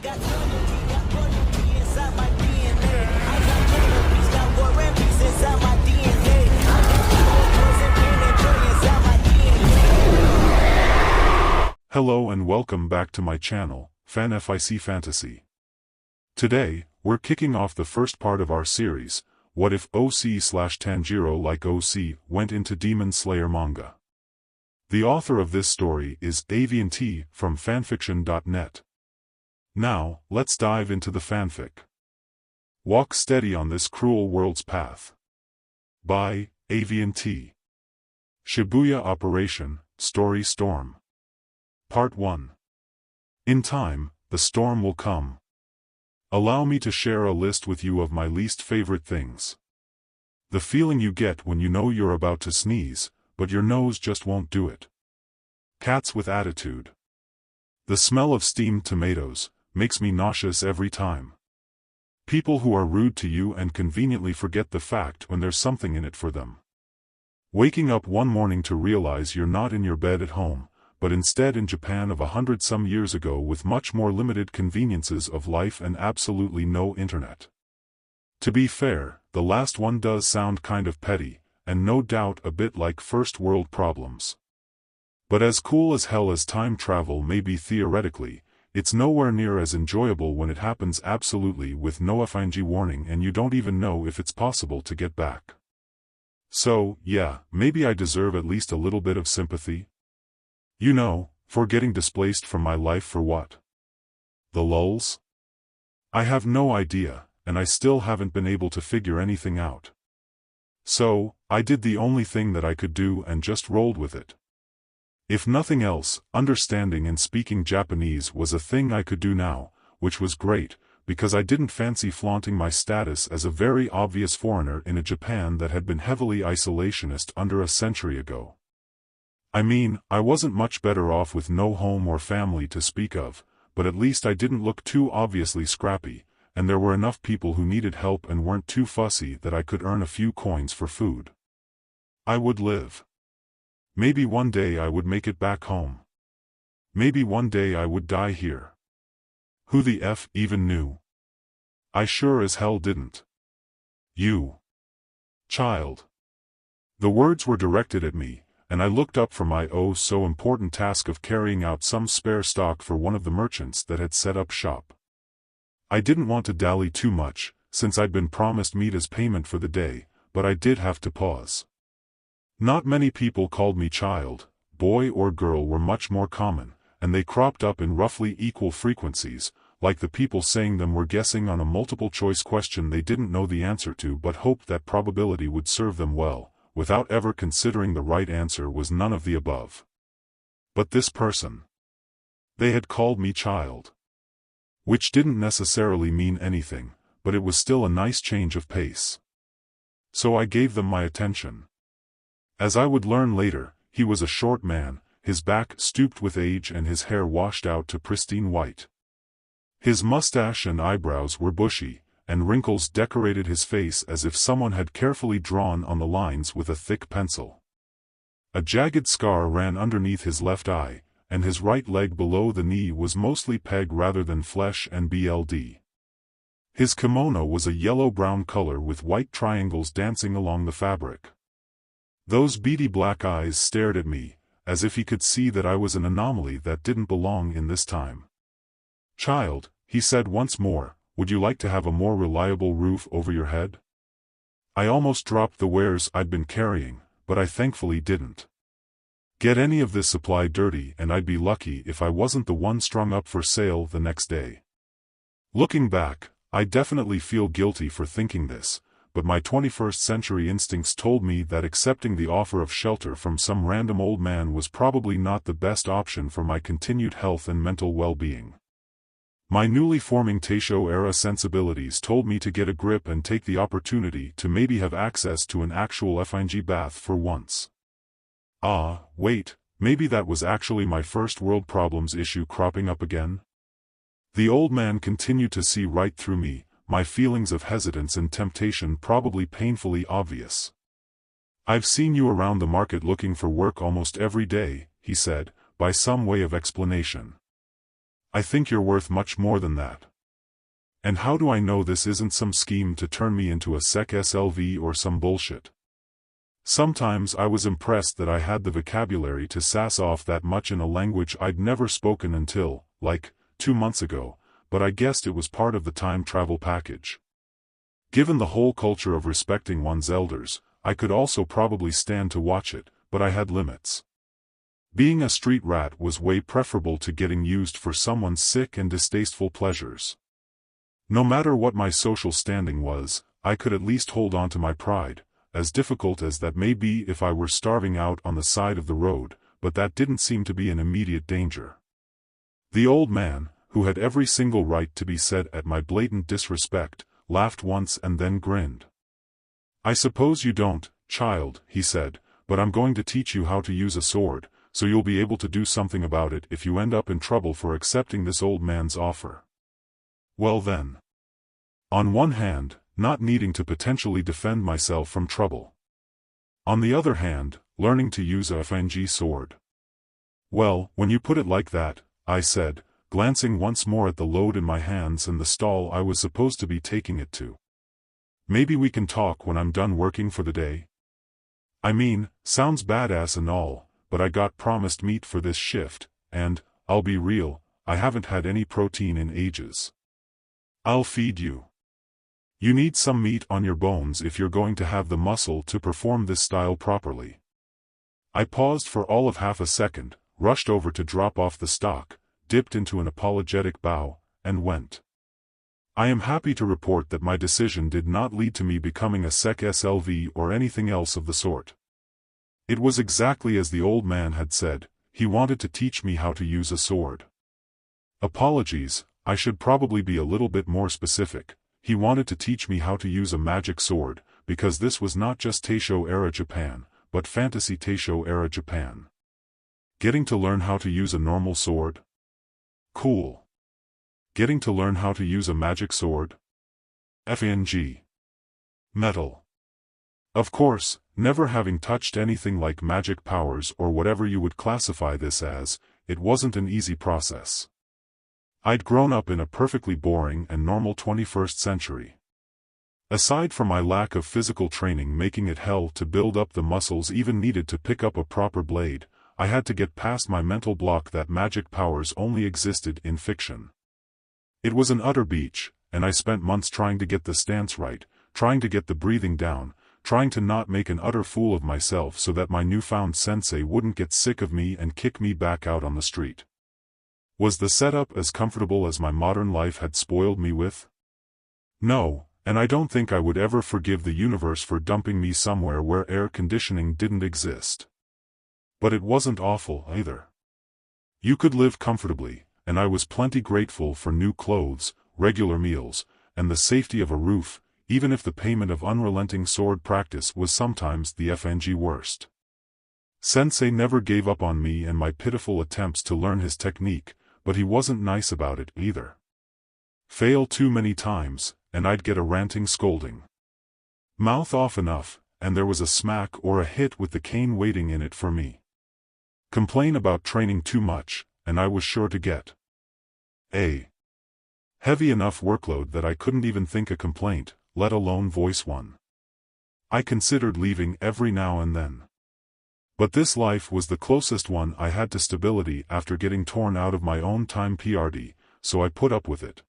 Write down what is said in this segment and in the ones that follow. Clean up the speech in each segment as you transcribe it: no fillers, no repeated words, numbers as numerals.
got loyalty, got royalty inside my DNA. I got inner peace, got war and peace inside my DNA. I got poison, pain, and joy inside my DNA. Hello and welcome back to my channel, FanFIC Fantasy. Today, we're kicking off the first part of our series, What If OC/Tanjiro like OC Went into Demon Slayer Manga. The author of this story is Aviantei from fanfiction.net. Now, let's dive into the fanfic. Walk Steady on This Cruel World's Path. By Aviantei. Shibuya Operation, Story Storm. Part 1. In time, the storm will come. Allow me to share a list with you of my least favorite things. The feeling you get when you know you're about to sneeze, but your nose just won't do it. Cats with attitude. The smell of steamed tomatoes makes me nauseous every time. People who are rude to you and conveniently forget the fact when there's something in it for them. Waking up one morning to realize you're not in your bed at home, but instead in Japan of 100-some years ago with much more limited conveniences of life and absolutely no internet. To be fair, the last one does sound kind of petty, and no doubt a bit like first world problems. But as cool as hell as time travel may be theoretically, it's nowhere near as enjoyable when it happens absolutely with no FING warning and you don't even know if it's possible to get back. So, yeah, maybe I deserve at least a little bit of sympathy. You know, for getting displaced from my life for what? The lulz? I have no idea, and I still haven't been able to figure anything out. So, I did the only thing that I could do and just rolled with it. If nothing else, understanding and speaking Japanese was a thing I could do now, which was great, because I didn't fancy flaunting my status as a very obvious foreigner in a Japan that had been heavily isolationist under a century ago. I mean, I wasn't much better off with no home or family to speak of, but at least I didn't look too obviously scrappy, and there were enough people who needed help and weren't too fussy that I could earn a few coins for food. I would live. Maybe one day I would make it back home. Maybe one day I would die here. Who the F even knew? I sure as hell didn't. You. Child. The words were directed at me, and I looked up from my oh-so-important task of carrying out some spare stock for one of the merchants that had set up shop. I didn't want to dally too much, since I'd been promised meat as payment for the day, but I did have to pause. Not many people called me child, boy or girl were much more common, and they cropped up in roughly equal frequencies, like the people saying them were guessing on a multiple-choice question they didn't know the answer to but hoped that probability would serve them well, without ever considering the right answer was none of the above. But this person. They had called me child. Which didn't necessarily mean anything, but it was still a nice change of pace. So I gave them my attention. As I would learn later, he was a short man, his back stooped with age and his hair washed out to pristine white. His mustache and eyebrows were bushy, and wrinkles decorated his face as if someone had carefully drawn on the lines with a thick pencil. A jagged scar ran underneath his left eye, and his right leg below the knee was mostly peg rather than flesh and BLD. His kimono was a yellow-brown color with white triangles dancing along the fabric. Those beady black eyes stared at me, as if he could see that I was an anomaly that didn't belong in this time. Child, he said once more, would you like to have a more reliable roof over your head? I almost dropped the wares I'd been carrying, but I thankfully didn't. Get any of this supply dirty and I'd be lucky if I wasn't the one strung up for sale the next day. Looking back, I definitely feel guilty for thinking this, but my 21st century instincts told me that accepting the offer of shelter from some random old man was probably not the best option for my continued health and mental well-being. My newly forming Taishō era sensibilities told me to get a grip and take the opportunity to maybe have access to an actual FING bath for once. Ah, wait, maybe that was actually my first world problems issue cropping up again? The old man continued to see right through me, my feelings of hesitance and temptation probably painfully obvious. I've seen you around the market looking for work almost every day, he said, by some way of explanation. I think you're worth much more than that. And how do I know this isn't some scheme to turn me into a sec SLV or some bullshit? Sometimes I was impressed that I had the vocabulary to sass off that much in a language I'd never spoken until, like, 2 months ago, but I guessed it was part of the time travel package. Given the whole culture of respecting one's elders, I could also probably stand to watch it, but I had limits. Being a street rat was way preferable to getting used for someone's sick and distasteful pleasures. No matter what my social standing was, I could at least hold on to my pride, as difficult as that may be if I were starving out on the side of the road, but that didn't seem to be an immediate danger. The old man, who had every single right to be set at my blatant disrespect, laughed once and then grinned. "I suppose you don't, child," he said, "but I'm going to teach you how to use a sword, so you'll be able to do something about it if you end up in trouble for accepting this old man's offer." Well then. On one hand, not needing to potentially defend myself from trouble. On the other hand, learning to use a FNG sword. "Well, when you put it like that," I said, glancing once more at the load in my hands and the stall I was supposed to be taking it to. "Maybe we can talk when I'm done working for the day? I mean, sounds badass and all, but I got promised meat for this shift, and, I'll be real, I haven't had any protein in ages." "I'll feed you. You need some meat on your bones if you're going to have the muscle to perform this style properly." I paused for all of half a second, rushed over to drop off the stock, dipped into an apologetic bow, and went. I am happy to report that my decision did not lead to me becoming a sec SLV or anything else of the sort. It was exactly as the old man had said, he wanted to teach me how to use a sword. Apologies, I should probably be a little bit more specific. He wanted to teach me how to use a magic sword, because this was not just Taishō Era Japan, but Fantasy Taishō Era Japan. Getting to learn how to use a normal sword? Cool. Getting to learn how to use a magic sword? FNG. Metal. Of course, never having touched anything like magic powers or whatever you would classify this as, it wasn't an easy process. I'd grown up in a perfectly boring and normal 21st century. Aside from my lack of physical training making it hell to build up the muscles even needed to pick up a proper blade, I had to get past my mental block that magic powers only existed in fiction. It was an utter beach, and I spent months trying to get the stance right, trying to get the breathing down, trying to not make an utter fool of myself so that my newfound sensei wouldn't get sick of me and kick me back out on the street. Was the setup as comfortable as my modern life had spoiled me with? No, and I don't think I would ever forgive the universe for dumping me somewhere where air conditioning didn't exist. But it wasn't awful either. You could live comfortably, and I was plenty grateful for new clothes, regular meals, and the safety of a roof, even if the payment of unrelenting sword practice was sometimes the FNG worst. Sensei never gave up on me and my pitiful attempts to learn his technique, but he wasn't nice about it either. Fail too many times, and I'd get a ranting scolding. Mouth off enough, and there was a smack or a hit with the cane waiting in it for me. Complain about training too much, and I was sure to get a heavy enough workload that I couldn't even think a complaint, let alone voice one. I considered leaving every now and then. But this life was the closest one I had to stability after getting torn out of my own time PRD, so I put up with it.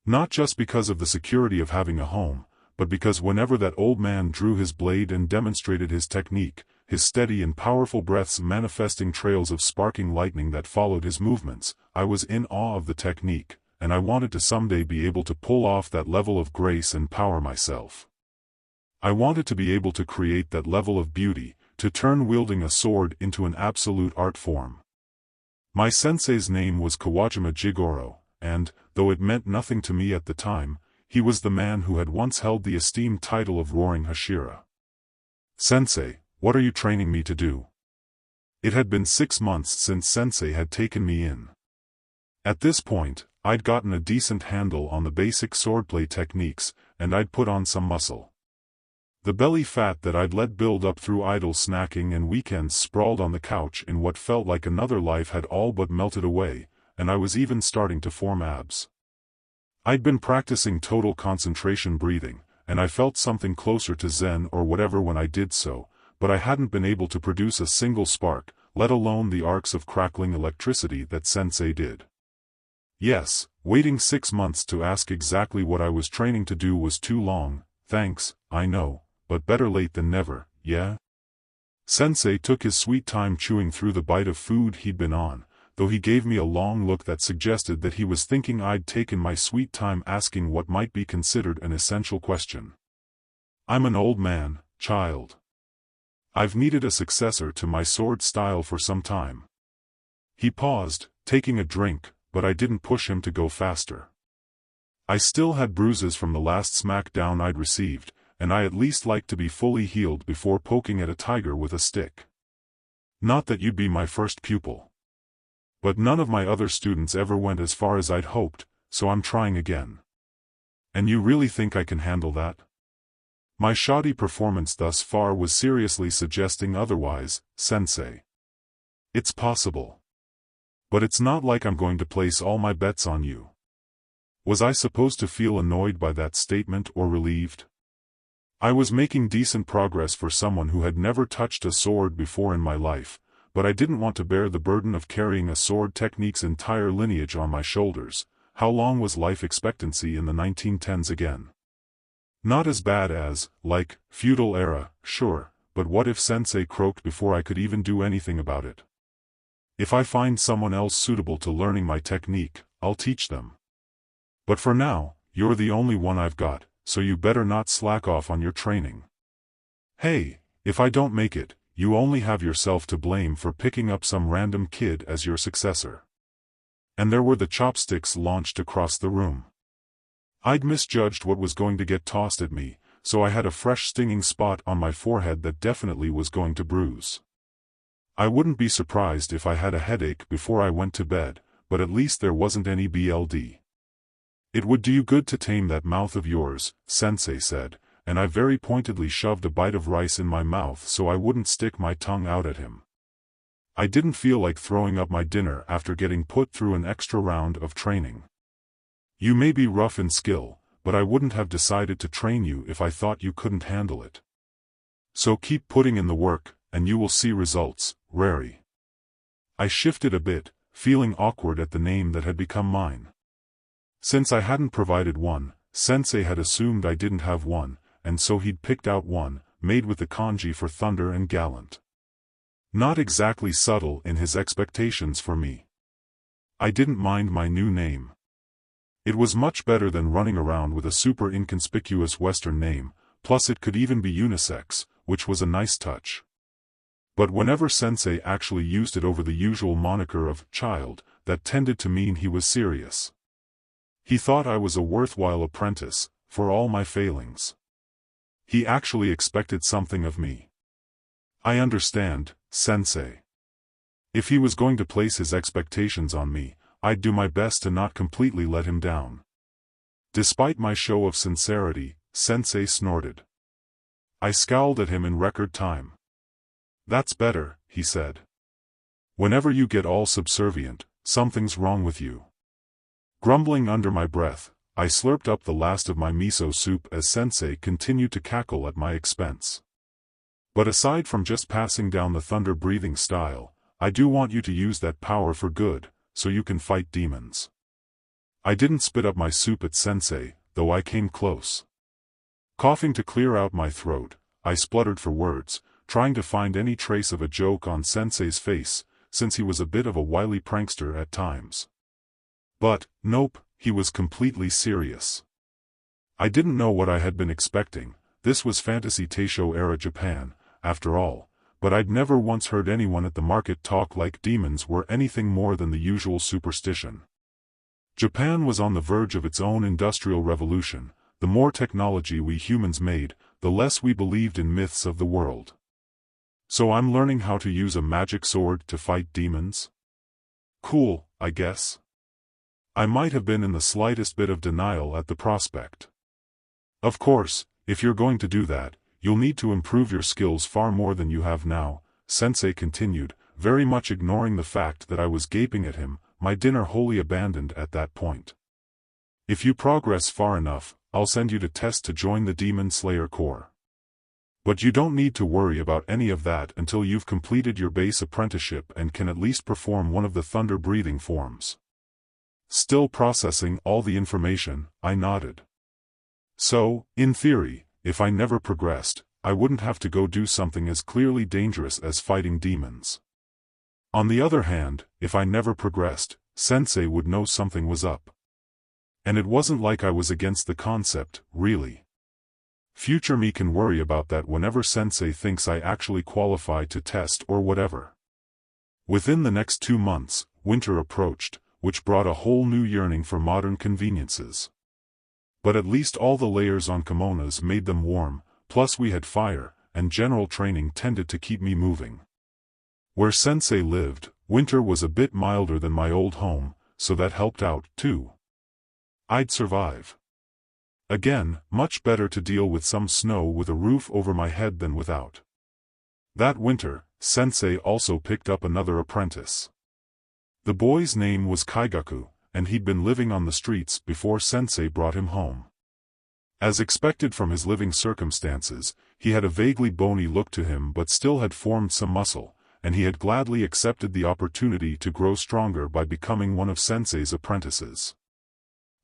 Not just because of the security of having a home, but because whenever that old man drew his blade and demonstrated his technique, his steady and powerful breaths manifesting trails of sparking lightning that followed his movements, I was in awe of the technique, and I wanted to someday be able to pull off that level of grace and power myself. I wanted to be able to create that level of beauty, to turn wielding a sword into an absolute art form. My sensei's name was Kawajima Jigoro, and, though it meant nothing to me at the time, he was the man who had once held the esteemed title of Roaring Hashira. "Sensei, what are you training me to do?" It had been 6 months since Sensei had taken me in. At this point, I'd gotten a decent handle on the basic swordplay techniques, and I'd put on some muscle. The belly fat that I'd let build up through idle snacking and weekends sprawled on the couch in what felt like another life had all but melted away, and I was even starting to form abs. I'd been practicing total concentration breathing, and I felt something closer to Zen or whatever when I did so, but I hadn't been able to produce a single spark, let alone the arcs of crackling electricity that Sensei did. Yes, waiting 6 months to ask exactly what I was training to do was too long, thanks, I know, but better late than never, yeah? Sensei took his sweet time chewing through the bite of food he'd been on, though he gave me a long look that suggested that he was thinking I'd taken my sweet time asking what might be considered an essential question. I'm an old man, child. I've needed a successor to my sword style for some time. He paused, taking a drink, but I didn't push him to go faster. I still had bruises from the last smackdown I'd received, and I at least liked to be fully healed before poking at a tiger with a stick. Not that you'd be my first pupil. But none of my other students ever went as far as I'd hoped, so I'm trying again. And you really think I can handle that? My shoddy performance thus far was seriously suggesting otherwise, Sensei. It's possible. But it's not like I'm going to place all my bets on you. Was I supposed to feel annoyed by that statement or relieved? I was making decent progress for someone who had never touched a sword before in my life, but I didn't want to bear the burden of carrying a sword technique's entire lineage on my shoulders. How long was life expectancy in the 1910s again? Not as bad as, like, feudal era, sure, but what if Sensei croaked before I could even do anything about it? If I find someone else suitable to learning my technique, I'll teach them. But for now, you're the only one I've got, so you better not slack off on your training. Hey, if I don't make it, you only have yourself to blame for picking up some random kid as your successor. And there were the chopsticks launched across the room. I'd misjudged what was going to get tossed at me, so I had a fresh stinging spot on my forehead that definitely was going to bruise. I wouldn't be surprised if I had a headache before I went to bed, but at least there wasn't any BLD. It would do you good to tame that mouth of yours, Sensei said, and I very pointedly shoved a bite of rice in my mouth so I wouldn't stick my tongue out at him. I didn't feel like throwing up my dinner after getting put through an extra round of training. You may be rough in skill, but I wouldn't have decided to train you if I thought you couldn't handle it. So keep putting in the work, and you will see results, Rari. I shifted a bit, feeling awkward at the name that had become mine. Since I hadn't provided one, Sensei had assumed I didn't have one, and so he'd picked out one, made with the kanji for thunder and gallant. Not exactly subtle in his expectations for me. I didn't mind my new name. It was much better than running around with a super inconspicuous Western name, plus it could even be unisex, which was a nice touch. But whenever Sensei actually used it over the usual moniker of child, that tended to mean he was serious. He thought I was a worthwhile apprentice, for all my failings. He actually expected something of me. I understand, Sensei. If he was going to place his expectations on me, I'd do my best to not completely let him down. Despite my show of sincerity, Sensei snorted. I scowled at him in record time. That's better, he said. Whenever you get all subservient, something's wrong with you. Grumbling under my breath, I slurped up the last of my miso soup as Sensei continued to cackle at my expense. But aside from just passing down the thunder-breathing style, I do want you to use that power for good, so you can fight demons. I didn't spit up my soup at Sensei, though I came close. Coughing to clear out my throat, I spluttered for words, trying to find any trace of a joke on Sensei's face, since he was a bit of a wily prankster at times. But, nope, he was completely serious. I didn't know what I had been expecting. This was Fantasy Taishō Era Japan, after all, but I'd never once heard anyone at the market talk like demons were anything more than the usual superstition. Japan was on the verge of its own industrial revolution. The more technology we humans made, the less we believed in myths of the world. So I'm learning how to use a magic sword to fight demons? Cool, I guess. I might have been in the slightest bit of denial at the prospect. Of course, if you're going to do that, you'll need to improve your skills far more than you have now, Sensei continued, very much ignoring the fact that I was gaping at him, my dinner wholly abandoned at that point. If you progress far enough, I'll send you to test to join the Demon Slayer Corps. But you don't need to worry about any of that until you've completed your base apprenticeship and can at least perform one of the thunder-breathing forms. Still processing all the information, I nodded. So, in theory, if I never progressed, I wouldn't have to go do something as clearly dangerous as fighting demons. On the other hand, if I never progressed, Sensei would know something was up. And it wasn't like I was against the concept, really. Future me can worry about that whenever Sensei thinks I actually qualify to test or whatever. Within the next 2 months, winter approached, which brought a whole new yearning for modern conveniences. But at least all the layers on kimonos made them warm, plus we had fire, and general training tended to keep me moving. Where Sensei lived, winter was a bit milder than my old home, so that helped out, too. I'd survive. Again, much better to deal with some snow with a roof over my head than without. That winter, Sensei also picked up another apprentice. The boy's name was Kyaku, and he'd been living on the streets before Sensei brought him home. As expected from his living circumstances, he had a vaguely bony look to him but still had formed some muscle, and he had gladly accepted the opportunity to grow stronger by becoming one of Sensei's apprentices.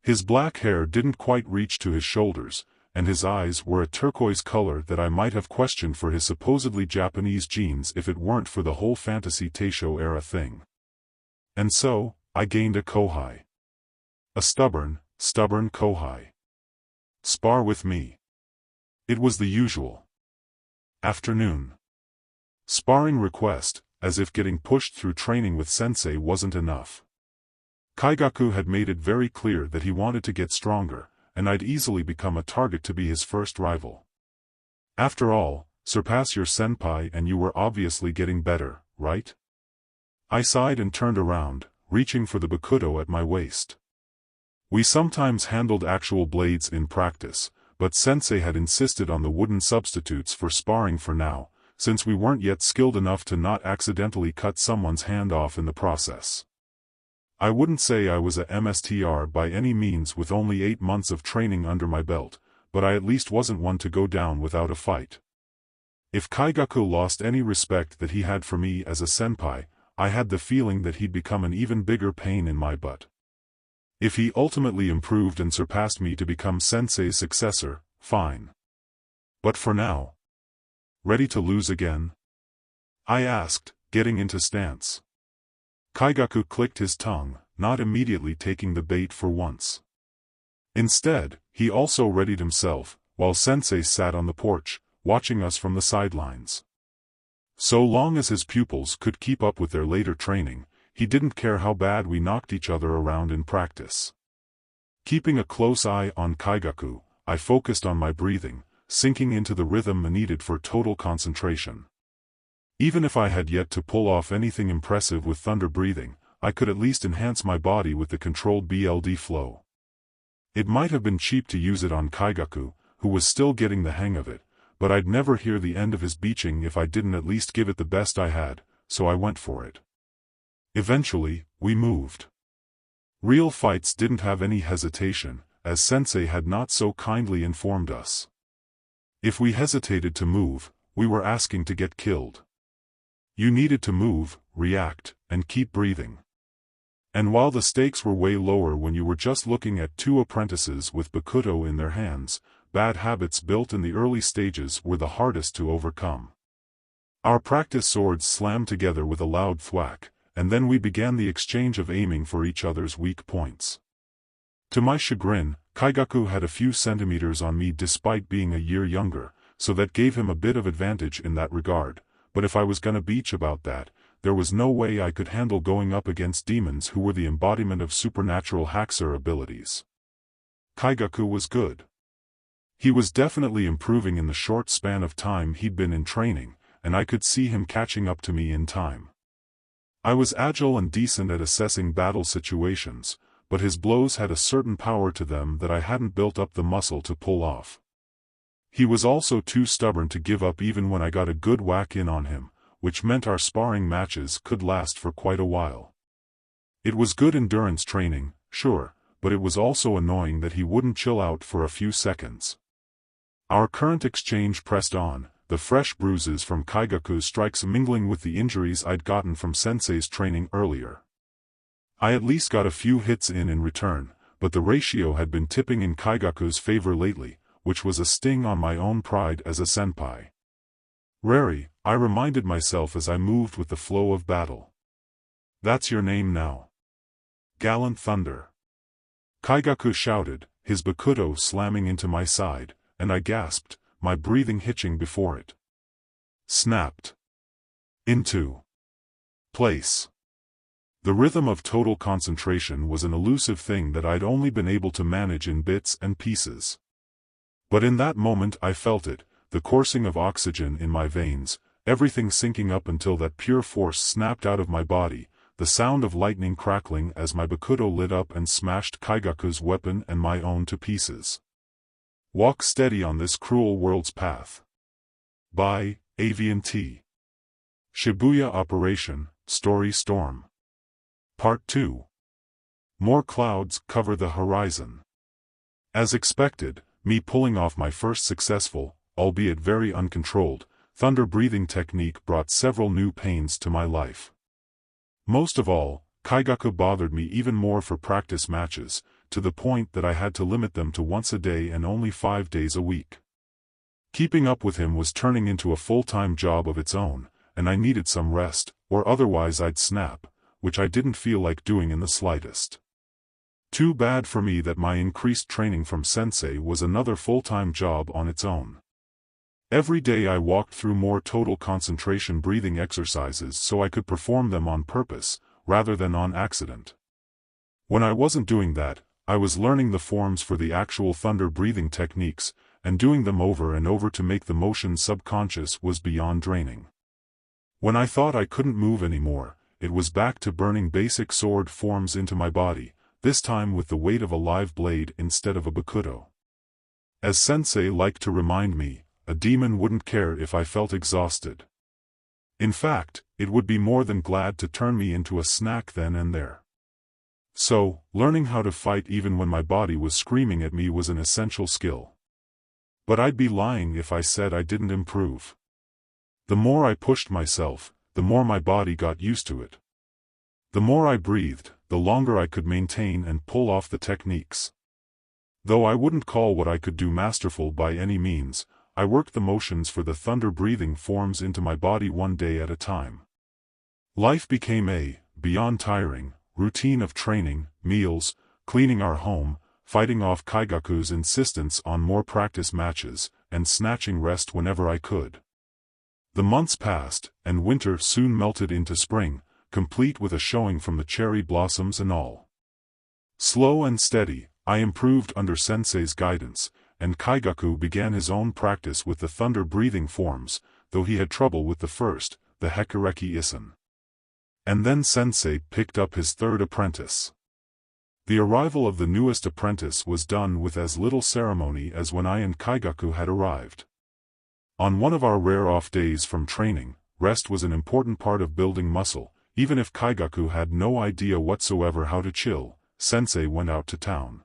His black hair didn't quite reach to his shoulders, and his eyes were a turquoise color that I might have questioned for his supposedly Japanese genes if it weren't for the whole Fantasy Taishō Era thing. And so, I gained a kōhai. A stubborn kōhai. Spar with me. It was the usual. Afternoon. Sparring request, as if getting pushed through training with Sensei wasn't enough. Kyaku had made it very clear that he wanted to get stronger, and I'd easily become a target to be his first rival. After all, surpass your senpai and you were obviously getting better, right? I sighed and turned around, reaching for the bakudo at my waist. We sometimes handled actual blades in practice, but Sensei had insisted on the wooden substitutes for sparring for now, since we weren't yet skilled enough to not accidentally cut someone's hand off in the process. I wouldn't say I was a MSTR by any means with only 8 months of training under my belt, but I at least wasn't one to go down without a fight. If Kyaku lost any respect that he had for me as a senpai, I had the feeling that he'd become an even bigger pain in my butt. If he ultimately improved and surpassed me to become Sensei's successor, fine. But for now, ready to lose again? I asked, getting into stance. Kyaku clicked his tongue, not immediately taking the bait for once. Instead, he also readied himself, while Sensei sat on the porch, watching us from the sidelines. So long as his pupils could keep up with their later training, he didn't care how bad we knocked each other around in practice. Keeping a close eye on Kyaku, I focused on my breathing, sinking into the rhythm needed for total concentration. Even if I had yet to pull off anything impressive with thunder breathing, I could at least enhance my body with the controlled BLD flow. It might have been cheap to use it on Kyaku, who was still getting the hang of it, but I'd never hear the end of his beaching if I didn't at least give it the best I had, so I went for it. Eventually, we moved. Real fights didn't have any hesitation, as Sensei had not so kindly informed us. If we hesitated to move, we were asking to get killed. You needed to move, react, and keep breathing. And while the stakes were way lower when you were just looking at 2 apprentices with bakudo in their hands, bad habits built in the early stages were the hardest to overcome. Our practice swords slammed together with a loud thwack, and then we began the exchange of aiming for each other's weak points. To my chagrin, Kyaku had a few centimeters on me despite being a year younger, so that gave him a bit of advantage in that regard, but if I was gonna beach about that, there was no way I could handle going up against demons who were the embodiment of supernatural haxer abilities. Kyaku was good. He was definitely improving in the short span of time he'd been in training, and I could see him catching up to me in time. I was agile and decent at assessing battle situations, but his blows had a certain power to them that I hadn't built up the muscle to pull off. He was also too stubborn to give up even when I got a good whack in on him, which meant our sparring matches could last for quite a while. It was good endurance training, sure, but it was also annoying that he wouldn't chill out for a few seconds. Our current exchange pressed on, the fresh bruises from Kaigaku's strikes mingling with the injuries I'd gotten from Sensei's training earlier. I at least got a few hits in return, but the ratio had been tipping in Kaigaku's favor lately, which was a sting on my own pride as a senpai. Rari, I reminded myself as I moved with the flow of battle. That's your name now. Gallant Thunder. Kaigaku shouted, his bakudo slamming into my side, and I gasped, my breathing hitching before it snapped into place. The rhythm of total concentration was an elusive thing that I'd only been able to manage in bits and pieces. But in that moment I felt it, the coursing of oxygen in my veins, everything syncing up until that pure force snapped out of my body, the sound of lightning crackling as my bakudo lit up and smashed Kaigaku's weapon and my own to pieces. Walk steady on this cruel world's path. By Aviantei. Shibuya Operation, Story Storm. Part 2. More clouds cover the horizon. As expected, me pulling off my first successful, albeit very uncontrolled, thunder breathing technique brought several new pains to my life. Most of all, Kaigaku bothered me even more for practice matches, to the point that I had to limit them to once a day and only 5 days a week. Keeping up with him was turning into a full-time job of its own, and I needed some rest, or otherwise I'd snap, which I didn't feel like doing in the slightest. Too bad for me that my increased training from Sensei was another full-time job on its own. Every day I walked through more total concentration breathing exercises so I could perform them on purpose, rather than on accident. When I wasn't doing that, I was learning the forms for the actual thunder breathing techniques, and doing them over and over to make the motion subconscious was beyond draining. When I thought I couldn't move anymore, it was back to burning basic sword forms into my body, this time with the weight of a live blade instead of a bakudo. As Sensei liked to remind me, a demon wouldn't care if I felt exhausted. In fact, it would be more than glad to turn me into a snack then and there. So, learning how to fight even when my body was screaming at me was an essential skill. But I'd be lying if I said I didn't improve. The more I pushed myself, the more my body got used to it. The more I breathed, the longer I could maintain and pull off the techniques. Though I wouldn't call what I could do masterful by any means, I worked the motions for the thunder breathing forms into my body one day at a time. Life became a, beyond tiring, routine of training, meals, cleaning our home, fighting off Kaigaku's insistence on more practice matches, and snatching rest whenever I could. The months passed, and winter soon melted into spring, complete with a showing from the cherry blossoms and all. Slow and steady, I improved under Sensei's guidance, and Kaigaku began his own practice with the thunder-breathing forms, though he had trouble with the first, the Hekureki Isen. And then Sensei picked up his third apprentice. The arrival of the newest apprentice was done with as little ceremony as when I and Kaigaku had arrived. On one of our rare off days from training, rest was an important part of building muscle, even if Kaigaku had no idea whatsoever how to chill. Sensei went out to town.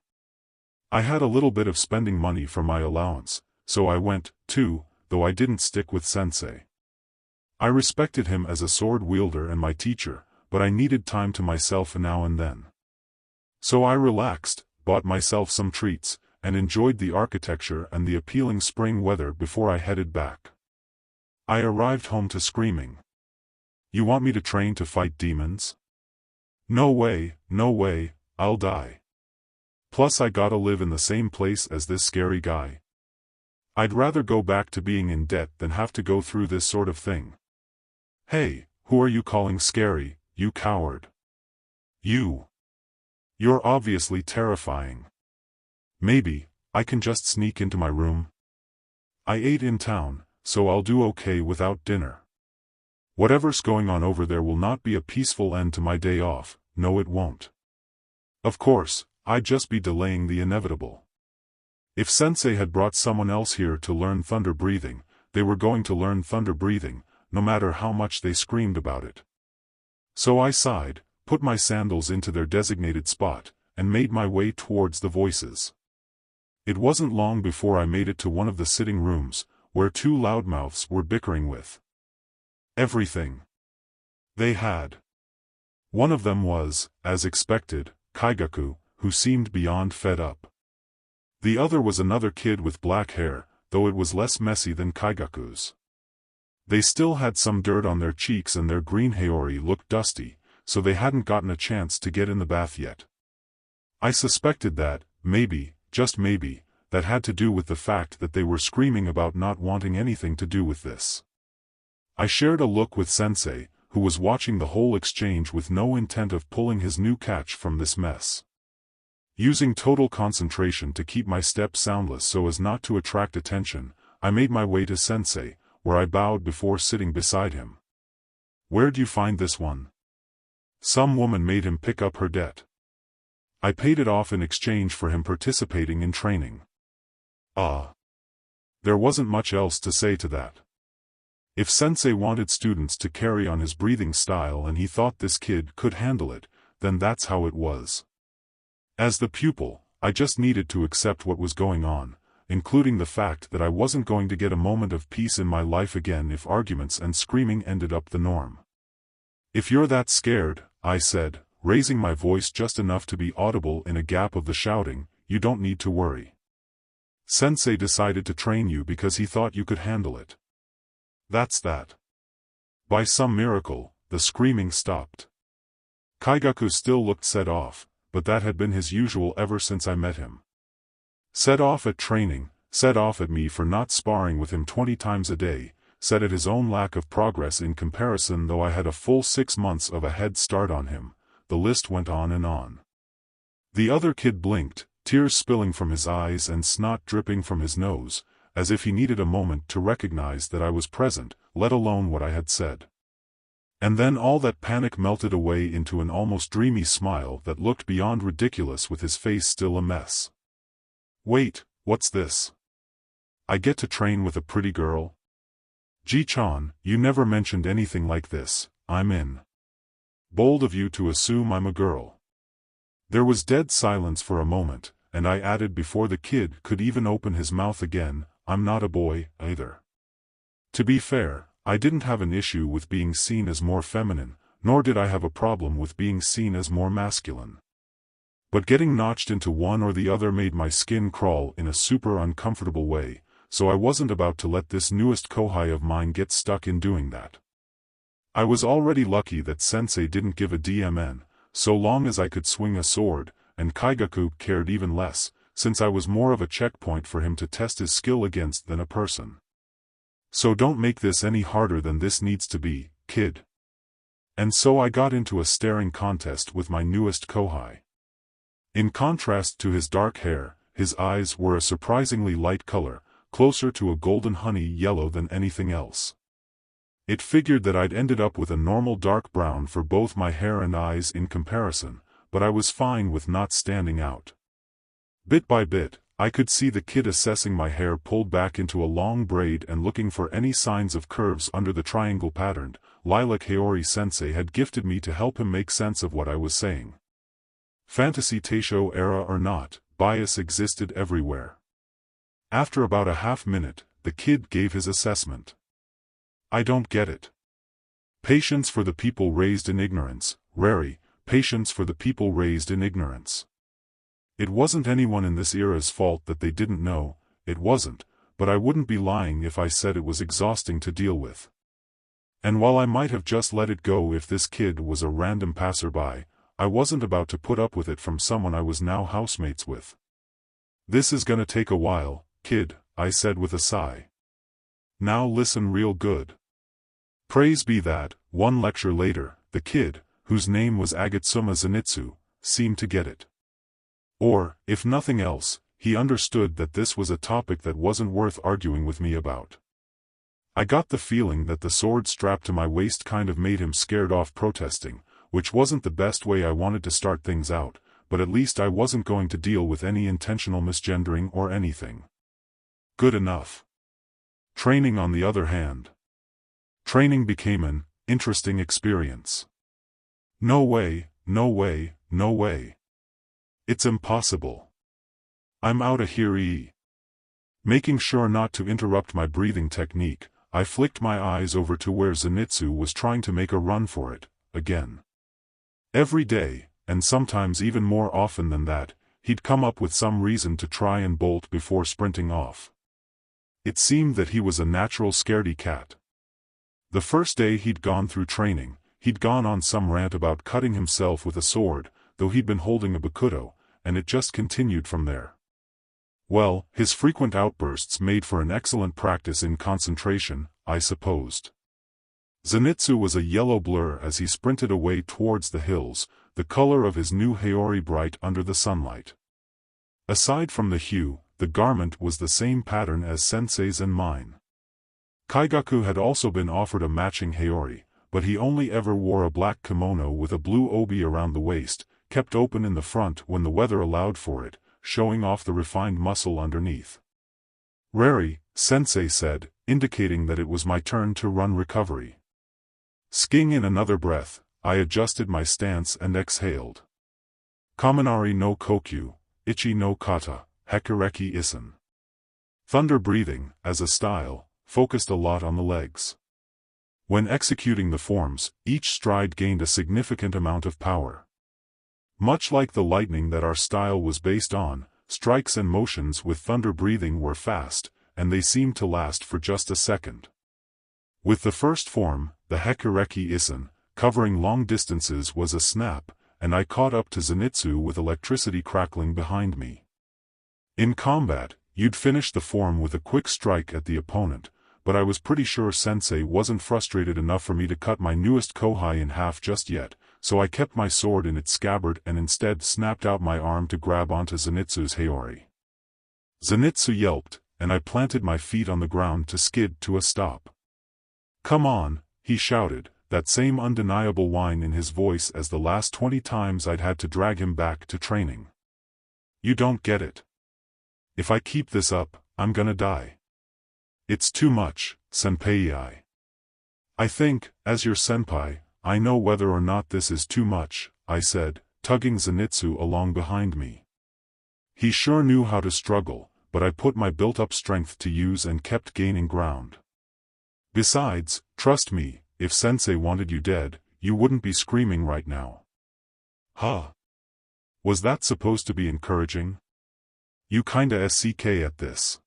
I had a little bit of spending money for my allowance, so I went, too, though I didn't stick with Sensei. I respected him as a sword wielder and my teacher, but I needed time to myself now and then. So I relaxed, bought myself some treats, and enjoyed the architecture and the appealing spring weather before I headed back. I arrived home to screaming. "You want me to train to fight demons? No way, I'll die. Plus I gotta live in the same place as this scary guy. I'd rather go back to being in debt than have to go through this sort of thing. Hey, who are you calling scary, you coward? You're obviously terrifying. Maybe I can just sneak into my room. I ate in town, so I'll do okay without dinner. Whatever's going on over there will not be a peaceful end to my day off, no it won't. Of course, I'd just be delaying the inevitable. If Sensei had brought someone else here to learn thunder breathing, they were going to learn thunder breathing, no matter how much they screamed about it. So I sighed, put my sandals into their designated spot, and made my way towards the voices. It wasn't long before I made it to one of the sitting rooms, where two loudmouths were bickering with everything they had. One of them was, as expected, Kyaku, who seemed beyond fed up. The other was another kid with black hair, though it was less messy than Kyaku's. They still had some dirt on their cheeks and their green haori looked dusty, so they hadn't gotten a chance to get in the bath yet. I suspected that, maybe, just maybe, that had to do with the fact that they were screaming about not wanting anything to do with this. I shared a look with Sensei, who was watching the whole exchange with no intent of pulling his new catch from this mess. Using total concentration to keep my steps soundless so as not to attract attention, I made my way to Sensei, where I bowed before sitting beside him. "Where'd you find this one?" "Some woman made him pick up her debt. I paid it off in exchange for him participating in training." Ah. There wasn't much else to say to that. If Sensei wanted students to carry on his breathing style and he thought this kid could handle it, then that's how it was. As the pupil, I just needed to accept what was going on, including the fact that I wasn't going to get a moment of peace in my life again if arguments and screaming ended up the norm. "If you're that scared," I said, raising my voice just enough to be audible in a gap of the shouting, "you don't need to worry. Sensei decided to train you because he thought you could handle it. That's that." By some miracle, the screaming stopped. Kyaku still looked set off, but that had been his usual ever since I met him. Set off at training, set off at me for not sparring with him 20 times a day, set at his own lack of progress in comparison though I had a full 6 months of a head start on him, the list went on and on. The other kid blinked, tears spilling from his eyes and snot dripping from his nose, as if he needed a moment to recognize that I was present, let alone what I had said. And then all that panic melted away into an almost dreamy smile that looked beyond ridiculous with his face still a mess. "Wait, what's this? I get to train with a pretty girl? Ji-chan, you never mentioned anything like this. I'm in. Bold of you to assume I'm a girl." There was dead silence for a moment, and I added before the kid could even open his mouth again, "I'm not a boy, either." To be fair, I didn't have an issue with being seen as more feminine, nor did I have a problem with being seen as more masculine. But getting notched into one or the other made my skin crawl in a super uncomfortable way, so I wasn't about to let this newest kōhai of mine get stuck in doing that. I was already lucky that Sensei didn't give a DMN, so long as I could swing a sword, and Kyaku cared even less, since I was more of a checkpoint for him to test his skill against than a person. "So don't make this any harder than this needs to be, kid." And so I got into a staring contest with my newest kōhai. In contrast to his dark hair, his eyes were a surprisingly light color, closer to a golden honey yellow than anything else. It figured that I'd ended up with a normal dark brown for both my hair and eyes in comparison, but I was fine with not standing out. Bit by bit, I could see the kid assessing my hair pulled back into a long braid and looking for any signs of curves under the triangle-patterned, lilac haori Sensei had gifted me to help him make sense of what I was saying. Fantasy Taishō era or not, bias existed everywhere. After about a half-minute, the kid gave his assessment. "I don't get it. Patience for the people raised in ignorance, Rari, patience for the people raised in ignorance." It wasn't anyone in this era's fault that they didn't know, it wasn't, but I wouldn't be lying if I said it was exhausting to deal with. And while I might have just let it go if this kid was a random passerby, I wasn't about to put up with it from someone I was now housemates with. "This is gonna take a while, kid," I said with a sigh. "Now listen real good." Praise be that, one lecture later, the kid, whose name was Agatsuma Zenitsu, seemed to get it. Or, if nothing else, he understood that this was a topic that wasn't worth arguing with me about. I got the feeling that the sword strapped to my waist kind of made him scared off protesting, which wasn't the best way I wanted to start things out, but at least I wasn't going to deal with any intentional misgendering or anything. Good enough. Training on the other hand. Training became an interesting experience. No way, no way, no way. It's impossible. I'm outta here. Making sure not to interrupt my breathing technique, I flicked my eyes over to where Zenitsu was trying to make a run for it, again. Every day, and sometimes even more often than that, he'd come up with some reason to try and bolt before sprinting off. It seemed that he was a natural scaredy cat. The first day he'd gone through training, he'd gone on some rant about cutting himself with a sword, though he'd been holding a bakudo, and it just continued from there. Well, his frequent outbursts made for an excellent practice in concentration, I supposed. Zenitsu was a yellow blur as he sprinted away towards the hills, the color of his new haori bright under the sunlight. Aside from the hue, the garment was the same pattern as Sensei's and mine. Kyaku had also been offered a matching haori, but he only ever wore a black kimono with a blue obi around the waist, kept open in the front when the weather allowed for it, showing off the refined muscle underneath. "Rari," Sensei said, indicating that it was my turn to run recovery. Skiing in another breath, I adjusted my stance and exhaled. Kaminari no kokyu, ichi no kata, hekureki isen. Thunder breathing, as a style, focused a lot on the legs. When executing the forms, each stride gained a significant amount of power. Much like the lightning that our style was based on, strikes and motions with thunder breathing were fast, and they seemed to last for just a second. With the first form, the hekureki isen, covering long distances was a snap, and I caught up to Zenitsu with electricity crackling behind me. In combat, you'd finish the form with a quick strike at the opponent, but I was pretty sure Sensei wasn't frustrated enough for me to cut my newest kōhai in half just yet, so I kept my sword in its scabbard and instead snapped out my arm to grab onto Zenitsu's haori. Zenitsu yelped, and I planted my feet on the ground to skid to a stop. "Come on," he shouted, that same undeniable whine in his voice as the last 20 times I'd had to drag him back to training. "You don't get it. If I keep this up, I'm gonna die." "It's too much, senpai. I think, as your senpai, I know whether or not this is too much," I said, tugging Zenitsu along behind me. He sure knew how to struggle, but I put my built-up strength to use and kept gaining ground. "Besides, trust me, if Sensei wanted you dead, you wouldn't be screaming right now." "Huh? Was that supposed to be encouraging? You kinda SCK at this."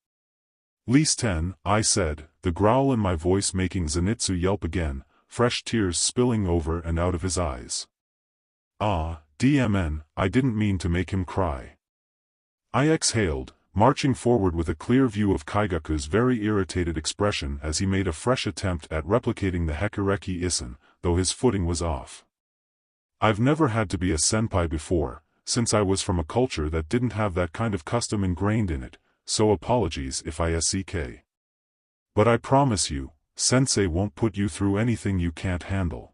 "Least 10, I said, the growl in my voice making Zenitsu yelp again, fresh tears spilling over and out of his eyes. DMN, I didn't mean to make him cry." I exhaled, marching forward with a clear view of Kaigaku's very irritated expression as he made a fresh attempt at replicating the hekureki isen, though his footing was off. I've never had to be a senpai before, since I was from a culture that didn't have that kind of custom ingrained in it, so apologies if I SCK. But I promise you, Sensei won't put you through anything you can't handle.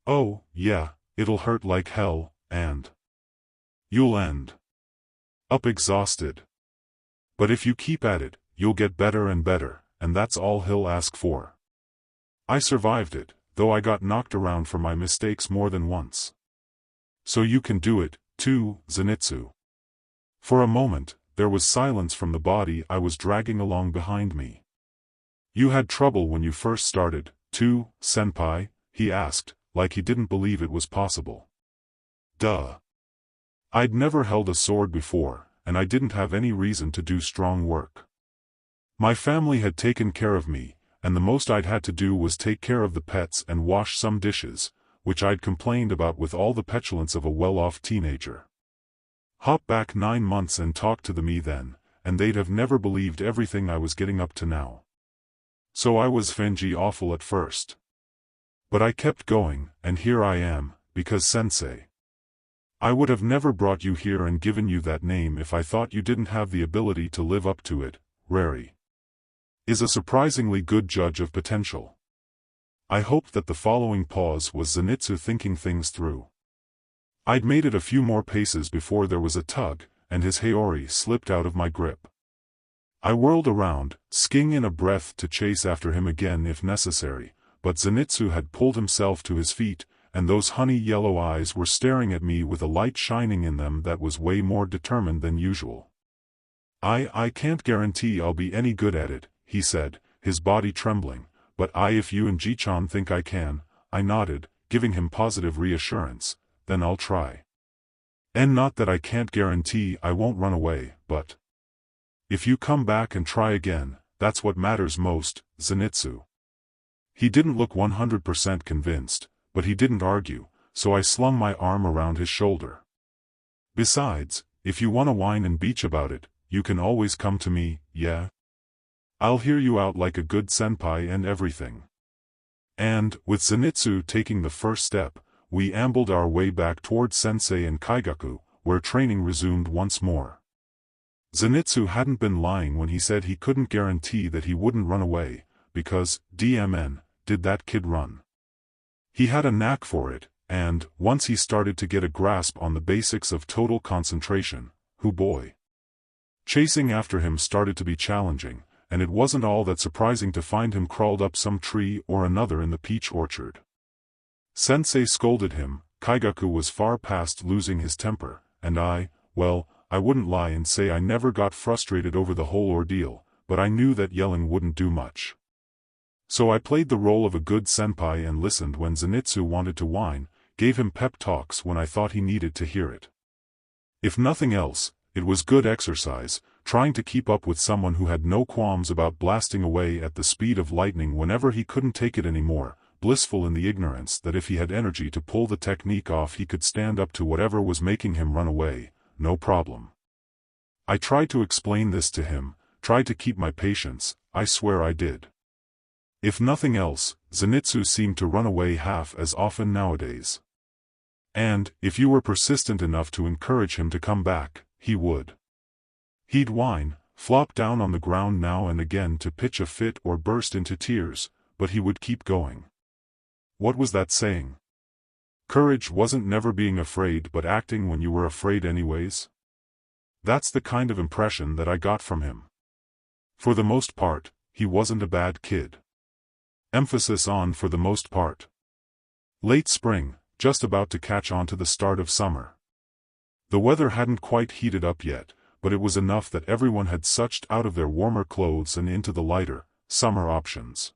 "Oh, yeah, it'll hurt like hell, and you'll end up exhausted. But if you keep at it, you'll get better and better, and that's all he'll ask for." I survived it, though I got knocked around for my mistakes more than once. "So you can do it, too, Zenitsu." For a moment, there was silence from the body I was dragging along behind me. "You had trouble when you first started, too, senpai?" he asked, like he didn't believe it was possible. Duh. I'd never held a sword before, and I didn't have any reason to do strong work. My family had taken care of me, and the most I'd had to do was take care of the pets and wash some dishes, which I'd complained about with all the petulance of a well-off teenager. Hop back 9 months and talk to me then, and they'd have never believed everything I was getting up to now. So I was Fenji awful at first. But I kept going, and here I am, because Sensei. I would have never brought you here and given you that name if I thought you didn't have the ability to live up to it. Rari is a surprisingly good judge of potential. I hoped that the following pause was Zenitsu thinking things through. I'd made it a few more paces before there was a tug, and his haori slipped out of my grip. I whirled around, skiing in a breath to chase after him again if necessary, but Zenitsu had pulled himself to his feet, and those honey yellow eyes were staring at me with a light shining in them that was way more determined than usual. I can't guarantee I'll be any good at it," he said, his body trembling, "but if you and Ji-chan think I can," I nodded, giving him positive reassurance, "then I'll try. And not that I can't guarantee I won't run away, but if you come back and try again, that's what matters most, Zenitsu." He didn't look 100% convinced, but he didn't argue, so I slung my arm around his shoulder. "Besides, if you wanna whine and beach about it, you can always come to me, yeah? I'll hear you out like a good senpai and everything." And, with Zenitsu taking the first step, we ambled our way back towards Sensei and Kyaku, where training resumed once more. Zenitsu hadn't been lying when he said he couldn't guarantee that he wouldn't run away, because, did that kid run. He had a knack for it, and, once he started to get a grasp on the basics of total concentration, hoo boy. Chasing after him started to be challenging, and it wasn't all that surprising to find him crawled up some tree or another in the peach orchard. Sensei scolded him. Kyaku was far past losing his temper, and I wouldn't lie and say I never got frustrated over the whole ordeal, but I knew that yelling wouldn't do much. So I played the role of a good senpai and listened when Zenitsu wanted to whine, gave him pep talks when I thought he needed to hear it. If nothing else, it was good exercise, trying to keep up with someone who had no qualms about blasting away at the speed of lightning whenever he couldn't take it anymore, blissful in the ignorance that if he had energy to pull the technique off he could stand up to whatever was making him run away, no problem. I tried to explain this to him, tried to keep my patience, I swear I did. If nothing else, Zenitsu seemed to run away half as often nowadays. And, if you were persistent enough to encourage him to come back, he would. He'd whine, flop down on the ground now and again to pitch a fit or burst into tears, but he would keep going. What was that saying? Courage wasn't never being afraid but acting when you were afraid anyways? That's the kind of impression that I got from him. For the most part, he wasn't a bad kid. Emphasis on for the most part. Late spring, just about to catch on to the start of summer. The weather hadn't quite heated up yet, but it was enough that everyone had sucked out of their warmer clothes and into the lighter, summer options.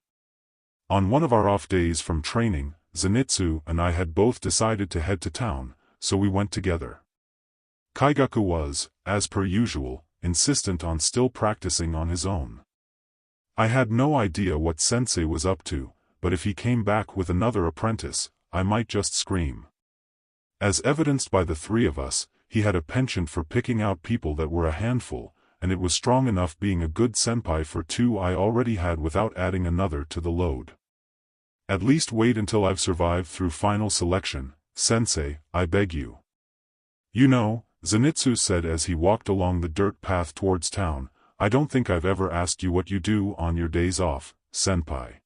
On one of our off days from training, Zenitsu and I had both decided to head to town, so we went together. Kyaku was, as per usual, insistent on still practicing on his own. I had no idea what Sensei was up to, but if he came back with another apprentice, I might just scream. As evidenced by the three of us, he had a penchant for picking out people that were a handful, and it was strong enough being a good senpai for two I already had without adding another to the load. At least wait until I've survived through final selection, Sensei, I beg you. You know, Zenitsu said as he walked along the dirt path towards town, I don't think I've ever asked you what you do on your days off, senpai.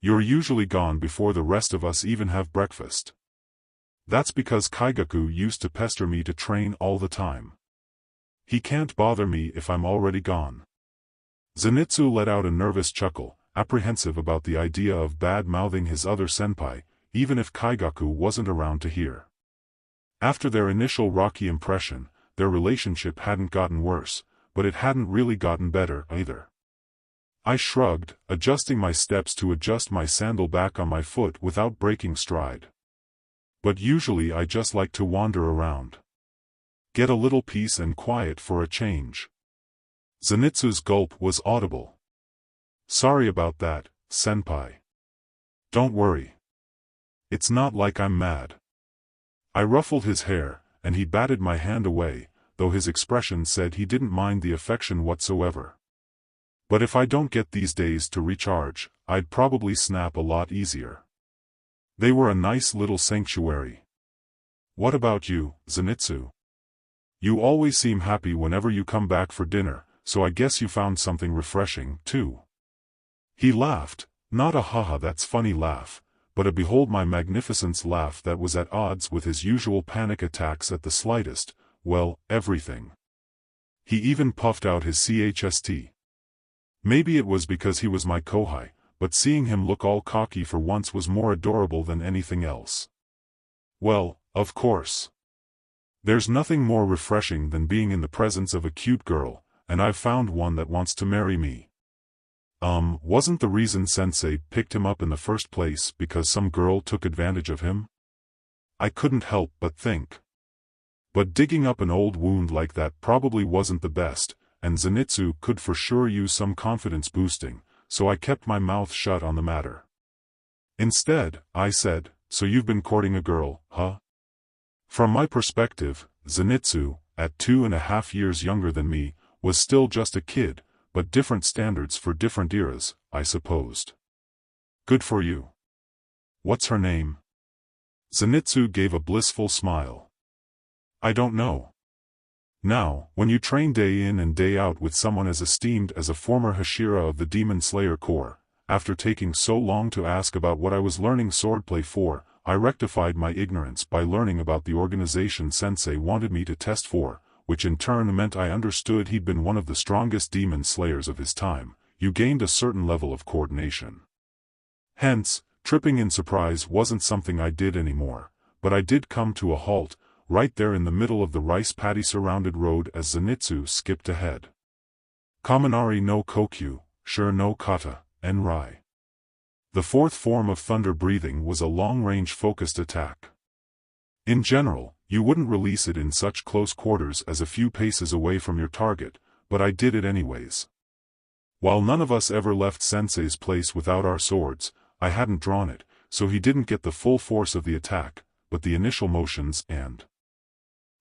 You're usually gone before the rest of us even have breakfast. That's because Kyaku used to pester me to train all the time. He can't bother me if I'm already gone. Zenitsu let out a nervous chuckle, apprehensive about the idea of bad-mouthing his other senpai, even if Kyaku wasn't around to hear. After their initial rocky impression, their relationship hadn't gotten worse, but it hadn't really gotten better either. I shrugged, adjusting my steps to adjust my sandal back on my foot without breaking stride. But usually I just like to wander around. Get a little peace and quiet for a change. Zenitsu's gulp was audible. Sorry about that, senpai. Don't worry. It's not like I'm mad. I ruffled his hair, and he batted my hand away, though his expression said he didn't mind the affection whatsoever. But if I don't get these days to recharge, I'd probably snap a lot easier. They were a nice little sanctuary. What about you, Zenitsu? You always seem happy whenever you come back for dinner, so I guess you found something refreshing, too. He laughed, not a haha that's funny laugh, but a behold my magnificence laugh that was at odds with his usual panic attacks at the slightest, everything. He even puffed out his chst. Maybe it was because he was my kōhai, but seeing him look all cocky for once was more adorable than anything else. Well, of course. There's nothing more refreshing than being in the presence of a cute girl, and I've found one that wants to marry me. Wasn't the reason Sensei picked him up in the first place because some girl took advantage of him? I couldn't help but think. But digging up an old wound like that probably wasn't the best, and Zenitsu could for sure use some confidence boosting, so I kept my mouth shut on the matter. Instead, I said, "So you've been courting a girl, huh?" From my perspective, Zenitsu, at 2.5 years younger than me, was still just a kid, but different standards for different eras, I supposed. Good for you. What's her name? Zenitsu gave a blissful smile. I don't know. Now, when you train day in and day out with someone as esteemed as a former Hashira of the Demon Slayer Corps, after taking so long to ask about what I was learning swordplay for, I rectified my ignorance by learning about the organization Sensei wanted me to test for, which in turn meant I understood he'd been one of the strongest demon slayers of his time. You gained a certain level of coordination. Hence, tripping in surprise wasn't something I did anymore, but I did come to a halt, right there in the middle of the rice paddy-surrounded road as Zenitsu skipped ahead. Kaminari no Kokyu, Shur no Kata, and Rai. The fourth form of thunder breathing was a long-range focused attack. In general, you wouldn't release it in such close quarters as a few paces away from your target, but I did it anyways. While none of us ever left Sensei's place without our swords, I hadn't drawn it, so he didn't get the full force of the attack, but the initial motions and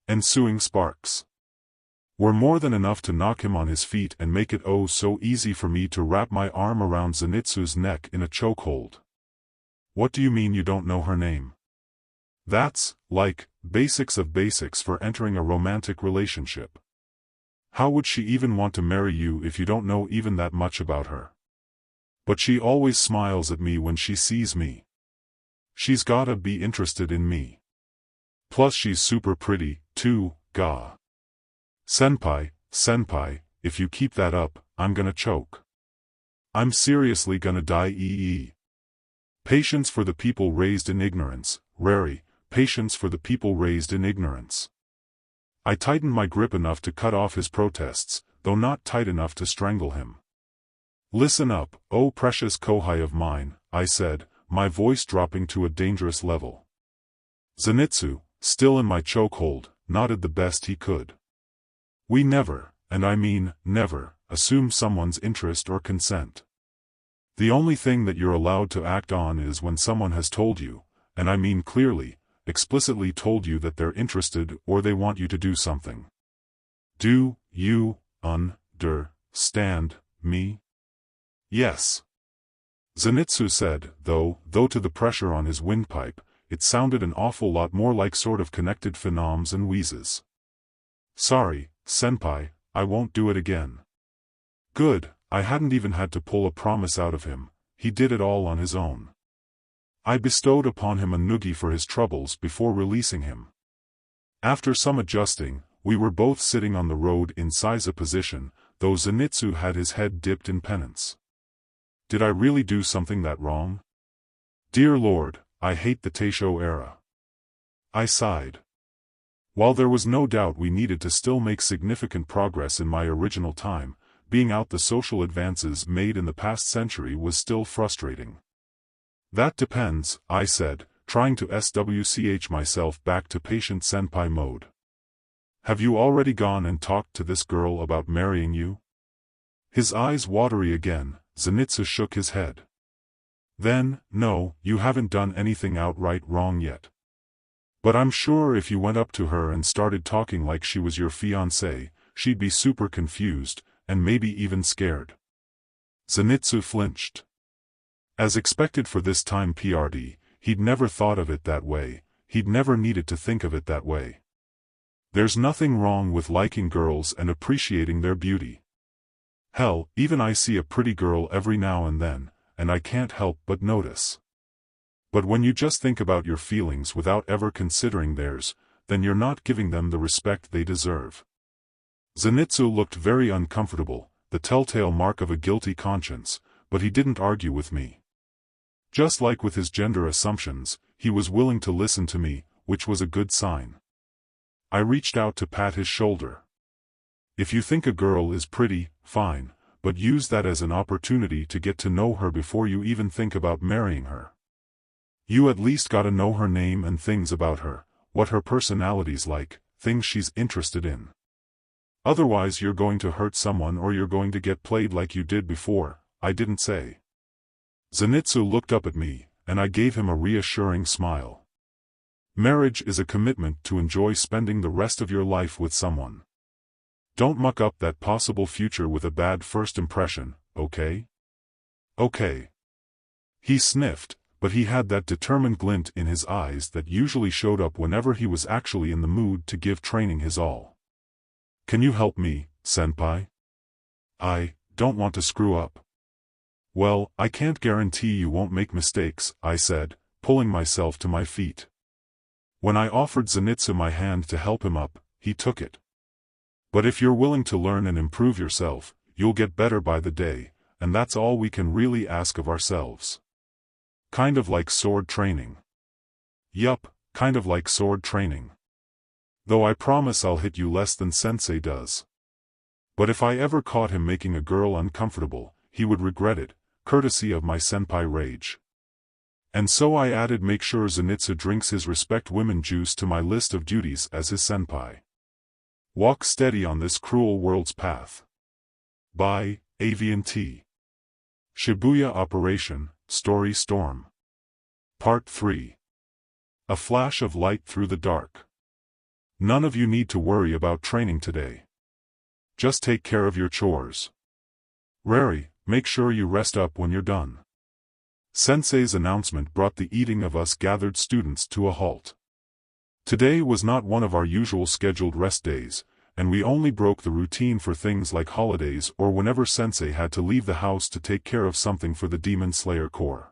ensuing sparks were more than enough to knock him on his feet and make it oh so easy for me to wrap my arm around Zenitsu's neck in a chokehold. What do you mean you don't know her name? That's, like, basics of basics for entering a romantic relationship. How would she even want to marry you if you don't know even that much about her? But she always smiles at me when she sees me. She's gotta be interested in me. Plus she's super pretty, too, ga. Senpai, if you keep that up, I'm gonna choke. I'm seriously gonna die. Patience for the people raised in ignorance, Rari, patience for the people raised in ignorance. I tightened my grip enough to cut off his protests, though not tight enough to strangle him. Listen up, oh precious kōhai of mine, I said, my voice dropping to a dangerous level. Zenitsu, still in my chokehold, nodded the best he could. We never, and I mean never, assume someone's interest or consent. The only thing that you're allowed to act on is when someone has told you, and I mean clearly, explicitly told you that they're interested or they want you to do something. Do you understand me? Yes. Zenitsu said, though to the pressure on his windpipe, it sounded an awful lot more like sort of connected phenoms and wheezes. Sorry, senpai, I won't do it again. Good, I hadn't even had to pull a promise out of him, he did it all on his own. I bestowed upon him a noogie for his troubles before releasing him. After some adjusting, we were both sitting on the road in seiza position, though Zenitsu had his head dipped in penance. Did I really do something that wrong? Dear Lord, I hate the Taishō era. I sighed. While there was no doubt we needed to still make significant progress in my original time, being out the social advances made in the past century was still frustrating. That depends, I said, trying to swch myself back to patient senpai mode. Have you already gone and talked to this girl about marrying you? His eyes watery again, Zenitsu shook his head. Then, no, you haven't done anything outright wrong yet. But I'm sure if you went up to her and started talking like she was your fiancée, she'd be super confused, and maybe even scared. Zenitsu flinched. As expected for this time PRD, he'd never thought of it that way, he'd never needed to think of it that way. There's nothing wrong with liking girls and appreciating their beauty. Hell, even I see a pretty girl every now and then, and I can't help but notice. But when you just think about your feelings without ever considering theirs, then you're not giving them the respect they deserve. Zenitsu looked very uncomfortable, the telltale mark of a guilty conscience, but he didn't argue with me. Just like with his gender assumptions, he was willing to listen to me, which was a good sign. I reached out to pat his shoulder. If you think a girl is pretty, fine, but use that as an opportunity to get to know her before you even think about marrying her. You at least gotta know her name and things about her, what her personality's like, things she's interested in. Otherwise you're going to hurt someone or you're going to get played like you did before, I didn't say. Zenitsu looked up at me, and I gave him a reassuring smile. Marriage is a commitment to enjoy spending the rest of your life with someone. Don't muck up that possible future with a bad first impression, okay? Okay. He sniffed, but he had that determined glint in his eyes that usually showed up whenever he was actually in the mood to give training his all. Can you help me, senpai? I don't want to screw up. Well, I can't guarantee you won't make mistakes, I said, pulling myself to my feet. When I offered Zenitsu my hand to help him up, he took it. But if you're willing to learn and improve yourself, you'll get better by the day, and that's all we can really ask of ourselves. Kind of like sword training. Yup, kind of like sword training. Though I promise I'll hit you less than Sensei does. But if I ever caught him making a girl uncomfortable, he would regret it, courtesy of my senpai rage. And so I added make sure Zenitsu drinks his respect women juice to my list of duties as his senpai. Walk steady on this cruel world's path. By Aviantei. Shibuya Operation, Story Storm. Part 3. A flash of light through the dark. None of you need to worry about training today. Just take care of your chores. Rari, make sure you rest up when you're done. Sensei's announcement brought the eating of us gathered students to a halt. Today was not one of our usual scheduled rest days, and we only broke the routine for things like holidays or whenever Sensei had to leave the house to take care of something for the Demon Slayer Corps.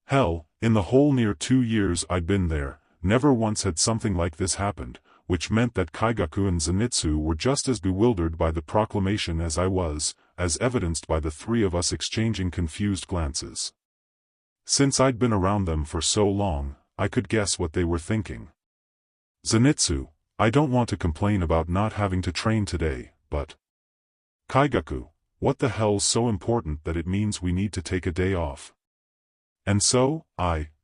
Hell, in the whole near 2 years I'd been there, never once had something like this happened, which meant that Kyaku and Zenitsu were just as bewildered by the proclamation as I was, as evidenced by the three of us exchanging confused glances. Since I'd been around them for so long, I could guess what they were thinking. Zenitsu, I don't want to complain about not having to train today, but... Kyaku, what the hell's so important that it means we need to take a day off? And so,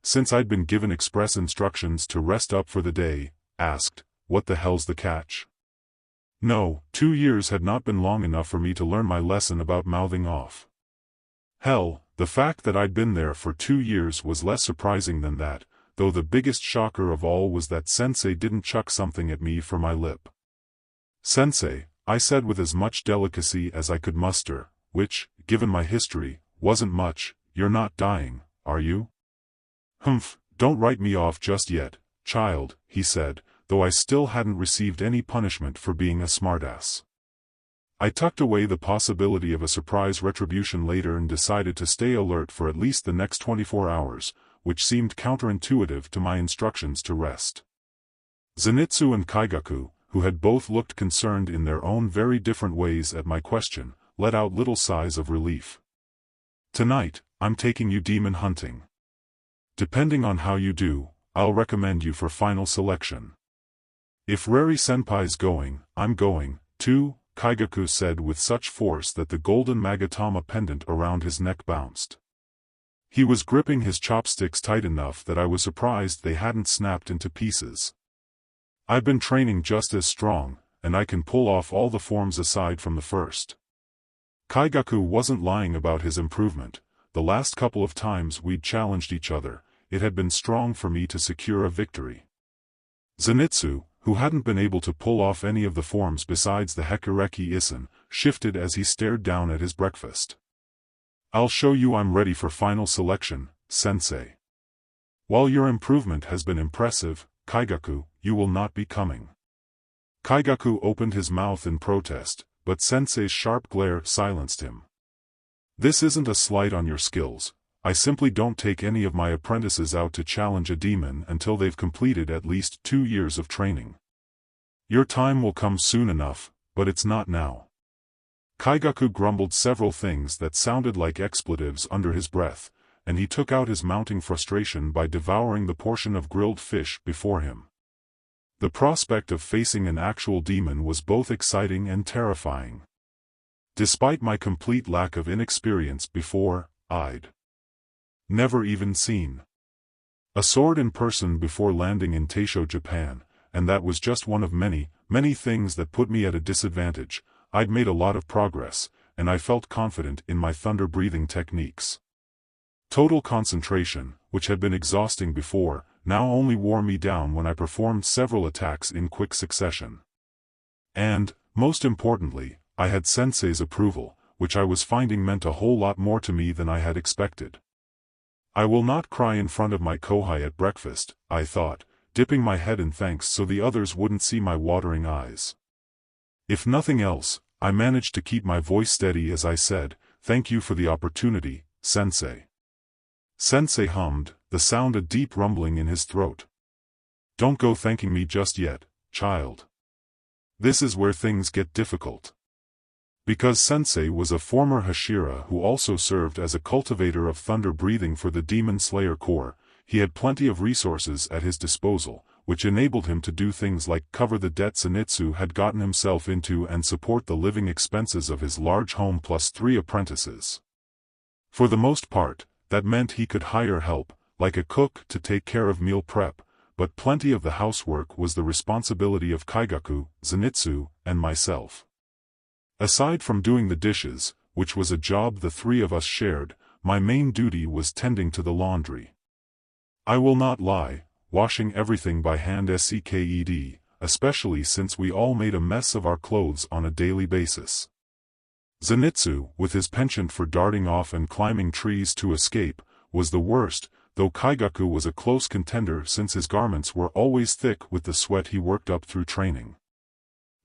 since I'd been given express instructions to rest up for the day, asked, what the hell's the catch? No, 2 years had not been long enough for me to learn my lesson about mouthing off. Hell, the fact that I'd been there for 2 years was less surprising than that, though the biggest shocker of all was that Sensei didn't chuck something at me for my lip. Sensei, I said with as much delicacy as I could muster, which, given my history, wasn't much. You're not dying, are you? Humph, don't write me off just yet, child, he said, though I still hadn't received any punishment for being a smartass. I tucked away the possibility of a surprise retribution later and decided to stay alert for at least the next 24 hours, which seemed counterintuitive to my instructions to rest. Zenitsu and Kyaku, who had both looked concerned in their own very different ways at my question, let out little sighs of relief. Tonight, I'm taking you demon hunting. Depending on how you do, I'll recommend you for final selection. If Rari Senpai's going, I'm going, too, Kyaku said with such force that the golden Magatama pendant around his neck bounced. He was gripping his chopsticks tight enough that I was surprised they hadn't snapped into pieces. I've been training just as strong, and I can pull off all the forms aside from the first. Kyaku wasn't lying about his improvement. The last couple of times we'd challenged each other, it had been strong for me to secure a victory. Zenitsu, who hadn't been able to pull off any of the forms besides the Hekureki Isen, shifted as he stared down at his breakfast. I'll show you I'm ready for final selection, Sensei. While your improvement has been impressive, Kyaku, you will not be coming. Kyaku opened his mouth in protest, but Sensei's sharp glare silenced him. This isn't a slight on your skills. I simply don't take any of my apprentices out to challenge a demon until they've completed at least 2 years of training. Your time will come soon enough, but it's not now. Kyaku grumbled several things that sounded like expletives under his breath, and he took out his mounting frustration by devouring the portion of grilled fish before him. The prospect of facing an actual demon was both exciting and terrifying. Despite my complete lack of inexperience before, I'd never even seen a sword in person before landing in Taishō, Japan, and that was just one of many, many things that put me at a disadvantage. I'd made a lot of progress, and I felt confident in my thunder-breathing techniques. Total concentration, which had been exhausting before, now only wore me down when I performed several attacks in quick succession. And, most importantly, I had Sensei's approval, which I was finding meant a whole lot more to me than I had expected. I will not cry in front of my kōhai at breakfast, I thought, dipping my head in thanks so the others wouldn't see my watering eyes. If nothing else, I managed to keep my voice steady as I said, "Thank you for the opportunity, Sensei." Sensei hummed, the sound a deep rumbling in his throat. "Don't go thanking me just yet, child. This is where things get difficult." Because Sensei was a former Hashira who also served as a cultivator of thunder breathing for the Demon Slayer Corps, he had plenty of resources at his disposal, which enabled him to do things like cover the debt Zenitsu had gotten himself into and support the living expenses of his large home plus 3 apprentices. For the most part, that meant he could hire help, like a cook to take care of meal prep, but plenty of the housework was the responsibility of Kyaku, Zenitsu, and myself. Aside from doing the dishes, which was a job the 3 of us shared, my main duty was tending to the laundry. I will not lie, washing everything by hand sekked, especially since we all made a mess of our clothes on a daily basis. Zenitsu, with his penchant for darting off and climbing trees to escape, was the worst, though Kyaku was a close contender since his garments were always thick with the sweat he worked up through training.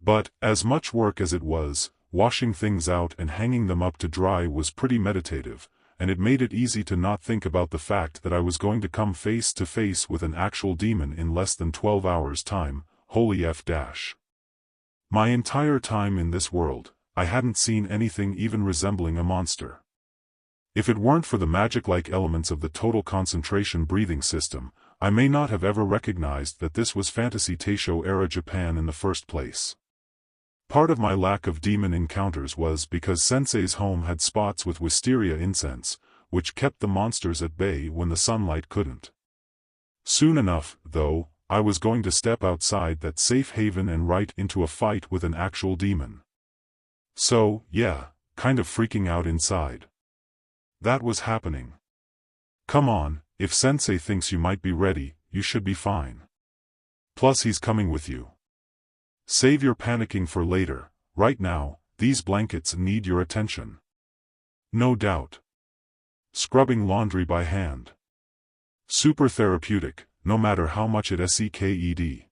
But, as much work as it was, washing things out and hanging them up to dry was pretty meditative, and it made it easy to not think about the fact that I was going to come face to face with an actual demon in less than 12 hours' time. Holy F-. My entire time in this world, I hadn't seen anything even resembling a monster. If it weren't for the magic-like elements of the total concentration breathing system, I may not have ever recognized that this was Fantasy Taishō Era Japan in the first place. Part of my lack of demon encounters was because Sensei's home had spots with wisteria incense, which kept the monsters at bay when the sunlight couldn't. Soon enough, though, I was going to step outside that safe haven and right into a fight with an actual demon. So, yeah, kind of freaking out inside. That was happening. Come on, if Sensei thinks you might be ready, you should be fine. Plus he's coming with you. Save your panicking for later. Right now, these blankets need your attention. No doubt. Scrubbing laundry by hand. Super therapeutic, no matter how much it sekked.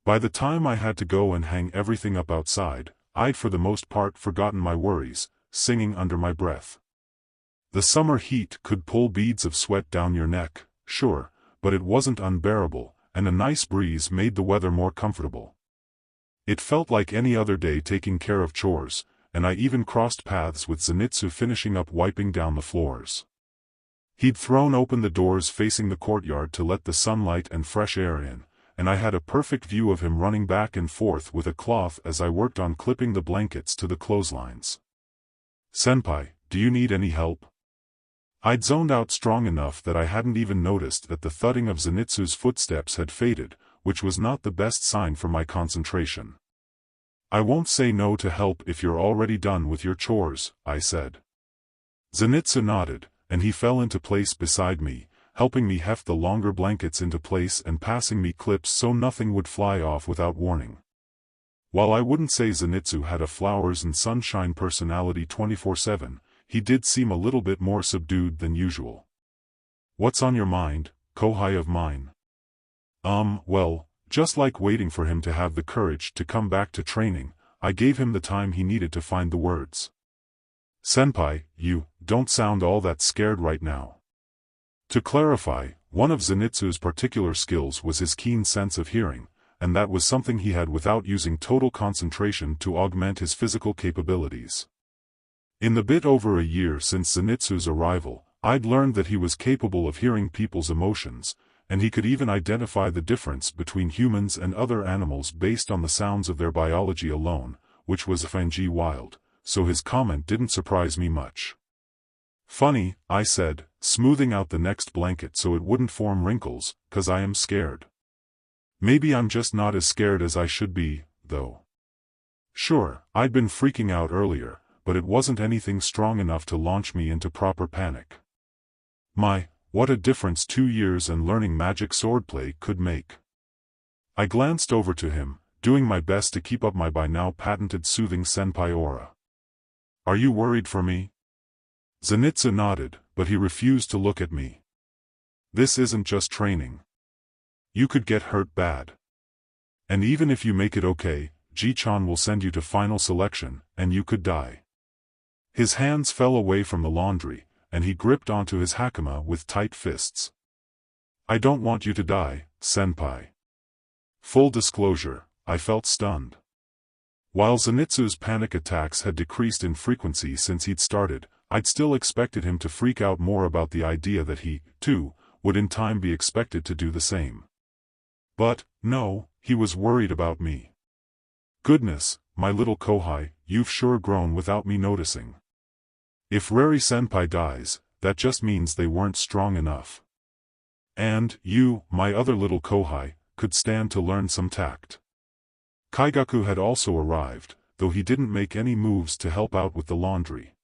By the time I had to go and hang everything up outside, I'd for the most part forgotten my worries, singing under my breath. The summer heat could pull beads of sweat down your neck, sure, but it wasn't unbearable, and a nice breeze made the weather more comfortable. It felt like any other day taking care of chores, and I even crossed paths with Zenitsu finishing up wiping down the floors. He'd thrown open the doors facing the courtyard to let the sunlight and fresh air in, and I had a perfect view of him running back and forth with a cloth as I worked on clipping the blankets to the clotheslines. "Senpai, do you need any help?" I'd zoned out strong enough that I hadn't even noticed that the thudding of Zenitsu's footsteps had faded, which was not the best sign for my concentration. "I won't say no to help if you're already done with your chores," I said. Zenitsu nodded, and he fell into place beside me, helping me heft the longer blankets into place and passing me clips so nothing would fly off without warning. While I wouldn't say Zenitsu had a flowers and sunshine personality 24/7, he did seem a little bit more subdued than usual. "What's on your mind, kōhai of mine?" Well, just like waiting for him to have the courage to come back to training, I gave him the time he needed to find the words. "Senpai, you don't sound all that scared right now." To clarify, one of Zenitsu's particular skills was his keen sense of hearing, and that was something he had without using total concentration to augment his physical capabilities. In the bit over a year since Zenitsu's arrival, I'd learned that he was capable of hearing people's emotions, and he could even identify the difference between humans and other animals based on the sounds of their biology alone, which was FNG wild, so his comment didn't surprise me much. Funny, I said, smoothing out the next blanket so it wouldn't form wrinkles, 'cause I am scared. Maybe I'm just not as scared as I should be, though. Sure, I'd been freaking out earlier, but it wasn't anything strong enough to launch me into proper panic. What a difference 2 years and learning magic swordplay could make. I glanced over to him, doing my best to keep up my by now patented soothing senpai aura. Are you worried for me? Zenitsu nodded, but he refused to look at me. This isn't just training. You could get hurt bad. And even if you make it okay, Ji-chan will send you to final selection, and you could die. His hands fell away from the laundry, and he gripped onto his hakama with tight fists. I don't want you to die, senpai. Full disclosure, I felt stunned. While Zenitsu's panic attacks had decreased in frequency since he'd started, I'd still expected him to freak out more about the idea that he, too, would in time be expected to do the same. But, no, he was worried about me. Goodness, my little kōhai, you've sure grown without me noticing. If Reri-senpai dies, that just means they weren't strong enough. And you, my other little kōhai, could stand to learn some tact. Kyaku had also arrived, though he didn't make any moves to help out with the laundry.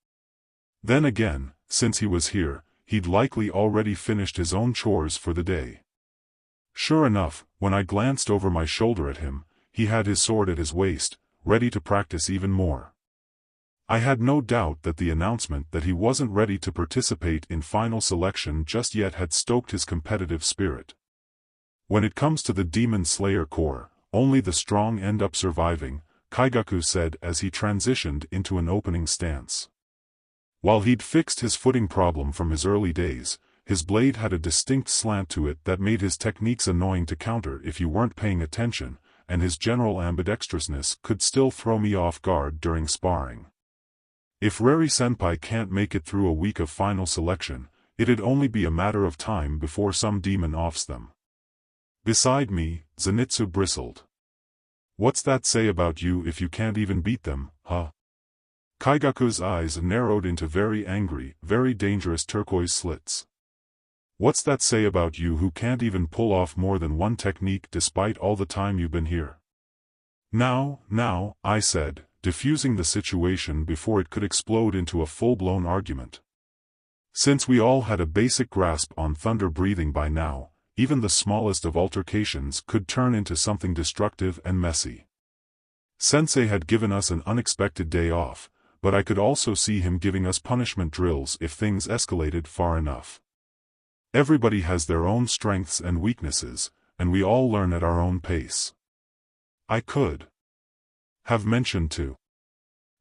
Then again, since he was here, he'd likely already finished his own chores for the day. Sure enough, when I glanced over my shoulder at him, he had his sword at his waist, ready to practice even more. I had no doubt that the announcement that he wasn't ready to participate in final selection just yet had stoked his competitive spirit. When it comes to the Demon Slayer Corps, only the strong end up surviving, Kyaku said as he transitioned into an opening stance. While he'd fixed his footing problem from his early days, his blade had a distinct slant to it that made his techniques annoying to counter if you weren't paying attention, and his general ambidextrousness could still throw me off guard during sparring. If Reri-senpai can't make it through a week of final selection, it'd only be a matter of time before some demon offs them. Beside me, Zenitsu bristled. What's that say about you if you can't even beat them, huh? Kyaku's eyes narrowed into very angry, very dangerous turquoise slits. What's that say about you who can't even pull off more than one technique despite all the time you've been here? Now, I said, diffusing the situation before it could explode into a full-blown argument. Since we all had a basic grasp on thunder breathing by now, even the smallest of altercations could turn into something destructive and messy. Sensei had given us an unexpected day off, but I could also see him giving us punishment drills if things escalated far enough. Everybody has their own strengths and weaknesses, and we all learn at our own pace. I could have mentioned to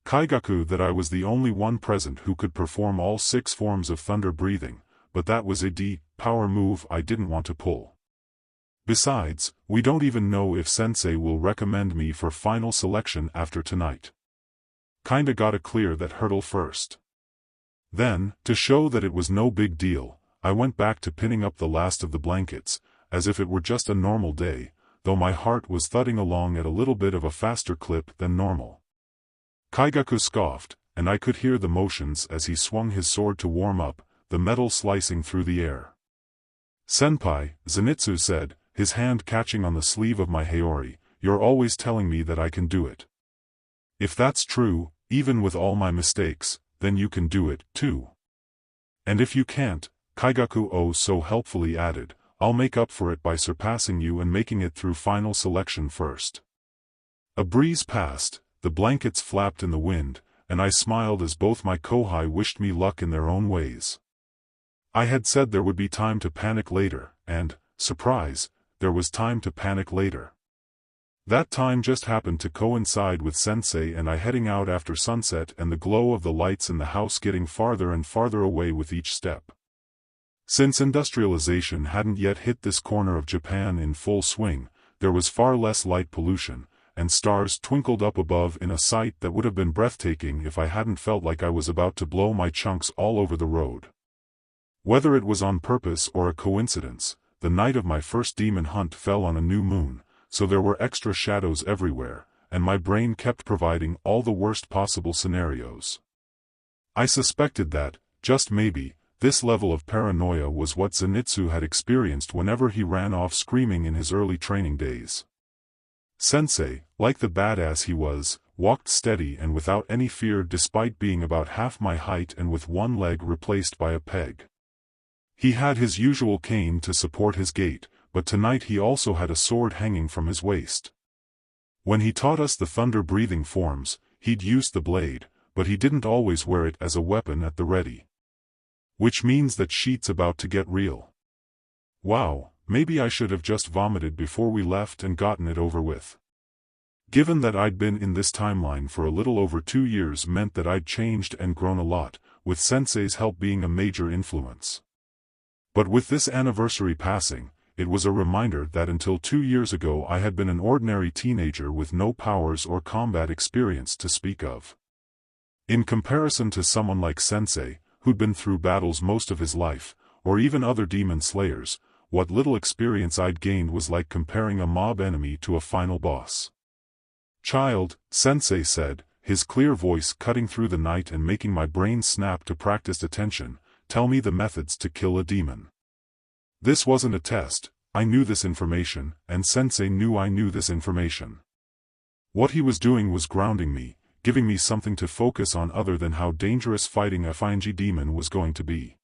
Kyaku that I was the only one present who could perform all 6 forms of thunder breathing, but that was a power move I didn't want to pull. Besides, we don't even know if Sensei will recommend me for final selection after tonight. Kinda gotta clear that hurdle first. Then, to show that it was no big deal, I went back to pinning up the last of the blankets, as if it were just a normal day, though my heart was thudding along at a little bit of a faster clip than normal. Kyaku scoffed, and I could hear the motions as he swung his sword to warm up, the metal slicing through the air. Senpai, Zenitsu said, his hand catching on the sleeve of my haori, you're always telling me that I can do it. If that's true, even with all my mistakes, then you can do it, too. And if you can't, Kyaku so helpfully added, I'll make up for it by surpassing you and making it through final selection first. A breeze passed, the blankets flapped in the wind, and I smiled as both my kōhai wished me luck in their own ways. I had said there would be time to panic later, and, surprise, there was time to panic later. That time just happened to coincide with Sensei and I heading out after sunset and the glow of the lights in the house getting farther and farther away with each step. Since industrialization hadn't yet hit this corner of Japan in full swing, there was far less light pollution, and stars twinkled up above in a sight that would have been breathtaking if I hadn't felt like I was about to blow my chunks all over the road. Whether it was on purpose or a coincidence, the night of my first demon hunt fell on a new moon, so there were extra shadows everywhere, and my brain kept providing all the worst possible scenarios. I suspected that, just maybe, this level of paranoia was what Zenitsu had experienced whenever he ran off screaming in his early training days. Sensei, like the badass he was, walked steady and without any fear despite being about half my height and with one leg replaced by a peg. He had his usual cane to support his gait, but tonight he also had a sword hanging from his waist. When he taught us the thunder-breathing forms, he'd used the blade, but he didn't always wear it as a weapon at the ready. Which means that shit's about to get real. Wow, maybe I should have just vomited before we left and gotten it over with. Given that I'd been in this timeline for a little over 2 years meant that I'd changed and grown a lot, with Sensei's help being a major influence. But with this anniversary passing, it was a reminder that until 2 years ago I had been an ordinary teenager with no powers or combat experience to speak of. In comparison to someone like Sensei, who'd been through battles most of his life, or even other demon slayers, what little experience I'd gained was like comparing a mob enemy to a final boss. "Child," Sensei said, his clear voice cutting through the night and making my brain snap to practiced attention, "tell me the methods to kill a demon." This wasn't a test, I knew this information, and Sensei knew I knew this information. What he was doing was grounding me, giving me something to focus on other than how dangerous fighting a Fanji demon was going to be.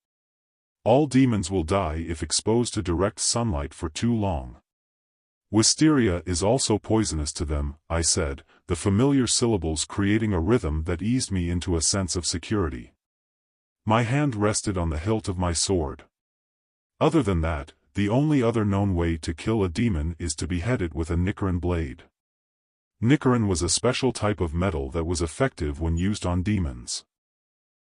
All demons will die if exposed to direct sunlight for too long. Wisteria is also poisonous to them, I said, the familiar syllables creating a rhythm that eased me into a sense of security. My hand rested on the hilt of my sword. Other than that, the only other known way to kill a demon is to behead it with a Nichiren blade. Nichiren was a special type of metal that was effective when used on demons.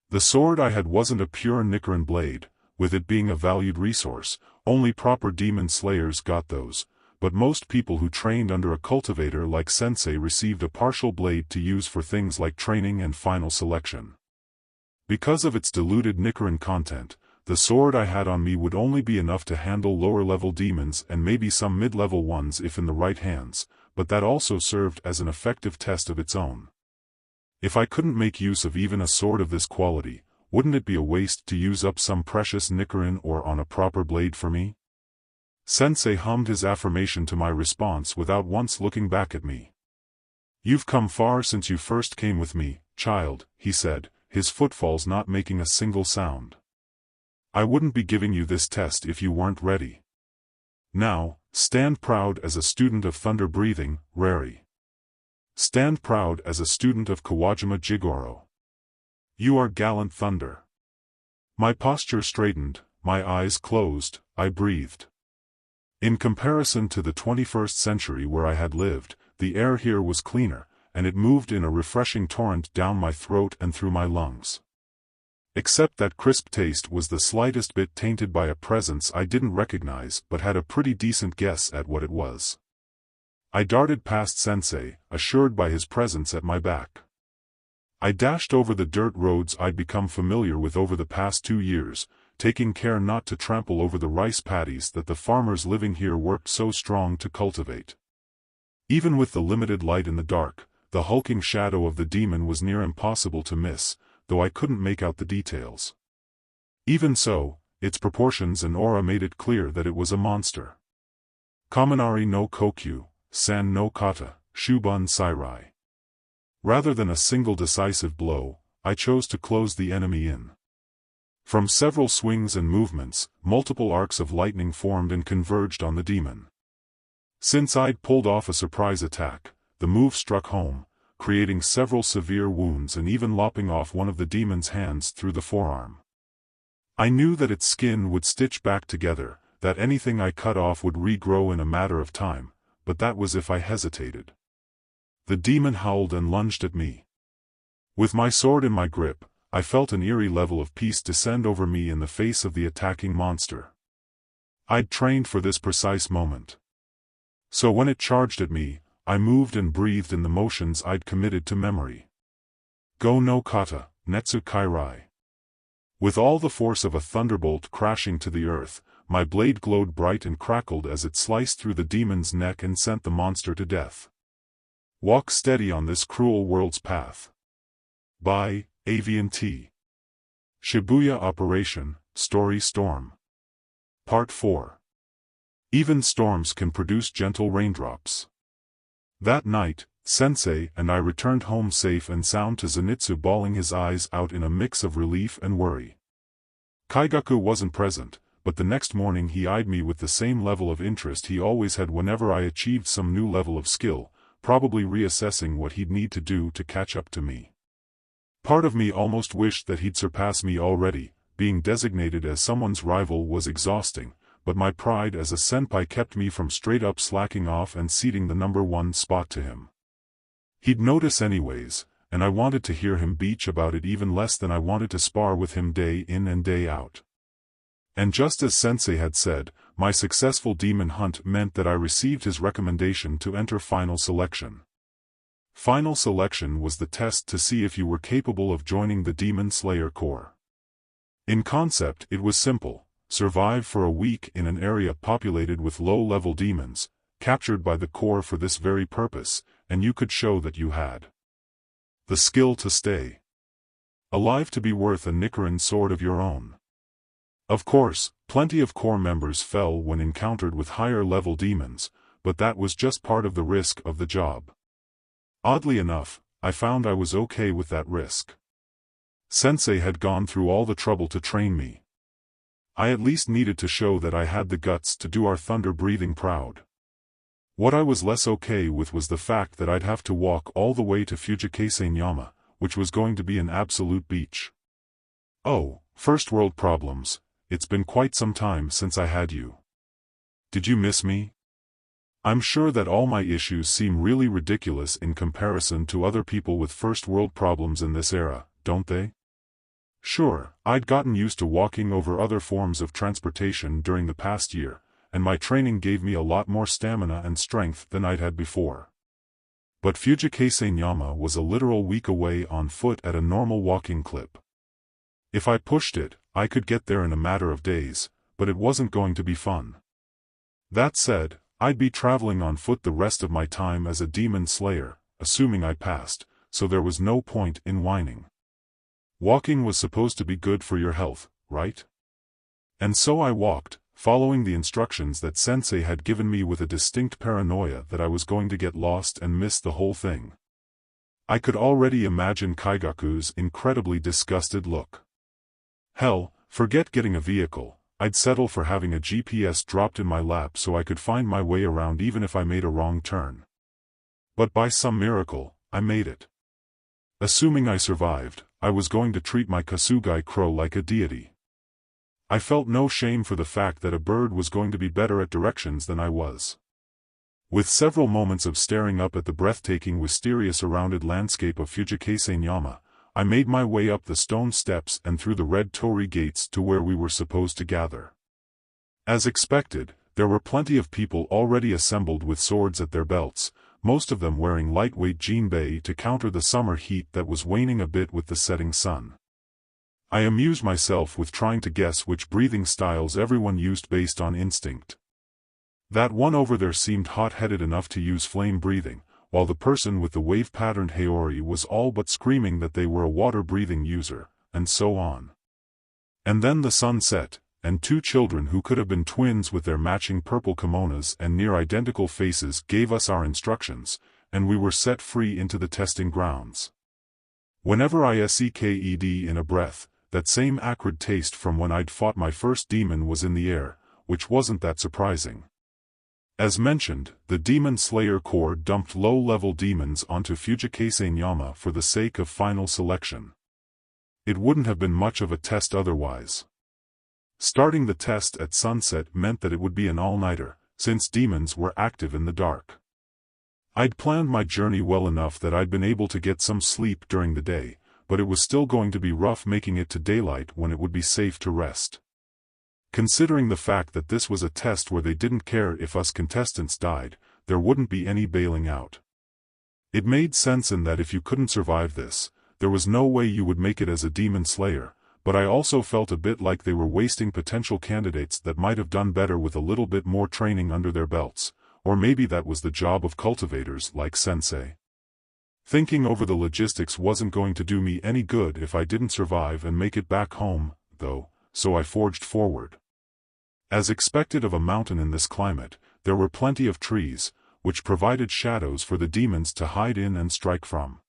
The sword I had wasn't a pure Nichiren blade, with it being a valued resource, only proper demon slayers got those, but most people who trained under a cultivator like Sensei received a partial blade to use for things like training and final selection. Because of its diluted Nichiren content, the sword I had on me would only be enough to handle lower-level demons and maybe some mid-level ones if in the right hands, but that also served as an effective test of its own. If I couldn't make use of even a sword of this quality, wouldn't it be a waste to use up some precious Nichiren or on a proper blade for me? Sensei hummed his affirmation to my response without once looking back at me. "You've come far since you first came with me, child," he said, his footfalls not making a single sound. "I wouldn't be giving you this test if you weren't ready. Now, stand proud as a student of thunder breathing, Rari. Stand proud as a student of Kawajima Jigoro. You are gallant thunder." My posture straightened, my eyes closed, I breathed. In comparison to the 21st century where I had lived, the air here was cleaner, and it moved in a refreshing torrent down my throat and through my lungs. Except that crisp taste was the slightest bit tainted by a presence I didn't recognize but had a pretty decent guess at what it was. I darted past Sensei, assured by his presence at my back. I dashed over the dirt roads I'd become familiar with over the past 2 years, taking care not to trample over the rice paddies that the farmers living here worked so strong to cultivate. Even with the limited light in the dark, the hulking shadow of the demon was near impossible to miss, though I couldn't make out the details. Even so, its proportions and aura made it clear that it was a monster. Kaminari no Kokyu, San no Kata, Shubun Sairai. Rather than a single decisive blow, I chose to close the enemy in. From several swings and movements, multiple arcs of lightning formed and converged on the demon. Since I'd pulled off a surprise attack, the move struck home, creating several severe wounds and even lopping off one of the demon's hands through the forearm. I knew that its skin would stitch back together, that anything I cut off would regrow in a matter of time, but that was if I hesitated. The demon howled and lunged at me. With my sword in my grip, I felt an eerie level of peace descend over me in the face of the attacking monster. I'd trained for this precise moment. So when it charged at me, I moved and breathed in the motions I'd committed to memory. Go no kata, netsu kairai. With all the force of a thunderbolt crashing to the earth, my blade glowed bright and crackled as it sliced through the demon's neck and sent the monster to death. Walk steady on this cruel world's path. By Aviantei. Shibuya Operation, Story Storm. Part 4. Even storms can produce gentle raindrops. That night, Sensei and I returned home safe and sound to Zenitsu, bawling his eyes out in a mix of relief and worry. Kyaku wasn't present, but the next morning he eyed me with the same level of interest he always had whenever I achieved some new level of skill, probably reassessing what he'd need to do to catch up to me. Part of me almost wished that he'd surpass me already. Being designated as someone's rival was exhausting, but my pride as a senpai kept me from straight up slacking off and ceding the number 1 spot to him. He'd notice anyways, and I wanted to hear him beach about it even less than I wanted to spar with him day in and day out. And just as Sensei had said, my successful demon hunt meant that I received his recommendation to enter final selection. Final selection was the test to see if you were capable of joining the Demon Slayer Corps. In concept it was simple: survive for a week in an area populated with low-level demons, captured by the Corps for this very purpose, and you could show that you had the skill to stay alive to be worth a Nichiren sword of your own. Of course, plenty of Corps members fell when encountered with higher-level demons, but that was just part of the risk of the job. Oddly enough, I found I was okay with that risk. Sensei had gone through all the trouble to train me. I at least needed to show that I had the guts to do our thunder-breathing proud. What I was less okay with was the fact that I'd have to walk all the way to Fujikase-nyama, which was going to be an absolute beach. Oh, first world problems, it's been quite some time since I had you. Did you miss me? I'm sure that all my issues seem really ridiculous in comparison to other people with first world problems in this era, don't they? Sure, I'd gotten used to walking over other forms of transportation during the past year, and my training gave me a lot more stamina and strength than I'd had before. But Fujikase-nyama was a literal week away on foot at a normal walking clip. If I pushed it, I could get there in a matter of days, but it wasn't going to be fun. That said, I'd be traveling on foot the rest of my time as a demon slayer, assuming I passed, so there was no point in whining. Walking was supposed to be good for your health, right? And so I walked, following the instructions that Sensei had given me with a distinct paranoia that I was going to get lost and miss the whole thing. I could already imagine Kyaku's incredibly disgusted look. Hell, forget getting a vehicle, I'd settle for having a GPS dropped in my lap so I could find my way around even if I made a wrong turn. But by some miracle, I made it. Assuming I survived, I was going to treat my Kasugai crow like a deity. I felt no shame for the fact that a bird was going to be better at directions than I was. With several moments of staring up at the breathtaking wisteria surrounded landscape of Fujikase-nyama, I made my way up the stone steps and through the red torii gates to where we were supposed to gather. As expected, there were plenty of people already assembled with swords at their belts, most of them wearing lightweight jinbei to counter the summer heat that was waning a bit with the setting sun. I amused myself with trying to guess which breathing styles everyone used based on instinct. That one over there seemed hot-headed enough to use flame breathing, while the person with the wave-patterned haori was all but screaming that they were a water-breathing user, and so on. And then the sun set, and 2 children who could have been twins with their matching purple kimonos and near-identical faces gave us our instructions, and we were set free into the testing grounds. Whenever I seked in a breath, that same acrid taste from when I'd fought my first demon was in the air, which wasn't that surprising. As mentioned, the Demon Slayer Corps dumped low-level demons onto Fujikase-nyama for the sake of final selection. It wouldn't have been much of a test otherwise. Starting the test at sunset meant that it would be an all-nighter, since demons were active in the dark. I'd planned my journey well enough that I'd been able to get some sleep during the day, but it was still going to be rough making it to daylight when it would be safe to rest. Considering the fact that this was a test where they didn't care if us contestants died, there wouldn't be any bailing out. It made sense in that if you couldn't survive this, there was no way you would make it as a demon slayer, but I also felt a bit like they were wasting potential candidates that might have done better with a little bit more training under their belts, or maybe that was the job of cultivators like Sensei. Thinking over the logistics wasn't going to do me any good if I didn't survive and make it back home, though, so I forged forward. As expected of a mountain in this climate, there were plenty of trees, which provided shadows for the demons to hide in and strike from.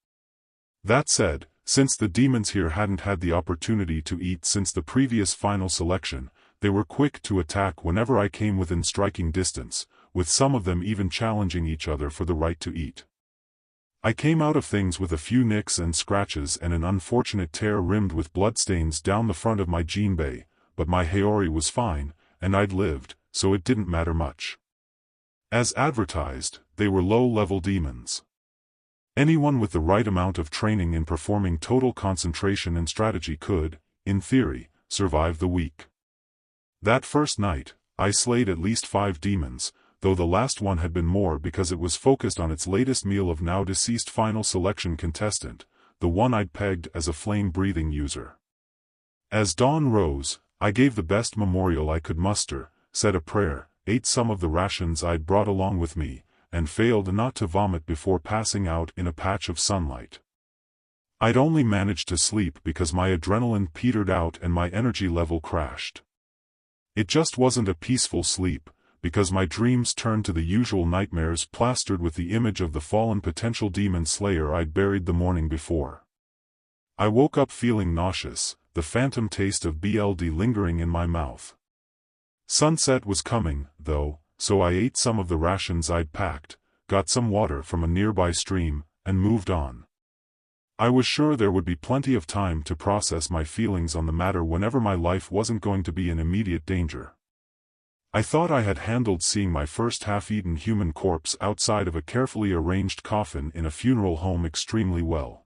That said, since the demons here hadn't had the opportunity to eat since the previous final selection, they were quick to attack whenever I came within striking distance, with some of them even challenging each other for the right to eat. I came out of things with a few nicks and scratches and an unfortunate tear rimmed with bloodstains down the front of my jinbei, but my Haori was fine, and I'd lived, so it didn't matter much. As advertised, they were low-level demons. Anyone with the right amount of training in performing total concentration and strategy could, in theory, survive the week. That first night, I slayed at least 5 demons, though the last one had been more because it was focused on its latest meal of now-deceased final selection contestant, the one I'd pegged as a flame-breathing user. As dawn rose, I gave the best memorial I could muster, said a prayer, ate some of the rations I'd brought along with me, and failed not to vomit before passing out in a patch of sunlight. I'd only managed to sleep because my adrenaline petered out and my energy level crashed. It just wasn't a peaceful sleep, because my dreams turned to the usual nightmares plastered with the image of the fallen potential demon slayer I'd buried the morning before. I woke up feeling nauseous, the phantom taste of BLD lingering in my mouth. Sunset was coming, though, so I ate some of the rations I'd packed, got some water from a nearby stream, and moved on. I was sure there would be plenty of time to process my feelings on the matter whenever my life wasn't going to be in immediate danger. I thought I had handled seeing my first half-eaten human corpse outside of a carefully arranged coffin in a funeral home extremely well.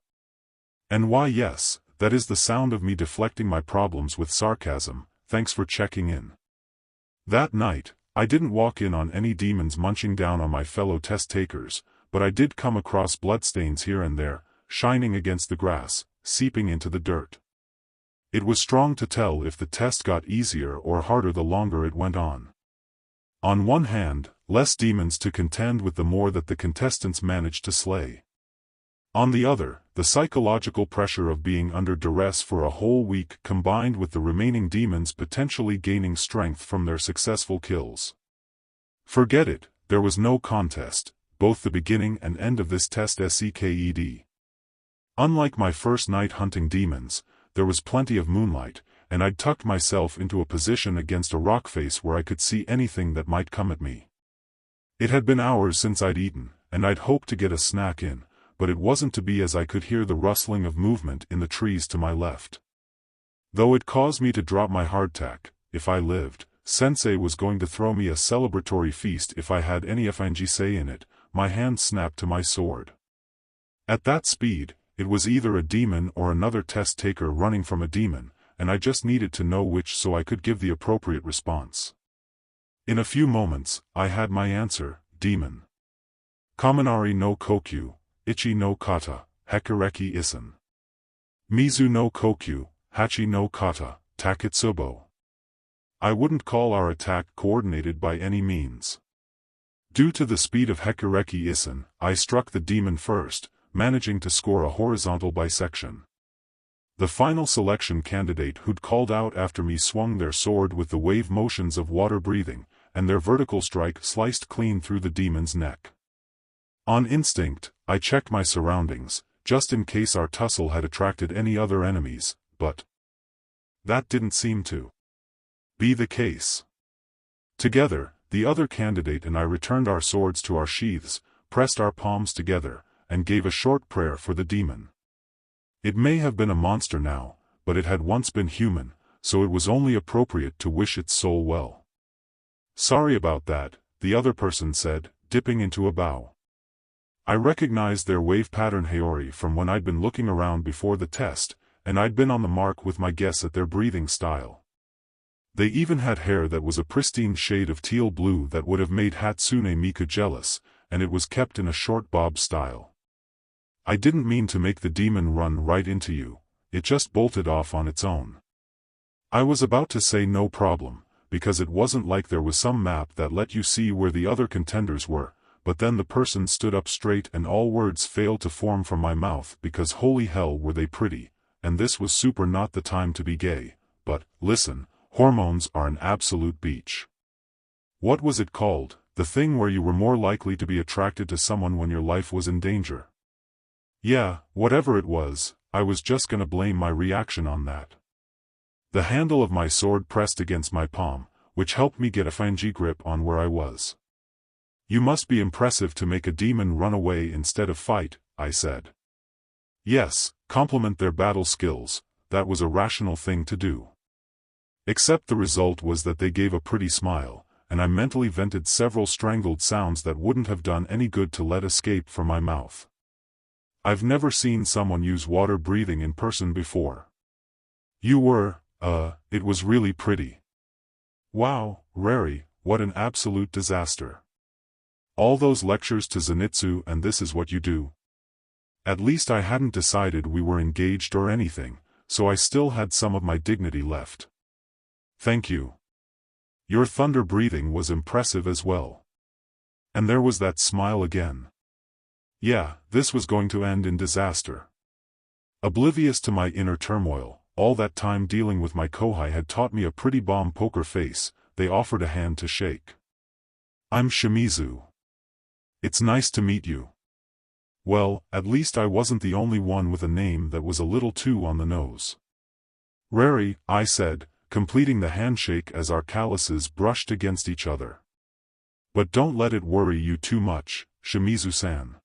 And why yes, that is the sound of me deflecting my problems with sarcasm, thanks for checking in. That night, I didn't walk in on any demons munching down on my fellow test-takers, but I did come across bloodstains here and there, shining against the grass, seeping into the dirt. It was strong to tell if the test got easier or harder the longer it went on. On one hand, less demons to contend with the more that the contestants managed to slay. On the other, the psychological pressure of being under duress for a whole week combined with the remaining demons potentially gaining strength from their successful kills. Forget it, there was no contest, both the beginning and end of this test SEKED. Unlike my first night hunting demons, there was plenty of moonlight, and I'd tucked myself into a position against a rock face where I could see anything that might come at me. It had been hours since I'd eaten, and I'd hoped to get a snack in, but it wasn't to be as I could hear the rustling of movement in the trees to my left. Though it caused me to drop my hardtack, if I lived, Sensei was going to throw me a celebratory feast if I had any apprentice in it. My hand snapped to my sword. At that speed, it was either a demon or another test-taker running from a demon, and I just needed to know which so I could give the appropriate response. In a few moments, I had my answer, demon. Kaminari no kokyu, ichi no kata, hekareki isen. Mizu no kokyu, hachi no kata, taketsubo. I wouldn't call our attack coordinated by any means. Due to the speed of hekareki isen, I struck the demon first, managing to score a horizontal bisection. The final selection candidate who'd called out after me swung their sword with the wave motions of water breathing, and their vertical strike sliced clean through the demon's neck. On instinct, I checked my surroundings, just in case our tussle had attracted any other enemies, but that didn't seem to be the case. Together, the other candidate and I returned our swords to our sheaths, pressed our palms together, and gave a short prayer for the demon. It may have been a monster now, but it had once been human, so it was only appropriate to wish its soul well. Sorry about that, the other person said, dipping into a bow. I recognized their wave pattern Haori from when I'd been looking around before the test, and I'd been on the mark with my guess at their breathing style. They even had hair that was a pristine shade of teal blue that would have made Hatsune Miku jealous, and it was kept in a short bob style. I didn't mean to make the demon run right into you, it just bolted off on its own. I was about to say no problem, because it wasn't like there was some map that let you see where the other contenders were, but then the person stood up straight and all words failed to form from my mouth because holy hell were they pretty, and this was super not the time to be gay, but, listen, hormones are an absolute beach. What was it called, the thing where you were more likely to be attracted to someone when your life was in danger? Yeah, whatever it was, I was just gonna blame my reaction on that. The handle of my sword pressed against my palm, which helped me get a fangy grip on where I was. You must be impressive to make a demon run away instead of fight, I said. Yes, compliment their battle skills, that was a rational thing to do. Except the result was that they gave a pretty smile, and I mentally vented several strangled sounds that wouldn't have done any good to let escape from my mouth. I've never seen someone use water breathing in person before. You were, it was really pretty. Wow, Rari, what an absolute disaster. All those lectures to Zenitsu and this is what you do? At least I hadn't decided we were engaged or anything, so I still had some of my dignity left. Thank you. Your thunder breathing was impressive as well. And there was that smile again. Yeah, this was going to end in disaster. Oblivious to my inner turmoil, all that time dealing with my kōhai had taught me a pretty bomb poker face. They offered a hand to shake. I'm Shimizu. It's nice to meet you. Well, at least I wasn't the only one with a name that was a little too on the nose. Rari, I said, completing the handshake as our calluses brushed against each other. But don't let it worry you too much, Shimizu-san.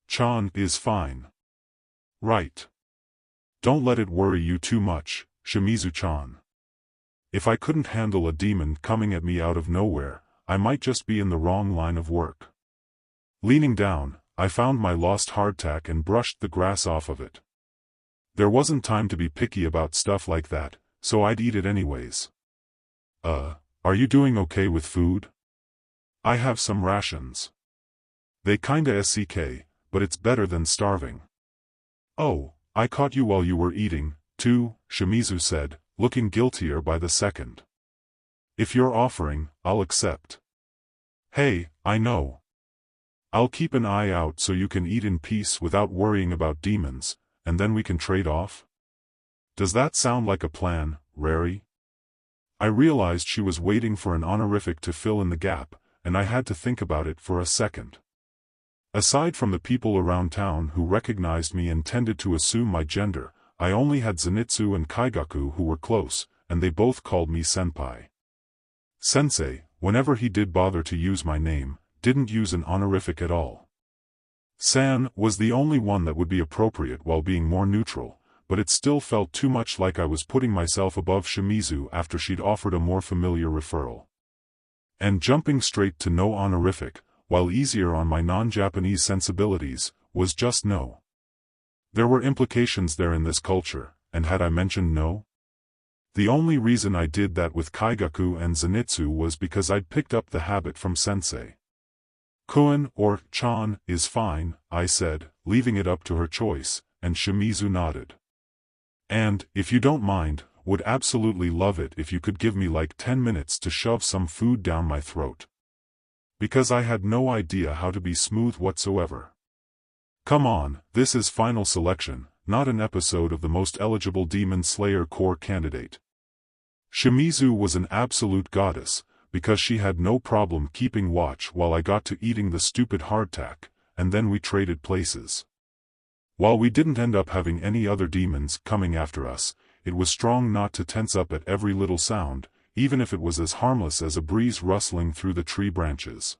Chan is fine. Right. Don't let it worry you too much, Shimizu-chan. If I couldn't handle a demon coming at me out of nowhere, I might just be in the wrong line of work. Leaning down, I found my lost hardtack and brushed the grass off of it. There wasn't time to be picky about stuff like that, so I'd eat it anyways. Are you doing okay with food? I have some rations. They kinda SCK, but it's better than starving. Oh, I caught you while you were eating, too, Shimizu said, looking guiltier by the second. If you're offering, I'll accept. Hey, I know. I'll keep an eye out so you can eat in peace without worrying about demons, and then we can trade off? Does that sound like a plan, Rari? I realized she was waiting for an honorific to fill in the gap, and I had to think about it for a second. Aside from the people around town who recognized me and tended to assume my gender, I only had Zenitsu and Kyaku who were close, and they both called me senpai. Sensei, whenever he did bother to use my name, didn't use an honorific at all. San was the only one that would be appropriate while being more neutral, but it still felt too much like I was putting myself above Shimizu after she'd offered a more familiar referral. And jumping straight to no honorific, while easier on my non-Japanese sensibilities, was just no. There were implications there in this culture, and had I mentioned no? The only reason I did that with Kyaku and Zenitsu was because I'd picked up the habit from Sensei. Kun or Chan is fine, I said, leaving it up to her choice, and Shimizu nodded. And, if you don't mind, would absolutely love it if you could give me like 10 minutes to shove some food down my throat. Because I had no idea how to be smooth whatsoever. Come on, this is final selection, not an episode of the most eligible Demon Slayer core candidate. Shimizu was an absolute goddess, because she had no problem keeping watch while I got to eating the stupid hardtack, and then we traded places. While we didn't end up having any other demons coming after us, it was strong not to tense up at every little sound, even if it was as harmless as a breeze rustling through the tree branches.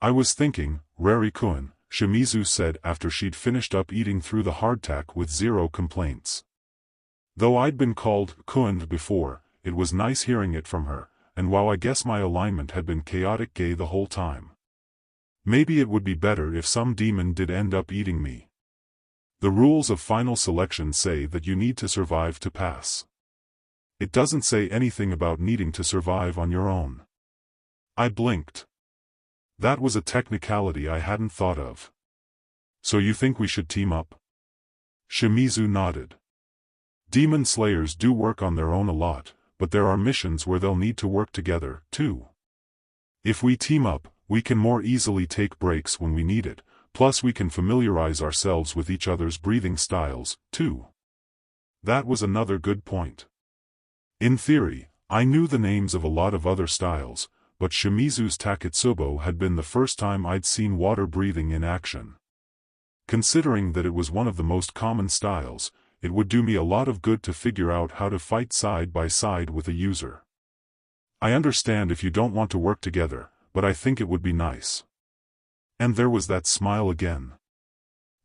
I was thinking, Rari-kun, Shimizu said after she'd finished up eating through the hardtack with zero complaints. Though I'd been called kun before, it was nice hearing it from her, and while I guess my alignment had been chaotic gay the whole time. Maybe it would be better if some demon did end up eating me. The rules of final selection say that you need to survive to pass. It doesn't say anything about needing to survive on your own. I blinked. That was a technicality I hadn't thought of. So you think we should team up? Shimizu nodded. Demon slayers do work on their own a lot, but there are missions where they'll need to work together, too. If we team up, we can more easily take breaks when we need it, plus we can familiarize ourselves with each other's breathing styles, too. That was another good point. In theory, I knew the names of a lot of other styles, but Shimizu's Taketsubo had been the first time I'd seen water breathing in action. Considering that it was one of the most common styles, it would do me a lot of good to figure out how to fight side by side with a user. I understand if you don't want to work together, but I think it would be nice. And there was that smile again.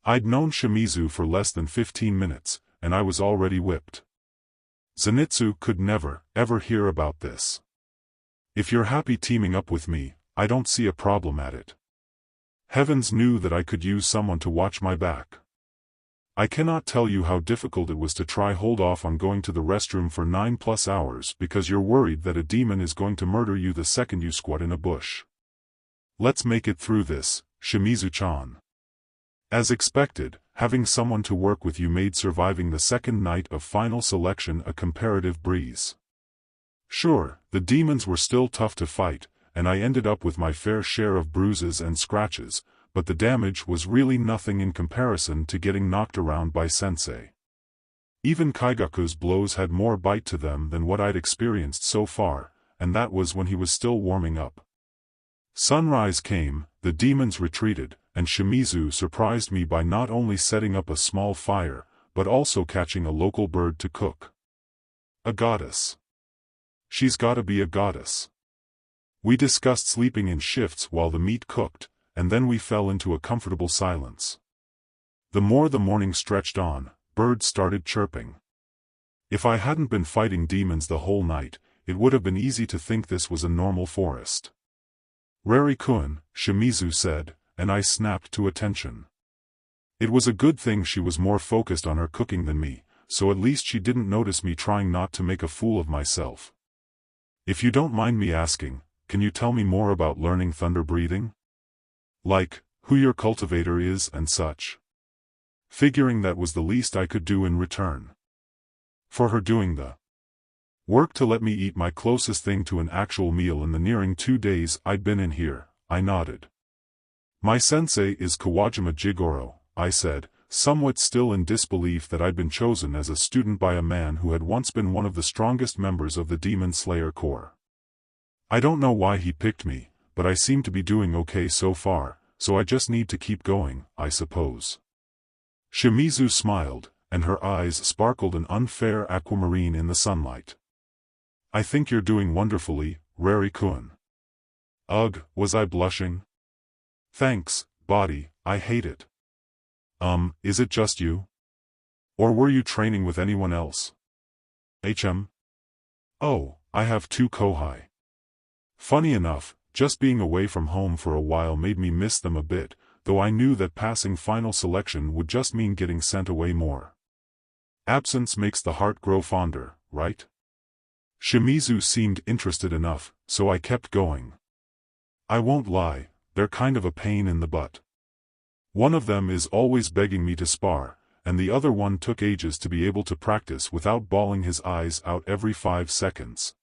I'd known Shimizu for less than 15 minutes, and I was already whipped. Zenitsu could never, ever hear about this. If you're happy teaming up with me, I don't see a problem at it. Heavens knew that I could use someone to watch my back. I cannot tell you how difficult it was to try hold off on going to the restroom for 9+ hours because you're worried that a demon is going to murder you the second you squat in a bush. Let's make it through this, Shimizu-chan. As expected, having someone to work with you made surviving the second night of final selection a comparative breeze. Sure, the demons were still tough to fight, and I ended up with my fair share of bruises and scratches, but the damage was really nothing in comparison to getting knocked around by Sensei. Even Kaigaku's blows had more bite to them than what I'd experienced so far, and that was when he was still warming up. Sunrise came, the demons retreated, and Shimizu surprised me by not only setting up a small fire, but also catching a local bird to cook. A goddess. She's gotta be a goddess. We discussed sleeping in shifts while the meat cooked, and then we fell into a comfortable silence. The more the morning stretched on, birds started chirping. If I hadn't been fighting demons the whole night, it would have been easy to think this was a normal forest. "Rari-kun," Shimizu said, and I snapped to attention. It was a good thing she was more focused on her cooking than me, so at least she didn't notice me trying not to make a fool of myself. "If you don't mind me asking, can you tell me more about learning thunder breathing? Like, who your cultivator is and such?" Figuring that was the least I could do in return for her doing the work to let me eat my closest thing to an actual meal in the nearing 2 days I'd been in here, I nodded. "My sensei is Kawajima Jigoro," I said, somewhat still in disbelief that I'd been chosen as a student by a man who had once been one of the strongest members of the Demon Slayer Corps. I don't know why he picked me, but I seem to be doing okay so far, so I just need to keep going, I suppose. Shimizu smiled, and her eyes sparkled an unfair aquamarine in the sunlight. "I think you're doing wonderfully, Rari-kun." Ugh, was I blushing? "Thanks, body, I hate it." Is it just you? Or were you training with anyone else?" "Oh, I have 2 kōhai." Funny enough, just being away from home for a while made me miss them a bit, though I knew that passing final selection would just mean getting sent away more. Absence makes the heart grow fonder, right? Shimizu seemed interested enough, so I kept going. I won't lie, they're kind of a pain in the butt. One of them is always begging me to spar, and the other one took ages to be able to practice without bawling his eyes out every 5 seconds.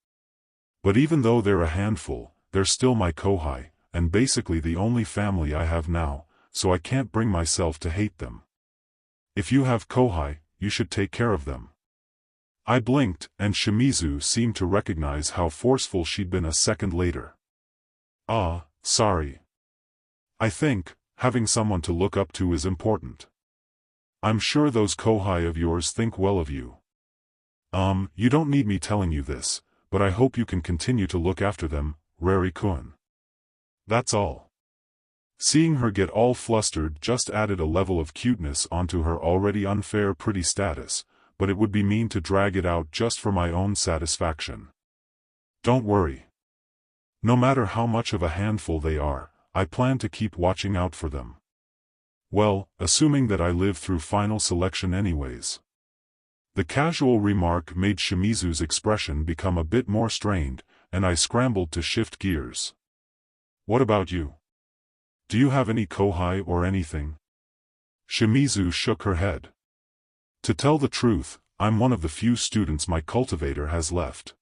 But even though they're a handful, they're still my kōhai, and basically the only family I have now, so I can't bring myself to hate them. If you have kōhai, you should take care of them. I blinked, and Shimizu seemed to recognize how forceful she'd been a second later. "Ah, sorry. I think having someone to look up to is important. I'm sure those kōhai of yours think well of you. You don't need me telling you this, but I hope you can continue to look after them, Rari-kun. That's all." Seeing her get all flustered just added a level of cuteness onto her already unfair pretty status, but it would be mean to drag it out just for my own satisfaction. "Don't worry. No matter how much of a handful they are, I plan to keep watching out for them. Well, assuming that I live through final selection anyways." The casual remark made Shimizu's expression become a bit more strained, and I scrambled to shift gears. "What about you? Do you have any kōhai or anything?" Shimizu shook her head. "To tell the truth, I'm one of the few students my cultivator has left.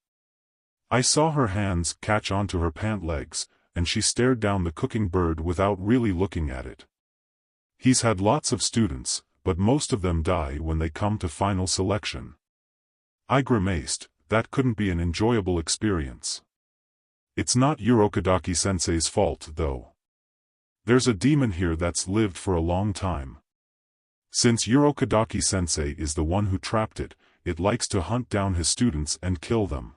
I saw her hands catch onto her pant legs, and she stared down the cooking bird without really looking at it. He's had lots of students, but most of them die when they come to final selection. I grimaced. That couldn't be an enjoyable experience. It's not Urokodaki Sensei's fault, though. There's a demon here that's lived for a long time. Since Urokodaki Sensei is the one who trapped it, it likes to hunt down his students and kill them.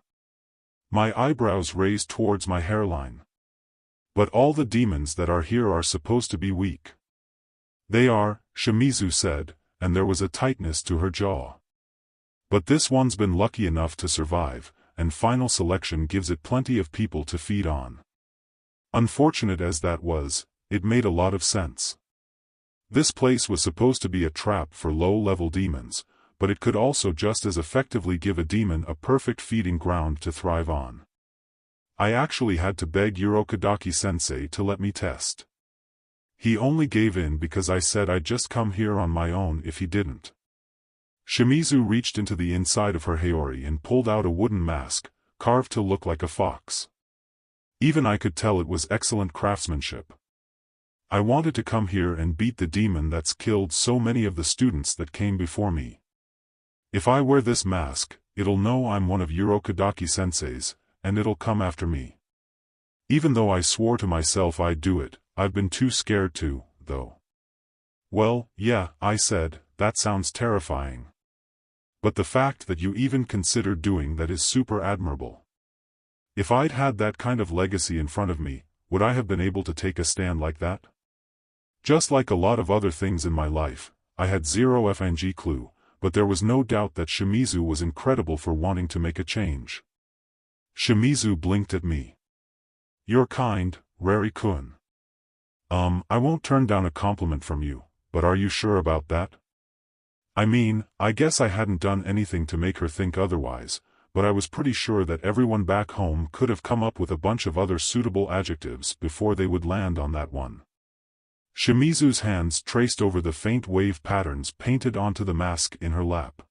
My eyebrows raised towards my hairline. But all the demons that are here are supposed to be weak. They are, Shimizu said, and there was a tightness to her jaw. But this one's been lucky enough to survive, and final selection gives it plenty of people to feed on. Unfortunate as that was, it made a lot of sense. This place was supposed to be a trap for low-level demons, but it could also just as effectively give a demon a perfect feeding ground to thrive on. I actually had to beg Urokodaki Sensei to let me test. He only gave in because I said I'd just come here on my own if he didn't. Shimizu reached into the inside of her haori and pulled out a wooden mask, carved to look like a fox. Even I could tell it was excellent craftsmanship. I wanted to come here and beat the demon that's killed so many of the students that came before me. If I wear this mask, it'll know I'm one of Urokodaki Sensei's, and it'll come after me. Even though I swore to myself I'd do it, I've been too scared to, though. Well, yeah, I said, that sounds terrifying. But the fact that you even considered doing that is super admirable. If I'd had that kind of legacy in front of me, would I have been able to take a stand like that? Just like a lot of other things in my life, I had zero FNG clue, but there was no doubt that Shimizu was incredible for wanting to make a change. Shimizu blinked at me. You're kind, Rari-kun. I won't turn down a compliment from you, but are you sure about that? I mean, I guess I hadn't done anything to make her think otherwise, but I was pretty sure that everyone back home could have come up with a bunch of other suitable adjectives before they would land on that one. Shimizu's hands traced over the faint wave patterns painted onto the mask in her lap.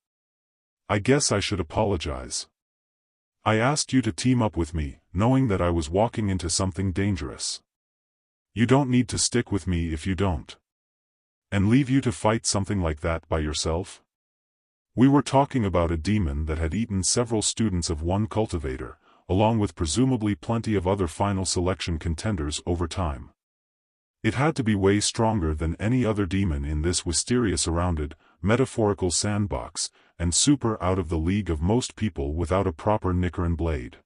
I guess I should apologize. I asked you to team up with me, knowing that I was walking into something dangerous. You don't need to stick with me if you don't. And leave you to fight something like that by yourself? We were talking about a demon that had eaten several students of one cultivator, along with presumably plenty of other final selection contenders over time. It had to be way stronger than any other demon in this wisteria-surrounded, metaphorical sandbox, and super out of the league of most people without a proper Nichiren blade.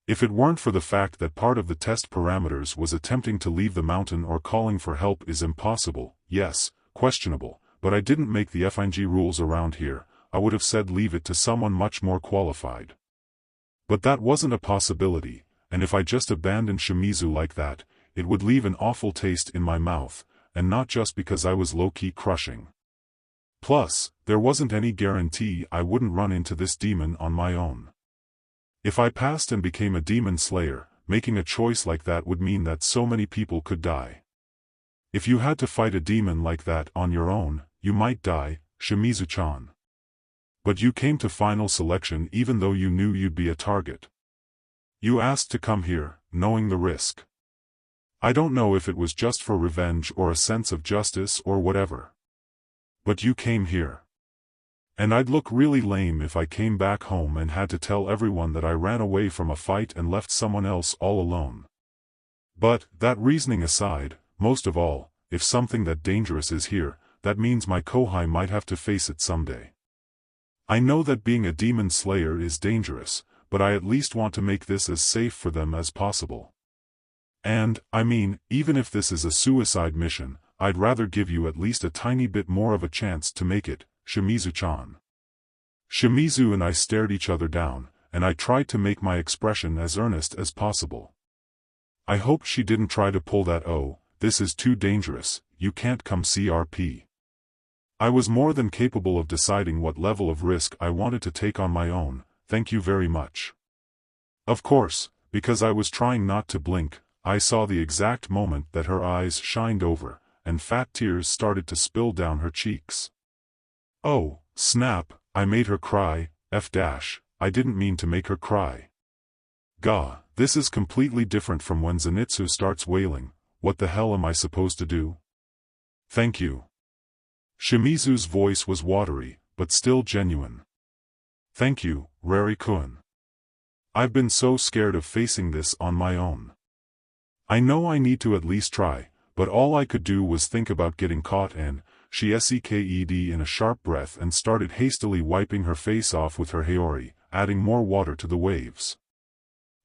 If it weren't for the fact that part of the test parameters was attempting to leave the mountain or calling for help is impossible, yes, questionable, but I didn't make the FNG rules around here, I would have said leave it to someone much more qualified. But that wasn't a possibility, and if I just abandoned Shimizu like that, it would leave an awful taste in my mouth, and not just because I was low-key crushing. Plus, there wasn't any guarantee I wouldn't run into this demon on my own. If I passed and became a demon slayer, making a choice like that would mean that so many people could die. If you had to fight a demon like that on your own, you might die, Shimizu-chan. But you came to final selection even though you knew you'd be a target. You asked to come here, knowing the risk. I don't know if it was just for revenge or a sense of justice or whatever. But you came here. And I'd look really lame if I came back home and had to tell everyone that I ran away from a fight and left someone else all alone. But, that reasoning aside, most of all, if something that dangerous is here, that means my kōhai might have to face it someday. I know that being a demon slayer is dangerous, but I at least want to make this as safe for them as possible. And, I mean, even if this is a suicide mission, I'd rather give you at least a tiny bit more of a chance to make it, Shimizu-chan. Shimizu and I stared each other down, and I tried to make my expression as earnest as possible. I hoped she didn't try to pull that "oh, this is too dangerous, you can't come CRP." I was more than capable of deciding what level of risk I wanted to take on my own, thank you very much. Of course, because I was trying not to blink, I saw the exact moment that her eyes shined over, and fat tears started to spill down her cheeks. Oh, snap, I made her cry, I didn't mean to make her cry. Gah, this is completely different from when Zenitsu starts wailing, what the hell am I supposed to do? Thank you. Shimizu's voice was watery, but still genuine. Thank you, Rari-kun. I've been so scared of facing this on my own. I know I need to at least try, but all I could do was think about getting caught and, she said in a sharp breath and started hastily wiping her face off with her haori, adding more water to the waves.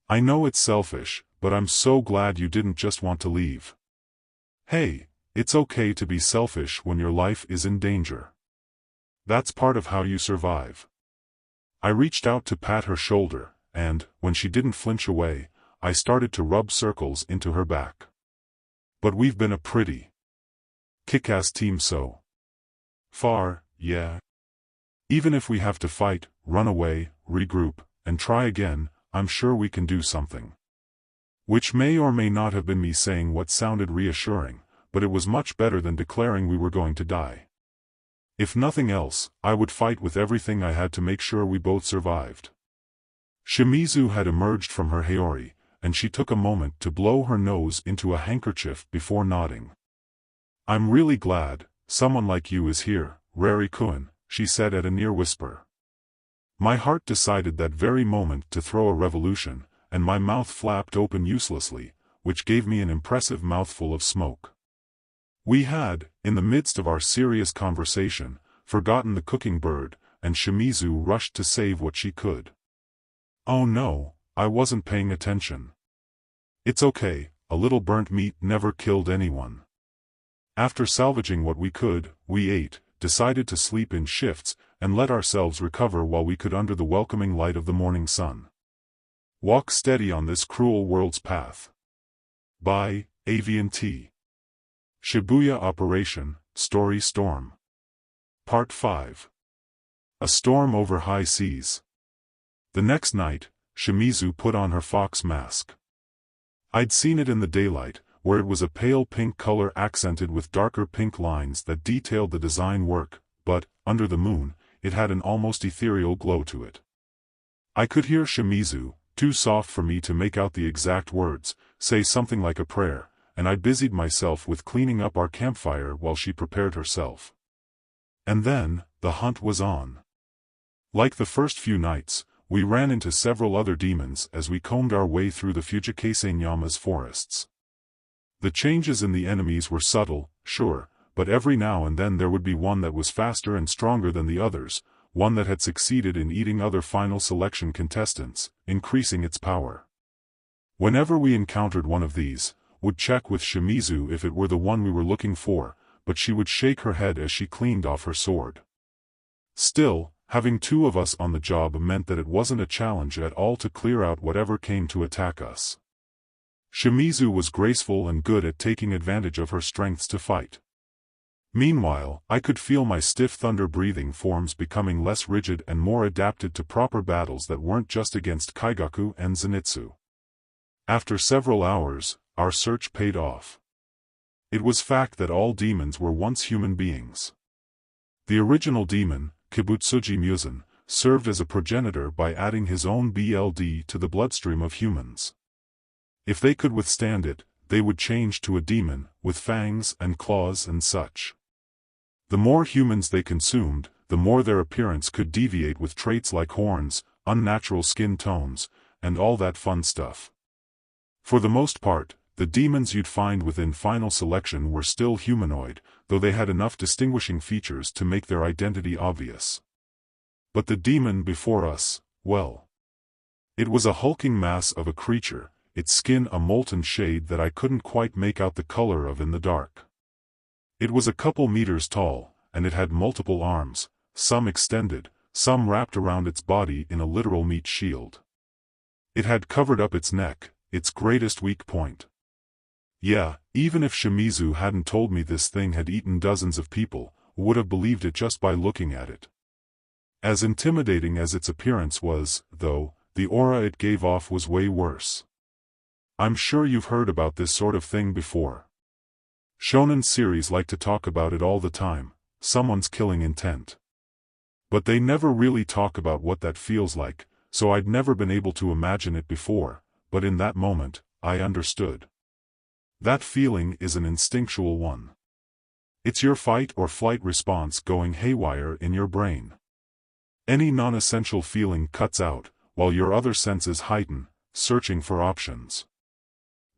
I know it's selfish, but I'm so glad you didn't just want to leave. Hey, it's okay to be selfish when your life is in danger. That's part of how you survive. I reached out to pat her shoulder, and, when she didn't flinch away, I started to rub circles into her back. But we've been a pretty kick-ass team so far, yeah. Even if we have to fight, run away, regroup, and try again, I'm sure we can do something. Which may or may not have been me saying what sounded reassuring, but it was much better than declaring we were going to die. If nothing else, I would fight with everything I had to make sure we both survived. Shimizu had emerged from her haori, and she took a moment to blow her nose into a handkerchief before nodding. I'm really glad someone like you is here, Rari-kun, she said at a near whisper. My heart decided that very moment to throw a revolution, and my mouth flapped open uselessly, which gave me an impressive mouthful of smoke. We had, in the midst of our serious conversation, forgotten the cooking bird, and Shimizu rushed to save what she could. Oh no, I wasn't paying attention. It's okay, a little burnt meat never killed anyone. After salvaging what we could, we ate, decided to sleep in shifts, and let ourselves recover while we could under the welcoming light of the morning sun. Walk steady on this cruel world's path. By Aviantei. Shibuya Operation, Story Storm. Part 5. A storm over high seas. The next night, Shimizu put on her fox mask. I'd seen it in the daylight, where it was a pale pink color accented with darker pink lines that detailed the design work, but, under the moon, it had an almost ethereal glow to it. I could hear Shimizu, too soft for me to make out the exact words, say something like a prayer, and I busied myself with cleaning up our campfire while she prepared herself. And then, the hunt was on. Like the first few nights, we ran into several other demons as we combed our way through the Fujikase-nyama's forests. The changes in the enemies were subtle, sure, but every now and then there would be one that was faster and stronger than the others, one that had succeeded in eating other final selection contestants, increasing its power. Whenever we encountered one of these, would check with Shimizu if it were the one we were looking for, but she would shake her head as she cleaned off her sword. Still, having two of us on the job meant that it wasn't a challenge at all to clear out whatever came to attack us. Shimizu was graceful and good at taking advantage of her strengths to fight. Meanwhile, I could feel my stiff thunder-breathing forms becoming less rigid and more adapted to proper battles that weren't just against Kyaku and Zenitsu. After several hours, our search paid off. It was fact that all demons were once human beings. The original demon, Kibutsuji Musen, served as a progenitor by adding his own BLD to the bloodstream of humans. If they could withstand it, they would change to a demon, with fangs and claws and such. The more humans they consumed, the more their appearance could deviate with traits like horns, unnatural skin tones, and all that fun stuff. For the most part, the demons you'd find within final selection were still humanoid, though they had enough distinguishing features to make their identity obvious. But the demon before us, well. It was a hulking mass of a creature, its skin a molten shade that I couldn't quite make out the color of in the dark. It was a couple meters tall, and it had multiple arms, some extended, some wrapped around its body in a literal meat shield. It had covered up its neck, its greatest weak point. Yeah, even if Shimizu hadn't told me this thing had eaten dozens of people, I would have believed it just by looking at it. As intimidating as its appearance was, though, the aura it gave off was way worse. I'm sure you've heard about this sort of thing before. Shonen series like to talk about it all the time, someone's killing intent. But they never really talk about what that feels like, so I'd never been able to imagine it before, but in that moment, I understood. That feeling is an instinctual one. It's your fight or flight response going haywire in your brain. Any non-essential feeling cuts out, while your other senses heighten, searching for options.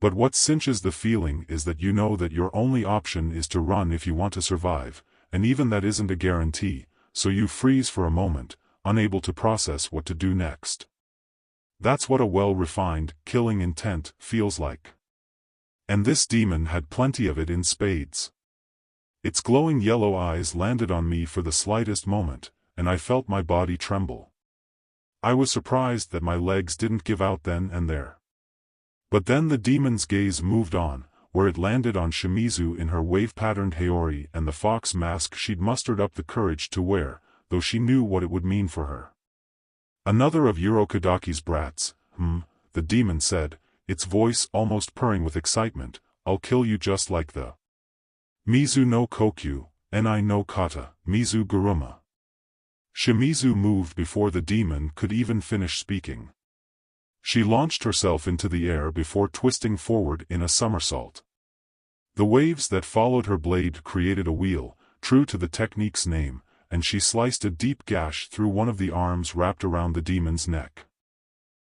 But what cinches the feeling is that you know that your only option is to run if you want to survive, and even that isn't a guarantee, so you freeze for a moment, unable to process what to do next. That's what a well-refined, killing intent feels like. And this demon had plenty of it in spades. Its glowing yellow eyes landed on me for the slightest moment, and I felt my body tremble. I was surprised that my legs didn't give out then and there. But then the demon's gaze moved on, where it landed on Shimizu in her wave-patterned haori and the fox mask she'd mustered up the courage to wear, though she knew what it would mean for her. Another of Urokadaki's brats, the demon said, its voice almost purring with excitement, I'll kill you just like the Mizu no Kokyu, Ni no Kata, Mizu Guruma. Shimizu moved before the demon could even finish speaking. She launched herself into the air before twisting forward in a somersault. The waves that followed her blade created a wheel, true to the technique's name, and she sliced a deep gash through one of the arms wrapped around the demon's neck.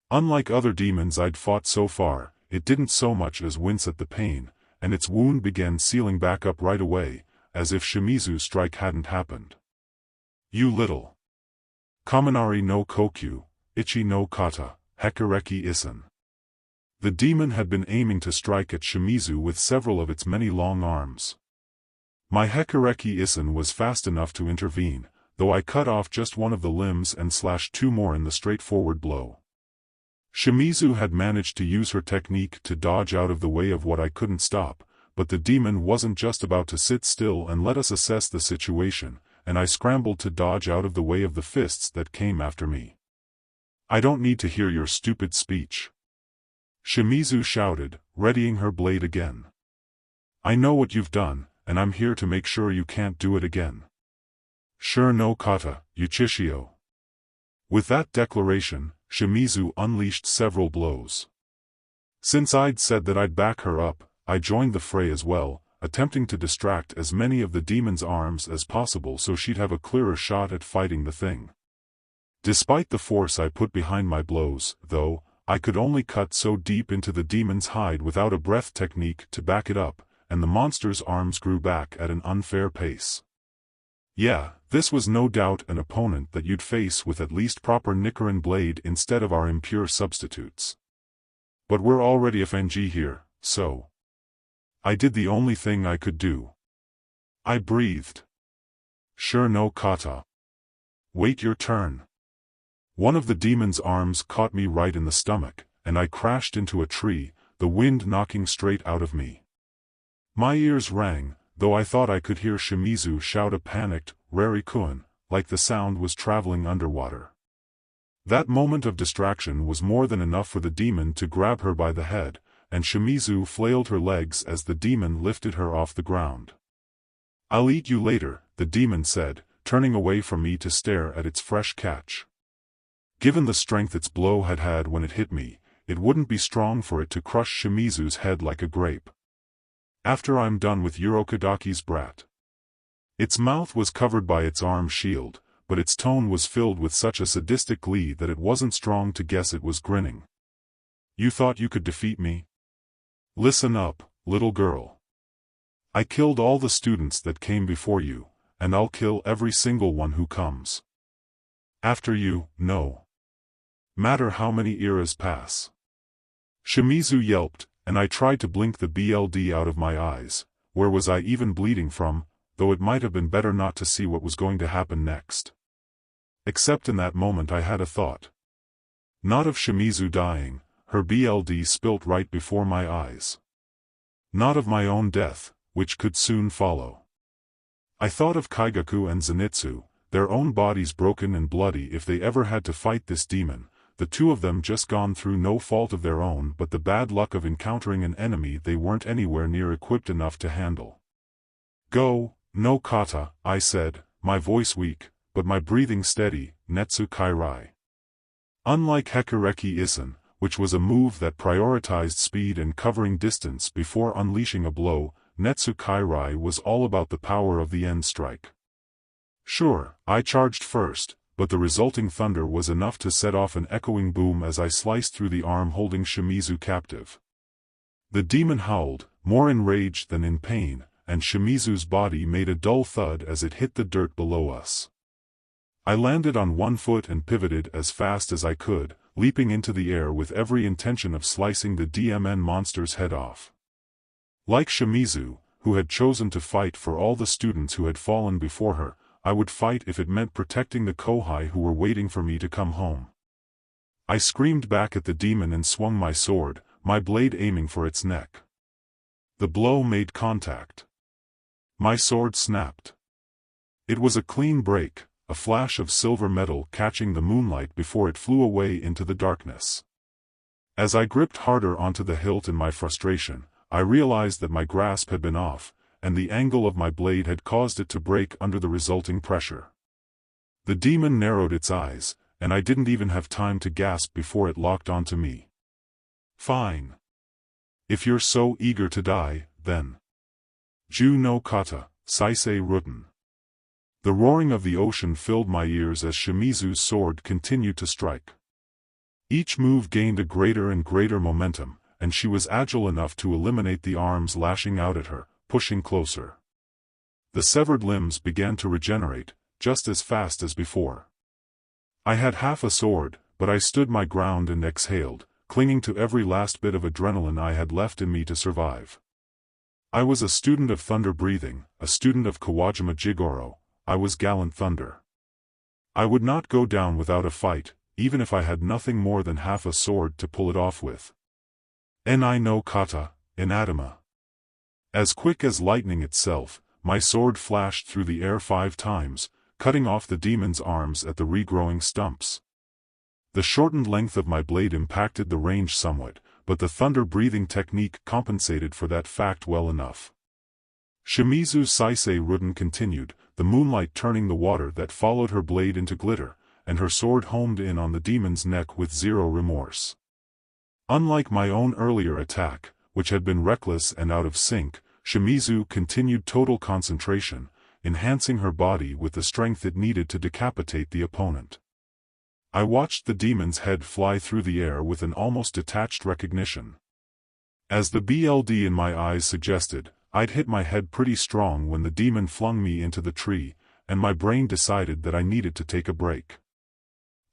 Unlike other demons I'd fought so far, it didn't so much as wince at the pain, and its wound began sealing back up right away, as if Shimizu's strike hadn't happened. You little Kaminari no Kokyu, Ichi no Kata, Hekareki Isen. The demon had been aiming to strike at Shimizu with several of its many long arms. My Hekareki Isen was fast enough to intervene, though I cut off just one of the limbs and slashed two more in the straightforward blow. Shimizu had managed to use her technique to dodge out of the way of what I couldn't stop, but the demon wasn't just about to sit still and let us assess the situation, and I scrambled to dodge out of the way of the fists that came after me. I don't need to hear your stupid speech. Shimizu shouted, readying her blade again. I know what you've done, and I'm here to make sure you can't do it again. Sure no kata, Uchishio. With that declaration, Shimizu unleashed several blows. Since I'd said that I'd back her up, I joined the fray as well, attempting to distract as many of the demon's arms as possible so she'd have a clearer shot at fighting the thing. Despite the force I put behind my blows, though, I could only cut so deep into the demon's hide without a breath technique to back it up, and the monster's arms grew back at an unfair pace. Yeah, this was no doubt an opponent that you'd face with at least proper Nichiren blade instead of our impure substitutes. But we're already FNG here, so I did the only thing I could do. I breathed. Sure no kata. Wait your turn. One of the demon's arms caught me right in the stomach, and I crashed into a tree, the wind knocking straight out of me. My ears rang, though I thought I could hear Shimizu shout a panicked, "Rarikun," like the sound was traveling underwater. That moment of distraction was more than enough for the demon to grab her by the head, and Shimizu flailed her legs as the demon lifted her off the ground. I'll eat you later, the demon said, turning away from me to stare at its fresh catch. Given the strength its blow had had when it hit me, it wouldn't be strong for it to crush Shimizu's head like a grape. After I'm done with Urokadaki's brat. Its mouth was covered by its arm shield, but its tone was filled with such a sadistic glee that it wasn't strong to guess it was grinning. You thought you could defeat me? Listen up, little girl. I killed all the students that came before you, and I'll kill every single one who comes after you, no matter how many eras pass. Shimizu yelped, and I tried to blink the BLD out of my eyes. Where was I even bleeding from, though it might have been better not to see what was going to happen next. Except in that moment I had a thought. Not of Shimizu dying, her BLD spilt right before my eyes. Not of my own death, which could soon follow. I thought of Kyaku and Zenitsu, their own bodies broken and bloody if they ever had to fight this demon, the two of them just gone through no fault of their own but the bad luck of encountering an enemy they weren't anywhere near equipped enough to handle. Go, no kata, I said, my voice weak, but my breathing steady, Netsu Kairai. Unlike Hekureki Isen, which was a move that prioritized speed and covering distance before unleashing a blow, Netsu Kairai was all about the power of the end strike. Sure, I charged first, but the resulting thunder was enough to set off an echoing boom as I sliced through the arm holding Shimizu captive. The demon howled, more in rage than in pain, and Shimizu's body made a dull thud as it hit the dirt below us. I landed on one foot and pivoted as fast as I could, leaping into the air with every intention of slicing the DMN monster's head off. Like Shimizu, who had chosen to fight for all the students who had fallen before her, I would fight if it meant protecting the kōhai who were waiting for me to come home. I screamed back at the demon and swung my sword, my blade aiming for its neck. The blow made contact. My sword snapped. It was a clean break, a flash of silver metal catching the moonlight before it flew away into the darkness. As I gripped harder onto the hilt in my frustration, I realized that my grasp had been off, and the angle of my blade had caused it to break under the resulting pressure. The demon narrowed its eyes, and I didn't even have time to gasp before it locked onto me. Fine. If you're so eager to die, then. Ju no kata, Saisei Ruten. The roaring of the ocean filled my ears as Shimizu's sword continued to strike. Each move gained a greater and greater momentum, and she was agile enough to eliminate the arms lashing out at her, pushing closer. The severed limbs began to regenerate, just as fast as before. I had half a sword, but I stood my ground and exhaled, clinging to every last bit of adrenaline I had left in me to survive. I was a student of thunder breathing, a student of Kawajima Jigoro. I was gallant thunder. I would not go down without a fight, even if I had nothing more than half a sword to pull it off with. Ni no kata, inadama. As quick as lightning itself, my sword flashed through the air 5 times, cutting off the demon's arms at the regrowing stumps. The shortened length of my blade impacted the range somewhat, but the thunder-breathing technique compensated for that fact well enough. Shimizu's Saisei Ruten continued, the moonlight turning the water that followed her blade into glitter, and her sword homed in on the demon's neck with zero remorse. Unlike my own earlier attack, which had been reckless and out of sync, Shimizu continued total concentration, enhancing her body with the strength it needed to decapitate the opponent. I watched the demon's head fly through the air with an almost detached recognition. As the BLD in my eyes suggested, I'd hit my head pretty strong when the demon flung me into the tree, and my brain decided that I needed to take a break.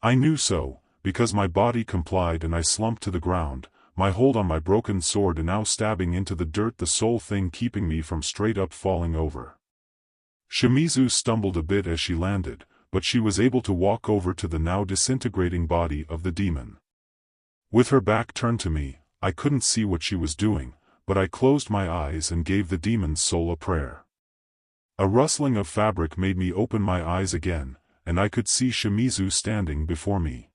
I knew so, because my body complied and I slumped to the ground, my hold on my broken sword now stabbing into the dirt, the sole thing keeping me from straight up falling over. Shimizu stumbled a bit as she landed, but she was able to walk over to the now disintegrating body of the demon. With her back turned to me, I couldn't see what she was doing, but I closed my eyes and gave the demon's soul a prayer. A rustling of fabric made me open my eyes again, and I could see Shimizu standing before me.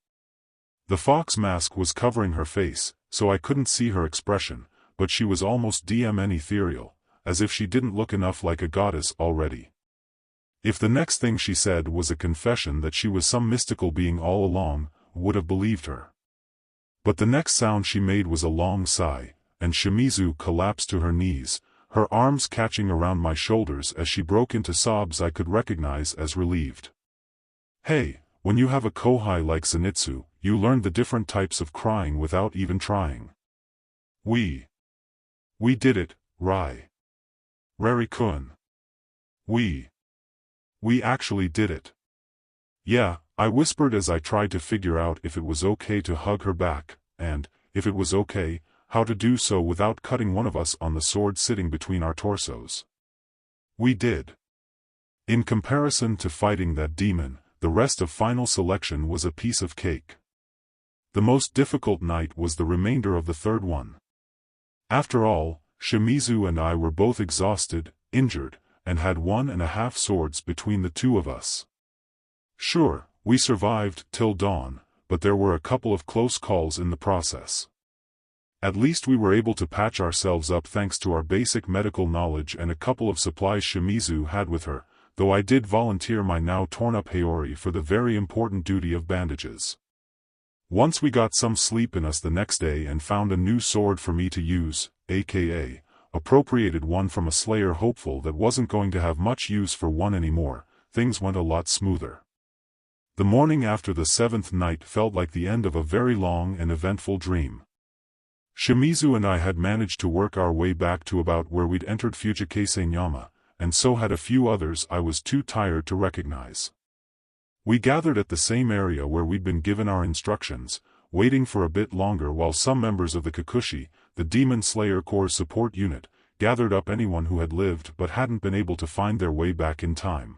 The fox mask was covering her face, so I couldn't see her expression, but she was almost DMN ethereal, as if she didn't look enough like a goddess already. If the next thing she said was a confession that she was some mystical being all along, would have believed her. But the next sound she made was a long sigh, and Shimizu collapsed to her knees, her arms catching around my shoulders as she broke into sobs I could recognize as relieved. Hey, when you have a kōhai like Zenitsu, you learn the different types of crying without even trying. We did it, Rai. Rari-kun. We actually did it. Yeah, I whispered as I tried to figure out if it was okay to hug her back, and, if it was okay, how to do so without cutting one of us on the sword sitting between our torsos. We did. In comparison to fighting that demon, the rest of final selection was a piece of cake. The most difficult night was the remainder of the third one. After all, Shimizu and I were both exhausted, injured, and had 1.5 swords between the two of us. Sure, we survived till dawn, but there were a couple of close calls in the process. At least we were able to patch ourselves up thanks to our basic medical knowledge and a couple of supplies Shimizu had with her, though I did volunteer my now torn-up Haori for the very important duty of bandages. Once we got some sleep in us the next day and found a new sword for me to use, aka, appropriated one from a slayer hopeful that wasn't going to have much use for one anymore, things went a lot smoother. The morning after the 7th night felt like the end of a very long and eventful dream. Shimizu and I had managed to work our way back to about where we'd entered Fujikase Nyama, and so had a few others I was too tired to recognize. We gathered at the same area where we'd been given our instructions, waiting for a bit longer while some members of the Kikushi, the Demon Slayer Corps support unit, gathered up anyone who had lived but hadn't been able to find their way back in time.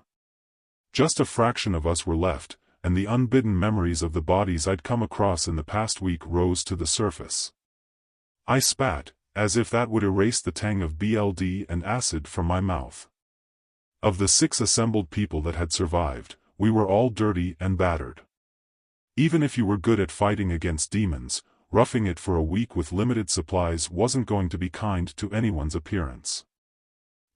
Just a fraction of us were left, and the unbidden memories of the bodies I'd come across in the past week rose to the surface. I spat, as if that would erase the tang of BLD and acid from my mouth. Of the 6 assembled people that had survived, we were all dirty and battered. Even if you were good at fighting against demons, roughing it for a week with limited supplies wasn't going to be kind to anyone's appearance.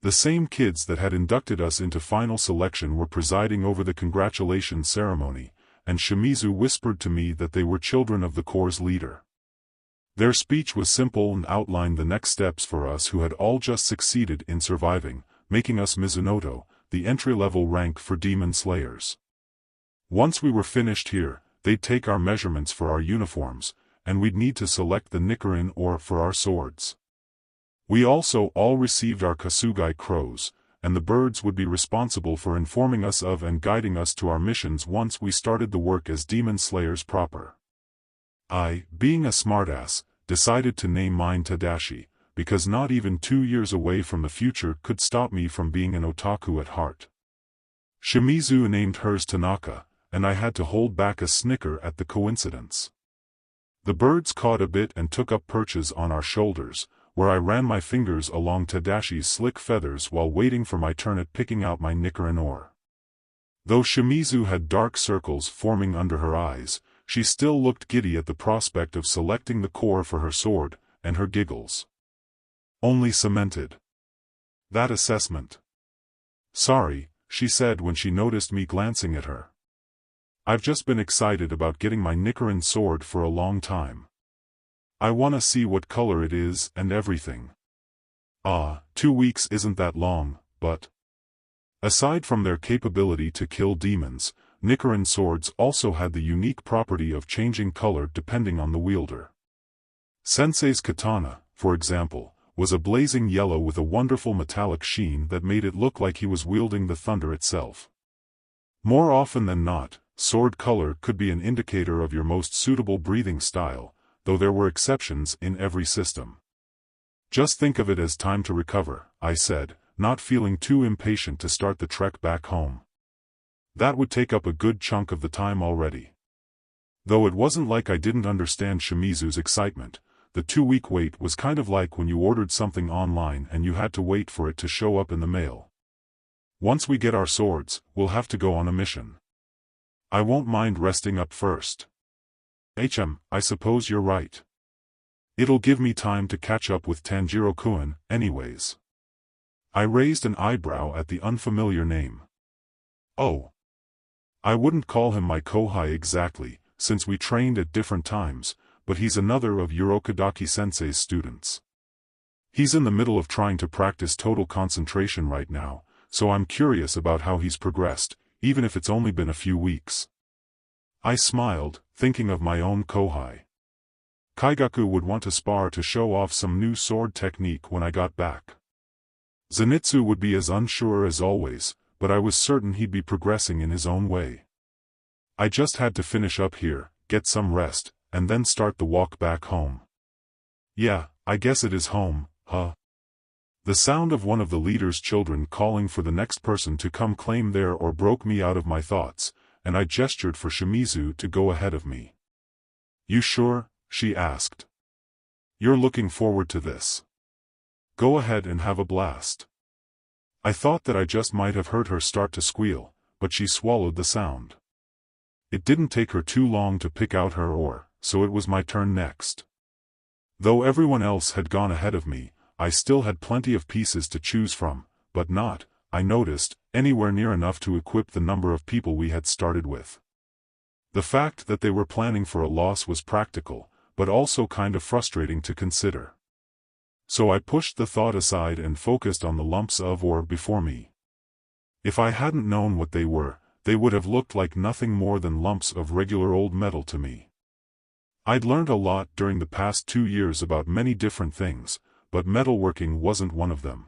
The same kids that had inducted us into final selection were presiding over the congratulations ceremony, and Shimizu whispered to me that they were children of the Corps' leader. Their speech was simple and outlined the next steps for us who had all just succeeded in surviving, making us Mizunoto, the entry-level rank for demon slayers. Once we were finished here, they'd take our measurements for our uniforms, and we'd need to select the Nichiren or for our swords. We also all received our Kasugai crows, and the birds would be responsible for informing us of and guiding us to our missions once we started the work as demon slayers proper. I, being a smartass, decided to name mine Tadashi, because not even 2 years away from the future could stop me from being an otaku at heart. Shimizu named hers Tanaka, and I had to hold back a snicker at the coincidence. The birds caught a bit and took up perches on our shoulders, where I ran my fingers along Tadashi's slick feathers while waiting for my turn at picking out my Nichiren ore. Though Shimizu had dark circles forming under her eyes, she still looked giddy at the prospect of selecting the core for her sword, and her giggles only cemented that assessment. "Sorry," she said when she noticed me glancing at her. "I've just been excited about getting my Nichiren sword for a long time. I wanna see what color it is and everything." 2 weeks isn't that long, but aside from their capability to kill demons, Nichiren swords also had the unique property of changing color depending on the wielder. Sensei's katana, for example, was a blazing yellow with a wonderful metallic sheen that made it look like he was wielding the thunder itself. More often than not, sword color could be an indicator of your most suitable breathing style, though there were exceptions in every system. "Just think of it as time to recover," I said, not feeling too impatient to start the trek back home. That would take up a good chunk of the time already. Though it wasn't like I didn't understand Shimizu's excitement, the 2-week wait was kind of like when you ordered something online and you had to wait for it to show up in the mail. "Once we get our swords, we'll have to go on a mission. I won't mind resting up first." I suppose you're right. It'll give me time to catch up with Tanjiro-kun, anyways." I raised an eyebrow at the unfamiliar name. "Oh. I wouldn't call him my kōhai exactly, since we trained at different times, but he's another of Urokodaki Sensei's students. He's in the middle of trying to practice total concentration right now, so I'm curious about how he's progressed, even if it's only been a few weeks." I smiled, thinking of my own kōhai. Kaigaku would want to spar to show off some new sword technique when I got back. Zenitsu would be as unsure as always, but I was certain he'd be progressing in his own way. I just had to finish up here, get some rest, and then start the walk back home. "Yeah, I guess it is home, huh?" The sound of one of the leader's children calling for the next person to come claim their ore broke me out of my thoughts, and I gestured for Shimizu to go ahead of me. "You sure?" she asked. "You're looking forward to this. Go ahead and have a blast." I thought that I just might have heard her start to squeal, but she swallowed the sound. It didn't take her too long to pick out her ore, so it was my turn next. Though everyone else had gone ahead of me, I still had plenty of pieces to choose from, but not, I noticed, anywhere near enough to equip the number of people we had started with. The fact that they were planning for a loss was practical, but also kind of frustrating to consider. So I pushed the thought aside and focused on the lumps of ore before me. If I hadn't known what they were, they would have looked like nothing more than lumps of regular old metal to me. I'd learned a lot during the past 2 years about many different things, but metalworking wasn't one of them.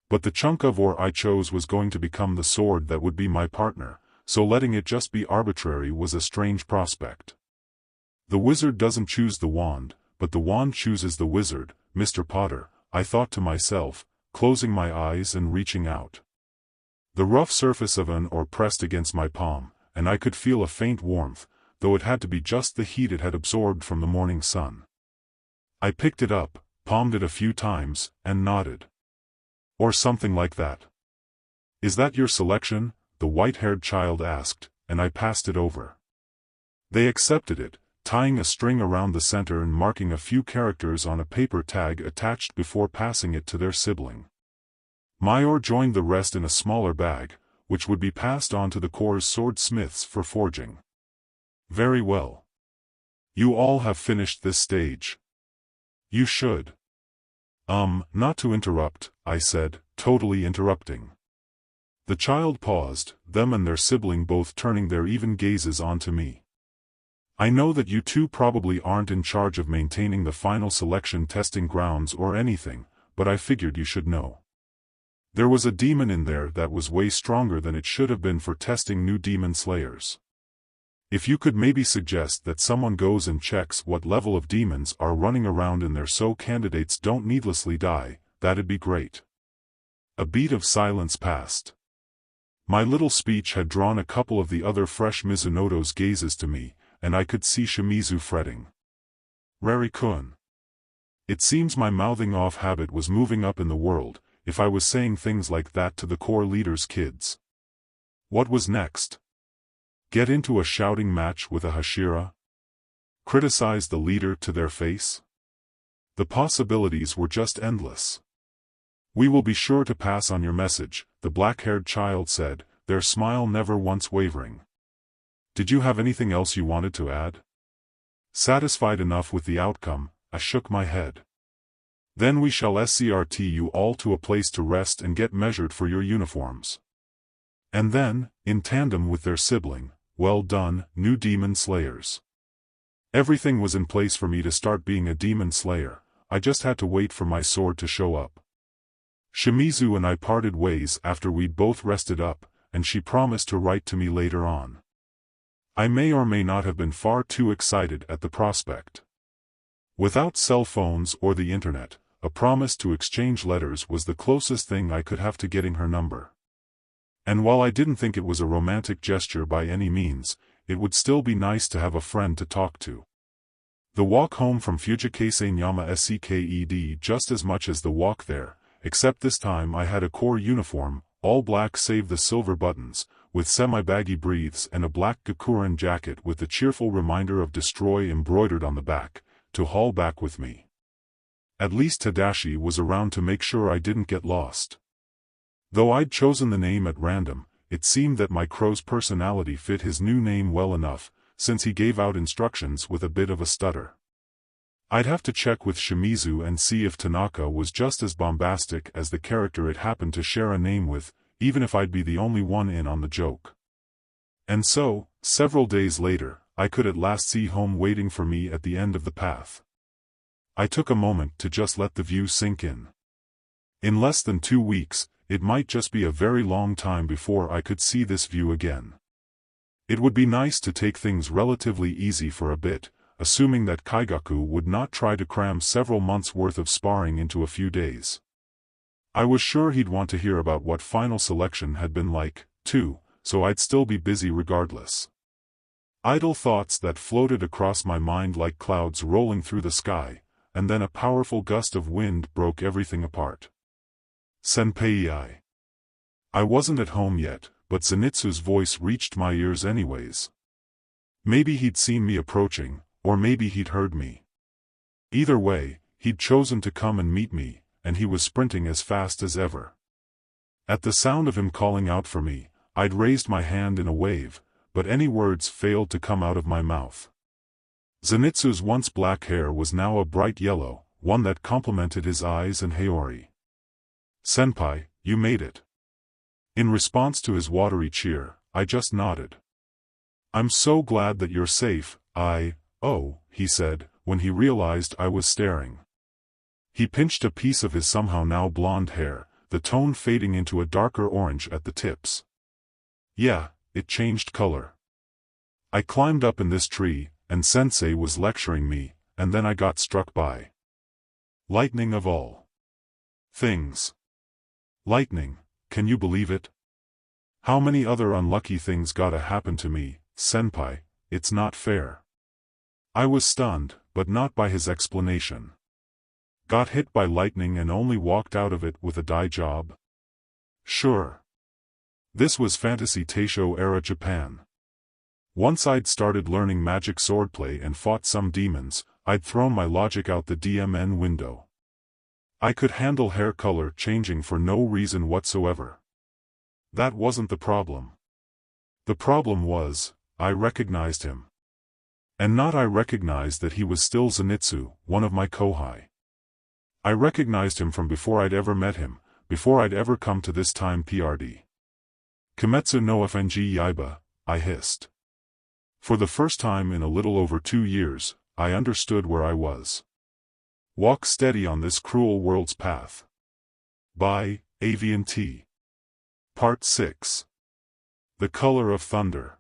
But the chunk of ore I chose was going to become the sword that would be my partner, so letting it just be arbitrary was a strange prospect. The wizard doesn't choose the wand, but the wand chooses the wizard, Mr. Potter, I thought to myself, closing my eyes and reaching out. The rough surface of an ore pressed against my palm, and I could feel a faint warmth, though it had to be just the heat it had absorbed from the morning sun. I picked it up, palmed it a few times, and nodded. Or something like that. Is that your selection? The white-haired child asked, and I passed it over. They accepted it, tying a string around the center and marking a few characters on a paper tag attached before passing it to their sibling. Mayor joined the rest in a smaller bag, which would be passed on to the Corps' swordsmiths for forging. Very well. You all have finished this stage. You should. Not to interrupt, I said, totally interrupting. The child paused, them and their sibling both turning their even gazes onto me. I know that you two probably aren't in charge of maintaining the final selection testing grounds or anything, but I figured you should know. There was a demon in there that was way stronger than it should have been for testing new demon slayers. If you could maybe suggest that someone goes and checks what level of demons are running around in there so candidates don't needlessly die, that'd be great. A beat of silence passed. My little speech had drawn a couple of the other fresh Mizunoto's gazes to me, and I could see Shimizu fretting. Rari-kun. It seems my mouthing off habit was moving up in the world, if I was saying things like that to the Corps leader's kids. What was next? Get into a shouting match with a Hashira? Criticize the leader to their face? The possibilities were just endless. We will be sure to pass on your message, the black-haired child said, their smile never once wavering. Did you have anything else you wanted to add? Satisfied enough with the outcome, I shook my head. Then we shall escort you all to a place to rest and get measured for your uniforms. And then, in tandem with their sibling, well done, new demon slayers. Everything was in place for me to start being a demon slayer, I just had to wait for my sword to show up. Shimizu and I parted ways after we'd both rested up, and she promised to write to me later on. I may or may not have been far too excited at the prospect. Without cell phones or the internet, a promise to exchange letters was the closest thing I could have to getting her number. And while I didn't think it was a romantic gesture by any means, it would still be nice to have a friend to talk to. The walk home from Fujikase Nyama Sekked just as much as the walk there, except this time I had a Corps uniform, all black save the silver buttons, with semi-baggy briefs and a black Gakuren jacket with the cheerful reminder of Destroy embroidered on the back, to haul back with me. At least Tadashi was around to make sure I didn't get lost. Though I'd chosen the name at random, it seemed that my crow's personality fit his new name well enough, since he gave out instructions with a bit of a stutter. I'd have to check with Shimizu and see if Tanaka was just as bombastic as the character it happened to share a name with, even if I'd be the only one in on the joke. And so, several days later, I could at last see home waiting for me at the end of the path. I took a moment to just let the view sink in. In less than 2 weeks, it might just be a very long time before I could see this view again. It would be nice to take things relatively easy for a bit, assuming that Kaigaku would not try to cram several months' worth of sparring into a few days. I was sure he'd want to hear about what final selection had been like, too, so I'd still be busy regardless. Idle thoughts that floated across my mind like clouds rolling through the sky, and then a powerful gust of wind broke everything apart. Senpai. I wasn't at home yet, but Zenitsu's voice reached my ears anyways. Maybe he'd seen me approaching, or maybe he'd heard me. Either way, he'd chosen to come and meet me, and he was sprinting as fast as ever. At the sound of him calling out for me, I'd raised my hand in a wave, but any words failed to come out of my mouth. Zenitsu's once black hair was now a bright yellow, one that complemented his eyes and Haori. "Senpai, you made it." In response to his watery cheer, I just nodded. "I'm so glad that you're safe, he said, when he realized I was staring. He pinched a piece of his somehow now blonde hair, the tone fading into a darker orange at the tips. Yeah, it changed color. I climbed up in this tree, and Sensei was lecturing me, and then I got struck by lightning of all things. Lightning, can you believe it? How many other unlucky things gotta happen to me, senpai, it's not fair. I was stunned, but not by his explanation. Got hit by lightning and only walked out of it with a dye job? Sure. This was Fantasy Taishō Era Japan. Once I'd started learning magic swordplay and fought some demons, I'd thrown my logic out the DMN window. I could handle hair color changing for no reason whatsoever. That wasn't the problem. The problem was, I recognized him. And not I recognized that he was still Zenitsu, one of my kōhai. I recognized him from before I'd ever met him, before I'd ever come to this time PRD. "Kimetsu no FNG Yaiba," I hissed. For the first time in a little over 2 years, I understood where I was. Walk steady on this cruel world's path. By Aviantei. Part 6. The Color of Thunder.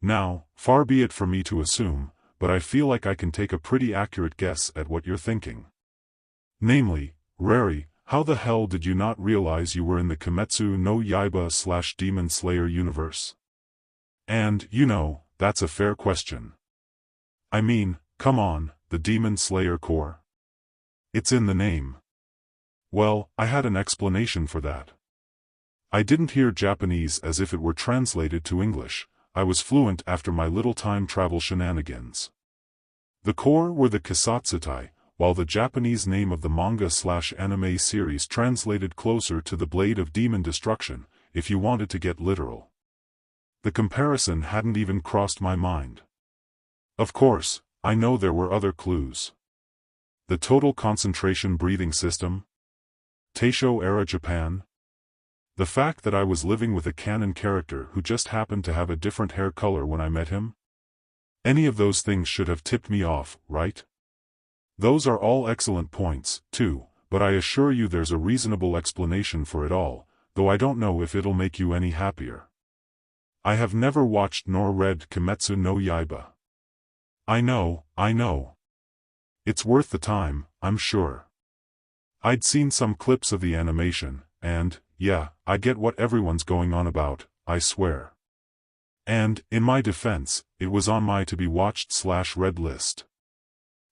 Now, far be it for me to assume, but I feel like I can take a pretty accurate guess at what you're thinking. Namely, Rari, how the hell did you not realize you were in the Kimetsu no Yaiba / Demon Slayer universe? And, that's a fair question. I mean, come on, the Demon Slayer Corps. It's in the name. Well, I had an explanation for that. I didn't hear Japanese as if it were translated to English. I was fluent after my little time travel shenanigans. The Corps were the Kisatsutai, while the Japanese name of the manga/anime series translated closer to the Blade of Demon Destruction, if you wanted to get literal. The comparison hadn't even crossed my mind. Of course, I know there were other clues. The total concentration breathing system? Taishō Era Japan? The fact that I was living with a canon character who just happened to have a different hair color when I met him? Any of those things should have tipped me off, right? Those are all excellent points, too, but I assure you there's a reasonable explanation for it all, though I don't know if it'll make you any happier. I have never watched nor read Kimetsu no Yaiba. I know. It's worth the time, I'm sure. I'd seen some clips of the animation, and, yeah, I get what everyone's going on about, I swear. And, in my defense, it was on my to-be-watched/read list.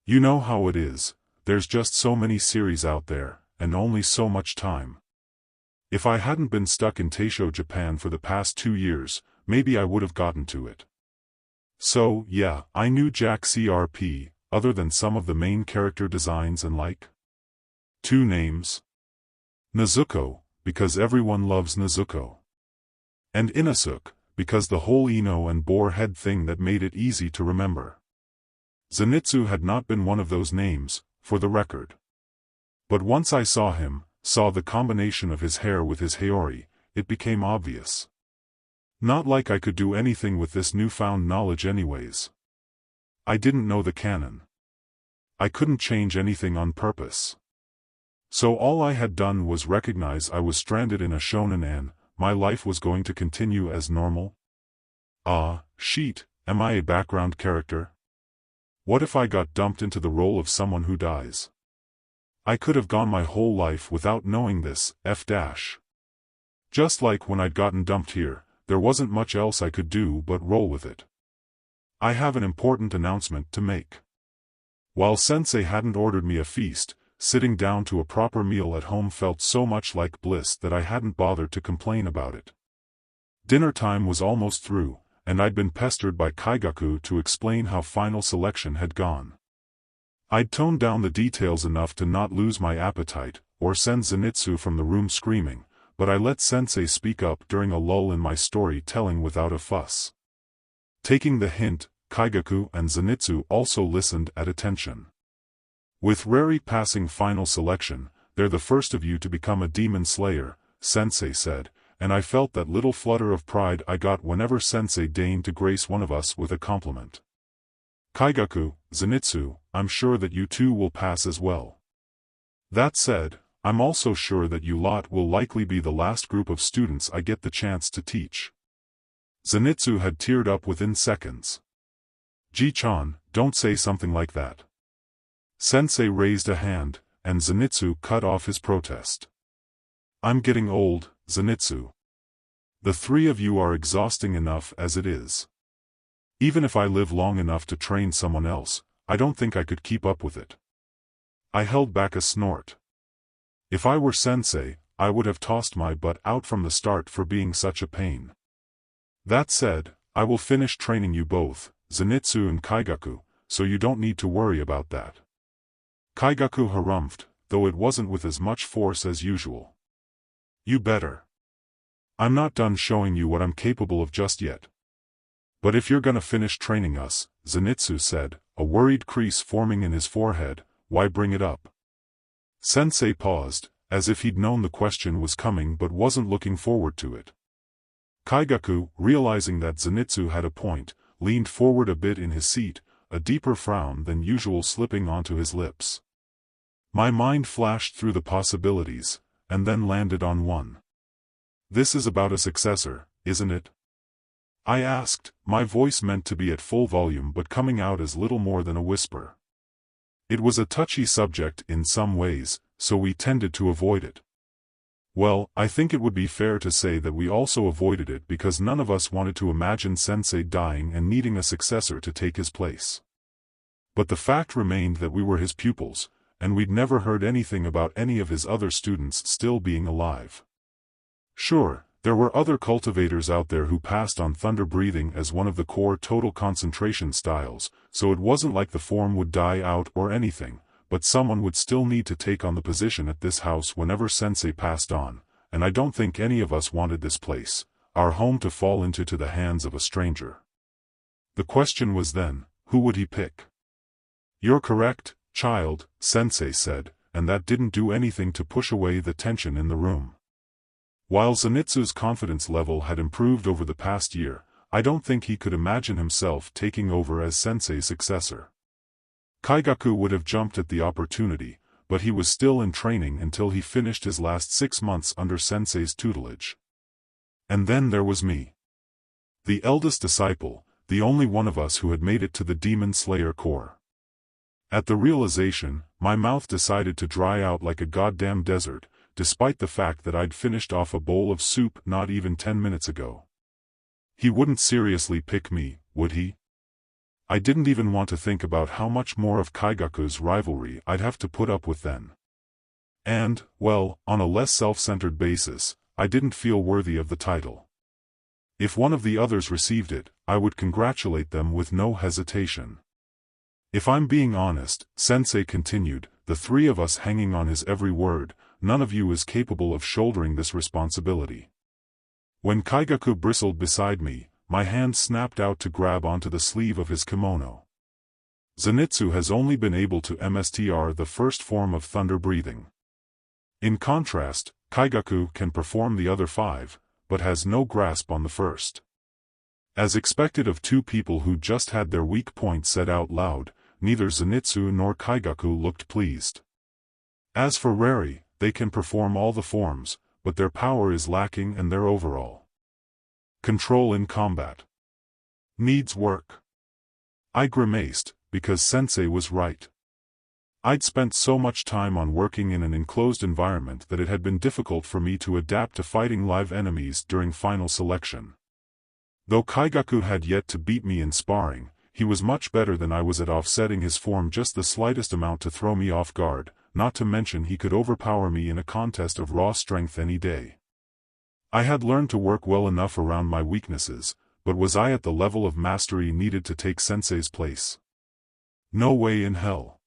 You know how it is, there's just so many series out there, and only so much time. If I hadn't been stuck in Taishō Japan for the past 2 years, maybe I would have gotten to it. So, yeah, I knew Jack CRP, other than some of the main character designs and like. 2 names. Nezuko, because everyone loves Nezuko. And Inosuke, because the whole Ino and boar head thing that made it easy to remember. Zenitsu had not been one of those names, for the record. But once I saw him, saw the combination of his hair with his Haori, it became obvious. Not like I could do anything with this newfound knowledge anyways. I didn't know the canon. I couldn't change anything on purpose. So all I had done was recognize I was stranded in a shonen and my life was going to continue as normal. Sheet, am I a background character? What if I got dumped into the role of someone who dies? I could have gone my whole life without knowing this, Just like when I'd gotten dumped here, there wasn't much else I could do but roll with it. I have an important announcement to make. While Sensei hadn't ordered me a feast, sitting down to a proper meal at home felt so much like bliss that I hadn't bothered to complain about it. Dinner time was almost through, and I'd been pestered by Kyaku to explain how final selection had gone. I'd toned down the details enough to not lose my appetite, or send Zenitsu from the room screaming, but I let Sensei speak up during a lull in my story-telling without a fuss. Taking the hint, Kyaku and Zenitsu also listened at attention. With Rari passing final selection, they're the first of you to become a demon slayer, Sensei said, and I felt that little flutter of pride I got whenever Sensei deigned to grace one of us with a compliment. Kyaku, Zenitsu, I'm sure that you two will pass as well. That said, I'm also sure that you lot will likely be the last group of students I get the chance to teach. Zenitsu had teared up within seconds. Ji-chan, don't say something like that. Sensei raised a hand, and Zenitsu cut off his protest. I'm getting old, Zenitsu. The three of you are exhausting enough as it is. Even if I live long enough to train someone else, I don't think I could keep up with it. I held back a snort. If I were Sensei, I would have tossed my butt out from the start for being such a pain. That said, I will finish training you both, Zenitsu and Kyaku, so you don't need to worry about that. Kyaku harumphed, though it wasn't with as much force as usual. You better. I'm not done showing you what I'm capable of just yet. But if you're gonna finish training us, Zenitsu said, a worried crease forming in his forehead, why bring it up? Sensei paused, as if he'd known the question was coming but wasn't looking forward to it. Kyaku, realizing that Zenitsu had a point, leaned forward a bit in his seat, a deeper frown than usual slipping onto his lips. My mind flashed through the possibilities, and then landed on one. This is about a successor, isn't it? I asked, my voice meant to be at full volume but coming out as little more than a whisper. It was a touchy subject in some ways, so we tended to avoid it. Well, I think it would be fair to say that we also avoided it because none of us wanted to imagine Sensei dying and needing a successor to take his place. But the fact remained that we were his pupils, and we'd never heard anything about any of his other students still being alive. Sure, there were other cultivators out there who passed on thunder breathing as one of the core total concentration styles, so it wasn't like the form would die out or anything, but someone would still need to take on the position at this house whenever Sensei passed on, and I don't think any of us wanted this place, our home, to fall into the hands of a stranger. The question was then, who would he pick? You're correct, child, Sensei said, and that didn't do anything to push away the tension in the room. While Zenitsu's confidence level had improved over the past year, I don't think he could imagine himself taking over as Sensei's successor. Kyaku would have jumped at the opportunity, but he was still in training until he finished his last 6 months under Sensei's tutelage. And then there was me. The eldest disciple, the only one of us who had made it to the Demon Slayer Corps. At the realization, my mouth decided to dry out like a goddamn desert, despite the fact that I'd finished off a bowl of soup not even 10 minutes ago. He wouldn't seriously pick me, would he? I didn't even want to think about how much more of Kyaku's rivalry I'd have to put up with then. And, well, on a less self-centered basis, I didn't feel worthy of the title. If one of the others received it, I would congratulate them with no hesitation. If I'm being honest, Sensei continued, the three of us hanging on his every word, none of you is capable of shouldering this responsibility. When Kyaku bristled beside me, my hand snapped out to grab onto the sleeve of his kimono. Zenitsu has only been able to MSTR the first form of thunder breathing. In contrast, Kyaku can perform the other 5, but has no grasp on the first. As expected of two people who just had their weak point said out loud, neither Zenitsu nor Kyaku looked pleased. As for Rari, they can perform all the forms, but their power is lacking and their overall control in combat needs work. I grimaced, because Sensei was right. I'd spent so much time on working in an enclosed environment that it had been difficult for me to adapt to fighting live enemies during final selection. Though Kyaku had yet to beat me in sparring, he was much better than I was at offsetting his form just the slightest amount to throw me off guard, not to mention he could overpower me in a contest of raw strength any day. I had learned to work well enough around my weaknesses, but was I at the level of mastery needed to take Sensei's place? No way in hell.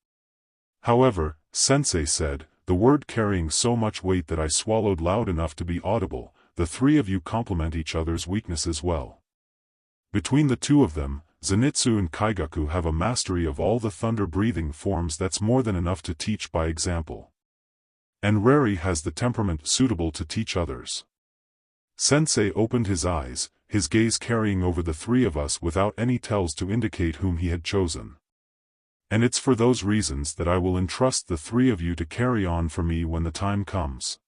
However, Sensei said, the word carrying so much weight that I swallowed loud enough to be audible. The three of you complement each other's weaknesses well. Between the two of them, Zenitsu and Kaigaku have a mastery of all the thunder-breathing forms that's more than enough to teach by example. And Reri has the temperament suitable to teach others. Sensei opened his eyes, his gaze carrying over the three of us without any tells to indicate whom he had chosen. And it's for those reasons that I will entrust the three of you to carry on for me when the time comes.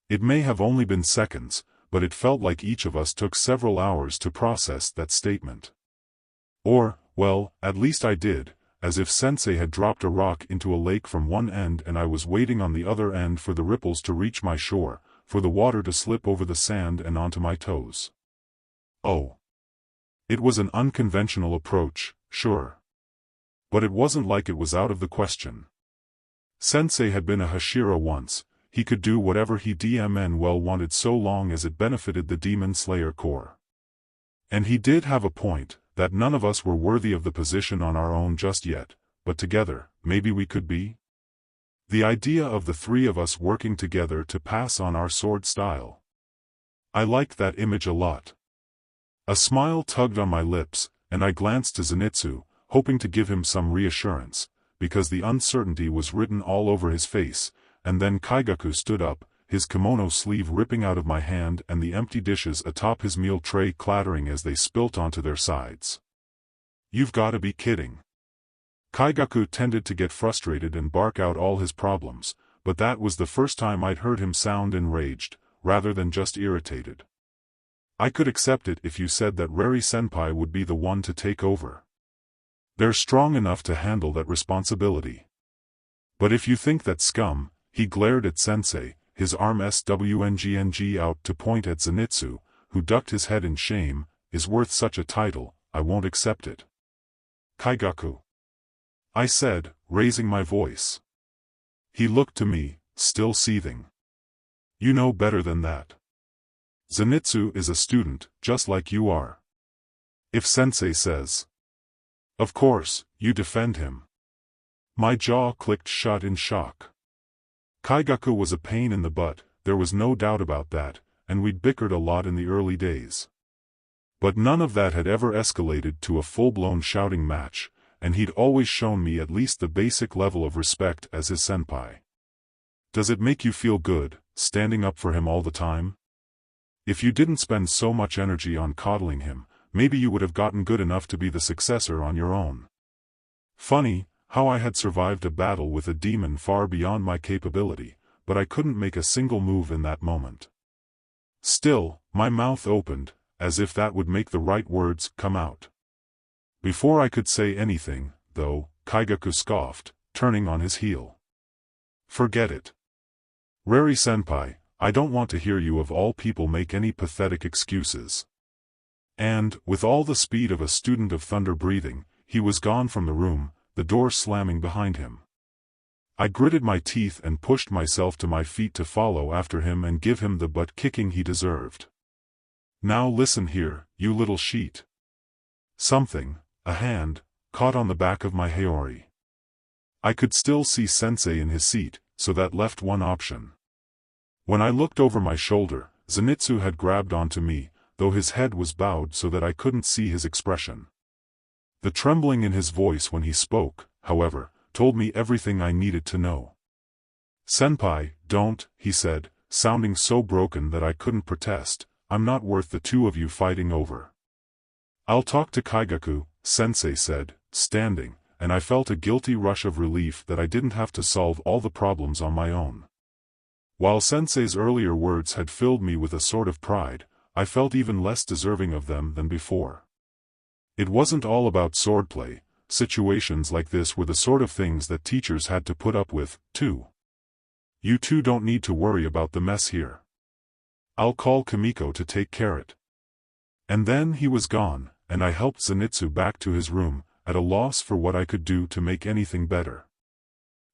It may have only been seconds, but it felt like each of us took several hours to process that statement. Or, well, at least I did, as if Sensei had dropped a rock into a lake from one end and I was waiting on the other end for the ripples to reach my shore, for the water to slip over the sand and onto my toes. Oh. It was an unconventional approach, sure. But it wasn't like it was out of the question. Sensei had been a Hashira once. He could do whatever he well wanted so long as it benefited the Demon Slayer Corps. And he did have a point, that none of us were worthy of the position on our own just yet, but together, maybe we could be? The idea of the three of us working together to pass on our sword style. I liked that image a lot. A smile tugged on my lips, and I glanced to Zenitsu, hoping to give him some reassurance, because the uncertainty was written all over his face. And then Kaigaku stood up, his kimono sleeve ripping out of my hand and the empty dishes atop his meal tray clattering as they spilt onto their sides. You've gotta be kidding. Kaigaku tended to get frustrated and bark out all his problems, but that was the first time I'd heard him sound enraged, rather than just irritated. I could accept it if you said that Reri-senpai would be the one to take over. They're strong enough to handle that responsibility. But if you think that scum, he glared at Sensei, his arm swng out to point at Zenitsu, who ducked his head in shame, is worth such a title, I won't accept it. Kaigaku. I said, raising my voice. He looked to me, still seething. You know better than that. Zenitsu is a student, just like you are. If Sensei says. Of course, you defend him. My jaw clicked shut in shock. Kaigaku was a pain in the butt, there was no doubt about that, and we'd bickered a lot in the early days. But none of that had ever escalated to a full-blown shouting match, and he'd always shown me at least the basic level of respect as his senpai. Does it make you feel good, standing up for him all the time? If you didn't spend so much energy on coddling him, maybe you would have gotten good enough to be the successor on your own. Funny, how I had survived a battle with a demon far beyond my capability, but I couldn't make a single move in that moment. Still, my mouth opened, as if that would make the right words come out. Before I could say anything, though, Kaigaku scoffed, turning on his heel. Forget it. Reri-senpai, I don't want to hear you of all people make any pathetic excuses. And, with all the speed of a student of thunder breathing, he was gone from the room, the door slamming behind him. I gritted my teeth and pushed myself to my feet to follow after him and give him the butt-kicking he deserved. Now listen here, you little sheet. Something, a hand, caught on the back of my haori. I could still see Sensei in his seat, so that left one option. When I looked over my shoulder, Zenitsu had grabbed onto me, though his head was bowed so that I couldn't see his expression. The trembling in his voice when he spoke, however, told me everything I needed to know. Senpai, don't, he said, sounding so broken that I couldn't protest, I'm not worth the two of you fighting over. I'll talk to Kaigaku, Sensei said, standing, and I felt a guilty rush of relief that I didn't have to solve all the problems on my own. While Sensei's earlier words had filled me with a sort of pride, I felt even less deserving of them than before. It wasn't all about swordplay, situations like this were the sort of things that teachers had to put up with, too. You two don't need to worry about the mess here. I'll call Kimiko to take care of it. And then he was gone, and I helped Zenitsu back to his room, at a loss for what I could do to make anything better.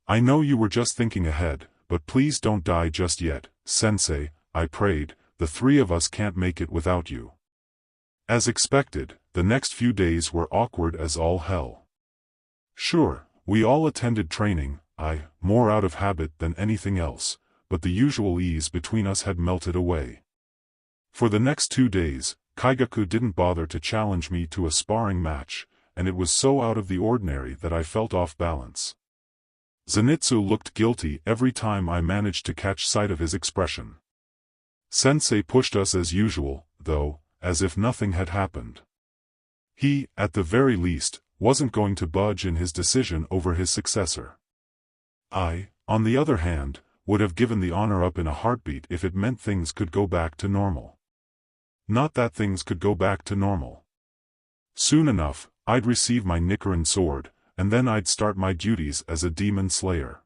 I know you were just thinking ahead, but please don't die just yet, Sensei, I prayed, the three of us can't make it without you. As expected, the next few days were awkward as all hell. Sure, we all attended training, more out of habit than anything else, but the usual ease between us had melted away. For the next 2 days, Kyaku didn't bother to challenge me to a sparring match, and it was so out of the ordinary that I felt off balance. Zenitsu looked guilty every time I managed to catch sight of his expression. Sensei pushed us as usual, though, as if nothing had happened. He, at the very least, wasn't going to budge in his decision over his successor. I, on the other hand, would have given the honor up in a heartbeat if it meant things could go back to normal. Not that things could go back to normal. Soon enough, I'd receive my Nichiren sword, and then I'd start my duties as a demon slayer.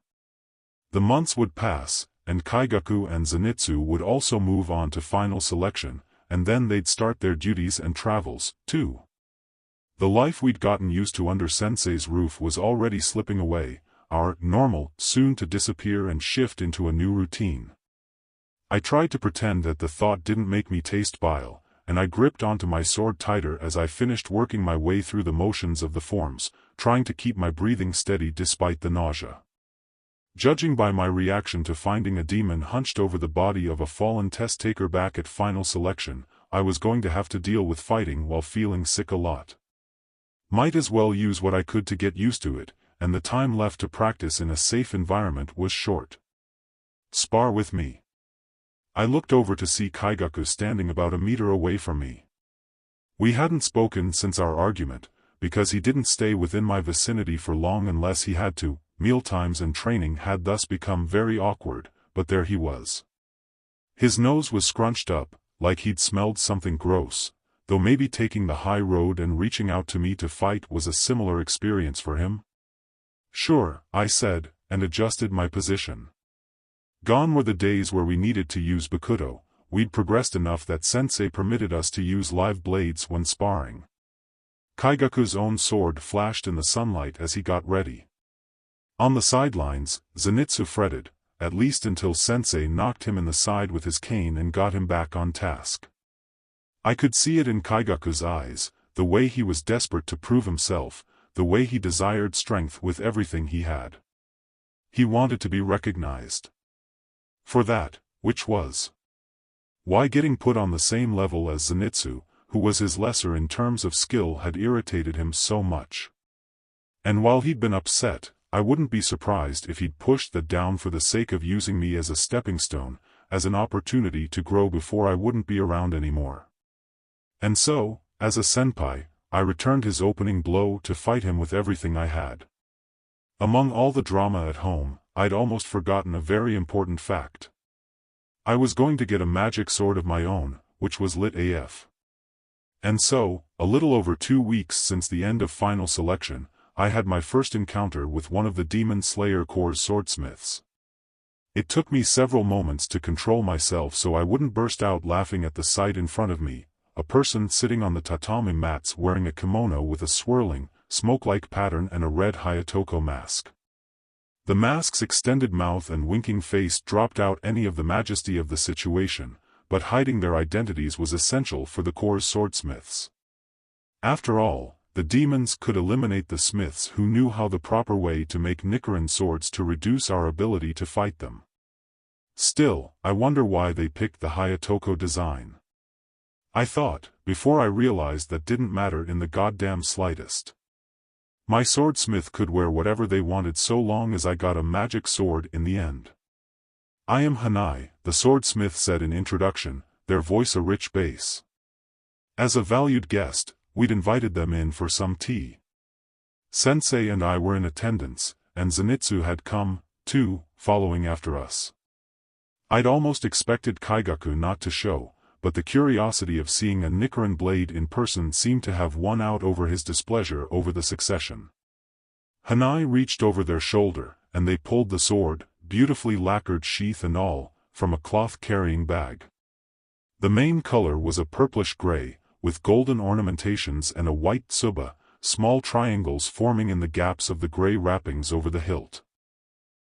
The months would pass, and Kyaku and Zenitsu would also move on to final selection, and then they'd start their duties and travels, too. The life we'd gotten used to under Sensei's roof was already slipping away, our normal soon to disappear and shift into a new routine. I tried to pretend that the thought didn't make me taste bile, and I gripped onto my sword tighter as I finished working my way through the motions of the forms, trying to keep my breathing steady despite the nausea. Judging by my reaction to finding a demon hunched over the body of a fallen test-taker back at final selection, I was going to have to deal with fighting while feeling sick a lot. Might as well use what I could to get used to it, and the time left to practice in a safe environment was short. Spar with me. I looked over to see Kyaku standing about a meter away from me. We hadn't spoken since our argument, because he didn't stay within my vicinity for long unless he had to. Mealtimes and training had thus become very awkward, but there he was. His nose was scrunched up, like he'd smelled something gross, though maybe taking the high road and reaching out to me to fight was a similar experience for him. Sure, I said, and adjusted my position. Gone were the days where we needed to use Bakudo. We'd progressed enough that Sensei permitted us to use live blades when sparring. Kyaku's own sword flashed in the sunlight as he got ready. On the sidelines, Zenitsu fretted, at least until Sensei knocked him in the side with his cane and got him back on task. I could see it in Kyaku's eyes, the way he was desperate to prove himself, the way he desired strength with everything he had. He wanted to be recognized. For that, which was why getting put on the same level as Zenitsu, who was his lesser in terms of skill, had irritated him so much. And while he'd been upset, I wouldn't be surprised if he'd pushed that down for the sake of using me as a stepping stone, as an opportunity to grow before I wouldn't be around anymore. And so, as a senpai, I returned his opening blow to fight him with everything I had. Among all the drama at home, I'd almost forgotten a very important fact. I was going to get a magic sword of my own, which was lit AF. And so, a little over 2 weeks since the end of final selection, I had my first encounter with one of the Demon Slayer Corps' swordsmiths. It took me several moments to control myself so I wouldn't burst out laughing at the sight in front of me, a person sitting on the tatami mats wearing a kimono with a swirling, smoke-like pattern and a red Hayatoko mask. The mask's extended mouth and winking face dropped out any of the majesty of the situation, but hiding their identities was essential for the Corps' swordsmiths. After all, the demons could eliminate the smiths who knew how the proper way to make Nichiren swords to reduce our ability to fight them. Still, I wonder why they picked the Hayatoko design. I thought, before I realized that didn't matter in the goddamn slightest. My swordsmith could wear whatever they wanted so long as I got a magic sword in the end. I am Hanai, the swordsmith said in introduction, their voice a rich bass. As a valued guest, we'd invited them in for some tea. Sensei and I were in attendance, and Zenitsu had come, too, following after us. I'd almost expected Kyaku not to show, but the curiosity of seeing a Nichiren blade in person seemed to have won out over his displeasure over the succession. Hanai reached over their shoulder, and they pulled the sword, beautifully lacquered sheath and all, from a cloth-carrying bag. The main color was a purplish gray, with golden ornamentations and a white tsuba, small triangles forming in the gaps of the gray wrappings over the hilt.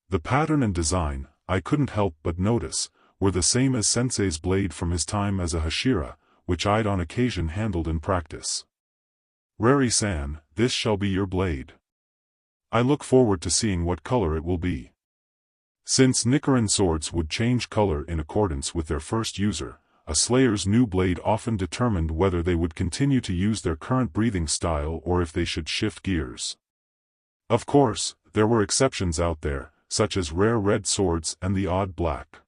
The pattern and design, I couldn't help but notice, were the same as Sensei's blade from his time as a hashira, which I'd on occasion handled in practice. "Rari-san, this shall be your blade." I look forward to seeing what color it will be. Since Nichiren swords would change color in accordance with their first user, a slayer's new blade often determined whether they would continue to use their current breathing style or if they should shift gears. Of course, there were exceptions out there, such as rare red swords and the odd black.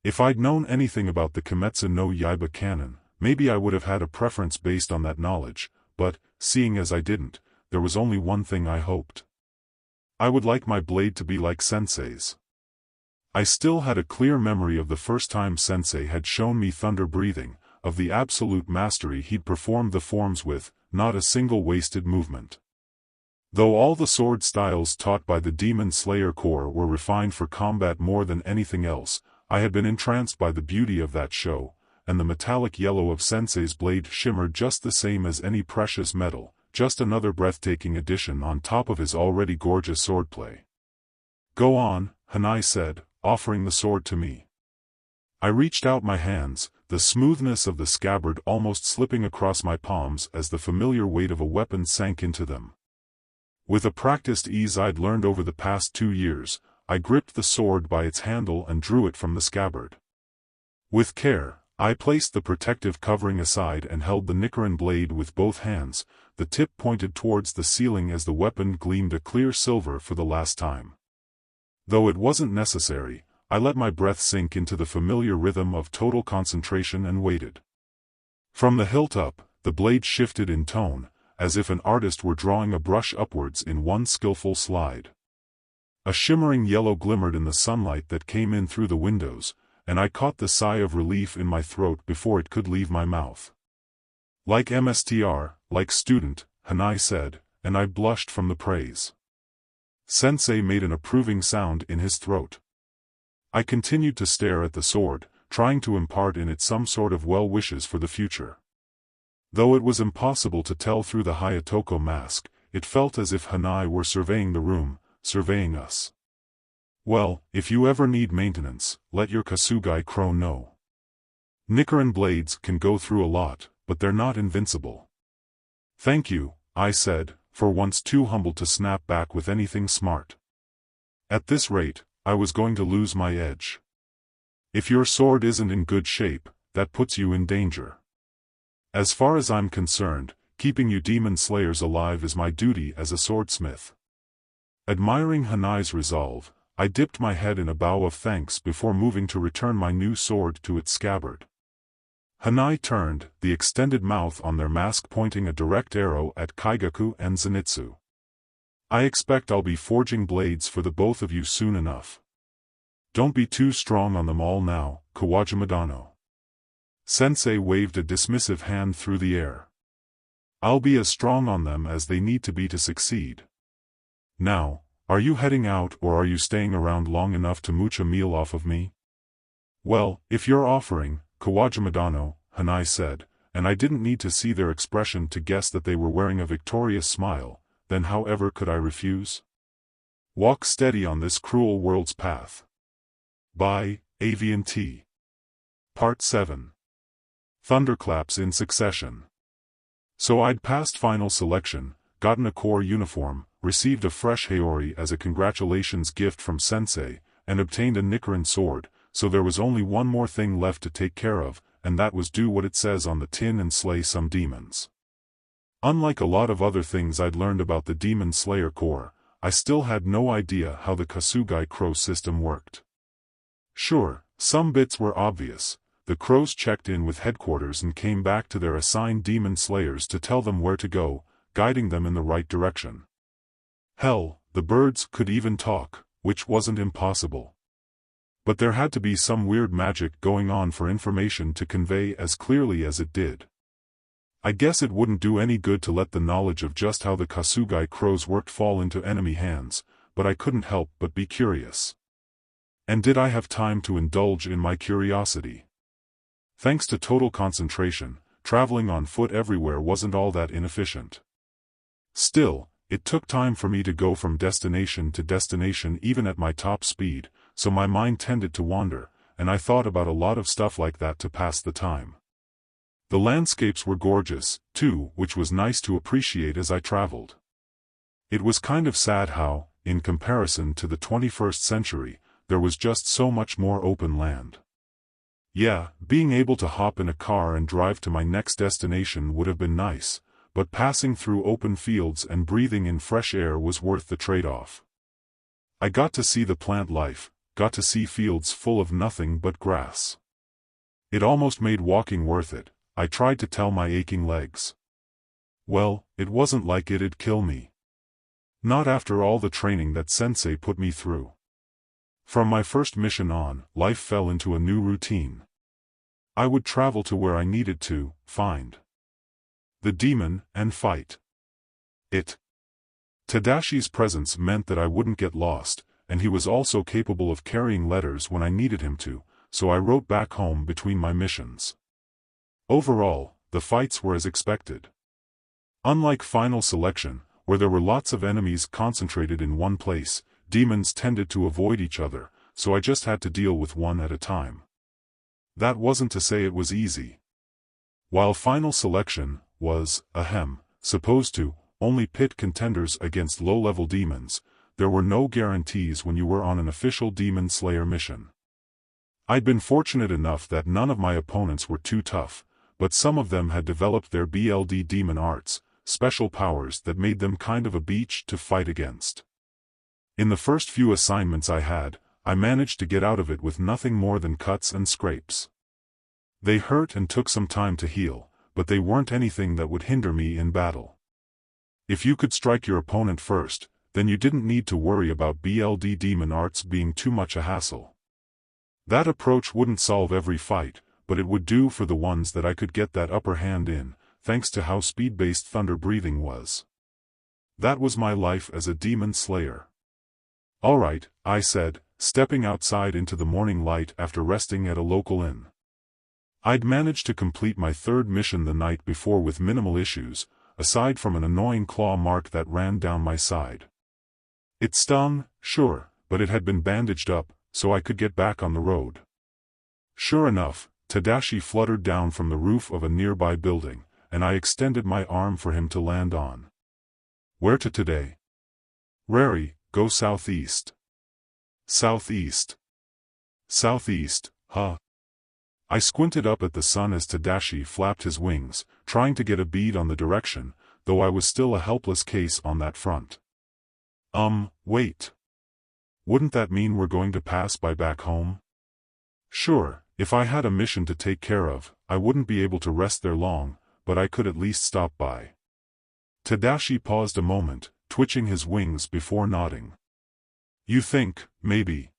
If I'd known anything about the Kimetsu no Yaiba canon, maybe I would have had a preference based on that knowledge, but, seeing as I didn't, there was only one thing I hoped. I would like my blade to be like Sensei's. I still had a clear memory of the first time Sensei had shown me thunder breathing, of the absolute mastery he'd performed the forms with, not a single wasted movement. Though all the sword styles taught by the Demon Slayer Corps were refined for combat more than anything else, I had been entranced by the beauty of that show, and the metallic yellow of Sensei's blade shimmered just the same as any precious metal, just another breathtaking addition on top of his already gorgeous swordplay. "Go on," Hanai said, offering the sword to me. I reached out my hands, the smoothness of the scabbard almost slipping across my palms as the familiar weight of a weapon sank into them. With a practiced ease I'd learned over the past 2 years, I gripped the sword by its handle and drew it from the scabbard. With care, I placed the protective covering aside and held the Nichiren blade with both hands, the tip pointed towards the ceiling as the weapon gleamed a clear silver for the last time. Though it wasn't necessary, I let my breath sink into the familiar rhythm of total concentration and waited. From the hilt up, the blade shifted in tone, as if an artist were drawing a brush upwards in one skillful slide. A shimmering yellow glimmered in the sunlight that came in through the windows, and I caught the sigh of relief in my throat before it could leave my mouth. "Like MSTR, like student," Hanai said, and I blushed from the praise. Sensei made an approving sound in his throat. I continued to stare at the sword, trying to impart in it some sort of well wishes for the future. Though it was impossible to tell through the Hayatoko mask, it felt as if Hanai were surveying the room, surveying us. "Well, if you ever need maintenance, let your Kasugai Crow know. Nichiren blades can go through a lot, but they're not invincible." "Thank you," I said, for once too humble to snap back with anything smart. At this rate, I was going to lose my edge. If your sword isn't in good shape, that puts you in danger. As far as I'm concerned, keeping you demon slayers alive is my duty as a swordsmith. Admiring Hanai's resolve, I dipped my head in a bow of thanks before moving to return my new sword to its scabbard. Hanai turned, the extended mouth on their mask pointing a direct arrow at Kyaku and Zenitsu. "I expect I'll be forging blades for the both of you soon enough. Don't be too strong on them all now, Kawajimadano." Sensei waved a dismissive hand through the air. "I'll be as strong on them as they need to be to succeed. Now, are you heading out or are you staying around long enough to mooch a meal off of me?" "Well, if you're offering, Kawajimadano," Hanai said, and I didn't need to see their expression to guess that they were wearing a victorious smile, then however could I refuse? Walk steady on this cruel world's path. By Aviantei. Part 7. Thunderclaps in succession. So I'd passed final selection, gotten a corps uniform, received a fresh Haori as a congratulations gift from Sensei, and obtained a Nichiren sword, so there was only one more thing left to take care of, and that was do what it says on the tin and slay some demons. Unlike a lot of other things I'd learned about the Demon Slayer Corps, I still had no idea how the Kasugai Crow system worked. Sure, some bits were obvious. The crows checked in with headquarters and came back to their assigned demon slayers to tell them where to go, guiding them in the right direction. Hell, the birds could even talk, which wasn't impossible. But there had to be some weird magic going on for information to convey as clearly as it did. I guess it wouldn't do any good to let the knowledge of just how the Kasugai crows worked fall into enemy hands, but I couldn't help but be curious. And did I have time to indulge in my curiosity? Thanks to total concentration, traveling on foot everywhere wasn't all that inefficient. Still, it took time for me to go from destination to destination even at my top speed, so my mind tended to wander, and I thought about a lot of stuff like that to pass the time. The landscapes were gorgeous, too, which was nice to appreciate as I traveled. It was kind of sad how, in comparison to the 21st century, there was just so much more open land. Yeah, being able to hop in a car and drive to my next destination would have been nice, but passing through open fields and breathing in fresh air was worth the trade-off. I got to see the plant life, got to see fields full of nothing but grass. It almost made walking worth it, I tried to tell my aching legs. Well, it wasn't like it'd kill me. Not after all the training that Sensei put me through. From my first mission on, life fell into a new routine. I would travel to where I needed to, find the demon, and fight it. Tadashi's presence meant that I wouldn't get lost, and he was also capable of carrying letters when I needed him to, so I wrote back home between my missions. Overall, the fights were as expected. Unlike Final Selection, where there were lots of enemies concentrated in one place, demons tended to avoid each other, so I just had to deal with one at a time. That wasn't to say it was easy. While Final Selection was, supposed to only pit contenders against low-level demons, there were no guarantees when you were on an official Demon Slayer mission. I'd been fortunate enough that none of my opponents were too tough, but some of them had developed their BLD demon arts, special powers that made them kind of a beach to fight against. In the first few assignments I had, I managed to get out of it with nothing more than cuts and scrapes. They hurt and took some time to heal, but they weren't anything that would hinder me in battle. If you could strike your opponent first, then you didn't need to worry about BLD demon arts being too much a hassle. That approach wouldn't solve every fight, but it would do for the ones that I could get that upper hand in, thanks to how speed-based thunder breathing was. That was my life as a demon slayer. Alright, I said, stepping outside into the morning light after resting at a local inn. I'd managed to complete my third mission the night before with minimal issues, aside from an annoying claw mark that ran down my side. It stung, sure, but it had been bandaged up, so I could get back on the road. Sure enough, Tadashi fluttered down from the roof of a nearby building, and I extended my arm for him to land on. Where to today? Rari, go southeast. Southeast. Southeast, huh? I squinted up at the sun as Tadashi flapped his wings, trying to get a bead on the direction, though I was still a helpless case on that front. Wait. Wouldn't that mean we're going to pass by back home? Sure, if I had a mission to take care of, I wouldn't be able to rest there long, but I could at least stop by. Tadashi paused a moment, twitching his wings before nodding. You think, maybe?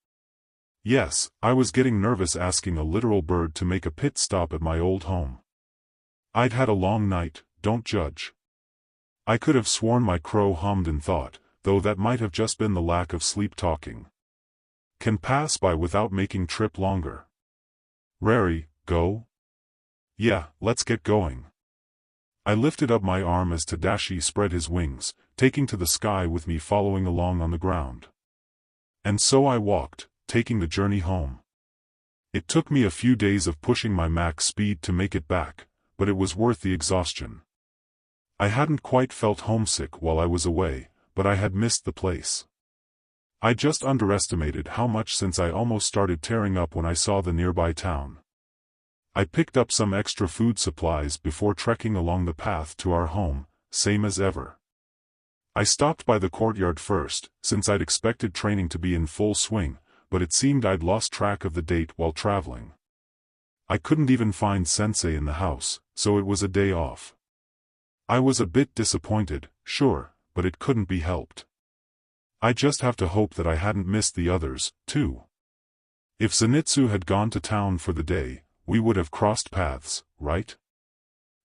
Yes, I was getting nervous asking a literal bird to make a pit stop at my old home. I'd had a long night, don't judge. I could have sworn my crow hummed in thought, though that might have just been the lack of sleep talking. Can pass by without making trip longer. Rari, go? Yeah, let's get going. I lifted up my arm as Tadashi spread his wings, taking to the sky with me following along on the ground. And so I walked, taking the journey home. It took me a few days of pushing my max speed to make it back, but it was worth the exhaustion. I hadn't quite felt homesick while I was away, but I had missed the place. I just underestimated how much since I almost started tearing up when I saw the nearby town. I picked up some extra food supplies before trekking along the path to our home, same as ever. I stopped by the courtyard first, since I'd expected training to be in full swing, but it seemed I'd lost track of the date while traveling. I couldn't even find Sensei in the house, so it was a day off. I was a bit disappointed, sure, but it couldn't be helped. I just have to hope that I hadn't missed the others, too. If Zenitsu had gone to town for the day, we would have crossed paths, right?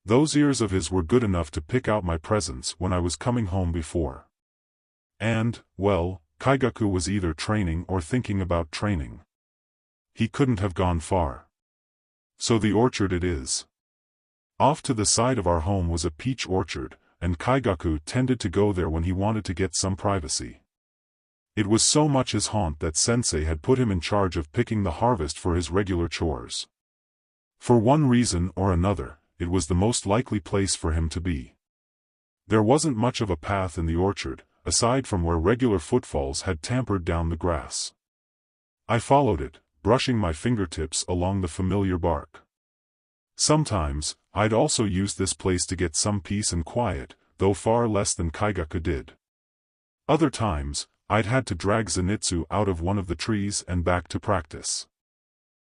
Those ears of his were good enough to pick out my presence when I was coming home before. And, well, Kyaku was either training or thinking about training. He couldn't have gone far. So the orchard it is. Off to the side of our home was a peach orchard, and Kyaku tended to go there when he wanted to get some privacy. It was so much his haunt that Sensei had put him in charge of picking the harvest for his regular chores. For one reason or another, it was the most likely place for him to be. There wasn't much of a path in the orchard, aside from where regular footfalls had tampered down the grass. I followed it, brushing my fingertips along the familiar bark. Sometimes, I'd also use this place to get some peace and quiet, though far less than Kaigaku did. Other times, I'd had to drag Zenitsu out of one of the trees and back to practice.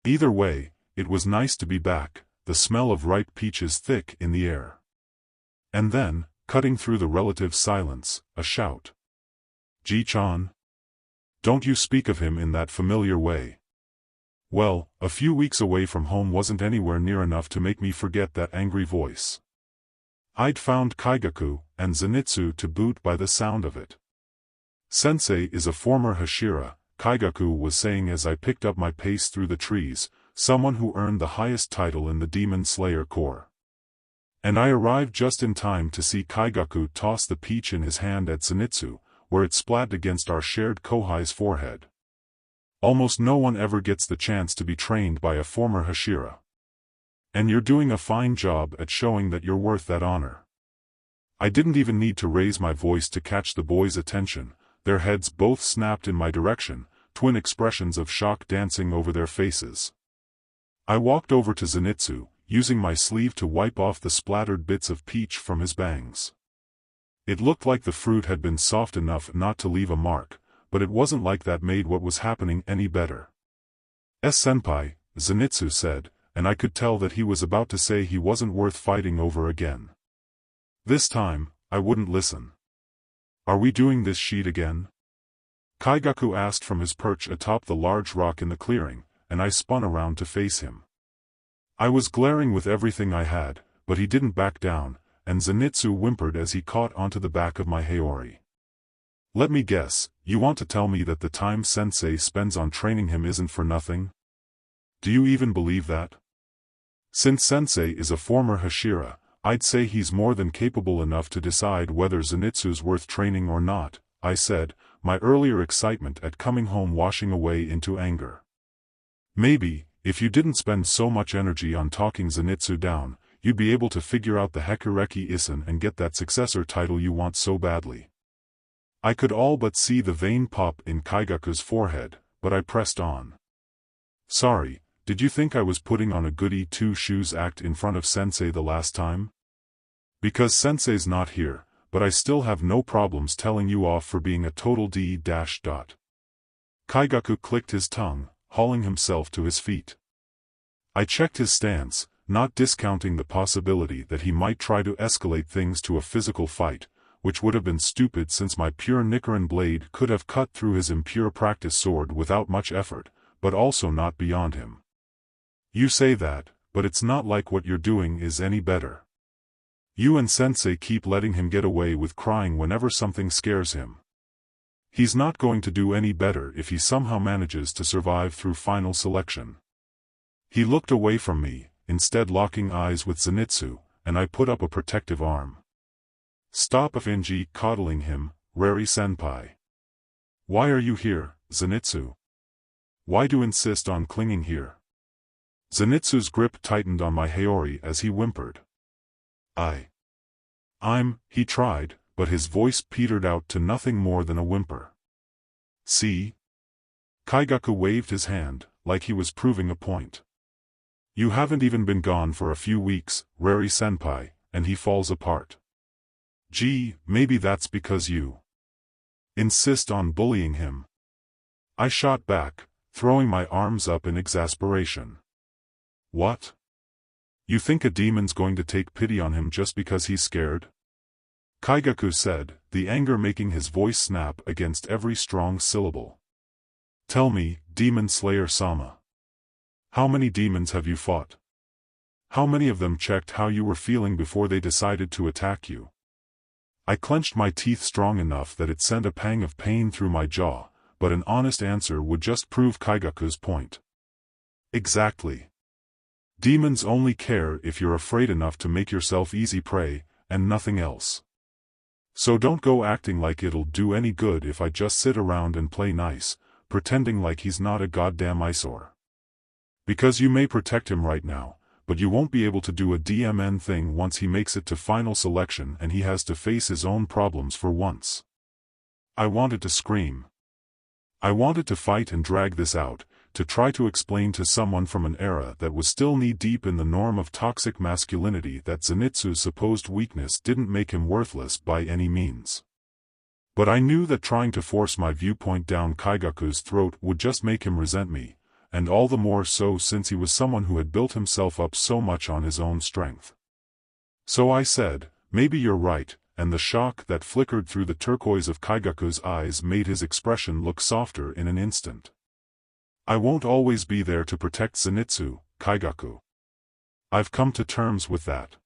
Either way, it was nice to be back, the smell of ripe peaches thick in the air. And then, cutting through the relative silence, a shout. "Ji-chan? Don't you speak of him in that familiar way." Well, a few weeks away from home wasn't anywhere near enough to make me forget that angry voice. I'd found Kaigaku, and Zenitsu to boot by the sound of it. "Sensei is a former Hashira," Kaigaku was saying as I picked up my pace through the trees, "someone who earned the highest title in the Demon Slayer Corps." And I arrived just in time to see Kaigaku toss the peach in his hand at Zenitsu, where it splattered against our shared kōhai's forehead. Almost no one ever gets the chance to be trained by a former Hashira. And you're doing a fine job at showing that you're worth that honor. I didn't even need to raise my voice to catch the boys' attention. Their heads both snapped in my direction, twin expressions of shock dancing over their faces. I walked over to Zenitsu, using my sleeve to wipe off the splattered bits of peach from his bangs. It looked like the fruit had been soft enough not to leave a mark, but it wasn't like that made what was happening any better. "Senpai," Zenitsu said, and I could tell that he was about to say he wasn't worth fighting over again. This time, I wouldn't listen. "Are we doing this sheet again?" Kaigaku asked from his perch atop the large rock in the clearing, and I spun around to face him. I was glaring with everything I had, but he didn't back down, and Zenitsu whimpered as he caught onto the back of my haori. "Let me guess, you want to tell me that the time Sensei spends on training him isn't for nothing? Do you even believe that?" "Since Sensei is a former Hashira, I'd say he's more than capable enough to decide whether Zenitsu's worth training or not," I said, my earlier excitement at coming home washing away into anger. "Maybe, if you didn't spend so much energy on talking Zenitsu down, you'd be able to figure out the Hekureki Isen and get that successor title you want so badly." I could all but see the vein pop in Kaigaku's forehead, but I pressed on. "Sorry, did you think I was putting on a goody two-shoes act in front of Sensei the last time? Because Sensei's not here, but I still have no problems telling you off for being a total D-. Kaigaku clicked his tongue, hauling himself to his feet. I checked his stance, not discounting the possibility that he might try to escalate things to a physical fight, which would have been stupid since my pure Nichiren blade could have cut through his impure practice sword without much effort, but also not beyond him. "You say that, but it's not like what you're doing is any better. You and Sensei keep letting him get away with crying whenever something scares him. He's not going to do any better if he somehow manages to survive through final selection." He looked away from me, instead locking eyes with Zenitsu, and I put up a protective arm. "Stop Aviantei coddling him, Rari-senpai. Why are you here, Zenitsu? Why do you insist on clinging here?" Zenitsu's grip tightened on my haori as he whimpered. He tried, but his voice petered out to nothing more than a whimper. "See?" Kaigaku waved his hand, like he was proving a point. "You haven't even been gone for a few weeks, Rari-senpai, and he falls apart. Gee, maybe that's because you insist on bullying him." I shot back, throwing my arms up in exasperation. "What? You think a demon's going to take pity on him just because he's scared?" Kaigaku said, the anger making his voice snap against every strong syllable. "Tell me, Demon Slayer-sama. How many demons have you fought? How many of them checked how you were feeling before they decided to attack you?" I clenched my teeth strong enough that it sent a pang of pain through my jaw, but an honest answer would just prove Kaigaku's point. "Exactly. Demons only care if you're afraid enough to make yourself easy prey, and nothing else. So don't go acting like it'll do any good if I just sit around and play nice, pretending like he's not a goddamn eyesore. Because you may protect him right now, but you won't be able to do a DMN thing once he makes it to final selection and he has to face his own problems for once." I wanted to scream. I wanted to fight and drag this out, to try to explain to someone from an era that was still knee-deep in the norm of toxic masculinity that Zenitsu's supposed weakness didn't make him worthless by any means. But I knew that trying to force my viewpoint down Kaigaku's throat would just make him resent me, and all the more so since he was someone who had built himself up so much on his own strength. So I said, maybe you're right, and the shock that flickered through the turquoise of Kaigaku's eyes made his expression look softer in an instant. I won't always be there to protect Zenitsu, Kaigaku. I've come to terms with that.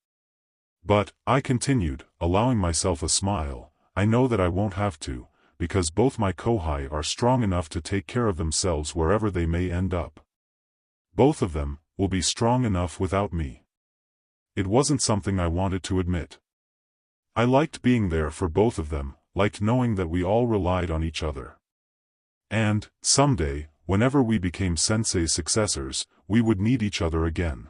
But, I continued, allowing myself a smile, I know that I won't have to, because both my kōhai are strong enough to take care of themselves wherever they may end up. Both of them will be strong enough without me. It wasn't something I wanted to admit. I liked being there for both of them, liked knowing that we all relied on each other. And, someday, whenever we became Sensei's successors, we would need each other again.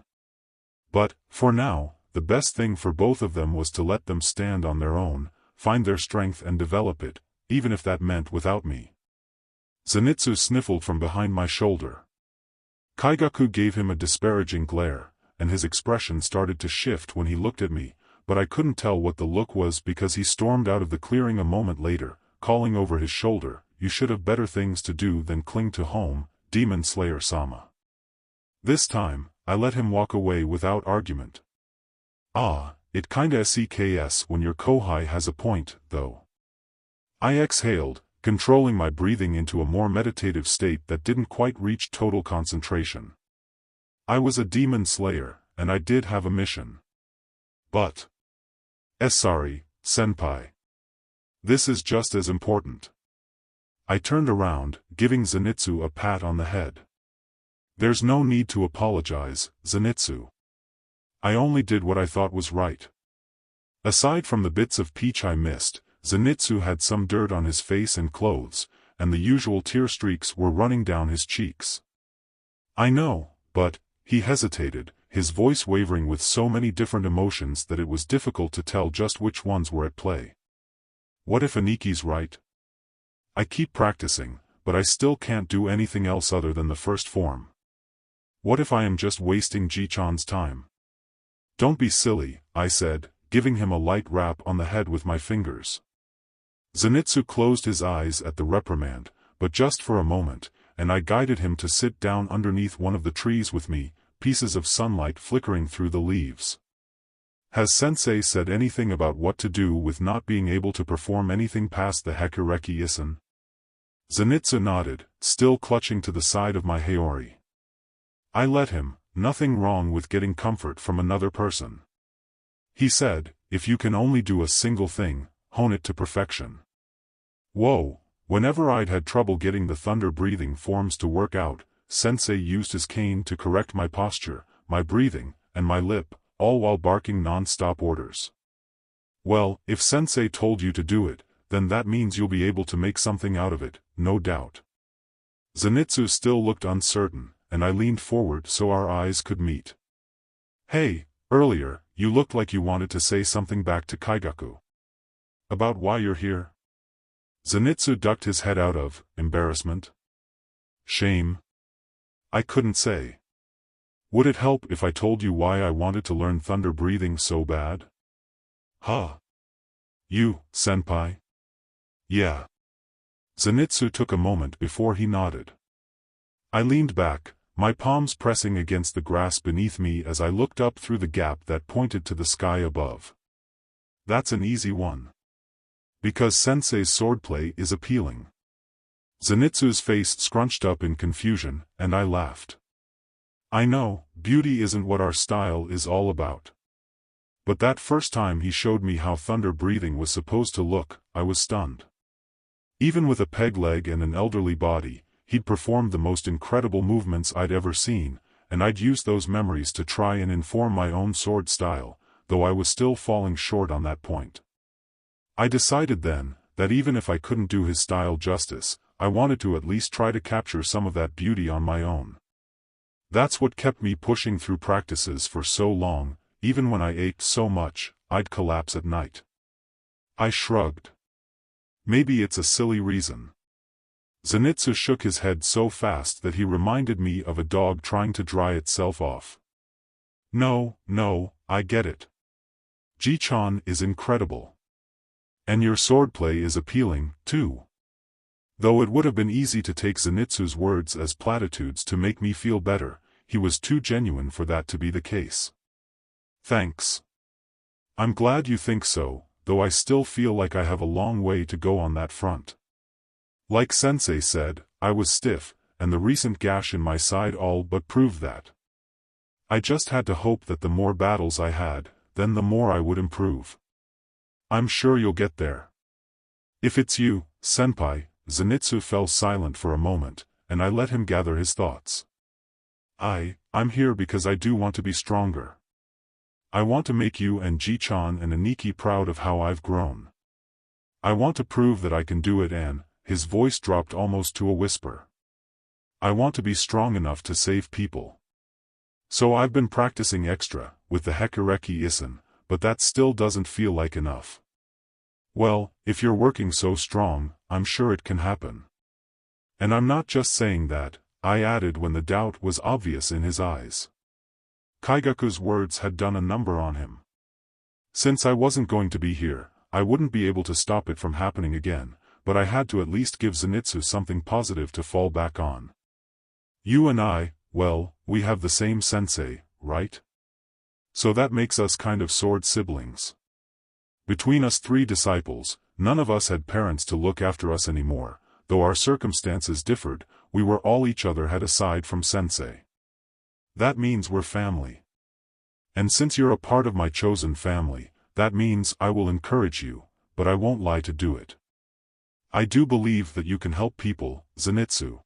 But, for now, the best thing for both of them was to let them stand on their own, find their strength and develop it, even if that meant without me. Zenitsu sniffled from behind my shoulder. Kaigaku gave him a disparaging glare, and his expression started to shift when he looked at me, but I couldn't tell what the look was because he stormed out of the clearing a moment later, calling over his shoulder, "You should have better things to do than cling to home, Demon Slayer-sama." This time, I let him walk away without argument. It kinda sucks when your kōhai has a point, though. I exhaled, controlling my breathing into a more meditative state that didn't quite reach total concentration. I was a demon slayer, and I did have a mission. But... sorry, senpai. This is just as important. I turned around, giving Zenitsu a pat on the head. There's no need to apologize, Zenitsu. I only did what I thought was right. Aside from the bits of peach I missed, Zenitsu had some dirt on his face and clothes, and the usual tear streaks were running down his cheeks. I know, but, he hesitated, his voice wavering with so many different emotions that it was difficult to tell just which ones were at play. What if Aniki's right? I keep practicing, but I still can't do anything else other than the first form. What if I am just wasting Ji-chan's time? Don't be silly, I said, giving him a light rap on the head with my fingers. Zenitsu closed his eyes at the reprimand, but just for a moment, and I guided him to sit down underneath one of the trees with me, pieces of sunlight flickering through the leaves. Has Sensei said anything about what to do with not being able to perform anything past the Hekureki-isen? Zenitsu nodded, still clutching to the side of my haori. I let him, nothing wrong with getting comfort from another person. He said, if you can only do a single thing, hone it to perfection. Whoa, whenever I'd had trouble getting the thunder-breathing forms to work out, Sensei used his cane to correct my posture, my breathing, and my lip, all while barking non-stop orders. Well, if Sensei told you to do it, then that means you'll be able to make something out of it, no doubt. Zenitsu still looked uncertain, and I leaned forward so our eyes could meet. Hey, earlier, you looked like you wanted to say something back to Kaigaku. About why you're here? Zenitsu ducked his head out of embarrassment. Shame. I couldn't say. Would it help if I told you why I wanted to learn thunder breathing so bad? Huh? You, senpai? Yeah. Zenitsu took a moment before he nodded. I leaned back, my palms pressing against the grass beneath me as I looked up through the gap that pointed to the sky above. That's an easy one. Because Sensei's swordplay is appealing. Zenitsu's face scrunched up in confusion, and I laughed. I know, beauty isn't what our style is all about. But that first time he showed me how thunder breathing was supposed to look, I was stunned. Even with a peg leg and an elderly body, he'd performed the most incredible movements I'd ever seen, and I'd used those memories to try and inform my own sword style, though I was still falling short on that point. I decided then, that even if I couldn't do his style justice, I wanted to at least try to capture some of that beauty on my own. That's what kept me pushing through practices for so long, even when I ached so much, I'd collapse at night. I shrugged. Maybe it's a silly reason. Zenitsu shook his head so fast that he reminded me of a dog trying to dry itself off. No, I get it. Ji-chan is incredible. And your swordplay is appealing, too. Though it would have been easy to take Zenitsu's words as platitudes to make me feel better, he was too genuine for that to be the case. Thanks. I'm glad you think so, though I still feel like I have a long way to go on that front. Like Sensei said, I was stiff, and the recent gash in my side all but proved that. I just had to hope that the more battles I had, then the more I would improve. I'm sure you'll get there. If it's you, senpai. Zenitsu fell silent for a moment, and I let him gather his thoughts. I'm here because I do want to be stronger. I want to make you and Ji-chan and Aniki proud of how I've grown. I want to prove that I can do it and, his voice dropped almost to a whisper. I want to be strong enough to save people. So I've been practicing extra, with the heartfelt, but that still doesn't feel like enough. Well, if you're working so strong, I'm sure it can happen. And I'm not just saying that, I added when the doubt was obvious in his eyes. Kaigaku's words had done a number on him. Since I wasn't going to be here, I wouldn't be able to stop it from happening again, but I had to at least give Zenitsu something positive to fall back on. You and I, well, we have the same sensei, right? So that makes us kind of sword siblings. Between us three disciples, none of us had parents to look after us anymore, though our circumstances differed, we were all each other had aside from Sensei. That means we're family. And since you're a part of my chosen family, that means I will encourage you, but I won't lie to do it. I do believe that you can help people, Zenitsu.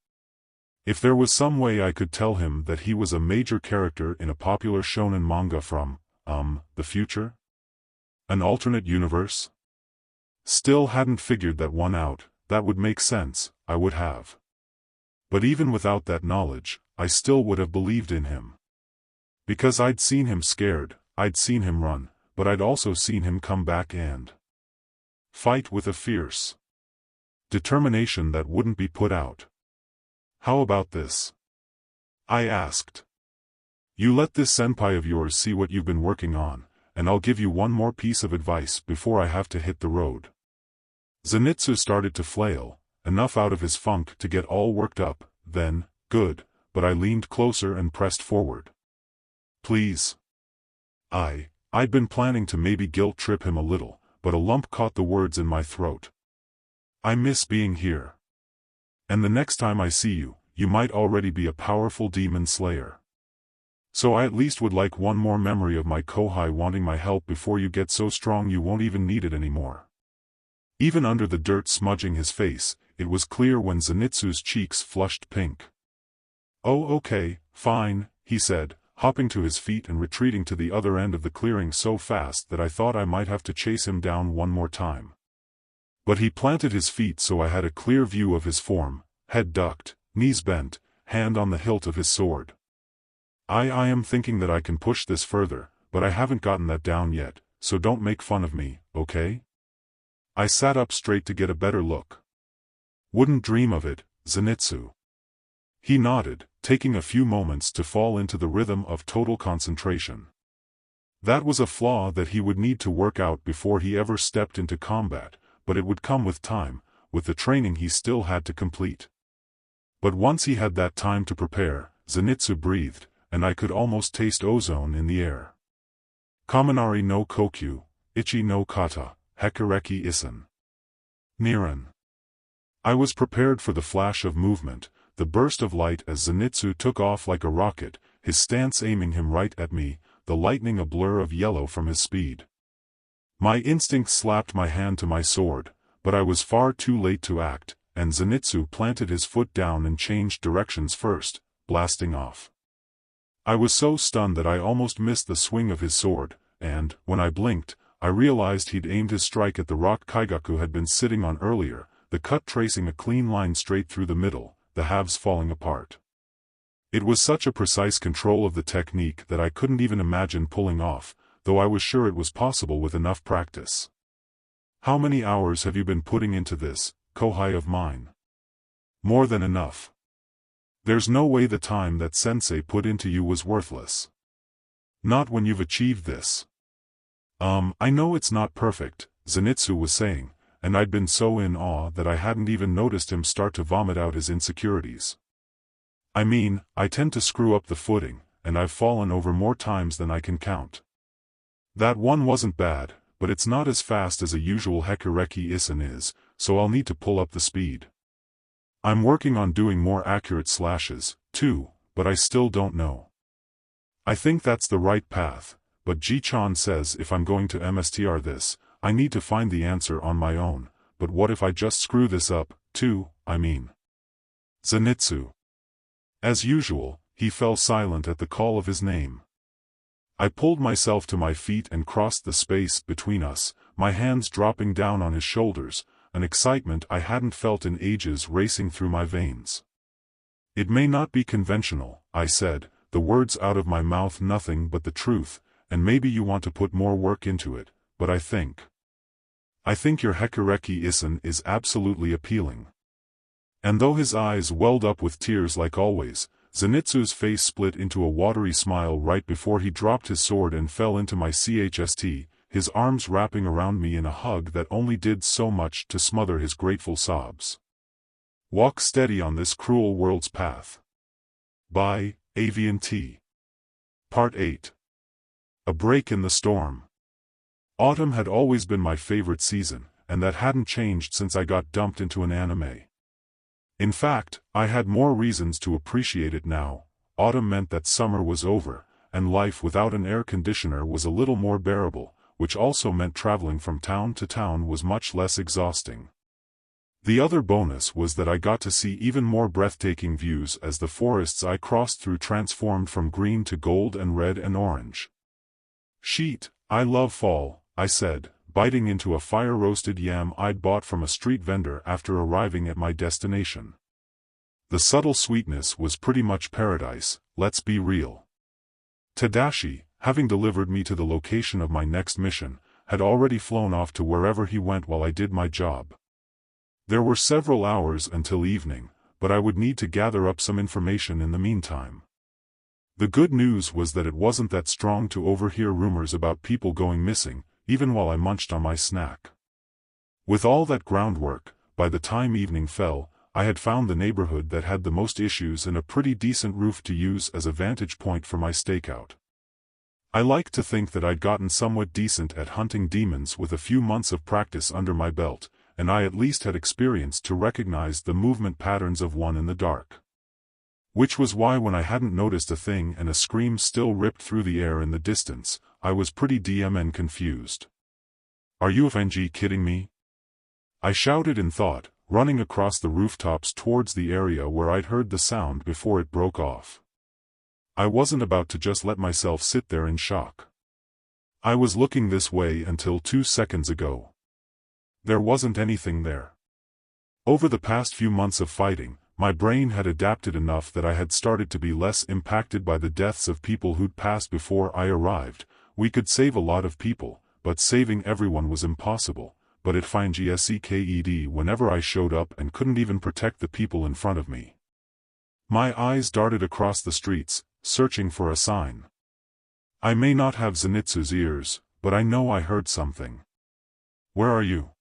If there was some way I could tell him that he was a major character in a popular shonen manga from, the future? An alternate universe? Still hadn't figured that one out, that would make sense, I would have. But even without that knowledge, I still would have believed in him. Because I'd seen him scared, I'd seen him run, but I'd also seen him come back and fight with a fierce determination that wouldn't be put out. How about this? I asked. You let this senpai of yours see what you've been working on, and I'll give you one more piece of advice before I have to hit the road. Zenitsu started to flail, enough out of his funk to get all worked up, then, good, but I leaned closer and pressed forward. Please. I'd been planning to maybe guilt trip him a little, but a lump caught the words in my throat. I miss being here. And the next time I see you, you might already be a powerful demon slayer. So I at least would like one more memory of my kōhai wanting my help before you get so strong you won't even need it anymore. Even under the dirt smudging his face, it was clear when Zenitsu's cheeks flushed pink. Oh okay, fine, he said, hopping to his feet and retreating to the other end of the clearing so fast that I thought I might have to chase him down one more time. But he planted his feet so I had a clear view of his form, head ducked, knees bent, hand on the hilt of his sword. I am thinking that I can push this further, but I haven't gotten that down yet, so don't make fun of me, okay? I sat up straight to get a better look. Wouldn't dream of it, Zenitsu. He nodded, taking a few moments to fall into the rhythm of total concentration. That was a flaw that he would need to work out before he ever stepped into combat, but it would come with time, with the training he still had to complete. But once he had that time to prepare, Zenitsu breathed, and I could almost taste ozone in the air. Kaminari no kokyu, ichi no kata, hekareki isen. Niran. I was prepared for the flash of movement, the burst of light as Zenitsu took off like a rocket, his stance aiming him right at me, the lightning a blur of yellow from his speed. My instinct slapped my hand to my sword, but I was far too late to act, and Zenitsu planted his foot down and changed directions first, blasting off. I was so stunned that I almost missed the swing of his sword, and, when I blinked, I realized he'd aimed his strike at the rock Kaigaku had been sitting on earlier, the cut tracing a clean line straight through the middle, the halves falling apart. It was such a precise control of the technique that I couldn't even imagine pulling off, though I was sure it was possible with enough practice. How many hours have you been putting into this, kōhai of mine? More than enough. There's no way the time that Sensei put into you was worthless. Not when you've achieved this. I know it's not perfect, Zenitsu was saying, and I'd been so in awe that I hadn't even noticed him start to vomit out his insecurities. I mean, I tend to screw up the footing, and I've fallen over more times than I can count. That one wasn't bad, but it's not as fast as a usual heartfelt is, so I'll need to pull up the speed. I'm working on doing more accurate slashes, too, but I still don't know. I think that's the right path, but Ji-chan says if I'm going to mstr this, I need to find the answer on my own, but what if I just screw this up, too, I mean. Zenitsu. As usual, he fell silent at the call of his name. I pulled myself to my feet and crossed the space between us, my hands dropping down on his shoulders, an excitement I hadn't felt in ages racing through my veins. It may not be conventional, I said, the words out of my mouth nothing but the truth, and maybe you want to put more work into it, but I think your heartfelt is absolutely appealing. And though his eyes welled up with tears like always, Zenitsu's face split into a watery smile right before he dropped his sword and fell into my chest, his arms wrapping around me in a hug that only did so much to smother his grateful sobs. Walk steady on this cruel world's path. By Aviantei. Part 8. A break in the storm. Autumn had always been my favorite season, and that hadn't changed since I got dumped into an anime. In fact, I had more reasons to appreciate it now. Autumn meant that summer was over, and life without an air conditioner was a little more bearable, which also meant traveling from town to town was much less exhausting. The other bonus was that I got to see even more breathtaking views as the forests I crossed through transformed from green to gold and red and orange. Sheet, I love fall, I said, biting into a fire-roasted yam I'd bought from a street vendor after arriving at my destination. The subtle sweetness was pretty much paradise, let's be real. Tadashi, having delivered me to the location of my next mission, had already flown off to wherever he went while I did my job. There were several hours until evening, but I would need to gather up some information in the meantime. The good news was that it wasn't that strong to overhear rumors about people going missing, even while I munched on my snack. With all that groundwork, by the time evening fell, I had found the neighborhood that had the most issues and a pretty decent roof to use as a vantage point for my stakeout. I like to think that I'd gotten somewhat decent at hunting demons with a few months of practice under my belt, and I at least had experience to recognize the movement patterns of one in the dark. Which was why when I hadn't noticed a thing and a scream still ripped through the air in the distance, I was pretty DMN confused. Are you FNG kidding me? I shouted in thought, running across the rooftops towards the area where I'd heard the sound before it broke off. I wasn't about to just let myself sit there in shock. I was looking this way until 2 seconds ago. There wasn't anything there. Over the past few months of fighting, my brain had adapted enough that I had started to be less impacted by the deaths of people who'd passed before I arrived. We could save a lot of people, but saving everyone was impossible, but it find GSEKED whenever I showed up and couldn't even protect the people in front of me. My eyes darted across the streets, searching for a sign. I may not have Zenitsu's ears, but I know I heard something. Where are you?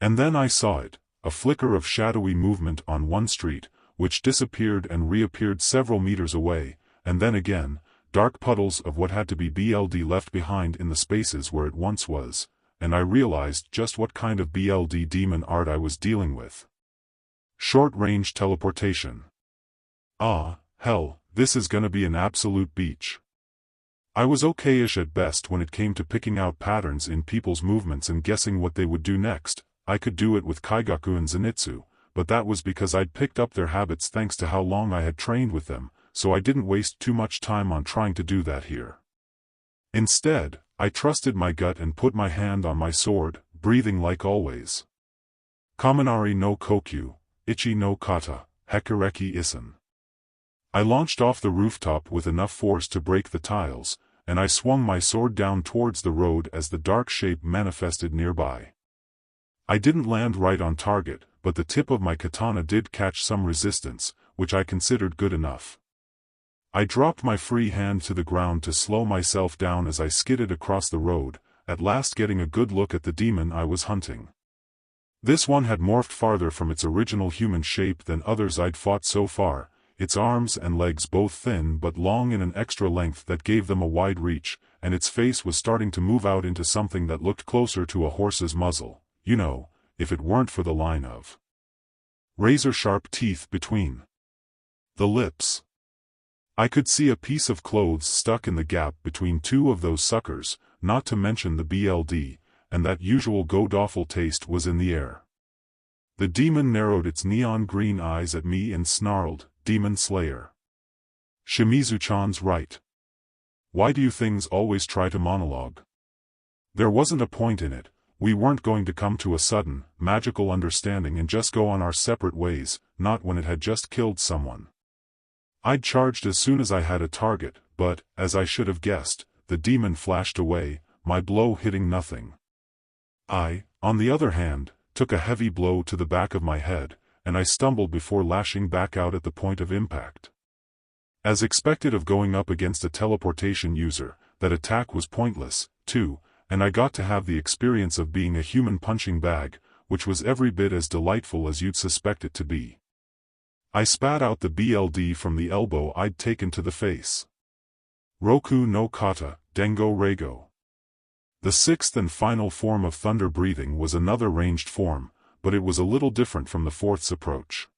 And then I saw it, a flicker of shadowy movement on one street, which disappeared and reappeared several meters away, and then again, dark puddles of what had to be BLD left behind in the spaces where it once was, and I realized just what kind of BLD demon art I was dealing with. Short-range teleportation. Ah, hell, this is gonna be an absolute beach. I was okay-ish at best when it came to picking out patterns in people's movements and guessing what they would do next. I could do it with Kyaku and Zenitsu, but that was because I'd picked up their habits thanks to how long I had trained with them, so I didn't waste too much time on trying to do that here. Instead, I trusted my gut and put my hand on my sword, breathing like always. Kaminari no Kokyu, Ichi no Kata, heartfelt. I launched off the rooftop with enough force to break the tiles, and I swung my sword down towards the road as the dark shape manifested nearby. I didn't land right on target, but the tip of my katana did catch some resistance, which I considered good enough. I dropped my free hand to the ground to slow myself down as I skidded across the road, at last getting a good look at the demon I was hunting. This one had morphed farther from its original human shape than others I'd fought so far, its arms and legs both thin but long in an extra length that gave them a wide reach, and its face was starting to move out into something that looked closer to a horse's muzzle, you know, if it weren't for the line of razor-sharp teeth between the lips. I could see a piece of clothes stuck in the gap between two of those suckers, not to mention the BLD, and that usual god-awful taste was in the air. The demon narrowed its neon green eyes at me and snarled, "Demon Slayer. Shimizu-chan's right. Why do you things always try to monologue?" There wasn't a point in it. We weren't going to come to a sudden, magical understanding and just go on our separate ways, not when it had just killed someone. I'd charged as soon as I had a target, but, as I should have guessed, the demon flashed away, my blow hitting nothing. I, on the other hand, took a heavy blow to the back of my head, and I stumbled before lashing back out at the point of impact. As expected of going up against a teleportation user, that attack was pointless, too, and I got to have the experience of being a human punching bag, which was every bit as delightful as you'd suspect it to be. I spat out the BLD from the elbow I'd taken to the face. Roku no kata, Dengo Reigo. The sixth and final form of thunder breathing was another ranged form, but it was a little different from the fourth's approach.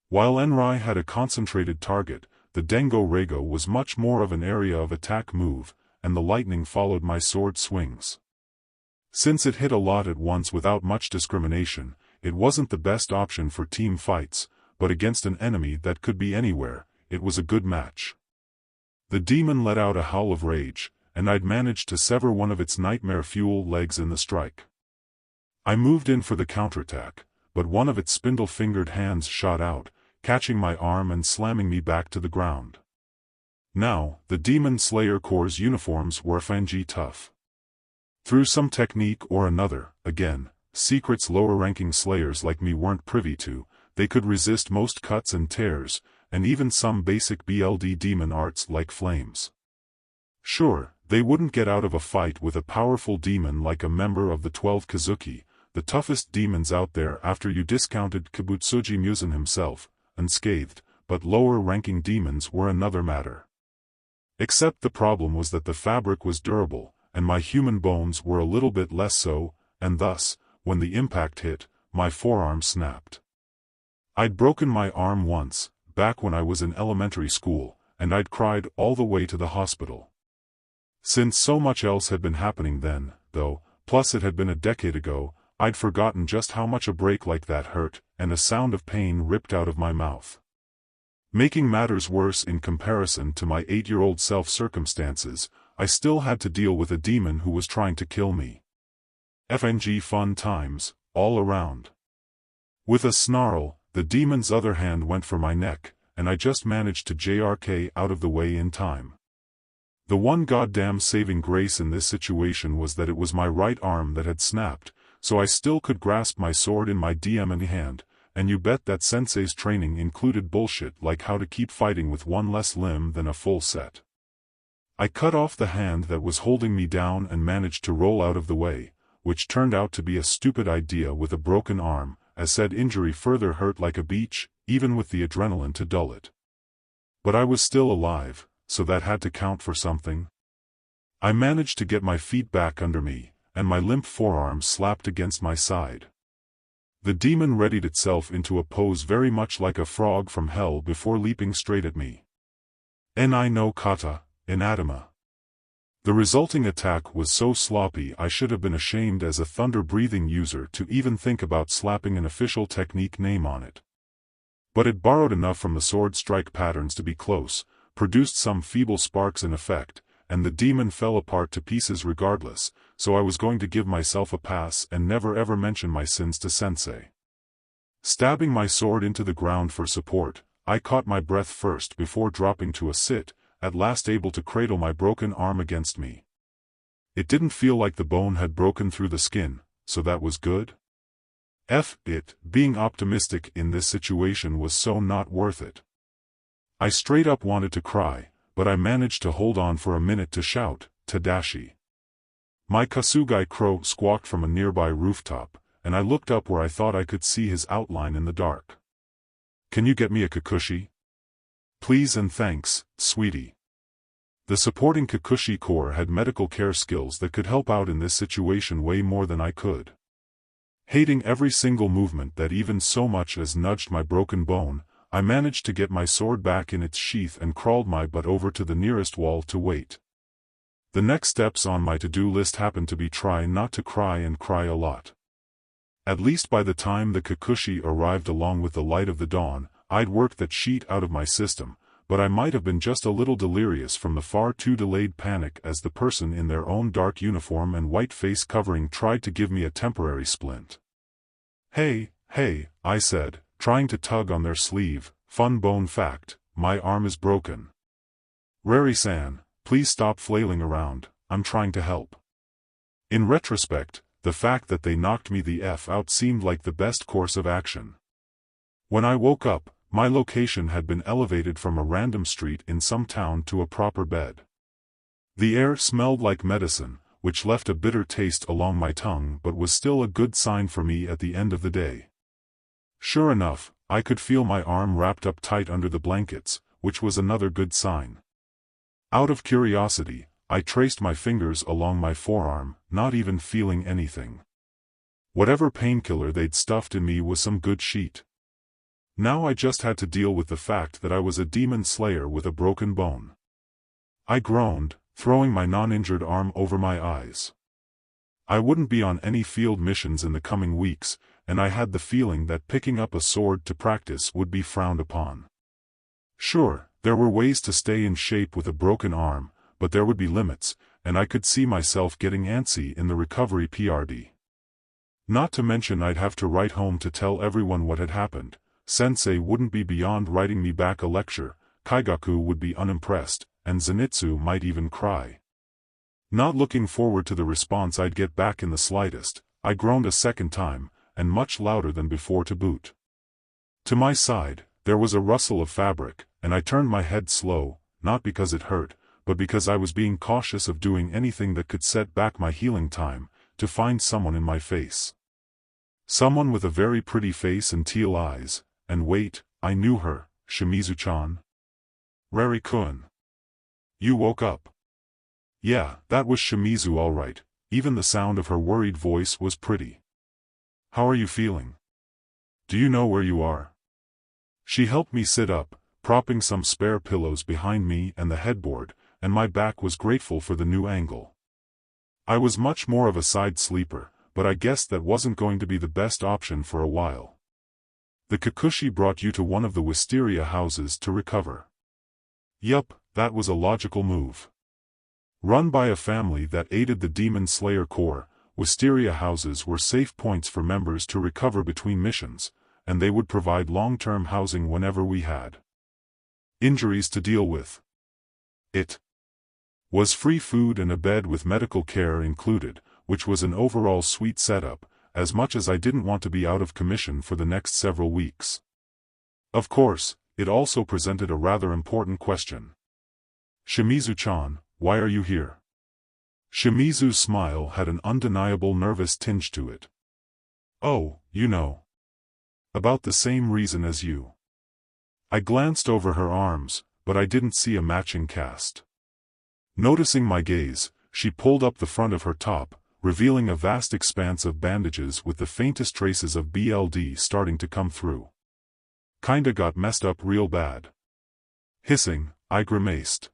While Enrai had a concentrated target, the Dengo Reigo was much more of an area of attack move, and the lightning followed my sword swings. Since it hit a lot at once without much discrimination, it wasn't the best option for team fights, but against an enemy that could be anywhere, it was a good match. The demon let out a howl of rage, and I'd managed to sever one of its nightmare-fuel legs in the strike. I moved in for the counterattack, but one of its spindle-fingered hands shot out, catching my arm and slamming me back to the ground. Now, the Demon Slayer Corps' uniforms were FNG tough. Through some technique or another, again, secrets lower-ranking slayers like me weren't privy to, they could resist most cuts and tears, and even some basic BLD demon arts like flames. Sure, they wouldn't get out of a fight with a powerful demon like a member of the 12 Kazuki, the toughest demons out there after you discounted Kabutsuji Musen himself, unscathed, but lower-ranking demons were another matter. Except the problem was that the fabric was durable, and my human bones were a little bit less so, and thus, when the impact hit, my forearm snapped. I'd broken my arm once, back when I was in elementary school, and I'd cried all the way to the hospital. Since so much else had been happening then, though, plus it had been a decade ago, I'd forgotten just how much a break like that hurt, and a sound of pain ripped out of my mouth. Making matters worse in comparison to my 8-year-old self-circumstances, I still had to deal with a demon who was trying to kill me. FNG fun times, all around. With a snarl, the demon's other hand went for my neck, and I just managed to JRK out of the way in time. The one goddamn saving grace in this situation was that it was my right arm that had snapped, so I still could grasp my sword in my DMing hand, and you bet that Sensei's training included bullshit like how to keep fighting with one less limb than a full set. I cut off the hand that was holding me down and managed to roll out of the way, which turned out to be a stupid idea with a broken arm, as said injury further hurt like a beach, even with the adrenaline to dull it. But I was still alive, so that had to count for something. I managed to get my feet back under me, and my limp forearm slapped against my side. The demon readied itself into a pose very much like a frog from hell before leaping straight at me. Ni no kata, inatama. The resulting attack was so sloppy I should have been ashamed as a thunder-breathing user to even think about slapping an official technique name on it. But it borrowed enough from the sword strike patterns to be close, produced some feeble sparks in effect, and the demon fell apart to pieces regardless, so I was going to give myself a pass and never ever mention my sins to Sensei. Stabbing my sword into the ground for support, I caught my breath first before dropping to a sit, at last able to cradle my broken arm against me. It didn't feel like the bone had broken through the skin, so that was good. Being optimistic in this situation was so not worth it. I straight up wanted to cry, but I managed to hold on for a minute to shout, "Tadashi." My Kasugai crow squawked from a nearby rooftop, and I looked up where I thought I could see his outline in the dark. "Can you get me a Kikushi? Please and thanks, sweetie." The supporting Kikushi Corps had medical care skills that could help out in this situation way more than I could. Hating every single movement that even so much as nudged my broken bone, I managed to get my sword back in its sheath and crawled my butt over to the nearest wall to wait. The next steps on my to-do list happened to be try not to cry and cry a lot. At least by the time the Kikushi arrived along with the light of the dawn, I'd worked that sheet out of my system, but I might have been just a little delirious from the far too delayed panic as the person in their own dark uniform and white face covering tried to give me a temporary splint. Hey, I said, trying to tug on their sleeve. "Fun bone fact, my arm is broken. Rari-san, please stop flailing around, I'm trying to help." In retrospect, the fact that they knocked me the F out seemed like the best course of action. When I woke up, my location had been elevated from a random street in some town to a proper bed. The air smelled like medicine, which left a bitter taste along my tongue but was still a good sign for me at the end of the day. Sure enough, I could feel my arm wrapped up tight under the blankets, which was another good sign. Out of curiosity, I traced my fingers along my forearm, not even feeling anything. Whatever painkiller they'd stuffed in me was some good sheet. Now I just had to deal with the fact that I was a demon slayer with a broken bone. I groaned, throwing my non-injured arm over my eyes. I wouldn't be on any field missions in the coming weeks, and I had the feeling that picking up a sword to practice would be frowned upon. Sure, there were ways to stay in shape with a broken arm, but there would be limits, and I could see myself getting antsy in the recovery PRD. Not to mention I'd have to write home to tell everyone what had happened. Sensei wouldn't be beyond writing me back a lecture, Kaigaku would be unimpressed, and Zenitsu might even cry. Not looking forward to the response I'd get back in the slightest, I groaned a second time, and much louder than before to boot. To my side, there was a rustle of fabric, and I turned my head slow, not because it hurt, but because I was being cautious of doing anything that could set back my healing time, to find someone in my face. Someone with a very pretty face and teal eyes, and wait, I knew her, Shimizu-chan. Rari-kun. You woke up. Yeah, that was Shimizu all right, even the sound of her worried voice was pretty. How are you feeling? Do you know where you are? She helped me sit up, propping some spare pillows behind me and the headboard, and my back was grateful for the new angle. I was much more of a side sleeper, but I guessed that wasn't going to be the best option for a while. The Kikushi brought you to one of the wisteria houses to recover. Yup, that was a logical move. Run by a family that aided the Demon Slayer Corps, wisteria houses were safe points for members to recover between missions, and they would provide long-term housing whenever we had injuries to deal with. It was free food and a bed with medical care included, which was an overall sweet setup, as much as I didn't want to be out of commission for the next several weeks. Of course, it also presented a rather important question. Shimizu-chan, why are you here? Shimizu's smile had an undeniable nervous tinge to it. Oh, you know. About the same reason as you. I glanced over her arms, but I didn't see a matching cast. Noticing my gaze, she pulled up the front of her top, revealing a vast expanse of bandages with the faintest traces of BLD starting to come through. Kinda got messed up real bad. Hissing, I grimaced.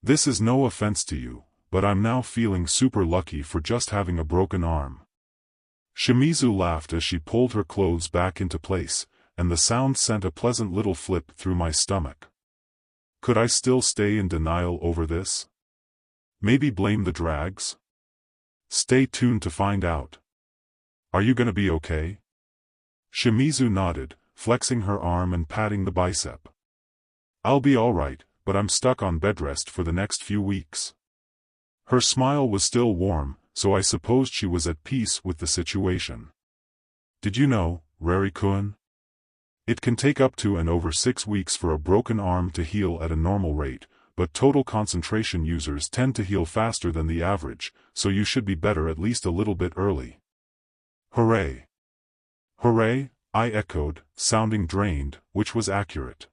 This is no offense to you, but I'm now feeling super lucky for just having a broken arm. Shimizu laughed as she pulled her clothes back into place, and the sound sent a pleasant little flip through my stomach. Could I still stay in denial over this? Maybe blame the drags? Stay tuned to find out. Are you gonna be okay? Shimizu nodded, flexing her arm and patting the bicep. I'll be alright, but I'm stuck on bedrest for the next few weeks. Her smile was still warm, so I supposed she was at peace with the situation. Did you know, Rari-kun? It can take up to and over 6 weeks for a broken arm to heal at a normal rate, but total concentration users tend to heal faster than the average, so you should be better at least a little bit early. Hooray! Hooray, I echoed, sounding drained, which was accurate.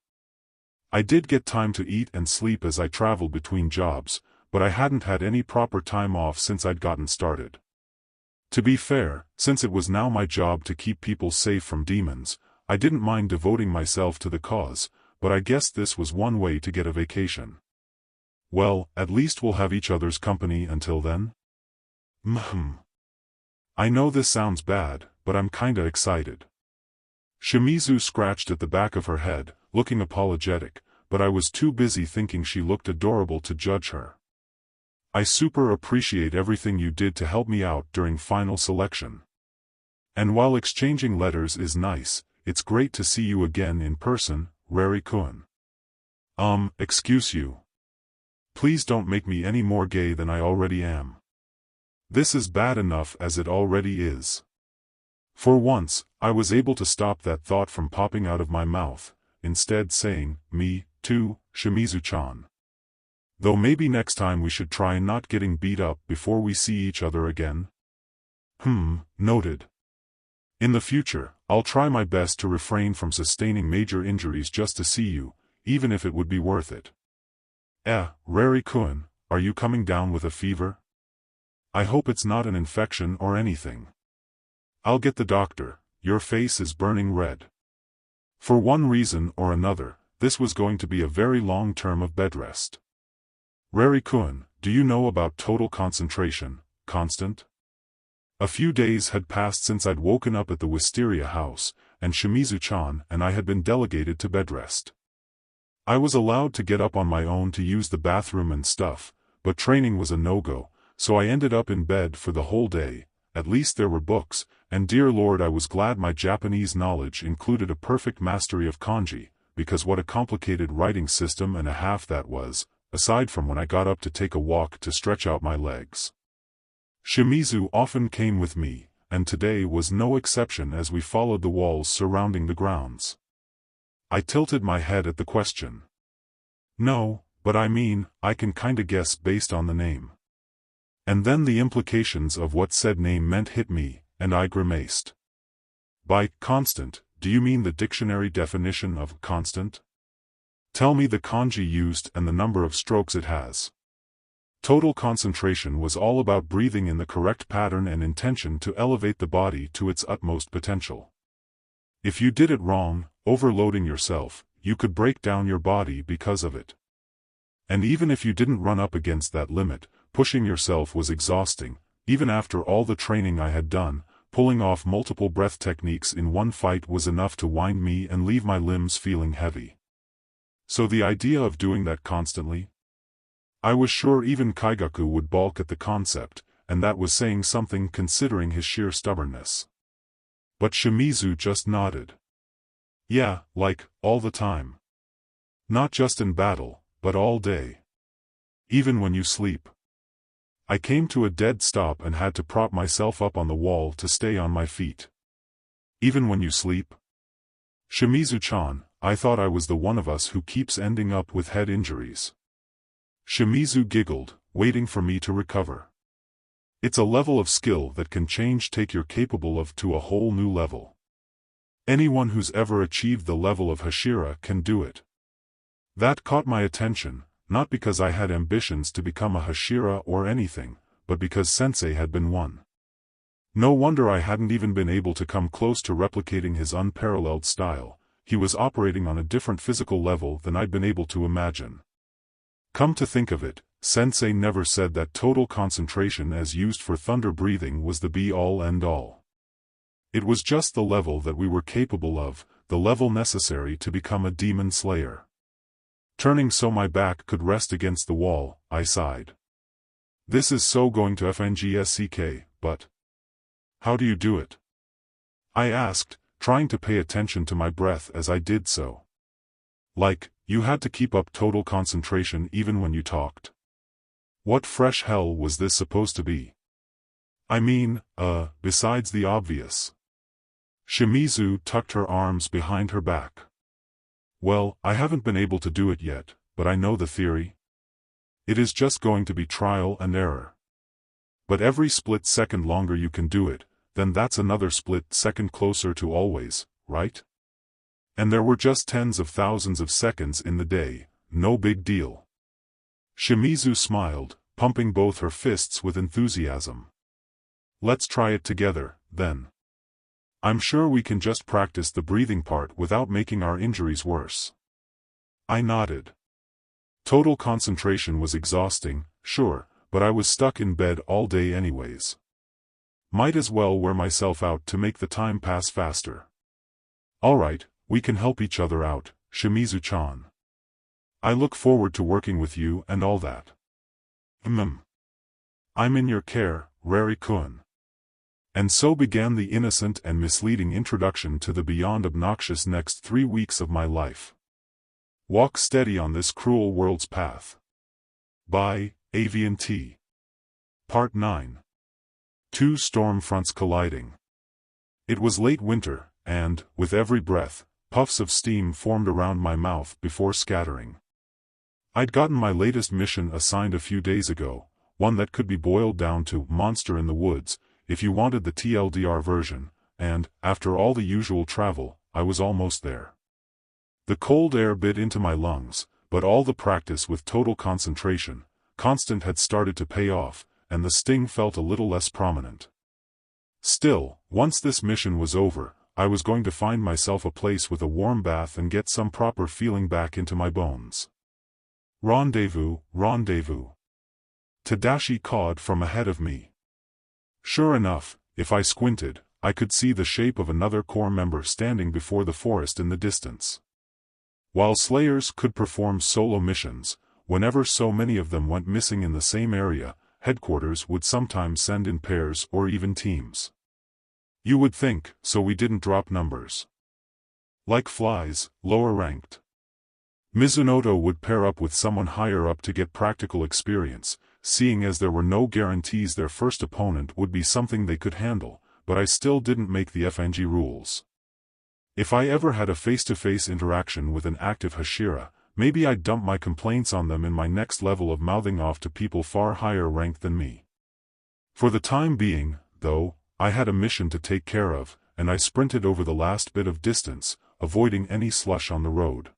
I did get time to eat and sleep as I traveled between jobs, but I hadn't had any proper time off since I'd gotten started. To be fair, since it was now my job to keep people safe from demons, I didn't mind devoting myself to the cause, but I guess this was one way to get a vacation. Well, at least we'll have each other's company until then. I know this sounds bad, but I'm kinda excited. Shimizu scratched at the back of her head, looking apologetic, but I was too busy thinking she looked adorable to judge her. I super appreciate everything you did to help me out during final selection. And while exchanging letters is nice, it's great to see you again in person, Rari-kun. Excuse you. Please don't make me any more gay than I already am. This is bad enough as it already is. For once, I was able to stop that thought from popping out of my mouth, instead saying, me, too, Shimizu-chan. Though maybe next time we should try not getting beat up before we see each other again. Noted. In the future, I'll try my best to refrain from sustaining major injuries just to see you, even if it would be worth it. Rari-kun, are you coming down with a fever? I hope it's not an infection or anything. I'll get the doctor, your face is burning red. For one reason or another, this was going to be a very long term of bed rest. Rari-kun, do you know about total concentration, constant? A few days had passed since I'd woken up at the wisteria house, and Shimizu-chan and I had been delegated to bed rest. I was allowed to get up on my own to use the bathroom and stuff, but training was a no-go, so I ended up in bed for the whole day. At least there were books, and dear Lord, I was glad my Japanese knowledge included a perfect mastery of kanji, because what a complicated writing system and a half that was, aside from when I got up to take a walk to stretch out my legs. Shimizu often came with me, and today was no exception as we followed the walls surrounding the grounds. I tilted my head at the question. No, but I mean, I can kinda guess based on the name. And then the implications of what said name meant hit me, and I grimaced. By constant, do you mean the dictionary definition of constant? Tell me the kanji used and the number of strokes it has. Total concentration was all about breathing in the correct pattern and intention to elevate the body to its utmost potential. If you did it wrong, overloading yourself, you could break down your body because of it. And even if you didn't run up against that limit, pushing yourself was exhausting. Even after all the training I had done, pulling off multiple breath techniques in one fight was enough to wind me and leave my limbs feeling heavy. So the idea of doing that constantly? I was sure even Kyaku would balk at the concept, and that was saying something considering his sheer stubbornness. But Shimizu just nodded. Yeah, like, all the time. Not just in battle, but all day. Even when you sleep. I came to a dead stop and had to prop myself up on the wall to stay on my feet. Even when you sleep? Shimizu-chan, I thought I was the one of us who keeps ending up with head injuries. Shimizu giggled, waiting for me to recover. It's a level of skill that can take you're capable of to a whole new level. Anyone who's ever achieved the level of Hashira can do it. That caught my attention. Not because I had ambitions to become a Hashira or anything, but because Sensei had been one. No wonder I hadn't even been able to come close to replicating his unparalleled style. He was operating on a different physical level than I'd been able to imagine. Come to think of it, Sensei never said that total concentration as used for thunder breathing was the be-all end-all. It was just the level that we were capable of, the level necessary to become a demon slayer. Turning so my back could rest against the wall, I sighed. This is so going to FNGSCK, but how do you do it? I asked, trying to pay attention to my breath as I did so. Like, you had to keep up total concentration even when you talked. What fresh hell was this supposed to be? I mean, besides the obvious. Shimizu tucked her arms behind her back. Well, I haven't been able to do it yet, but I know the theory. It is just going to be trial and error. But every split second longer you can do it, then that's another split second closer to always, right? And there were just tens of thousands of seconds in the day, no big deal. Shimizu smiled, pumping both her fists with enthusiasm. Let's try it together, then. I'm sure we can just practice the breathing part without making our injuries worse. I nodded. Total concentration was exhausting, sure, but I was stuck in bed all day anyways. Might as well wear myself out to make the time pass faster. Alright, we can help each other out, Shimizu-chan. I look forward to working with you and all that. I'm in your care, Rari-kun. And so began the innocent and misleading introduction to the beyond obnoxious next 3 weeks of my life. Walk steady on this cruel world's path. By Aviantei. Part 9. Two storm fronts colliding. It was late winter, and, with every breath, puffs of steam formed around my mouth before scattering. I'd gotten my latest mission assigned a few days ago, one that could be boiled down to Monster in the Woods, if you wanted the TLDR version, and, after all the usual travel, I was almost there. The cold air bit into my lungs, but all the practice with total concentration, constant had started to pay off, and the sting felt a little less prominent. Still, once this mission was over, I was going to find myself a place with a warm bath and get some proper feeling back into my bones. Rendezvous, rendezvous. Tadashi cawed from ahead of me. Sure enough, if I squinted, I could see the shape of another corps member standing before the forest in the distance. While slayers could perform solo missions, whenever so many of them went missing in the same area, headquarters would sometimes send in pairs or even teams. You would think, so we didn't drop numbers. Like flies, lower ranked. Mizunoto would pair up with someone higher up to get practical experience, seeing as there were no guarantees their first opponent would be something they could handle, but I still didn't make the FNG rules. If I ever had a face-to-face interaction with an active Hashira, maybe I'd dump my complaints on them in my next level of mouthing off to people far higher ranked than me. For the time being, though, I had a mission to take care of, and I sprinted over the last bit of distance, avoiding any slush on the road.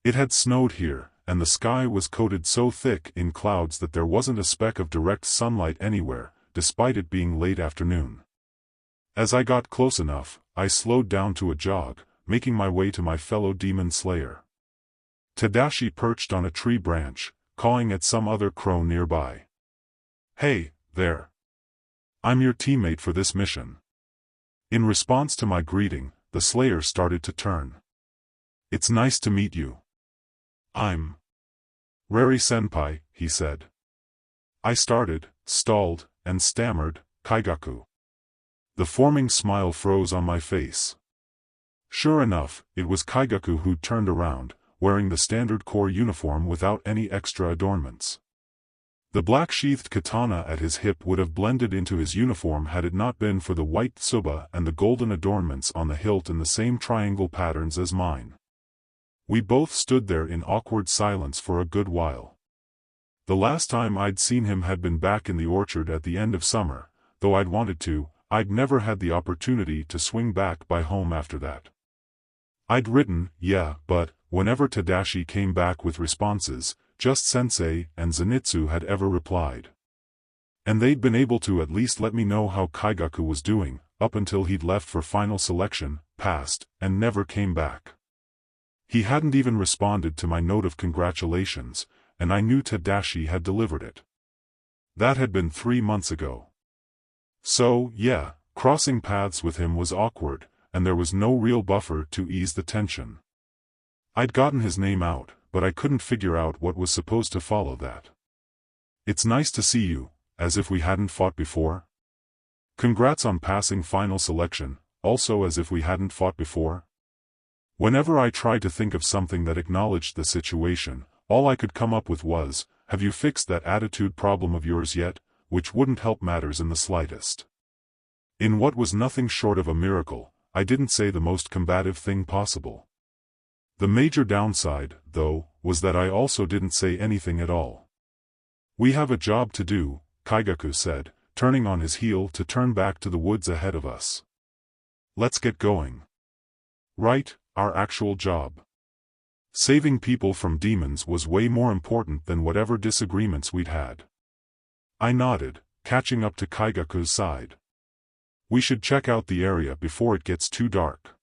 It had snowed here, and the sky was coated so thick in clouds that there wasn't a speck of direct sunlight anywhere, despite it being late afternoon. As I got close enough, I slowed down to a jog, making my way to my fellow demon slayer. Tadashi perched on a tree branch, cawing at some other crow nearby. Hey, there. I'm your teammate for this mission. In response to my greeting, the slayer started to turn. It's nice to meet you. I'm Rari-senpai, he said. I started, stalled, and stammered, Kaigaku. The forming smile froze on my face. Sure enough, it was Kaigaku who turned around, wearing the standard corps uniform without any extra adornments. The black-sheathed katana at his hip would have blended into his uniform had it not been for the white tsuba and the golden adornments on the hilt in the same triangle patterns as mine. We both stood there in awkward silence for a good while. The last time I'd seen him had been back in the orchard at the end of summer, though I'd wanted to, I'd never had the opportunity to swing back by home after that. I'd written, yeah, but, whenever Tadashi came back with responses, just Sensei and Zenitsu had ever replied. And they'd been able to at least let me know how Kaigaku was doing, up until he'd left for final selection, passed, and never came back. He hadn't even responded to my note of congratulations, and I knew Tadashi had delivered it. That had been 3 months ago. So, yeah, crossing paths with him was awkward, and there was no real buffer to ease the tension. I'd gotten his name out, but I couldn't figure out what was supposed to follow that. It's nice to see you, as if we hadn't fought before. Congrats on passing final selection, also as if we hadn't fought before. Whenever I tried to think of something that acknowledged the situation, all I could come up with was, have you fixed that attitude problem of yours yet, which wouldn't help matters in the slightest. In what was nothing short of a miracle, I didn't say the most combative thing possible. The major downside, though, was that I also didn't say anything at all. "We have a job to do," Kaigaku said, turning on his heel to turn back to the woods ahead of us. "Let's get going." "Right, our actual job. Saving people from demons was way more important than whatever disagreements we'd had." I nodded, catching up to Kaigaku's side. "We should check out the area before it gets too dark.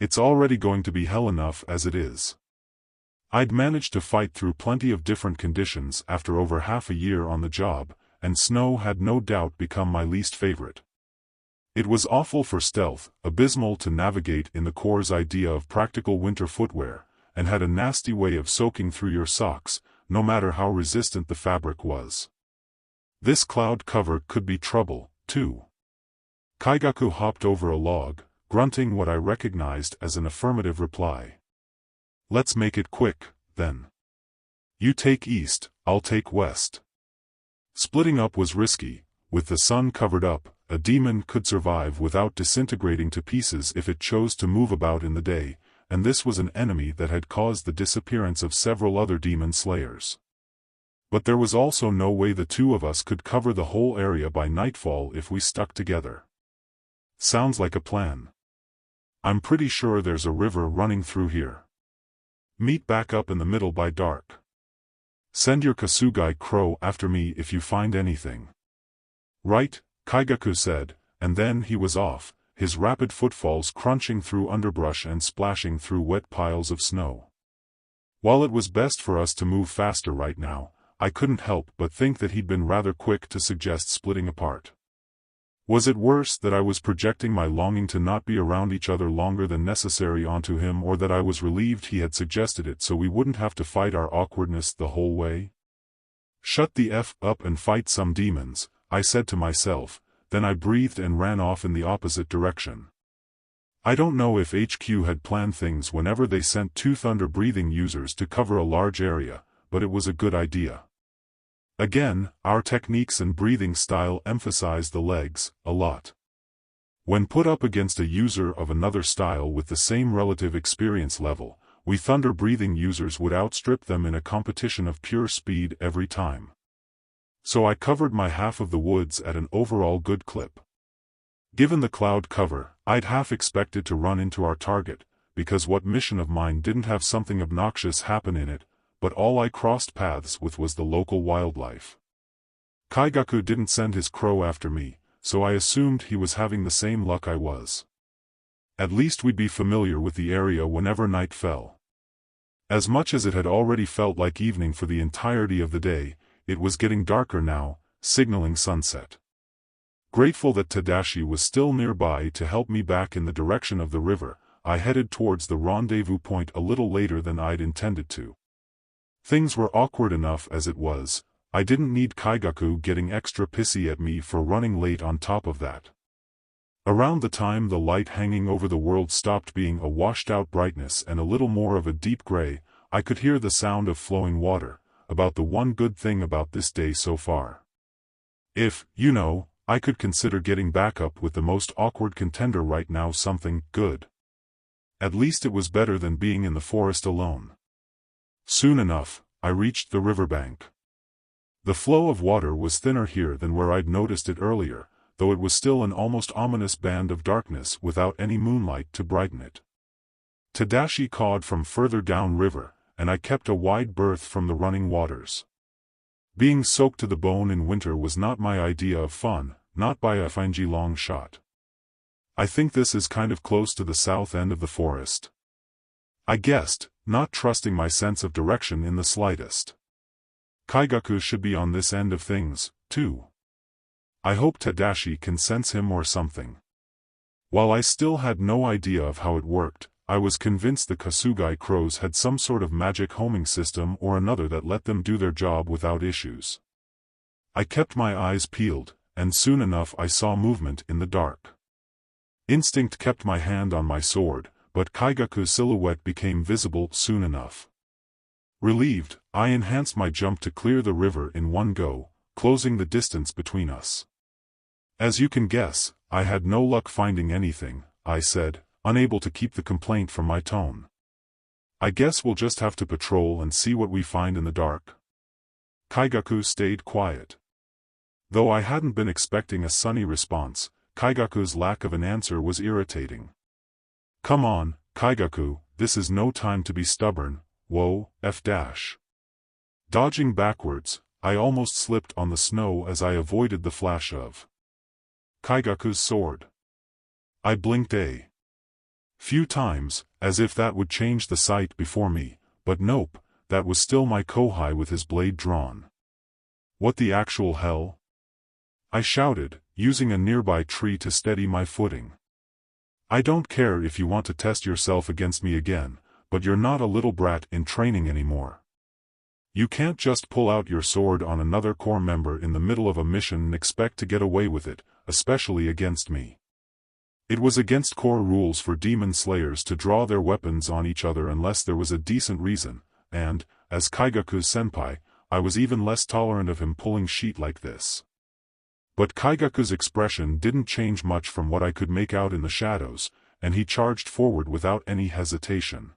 It's already going to be hell enough as it is." I'd managed to fight through plenty of different conditions after over half a year on the job, and snow had no doubt become my least favorite. It was awful for stealth, abysmal to navigate in the Corps' idea of practical winter footwear, and had a nasty way of soaking through your socks, no matter how resistant the fabric was. This cloud cover could be trouble, too. Kaigaku hopped over a log, grunting what I recognized as an affirmative reply. "Let's make it quick, then. You take east, I'll take west." Splitting up was risky. With the sun covered up, a demon could survive without disintegrating to pieces if it chose to move about in the day, and this was an enemy that had caused the disappearance of several other demon slayers. But there was also no way the two of us could cover the whole area by nightfall if we stuck together. "Sounds like a plan. I'm pretty sure there's a river running through here. Meet back up in the middle by dark. Send your Kasugai crow after me if you find anything." "Right," Kaigaku said, and then he was off, his rapid footfalls crunching through underbrush and splashing through wet piles of snow. While it was best for us to move faster right now, I couldn't help but think that he'd been rather quick to suggest splitting apart. Was it worse that I was projecting my longing to not be around each other longer than necessary onto him, or that I was relieved he had suggested it so we wouldn't have to fight our awkwardness the whole way? "Shut the F up and fight some demons," I said to myself, then I breathed and ran off in the opposite direction. I don't know if HQ had planned things whenever they sent two thunder-breathing users to cover a large area, but it was a good idea. Again, our techniques and breathing style emphasized the legs, a lot. When put up against a user of another style with the same relative experience level, we thunder-breathing users would outstrip them in a competition of pure speed every time. So I covered my half of the woods at an overall good clip. Given the cloud cover, I'd half expected to run into our target, because what mission of mine didn't have something obnoxious happen in it, but all I crossed paths with was the local wildlife. Kaigaku didn't send his crow after me, so I assumed he was having the same luck I was. At least we'd be familiar with the area whenever night fell. As much as it had already felt like evening for the entirety of the day, it was getting darker now, signaling sunset. Grateful that Tadashi was still nearby to help me back in the direction of the river, I headed towards the rendezvous point a little later than I'd intended to. Things were awkward enough as it was. I didn't need Kaigaku getting extra pissy at me for running late on top of that. Around the time the light hanging over the world stopped being a washed-out brightness and a little more of a deep gray, I could hear the sound of flowing water, about the one good thing about this day so far. If, I could consider getting back up with the most awkward contender right now something good. At least it was better than being in the forest alone. Soon enough, I reached the riverbank. The flow of water was thinner here than where I'd noticed it earlier, though it was still an almost ominous band of darkness without any moonlight to brighten it. Tadashi cawed from further down river, and I kept a wide berth from the running waters. Being soaked to the bone in winter was not my idea of fun, not by a fingy long shot. "I think this is kind of close to the south end of the forest," I guessed, not trusting my sense of direction in the slightest. Kaigaku should be on this end of things, too. I hope Tadashi can sense him or something. While I still had no idea of how it worked, I was convinced the Kasugai crows had some sort of magic homing system or another that let them do their job without issues. I kept my eyes peeled, and soon enough I saw movement in the dark. Instinct kept my hand on my sword, but Kaigaku's silhouette became visible soon enough. Relieved, I enhanced my jump to clear the river in one go, closing the distance between us. As you can guess, I had no luck finding anything, I said, unable to keep the complaint from my tone. I guess we'll just have to patrol and see what we find in the dark. Kaigaku stayed quiet. Though I hadn't been expecting a sunny response, Kaigaku's lack of an answer was irritating. Come on, Kaigaku, this is no time to be stubborn, whoa, f-. Dodging backwards, I almost slipped on the snow as I avoided the flash of Kaigaku's sword. I blinked a few times, as if that would change the sight before me, but nope, that was still my kōhai with his blade drawn. What the actual hell? I shouted, using a nearby tree to steady my footing. I don't care if you want to test yourself against me again, but you're not a little brat in training anymore. You can't just pull out your sword on another corps member in the middle of a mission and expect to get away with it, especially against me. It was against corps rules for demon slayers to draw their weapons on each other unless there was a decent reason, and, as Kaigaku's senpai, I was even less tolerant of him pulling shit like this. But Kaigaku's expression didn't change much from what I could make out in the shadows, and he charged forward without any hesitation.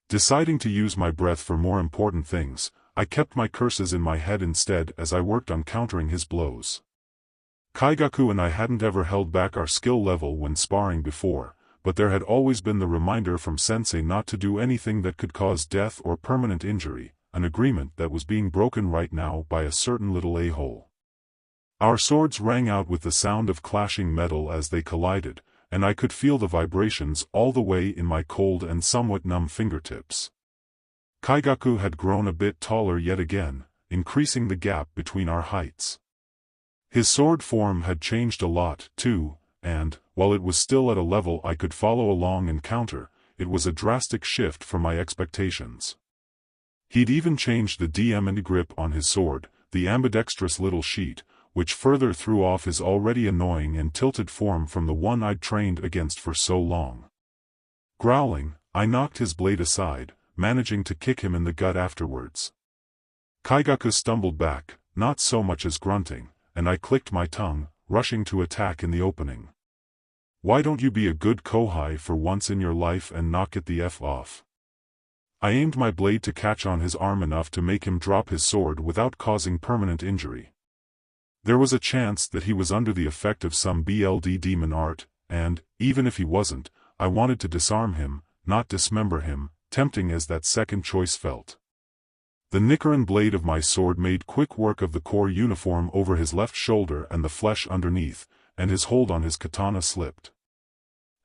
Deciding to use my breath for more important things, I kept my curses in my head instead as I worked on countering his blows. Kaigaku and I hadn't ever held back our skill level when sparring before, but there had always been the reminder from Sensei not to do anything that could cause death or permanent injury, an agreement that was being broken right now by a certain little a-hole. Our swords rang out with the sound of clashing metal as they collided, and I could feel the vibrations all the way in my cold and somewhat numb fingertips. Kaigaku had grown a bit taller yet again, increasing the gap between our heights. His sword form had changed a lot, too, and, while it was still at a level I could follow along and counter, it was a drastic shift from my expectations. He'd even changed the diamond grip on his sword, the ambidextrous little sheet, which further threw off his already annoying and tilted form from the one I'd trained against for so long. Growling, I knocked his blade aside, managing to kick him in the gut afterwards. Kaigaku stumbled back, not so much as grunting, and I clicked my tongue, rushing to attack in the opening. Why don't you be a good kōhai for once in your life and knock it the F off? I aimed my blade to catch on his arm enough to make him drop his sword without causing permanent injury. There was a chance that he was under the effect of some BLD demon art, and, even if he wasn't, I wanted to disarm him, not dismember him, tempting as that second choice felt. The Nichiren blade of my sword made quick work of the corps uniform over his left shoulder and the flesh underneath, and his hold on his katana slipped.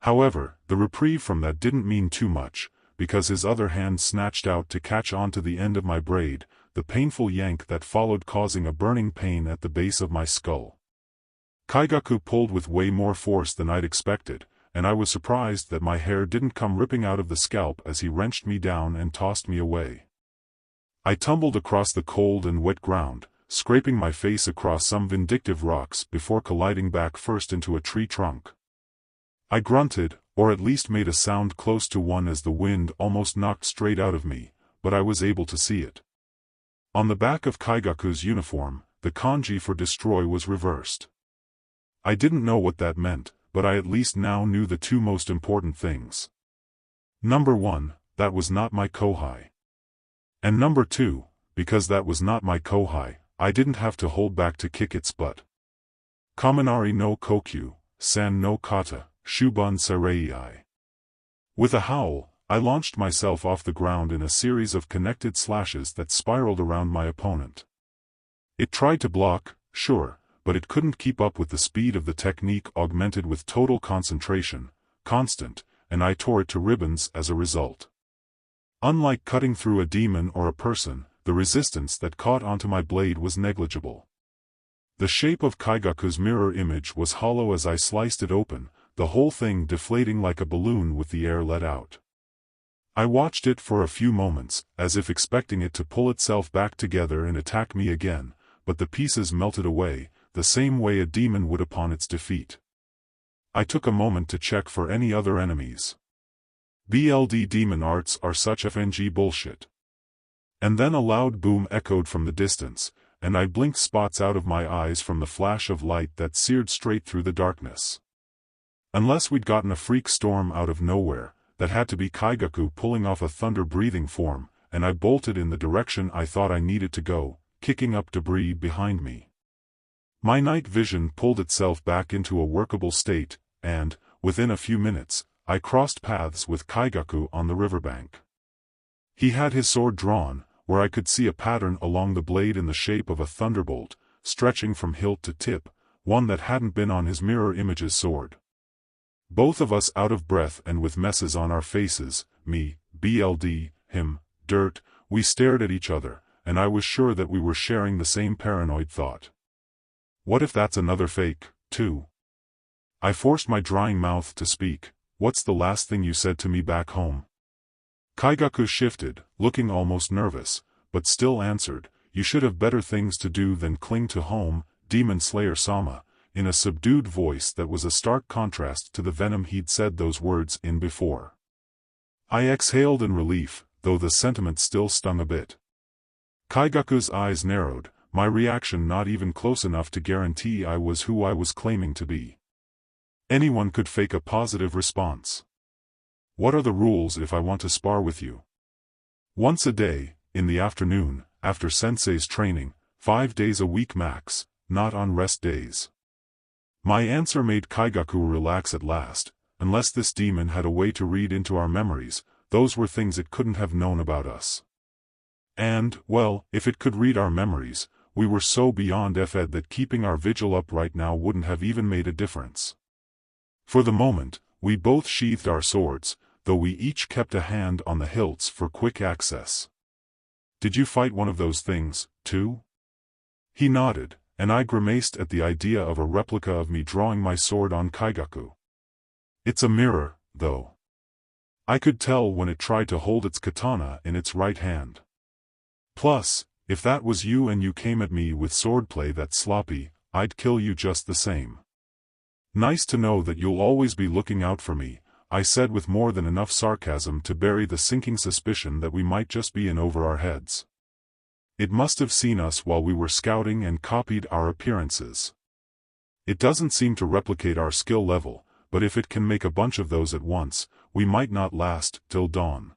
However, the reprieve from that didn't mean too much, because his other hand snatched out to catch onto the end of my braid, the painful yank that followed causing a burning pain at the base of my skull. Kaigaku pulled with way more force than I'd expected, and I was surprised that my hair didn't come ripping out of the scalp as he wrenched me down and tossed me away. I tumbled across the cold and wet ground, scraping my face across some vindictive rocks before colliding back first into a tree trunk. I grunted, or at least made a sound close to one as the wind almost knocked straight out of me, but I was able to see it. On the back of Kaigaku's uniform, the kanji for destroy was reversed. I didn't know what that meant, but I at least now knew the two most important things. Number 1, that was not my kōhai. And number 2, because that was not my kōhai, I didn't have to hold back to kick its butt. Kaminari no kokyu, san no kata, shubun sarei. With a howl, I launched myself off the ground in a series of connected slashes that spiraled around my opponent. It tried to block, sure, but it couldn't keep up with the speed of the technique augmented with total concentration, constant, and I tore it to ribbons as a result. Unlike cutting through a demon or a person, the resistance that caught onto my blade was negligible. The shape of Kaigaku's mirror image was hollow as I sliced it open, the whole thing deflating like a balloon with the air let out. I watched it for a few moments, as if expecting it to pull itself back together and attack me again, but the pieces melted away, the same way a demon would upon its defeat. I took a moment to check for any other enemies. BLD demon arts are such FNG bullshit. And then a loud boom echoed from the distance, and I blinked spots out of my eyes from the flash of light that seared straight through the darkness. Unless we'd gotten a freak storm out of nowhere, that had to be Kaigaku pulling off a thunder-breathing form, and I bolted in the direction I thought I needed to go, kicking up debris behind me. My night vision pulled itself back into a workable state, and, within a few minutes, I crossed paths with Kaigaku on the riverbank. He had his sword drawn, where I could see a pattern along the blade in the shape of a thunderbolt, stretching from hilt to tip, one that hadn't been on his mirror image's sword. Both of us out of breath and with messes on our faces, me, BLD, him, dirt, we stared at each other, and I was sure that we were sharing the same paranoid thought. What if that's another fake, too? I forced my drying mouth to speak. What's the last thing you said to me back home? Kaigaku shifted, looking almost nervous, but still answered, you should have better things to do than cling to home, Demon Slayer Sama, in a subdued voice that was a stark contrast to the venom he'd said those words in before. I exhaled in relief, though the sentiment still stung a bit. Kaigaku's eyes narrowed, my reaction not even close enough to guarantee I was who I was claiming to be. Anyone could fake a positive response. What are the rules if I want to spar with you? Once a day, in the afternoon, after Sensei's training, 5 days a week max, not on rest days. My answer made Kaigaku relax at last. Unless this demon had a way to read into our memories, those were things it couldn't have known about us. And, well, if it could read our memories, we were so beyond FED that keeping our vigil up right now wouldn't have even made a difference. For the moment, we both sheathed our swords, though we each kept a hand on the hilts for quick access. Did you fight one of those things, too? He nodded, and I grimaced at the idea of a replica of me drawing my sword on Kaigaku. It's a mirror, though. I could tell when it tried to hold its katana in its right hand. Plus, if that was you and you came at me with swordplay that sloppy, I'd kill you just the same. Nice to know that you'll always be looking out for me, I said with more than enough sarcasm to bury the sinking suspicion that we might just be in over our heads. It must have seen us while we were scouting and copied our appearances. It doesn't seem to replicate our skill level, but if it can make a bunch of those at once, we might not last till dawn.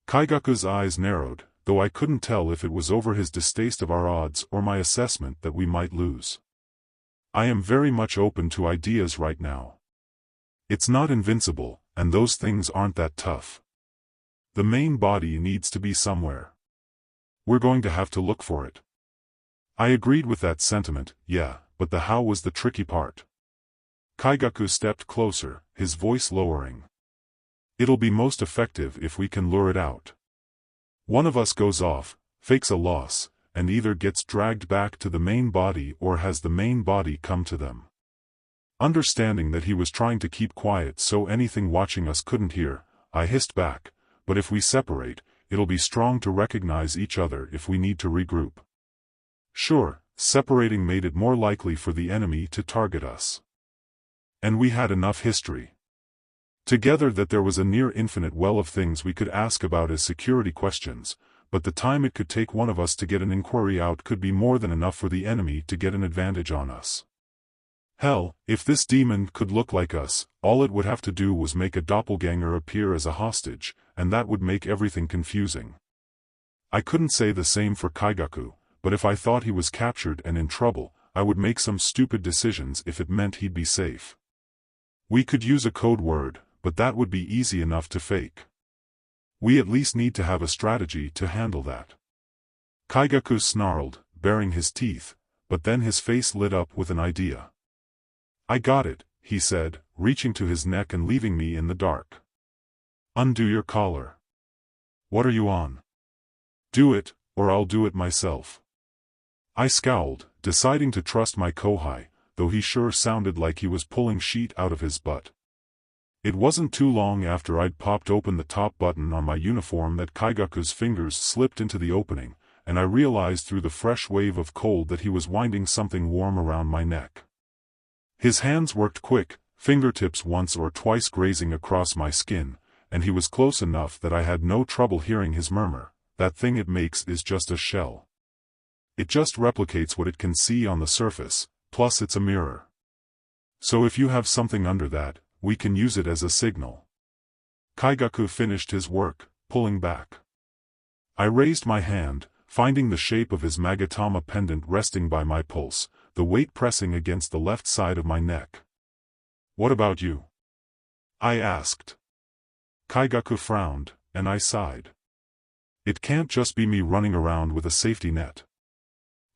Kaigaku's eyes narrowed, though I couldn't tell if it was over his distaste of our odds or my assessment that we might lose. I am very much open to ideas right now. It's not invincible, and those things aren't that tough. The main body needs to be somewhere. We're going to have to look for it. I agreed with that sentiment, yeah, but the how was the tricky part. Kaigaku stepped closer, his voice lowering. It'll be most effective if we can lure it out. One of us goes off, fakes a loss, and either gets dragged back to the main body or has the main body come to them. Understanding that he was trying to keep quiet so anything watching us couldn't hear, I hissed back, but if we separate, it'll be strong to recognize each other if we need to regroup. Sure, separating made it more likely for the enemy to target us. And we had enough history together that there was a near infinite well of things we could ask about as security questions, but the time it could take one of us to get an inquiry out could be more than enough for the enemy to get an advantage on us. Hell, if this demon could look like us, all it would have to do was make a doppelganger appear as a hostage, and that would make everything confusing. I couldn't say the same for Kaigaku, but if I thought he was captured and in trouble, I would make some stupid decisions if it meant he'd be safe. We could use a code word, but that would be easy enough to fake. We at least need to have a strategy to handle that. Kaigaku snarled, baring his teeth, but then his face lit up with an idea. I got it, he said, reaching to his neck and leaving me in the dark. Undo your collar. What are you on? Do it, or I'll do it myself. I scowled, deciding to trust my kōhai, though he sure sounded like he was pulling sheet out of his butt. It wasn't too long after I'd popped open the top button on my uniform that Kaigaku's fingers slipped into the opening, and I realized through the fresh wave of cold that he was winding something warm around my neck. His hands worked quick, fingertips once or twice grazing across my skin, and he was close enough that I had no trouble hearing his murmur, that thing it makes is just a shell. It just replicates what it can see on the surface, plus it's a mirror. So if you have something under that, we can use it as a signal. Kaigaku finished his work, pulling back. I raised my hand, finding the shape of his Magatama pendant resting by my pulse, the weight pressing against the left side of my neck. "What about you?" I asked. Kaigaku frowned, and I sighed. "It can't just be me running around with a safety net."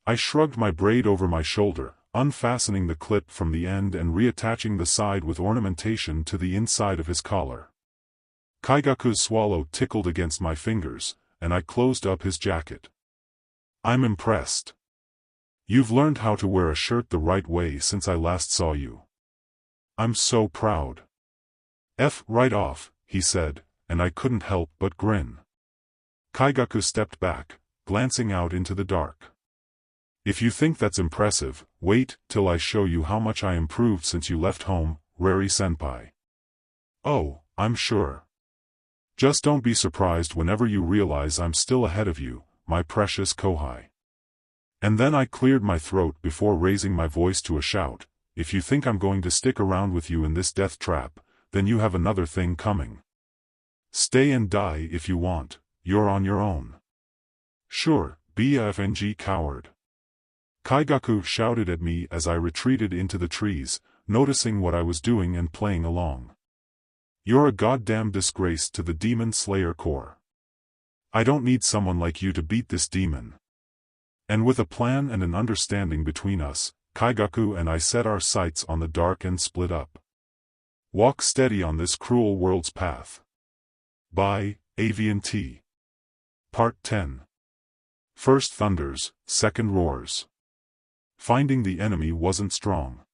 I shrugged my braid over my shoulder, unfastening the clip from the end and reattaching the side with ornamentation to the inside of his collar. Kaigaku's swallow tickled against my fingers, and I closed up his jacket. "I'm impressed. You've learned how to wear a shirt the right way since I last saw you. I'm so proud." Right off," he said, and I couldn't help but grin. Kaigaku stepped back, glancing out into the dark. "If you think that's impressive, wait till I show you how much I improved since you left home, Rari-senpai." "Oh, I'm sure. Just don't be surprised whenever you realize I'm still ahead of you, my precious kōhai." And then I cleared my throat before raising my voice to a shout, "If you think I'm going to stick around with you in this death trap, then you have another thing coming. Stay and die if you want, you're on your own." "Sure, be a FNG coward." Kaigaku shouted at me as I retreated into the trees, noticing what I was doing and playing along. "You're a goddamn disgrace to the Demon Slayer Corps. I don't need someone like you to beat this demon." And with a plan and an understanding between us, Kaigaku and I set our sights on the dark and split up. Walk steady on this cruel world's path. By Aviantei. Part 10. First thunders, second roars. Finding the enemy wasn't strong.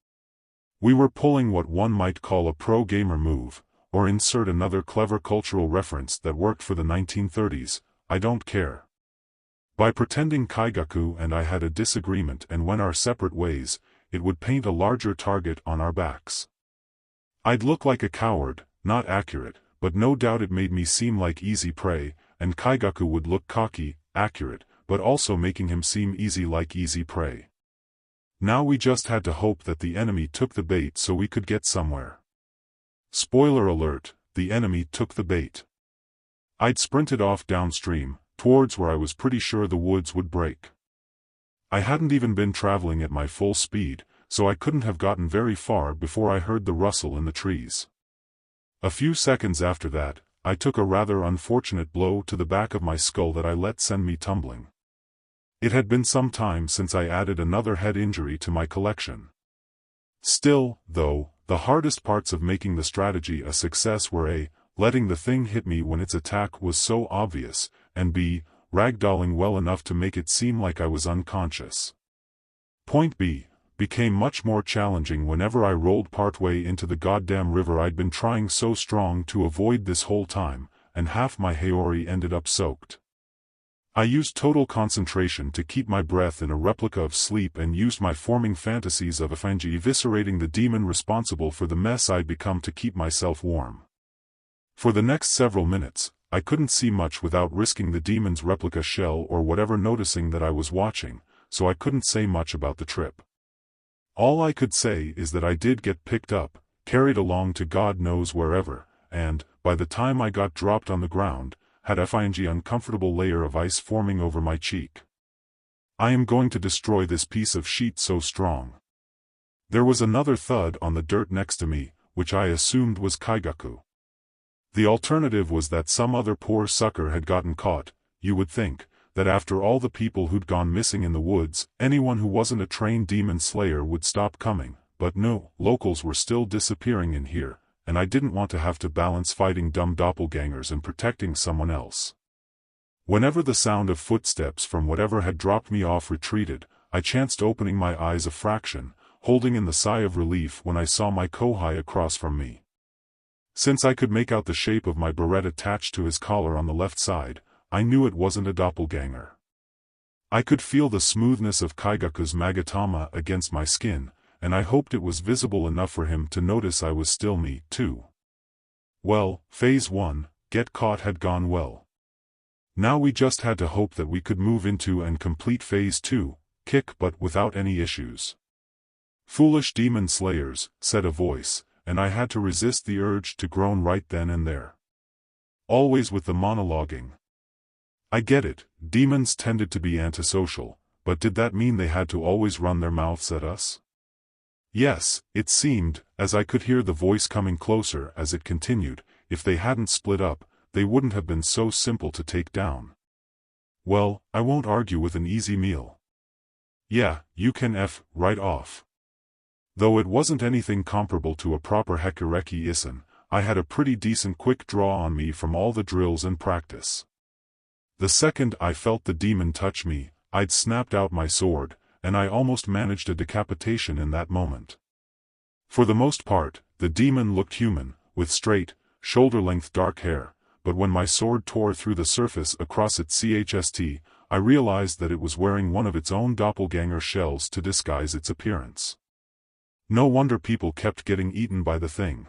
We were pulling what one might call a pro-gamer move, or insert another clever cultural reference that worked for the 1930s, I don't care. By pretending Kaigaku and I had a disagreement and went our separate ways, it would paint a larger target on our backs. I'd look like a coward, not accurate, but no doubt it made me seem like easy prey, and Kaigaku would look cocky, accurate, but also making him seem easy like easy prey. Now we just had to hope that the enemy took the bait so we could get somewhere. Spoiler alert, the enemy took the bait. I'd sprinted off downstream, towards where I was pretty sure the woods would break. I hadn't even been traveling at my full speed, so I couldn't have gotten very far before I heard the rustle in the trees. A few seconds after that, I took a rather unfortunate blow to the back of my skull that I let send me tumbling. It had been some time since I added another head injury to my collection. Still, though, the hardest parts of making the strategy a success were A, letting the thing hit me when its attack was so obvious, and B, ragdolling well enough to make it seem like I was unconscious. Point B became much more challenging whenever I rolled partway into the goddamn river I'd been trying so strong to avoid this whole time, and half my Haori ended up soaked. I used total concentration to keep my breath in a replica of sleep and used my forming fantasies of Afanji eviscerating the demon responsible for the mess I'd become to keep myself warm. For the next several minutes, I couldn't see much without risking the demon's replica shell or whatever noticing that I was watching, so I couldn't say much about the trip. All I could say is that I did get picked up, carried along to God knows wherever, and, by the time I got dropped on the ground, had a fingy uncomfortable layer of ice forming over my cheek. I am going to destroy this piece of sheet so strong. There was another thud on the dirt next to me, which I assumed was Kaigaku. The alternative was that some other poor sucker had gotten caught. You would think that after all the people who'd gone missing in the woods, anyone who wasn't a trained demon slayer would stop coming, but no, locals were still disappearing in here, and I didn't want to have to balance fighting dumb doppelgangers and protecting someone else. Whenever the sound of footsteps from whatever had dropped me off retreated, I chanced opening my eyes a fraction, holding in the sigh of relief when I saw my kōhai across from me. Since I could make out the shape of my beret attached to his collar on the left side, I knew it wasn't a doppelganger. I could feel the smoothness of Kaigaku's Magatama against my skin, and I hoped it was visible enough for him to notice I was still me, too. Well, Phase 1, get caught had gone well. Now we just had to hope that we could move into and complete Phase 2, kick butt without any issues. "Foolish demon slayers," said a voice, and I had to resist the urge to groan right then and there. Always with the monologuing. I get it, demons tended to be antisocial, but did that mean they had to always run their mouths at us? Yes, it seemed, as I could hear the voice coming closer as it continued, if they hadn't split up, they wouldn't have been so simple to take down. Well, I won't argue with an easy meal. Yeah, you can right off. Though it wasn't anything comparable to a proper Hekareki Isen, I had a pretty decent quick draw on me from all the drills and practice. The second I felt the demon touch me, I'd snapped out my sword, and I almost managed a decapitation in that moment. For the most part, the demon looked human, with straight, shoulder-length dark hair, but when my sword tore through the surface across its chest, I realized that it was wearing one of its own doppelganger shells to disguise its appearance. No wonder people kept getting eaten by the thing.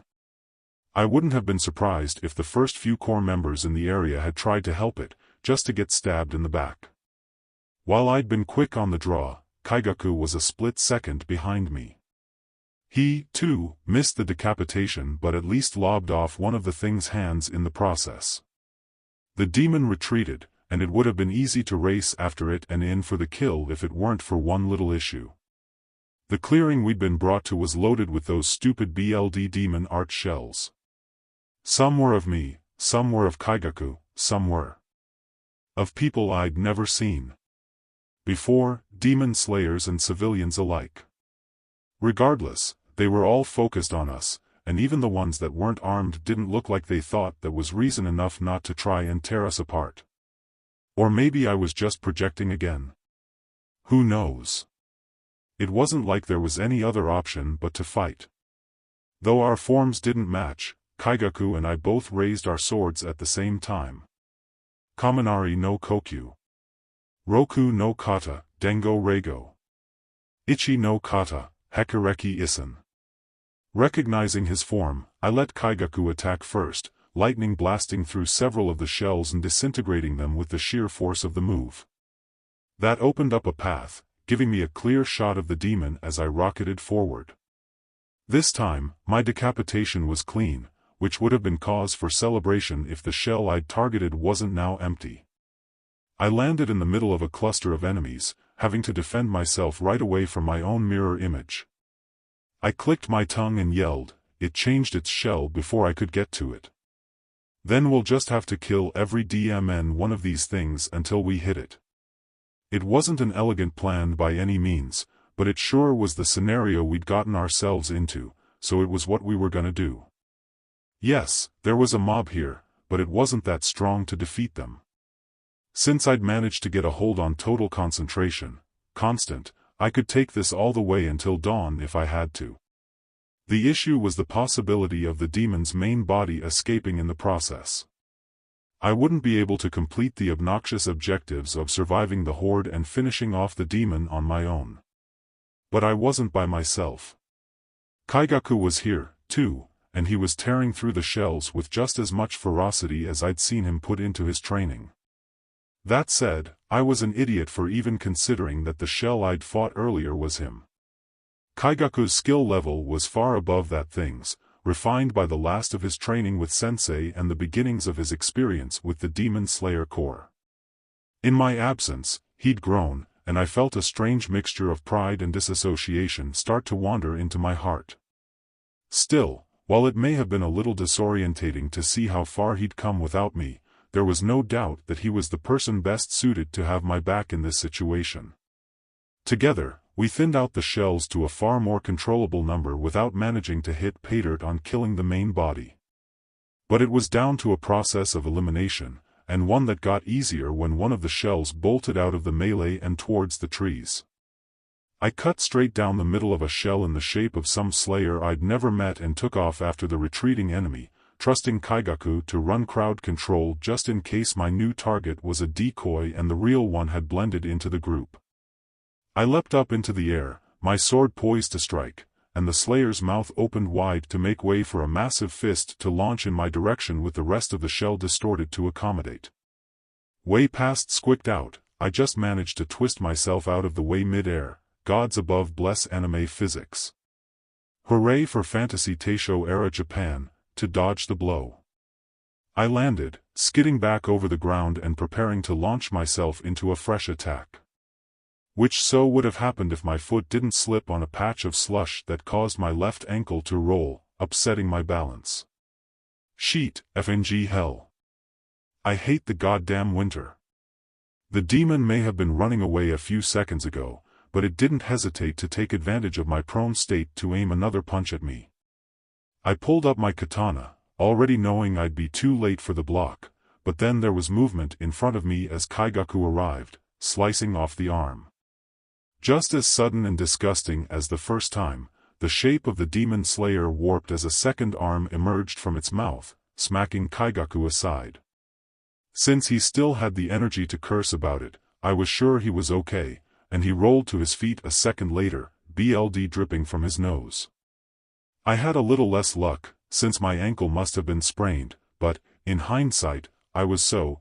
I wouldn't have been surprised if the first few core members in the area had tried to help it, just to get stabbed in the back. While I'd been quick on the draw, Kyaku was a split second behind me. He, too, missed the decapitation but at least lobbed off one of the thing's hands in the process. The demon retreated, and it would have been easy to race after it and in for the kill if it weren't for one little issue. The clearing we'd been brought to was loaded with those stupid BLD demon art shells. Some were of me, some were of Kyaku, some were of people I'd never seen before, demon slayers and civilians alike. Regardless, they were all focused on us, and even the ones that weren't armed didn't look like they thought that was reason enough not to try and tear us apart. Or maybe I was just projecting again. Who knows? It wasn't like there was any other option but to fight. Though our forms didn't match, Kyaku and I both raised our swords at the same time. Kaminari no Kokyu. Roku no Kata, Dengo Reigo. Ichi no Kata, Hekareki Isen. Recognizing his form, I let Kyaku attack first, lightning blasting through several of the shells and disintegrating them with the sheer force of the move. That opened up a path, giving me a clear shot of the demon as I rocketed forward. This time, my decapitation was clean, which would have been cause for celebration if the shell I'd targeted wasn't now empty. I landed in the middle of a cluster of enemies, having to defend myself right away from my own mirror image. I clicked my tongue and yelled, it changed its shell before I could get to it. Then we'll just have to kill every DMN one of these things until we hit it. It wasn't an elegant plan by any means, but it sure was the scenario we'd gotten ourselves into, so it was what we were gonna do. Yes, there was a mob here, but it wasn't that strong to defeat them. Since I'd managed to get a hold on total concentration, constant, I could take this all the way until dawn if I had to. The issue was the possibility of the demon's main body escaping in the process. I wouldn't be able to complete the obnoxious objectives of surviving the horde and finishing off the demon on my own. But I wasn't by myself. Kyaku was here, too, and he was tearing through the shells with just as much ferocity as I'd seen him put into his training. That said, I was an idiot for even considering that the shell I'd fought earlier was him. Kyaku's skill level was far above that thing's, refined by the last of his training with Sensei and the beginnings of his experience with the Demon Slayer Corps. In my absence, he'd grown, and I felt a strange mixture of pride and disassociation start to wander into my heart. Still, while it may have been a little disorientating to see how far he'd come without me, there was no doubt that he was the person best suited to have my back in this situation. Together, we thinned out the shells to a far more controllable number without managing to hit pay dirt on killing the main body. But it was down to a process of elimination, and one that got easier when one of the shells bolted out of the melee and towards the trees. I cut straight down the middle of a shell in the shape of some slayer I'd never met and took off after the retreating enemy, trusting Kyaku to run crowd control just in case my new target was a decoy and the real one had blended into the group. I leapt up into the air, my sword poised to strike, and the slayer's mouth opened wide to make way for a massive fist to launch in my direction with the rest of the shell distorted to accommodate. Way past squicked out, I just managed to twist myself out of the way mid-air, gods above bless anime physics. Hooray for Fantasy Taishō Era Japan, to dodge the blow. I landed, skidding back over the ground and preparing to launch myself into a fresh attack. Which so would have happened if my foot didn't slip on a patch of slush that caused my left ankle to roll, upsetting my balance. Sheet, FNG hell. I hate the goddamn winter. The demon may have been running away a few seconds ago, but it didn't hesitate to take advantage of my prone state to aim another punch at me. I pulled up my katana, already knowing I'd be too late for the block, but then there was movement in front of me as Kyaku arrived, slicing off the arm. Just as sudden and disgusting as the first time, the shape of the demon slayer warped as a second arm emerged from its mouth, smacking Kyaku aside. Since he still had the energy to curse about it, I was sure he was okay, and he rolled to his feet a second later, blood dripping from his nose. I had a little less luck, since my ankle must have been sprained, but, in hindsight, I was so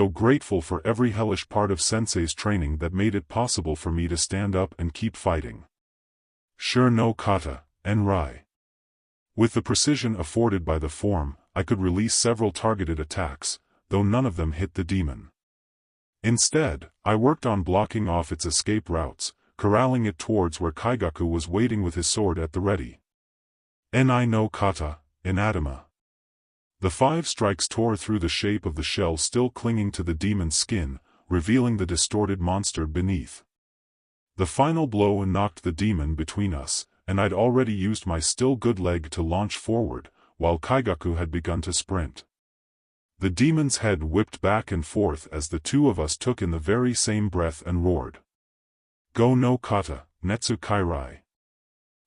grateful for every hellish part of Sensei's training that made it possible for me to stand up and keep fighting. Sure no kata, and rai. With the precision afforded by the form, I could release several targeted attacks, though none of them hit the demon. Instead, I worked on blocking off its escape routes, corralling it towards where Kyaku was waiting with his sword at the ready. Ni no kata, anatema. The 5 strikes tore through the shape of the shell still clinging to the demon's skin, revealing the distorted monster beneath. The final blow knocked the demon between us, and I'd already used my still good leg to launch forward, while Kyaku had begun to sprint. The demon's head whipped back and forth as the two of us took in the very same breath and roared. Go no kata, netsu kairai.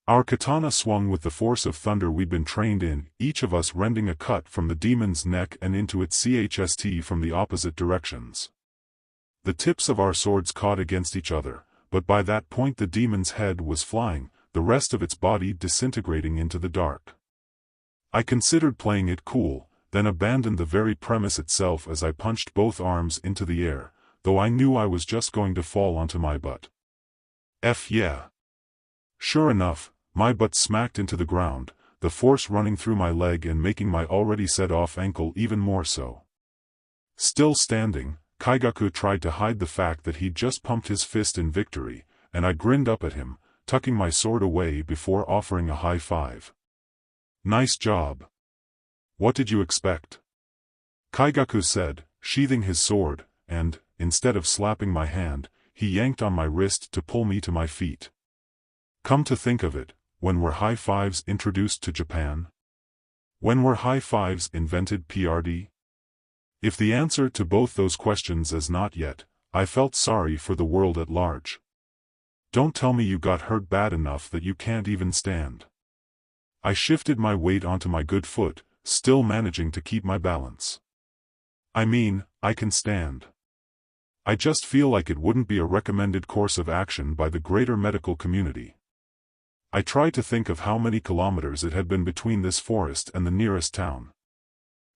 Our katana swung with the force of thunder we'd been trained in, each of us rending a cut from the demon's neck and into its chst from the opposite directions. The tips of our swords caught against each other, but by that point the demon's head was flying, the rest of its body disintegrating into the dark. I considered playing it cool, then abandoned the very premise itself as I punched both arms into the air, though I knew I was just going to fall onto my butt. Yeah. Sure enough, my butt smacked into the ground, the force running through my leg and making my already set-off ankle even more so. Still standing, Kyaku tried to hide the fact that he'd just pumped his fist in victory, and I grinned up at him, tucking my sword away before offering a high five. Nice job. What did you expect? Kyaku said, sheathing his sword, and, instead of slapping my hand, he yanked on my wrist to pull me to my feet. Come to think of it, when were high fives introduced to Japan? When were high fives invented PRD? If the answer to both those questions is not yet, I felt sorry for the world at large. Don't tell me you got hurt bad enough that you can't even stand. I shifted my weight onto my good foot, still managing to keep my balance. I mean, I can stand. I just feel like it wouldn't be a recommended course of action by the greater medical community. I tried to think of how many kilometers it had been between this forest and the nearest town.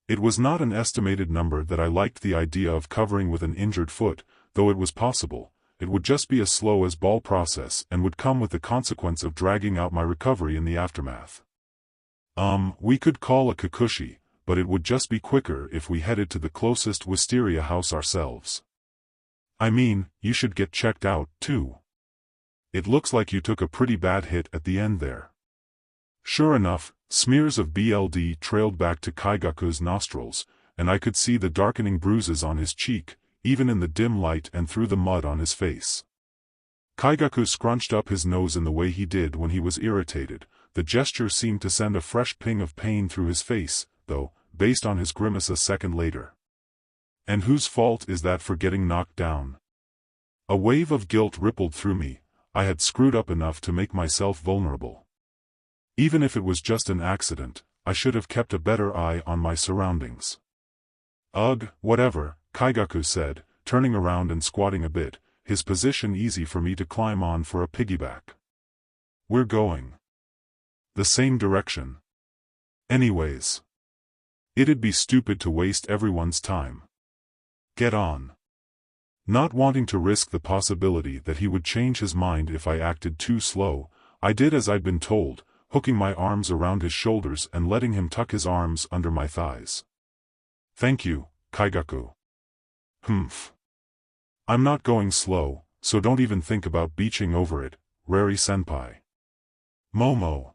It was not an estimated number that I liked the idea of covering with an injured foot, though it was possible. It would just be as slow as ball process and would come with the consequence of dragging out my recovery in the aftermath. We could call a Kikushi, but it would just be quicker if we headed to the closest wisteria house ourselves. I mean, you should get checked out, too. It looks like you took a pretty bad hit at the end there. Sure enough, smears of blood trailed back to Kyaku's nostrils, and I could see the darkening bruises on his cheek, even in the dim light and through the mud on his face. Kyaku scrunched up his nose in the way he did when he was irritated. The gesture seemed to send a fresh ping of pain through his face, though, based on his grimace a second later. And whose fault is that for getting knocked down? A wave of guilt rippled through me. I had screwed up enough to make myself vulnerable. Even if it was just an accident, I should have kept a better eye on my surroundings. Ugh, whatever, Kyaku said, turning around and squatting a bit, his position easy for me to climb on for a piggyback. We're going the same direction. Anyways. It'd be stupid to waste everyone's time. Get on. Not wanting to risk the possibility that he would change his mind if I acted too slow, I did as I'd been told, hooking my arms around his shoulders and letting him tuck his arms under my thighs. "Thank you, Kaigaku." "Humph. I'm not going slow, so don't even think about beaching over it, Rari-senpai." "Momo."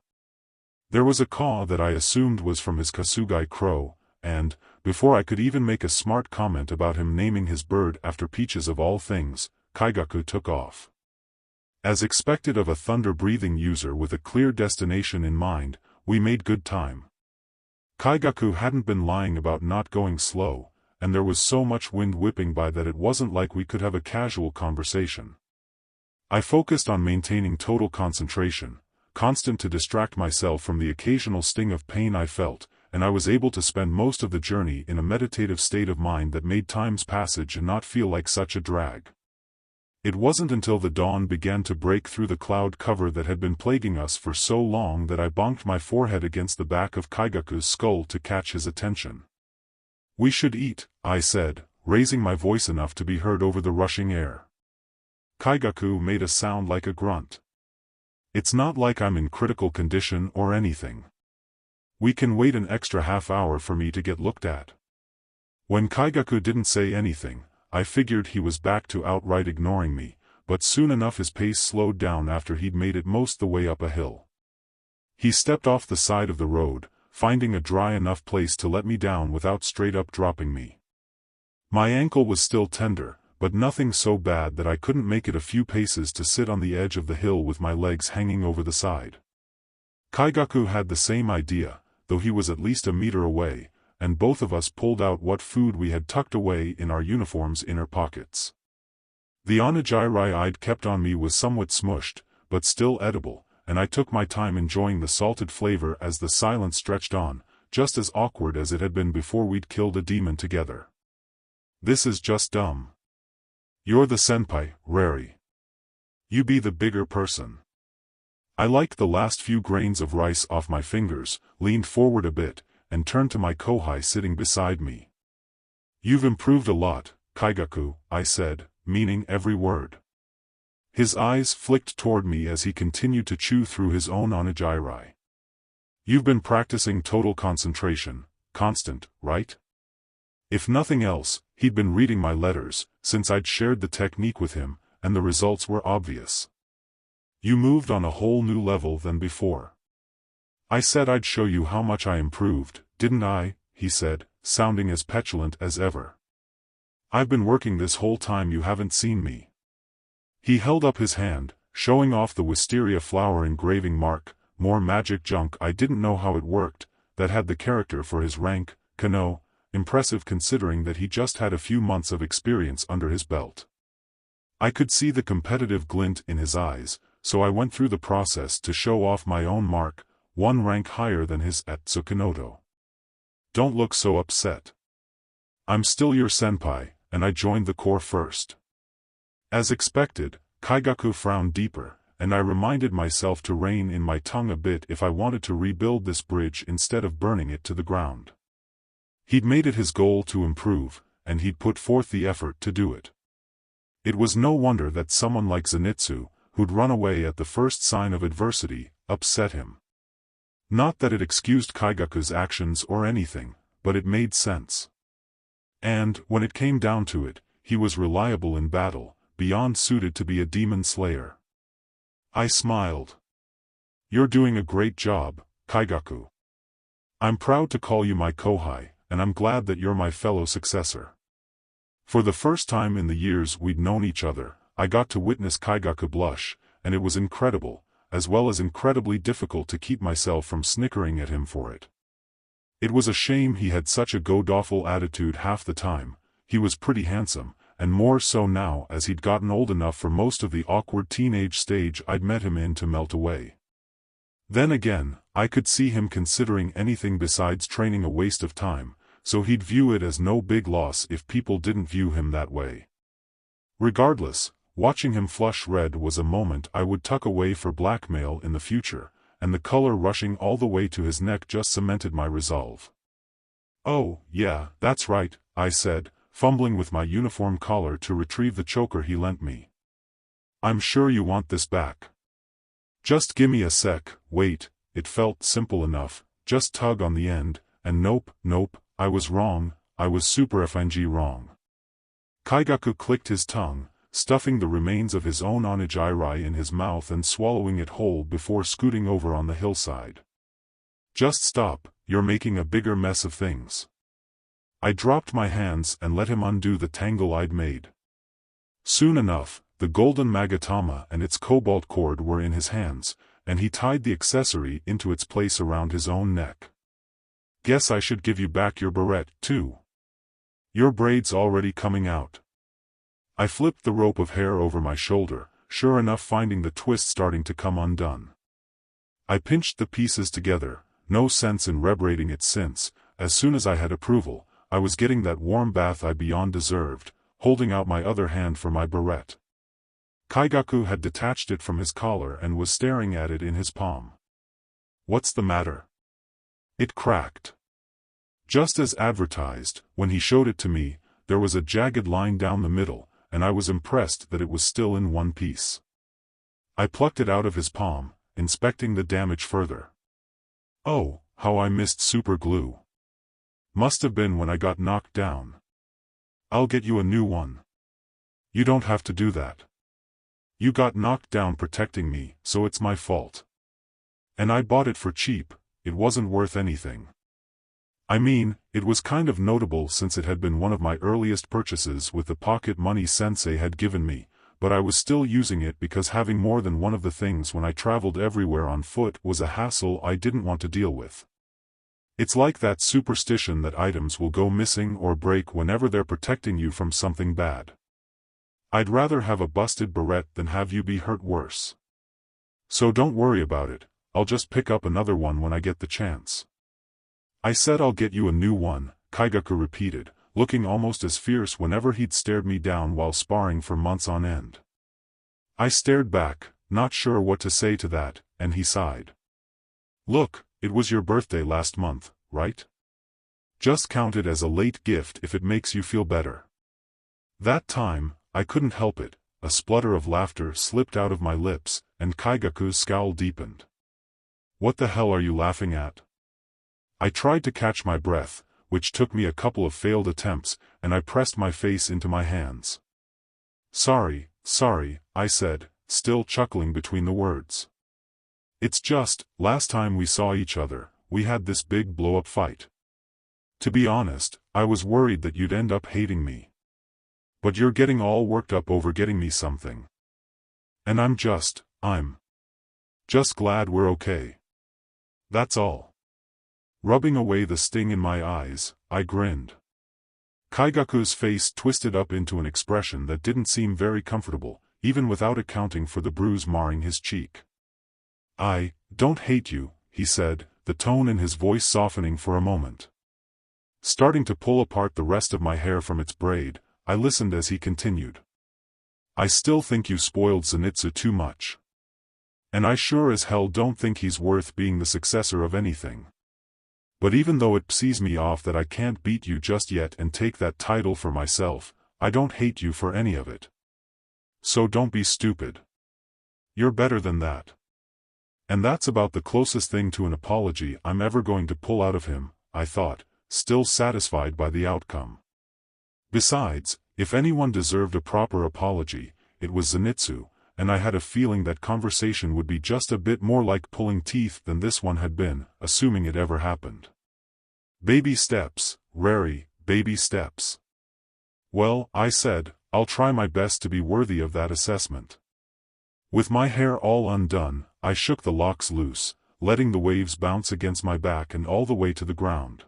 There was a caw that I assumed was from his Kasugai crow, and, before I could even make a smart comment about him naming his bird after peaches of all things, Kaigaku took off. As expected of a thunder-breathing user with a clear destination in mind, we made good time. Kaigaku hadn't been lying about not going slow, and there was so much wind whipping by that it wasn't like we could have a casual conversation. I focused on maintaining total concentration, constant to distract myself from the occasional sting of pain I felt, and I was able to spend most of the journey in a meditative state of mind that made time's passage and not feel like such a drag. It wasn't until the dawn began to break through the cloud cover that had been plaguing us for so long that I bonked my forehead against the back of Kaigaku's skull to catch his attention. "We should eat," I said, raising my voice enough to be heard over the rushing air. Kaigaku made a sound like a grunt. "It's not like I'm in critical condition or anything. We can wait an extra half hour for me to get looked at." When Kaigaku didn't say anything, I figured he was back to outright ignoring me, but soon enough his pace slowed down after he'd made it most the way up a hill. He stepped off the side of the road, finding a dry enough place to let me down without straight up dropping me. My ankle was still tender, but nothing so bad that I couldn't make it a few paces to sit on the edge of the hill with my legs hanging over the side. Kaigaku had the same idea, though he was at least a meter away, and both of us pulled out what food we had tucked away in our uniform's inner pockets. The onigiri I'd kept on me was somewhat smushed, but still edible, and I took my time enjoying the salted flavor as the silence stretched on, just as awkward as it had been before we'd killed a demon together. "This is just dumb. You're the senpai, Rari. You be the bigger person." I liked the last few grains of rice off my fingers, leaned forward a bit, and turned to my kōhai sitting beside me. "You've improved a lot, Kaigaku," I said, meaning every word. His eyes flicked toward me as he continued to chew through his own onigiri. "You've been practicing total concentration, constant, right?" If nothing else, he'd been reading my letters, since I'd shared the technique with him, and the results were obvious. "You moved on a whole new level than before." "I said I'd show you how much I improved, didn't I?" he said, sounding as petulant as ever. "I've been working this whole time you haven't seen me." He held up his hand, showing off the wisteria flower engraving mark, more magic junk I didn't know how it worked, that had the character for his rank, Kano, impressive considering that he just had a few months of experience under his belt. I could see the competitive glint in his eyes, so I went through the process to show off my own mark, one rank higher than his at Tsukinoto. "Don't look so upset. I'm still your senpai, and I joined the corps first." As expected, Kaigaku frowned deeper, and I reminded myself to rein in my tongue a bit if I wanted to rebuild this bridge instead of burning it to the ground. He'd made it his goal to improve, and he'd put forth the effort to do it. It was no wonder that someone like Zenitsu, who'd run away at the first sign of adversity, upset him. Not that it excused Kaigaku's actions or anything, but it made sense. And, when it came down to it, he was reliable in battle, beyond suited to be a demon slayer. I smiled. "You're doing a great job, Kaigaku. I'm proud to call you my kōhai, and I'm glad that you're my fellow successor." For the first time in the years we'd known each other, I got to witness Kaigaku blush, and it was incredible, as well as incredibly difficult to keep myself from snickering at him for it. It was a shame he had such a go-doffel attitude half the time. He was pretty handsome, and more so now as he'd gotten old enough for most of the awkward teenage stage I'd met him in to melt away. Then again, I could see him considering anything besides training a waste of time, so he'd view it as no big loss if people didn't view him that way. Regardless, watching him flush red was a moment I would tuck away for blackmail in the future, and the color rushing all the way to his neck just cemented my resolve. "Oh, yeah, that's right," I said, fumbling with my uniform collar to retrieve the choker he lent me. "I'm sure you want this back." "Just gimme a sec, wait," it felt simple enough, just tug on the end, and nope, I was wrong, I was super FNG wrong. Kaigaku clicked his tongue, stuffing the remains of his own onigiri in his mouth and swallowing it whole before scooting over on the hillside. Just stop, you're making a bigger mess of things. I dropped my hands and let him undo the tangle I'd made. Soon enough, the golden magatama and its cobalt cord were in his hands, and he tied the accessory into its place around his own neck. Guess I should give you back your barrette, too. Your braid's already coming out. I flipped the rope of hair over my shoulder, sure enough finding the twist starting to come undone. I pinched the pieces together, no sense in rebraiding it since, as soon as I had approval, I was getting that warm bath I beyond deserved, holding out my other hand for my barrette. Kaigaku had detached it from his collar and was staring at it in his palm. What's the matter? It cracked. Just as advertised, when he showed it to me, there was a jagged line down the middle, and I was impressed that it was still in one piece. I plucked it out of his palm, inspecting the damage further. Oh, how I missed super glue. Must have been when I got knocked down. I'll get you a new one. You don't have to do that. You got knocked down protecting me, so it's my fault. And I bought it for cheap, it wasn't worth anything. I mean, it was kind of notable since it had been one of my earliest purchases with the pocket money Sensei had given me, but I was still using it because having more than one of the things when I traveled everywhere on foot was a hassle I didn't want to deal with. It's like that superstition that items will go missing or break whenever they're protecting you from something bad. I'd rather have a busted barrette than have you be hurt worse. So don't worry about it, I'll just pick up another one when I get the chance. I said I'll get you a new one, Kaigaku repeated, looking almost as fierce whenever he'd stared me down while sparring for months on end. I stared back, not sure what to say to that, and he sighed. Look, it was your birthday last month, right? Just count it as a late gift if it makes you feel better. That time, I couldn't help it, a splutter of laughter slipped out of my lips, and Kaigaku's scowl deepened. What the hell are you laughing at? I tried to catch my breath, which took me a couple of failed attempts, and I pressed my face into my hands. Sorry, I said, still chuckling between the words. It's just, last time we saw each other, we had this big blow-up fight. To be honest, I was worried that you'd end up hating me. But you're getting all worked up over getting me something. And I'm just glad we're okay. That's all. Rubbing away the sting in my eyes, I grinned. Kaigaku's face twisted up into an expression that didn't seem very comfortable, even without accounting for the bruise marring his cheek. I don't hate you, he said, the tone in his voice softening for a moment. Starting to pull apart the rest of my hair from its braid, I listened as he continued. I still think you spoiled Zenitsu too much. And I sure as hell don't think he's worth being the successor of anything. But even though it pisses me off that I can't beat you just yet and take that title for myself, I don't hate you for any of it. So don't be stupid. You're better than that. And that's about the closest thing to an apology I'm ever going to pull out of him, I thought, still satisfied by the outcome. Besides, if anyone deserved a proper apology, it was Zenitsu, and I had a feeling that conversation would be just a bit more like pulling teeth than this one had been, assuming it ever happened. Baby steps, Rary, baby steps. Well, I said, I'll try my best to be worthy of that assessment. With my hair all undone, I shook the locks loose, letting the waves bounce against my back and all the way to the ground.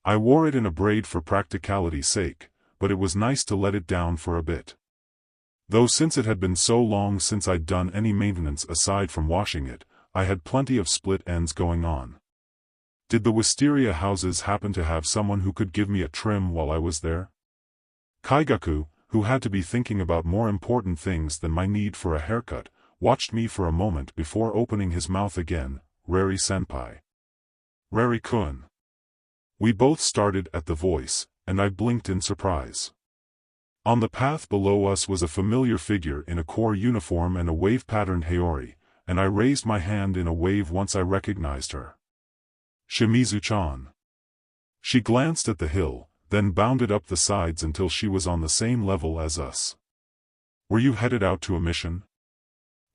I wore it in a braid for practicality's sake, but it was nice to let it down for a bit. Though since it had been so long since I'd done any maintenance aside from washing it, I had plenty of split ends going on. Did the wisteria houses happen to have someone who could give me a trim while I was there? Kaigaku, who had to be thinking about more important things than my need for a haircut, watched me for a moment before opening his mouth again. Rary-senpai. Rary-kun. We both started at the voice, and I blinked in surprise. On the path below us was a familiar figure in a core uniform and a wave-patterned haori, and I raised my hand in a wave once I recognized her. Shimizu-chan. She glanced at the hill, then bounded up the sides until she was on the same level as us. Were you headed out to a mission?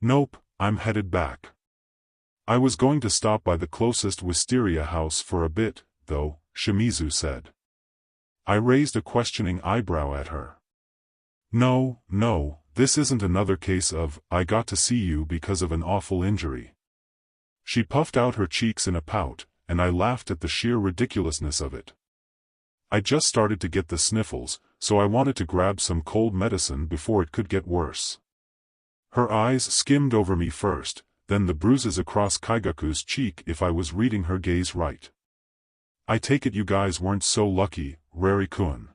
Nope, I'm headed back. I was going to stop by the closest wisteria house for a bit, though, Shimizu said. I raised a questioning eyebrow at her. No, this isn't another case of, I got to see you because of an awful injury. She puffed out her cheeks in a pout, and I laughed at the sheer ridiculousness of it. I just started to get the sniffles, so I wanted to grab some cold medicine before it could get worse. Her eyes skimmed over me first, then the bruises across Kaigaku's cheek if I was reading her gaze right. I take it you guys weren't so lucky, Rari-kun.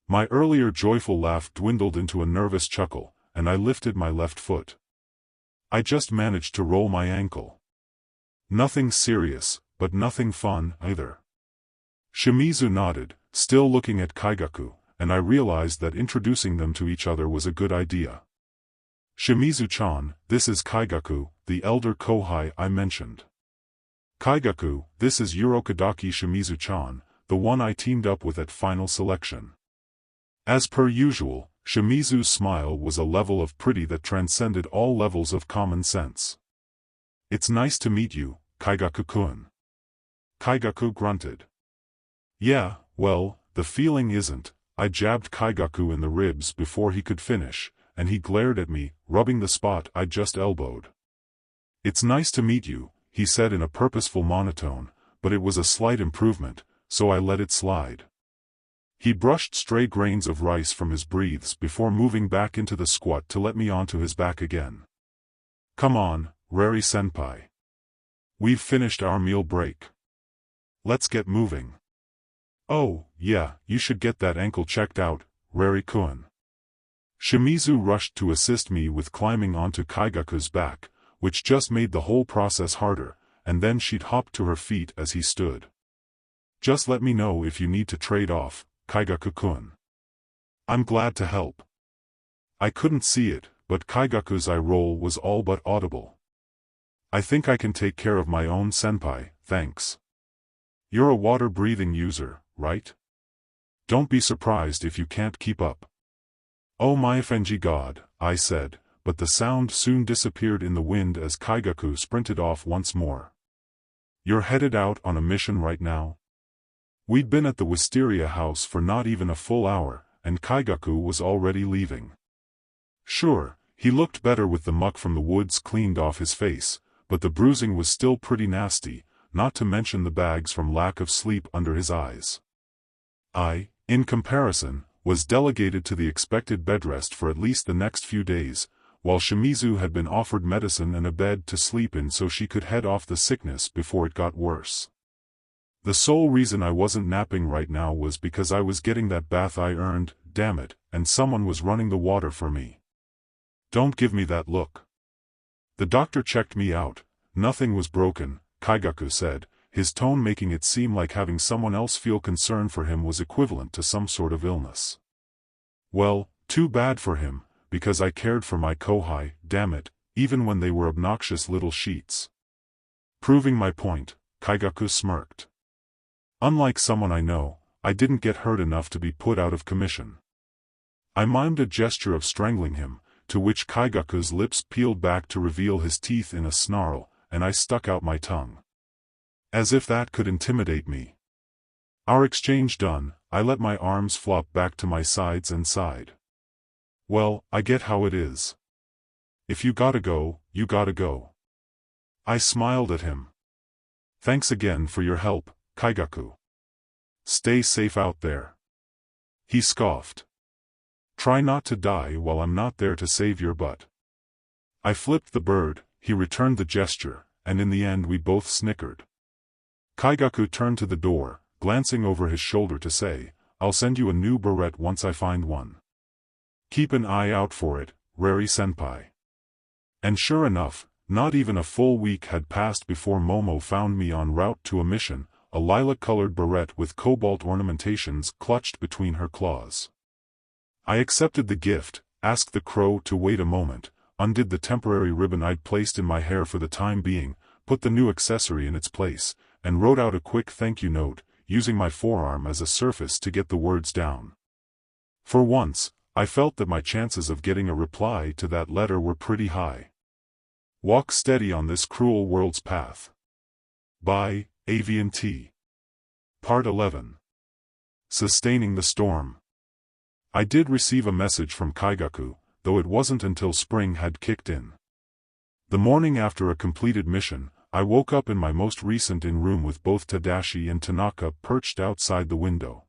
My earlier joyful laugh dwindled into a nervous chuckle, and I lifted my left foot. I just managed to roll my ankle. Nothing serious, but nothing fun, either. Shimizu nodded, still looking at Kaigaku, and I realized that introducing them to each other was a good idea. Shimizu-chan, this is Kaigaku, the elder kōhai I mentioned. Kaigaku, this is Urokadaki Shimizu-chan, the one I teamed up with at final selection. As per usual, Shimizu's smile was a level of pretty that transcended all levels of common sense. It's nice to meet you, Kaigaku-kun. Kaigaku grunted. Yeah, well, the feeling isn't. I jabbed Kaigaku in the ribs before he could finish, and he glared at me, rubbing the spot I'd just elbowed. It's nice to meet you, he said in a purposeful monotone, but it was a slight improvement, so I let it slide. He brushed stray grains of rice from his breathes before moving back into the squat to let me onto his back again. Come on, Rari-senpai. We've finished our meal break. Let's get moving. Oh, yeah, you should get that ankle checked out, Rari-kun. Shimizu rushed to assist me with climbing onto Kaigaku's back, which just made the whole process harder, and then she'd hopped to her feet as he stood. Just let me know if you need to trade off, Kaigaku-kun. I'm glad to help. I couldn't see it, but Kaigaku's eye roll was all but audible. I think I can take care of my own senpai, thanks. You're a water-breathing user, right? Don't be surprised if you can't keep up. Oh my FNG god, I said, but the sound soon disappeared in the wind as Kaigaku sprinted off once more. You're headed out on a mission right now? We'd been at the wisteria house for not even a full hour, and Kaigaku was already leaving. Sure, he looked better with the muck from the woods cleaned off his face, but the bruising was still pretty nasty, not to mention the bags from lack of sleep under his eyes. I, in comparison, was delegated to the expected bedrest for at least the next few days, while Shimizu had been offered medicine and a bed to sleep in so she could head off the sickness before it got worse. The sole reason I wasn't napping right now was because I was getting that bath I earned, damn it, and someone was running the water for me. Don't give me that look. The doctor checked me out. Nothing was broken, Kaigaku said, his tone making it seem like having someone else feel concern for him was equivalent to some sort of illness. Well, too bad for him, because I cared for my kōhai, damn it, even when they were obnoxious little sheets. Proving my point, Kaigaku smirked. Unlike someone I know, I didn't get hurt enough to be put out of commission. I mimed a gesture of strangling him, to which Kaigaku's lips peeled back to reveal his teeth in a snarl, and I stuck out my tongue. As if that could intimidate me. Our exchange done, I let my arms flop back to my sides and sighed. Well, I get how it is. If you gotta go, you gotta go. I smiled at him. Thanks again for your help, Kaigaku. Stay safe out there. He scoffed. Try not to die while I'm not there to save your butt. I flipped the bird, he returned the gesture, and in the end we both snickered. Kaigaku turned to the door, glancing over his shoulder to say, I'll send you a new beret once I find one. Keep an eye out for it, Rari-senpai. And sure enough, not even a full week had passed before Momo found me en route to a mission, a lilac-colored beret with cobalt ornamentations clutched between her claws. I accepted the gift, asked the crow to wait a moment, undid the temporary ribbon I'd placed in my hair for the time being, put the new accessory in its place, and wrote out a quick thank you note, using my forearm as a surface to get the words down. For once, I felt that my chances of getting a reply to that letter were pretty high. Walk steady on this cruel world's path. By Aviantei. Part 11. Sustaining the Storm. I did receive a message from Kyaku, though it wasn't until spring had kicked in. The morning after a completed mission, I woke up in my most recent in-room with both Tadashi and Tanaka perched outside the window.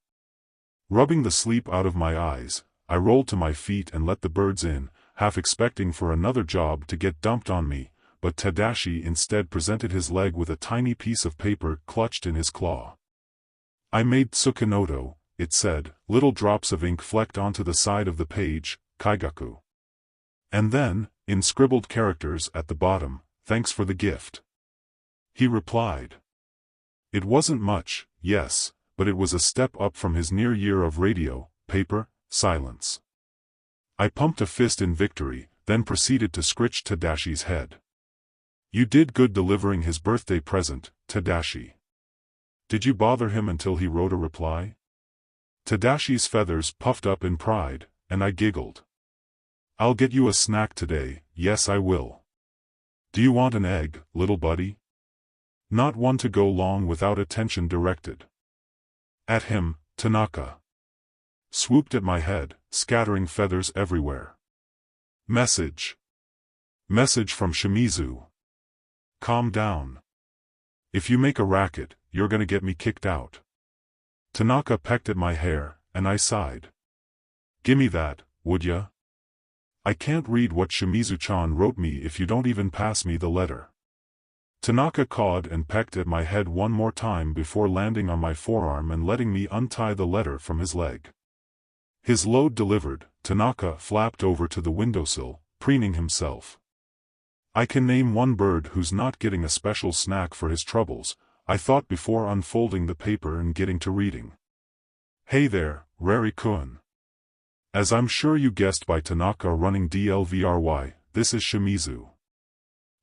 Rubbing the sleep out of my eyes, I rolled to my feet and let the birds in, half expecting for another job to get dumped on me, but Tadashi instead presented his leg with a tiny piece of paper clutched in his claw. I made Tsukinoto, it said, little drops of ink flecked onto the side of the page, Kyaku. And then, in scribbled characters at the bottom, thanks for the gift. He replied. It wasn't much, yes, but it was a step up from his near year of radio, paper, silence. I pumped a fist in victory, then proceeded to scritch Tadashi's head. You did good delivering his birthday present, Tadashi. Did you bother him until he wrote a reply? Tadashi's feathers puffed up in pride, and I giggled. I'll get you a snack today, yes I will. Do you want an egg, little buddy? Not one to go long without attention directed. At him, Tanaka swooped at my head, scattering feathers everywhere. Message. Message from Shimizu. Calm down. If you make a racket, you're gonna get me kicked out. Tanaka pecked at my hair, and I sighed. Gimme that, would ya? I can't read what Shimizu-chan wrote me if you don't even pass me the letter. Tanaka cawed and pecked at my head one more time before landing on my forearm and letting me untie the letter from his leg. His load delivered, Tanaka flapped over to the windowsill, preening himself. I can name one bird who's not getting a special snack for his troubles, I thought before unfolding the paper and getting to reading. Hey there, Rari-kun. As I'm sure you guessed by Tanaka running DLVRY, this is Shimizu.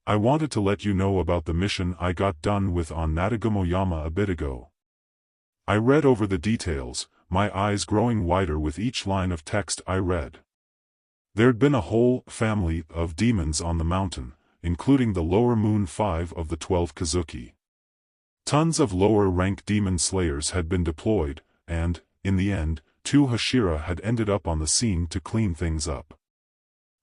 I wanted to let you know about the mission I got done with on Natagumoyama a bit ago. I read over the details, my eyes growing wider with each line of text I read. There'd been a whole family of demons on the mountain, including the lower moon 5 of the 12 Kazuki. Tons of lower-rank demon slayers had been deployed, and, in the end, 2 Hashira had ended up on the scene to clean things up.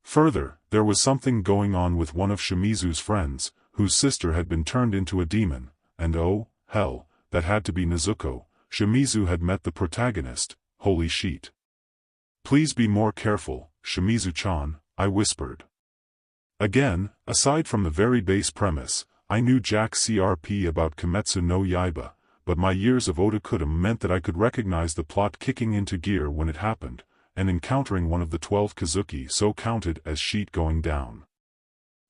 Further, there was something going on with one of Shimizu's friends, whose sister had been turned into a demon, and oh, hell, that had to be Nezuko. Shimizu had met the protagonist, holy shit. Please be more careful, Shimizu-chan, I whispered. Again, aside from the very base premise, I knew Jack CRP about Kimetsu no Yaiba, but my years of otakutum meant that I could recognize the plot kicking into gear when it happened, and encountering one of the 12 Kazuki so counted as sheet going down.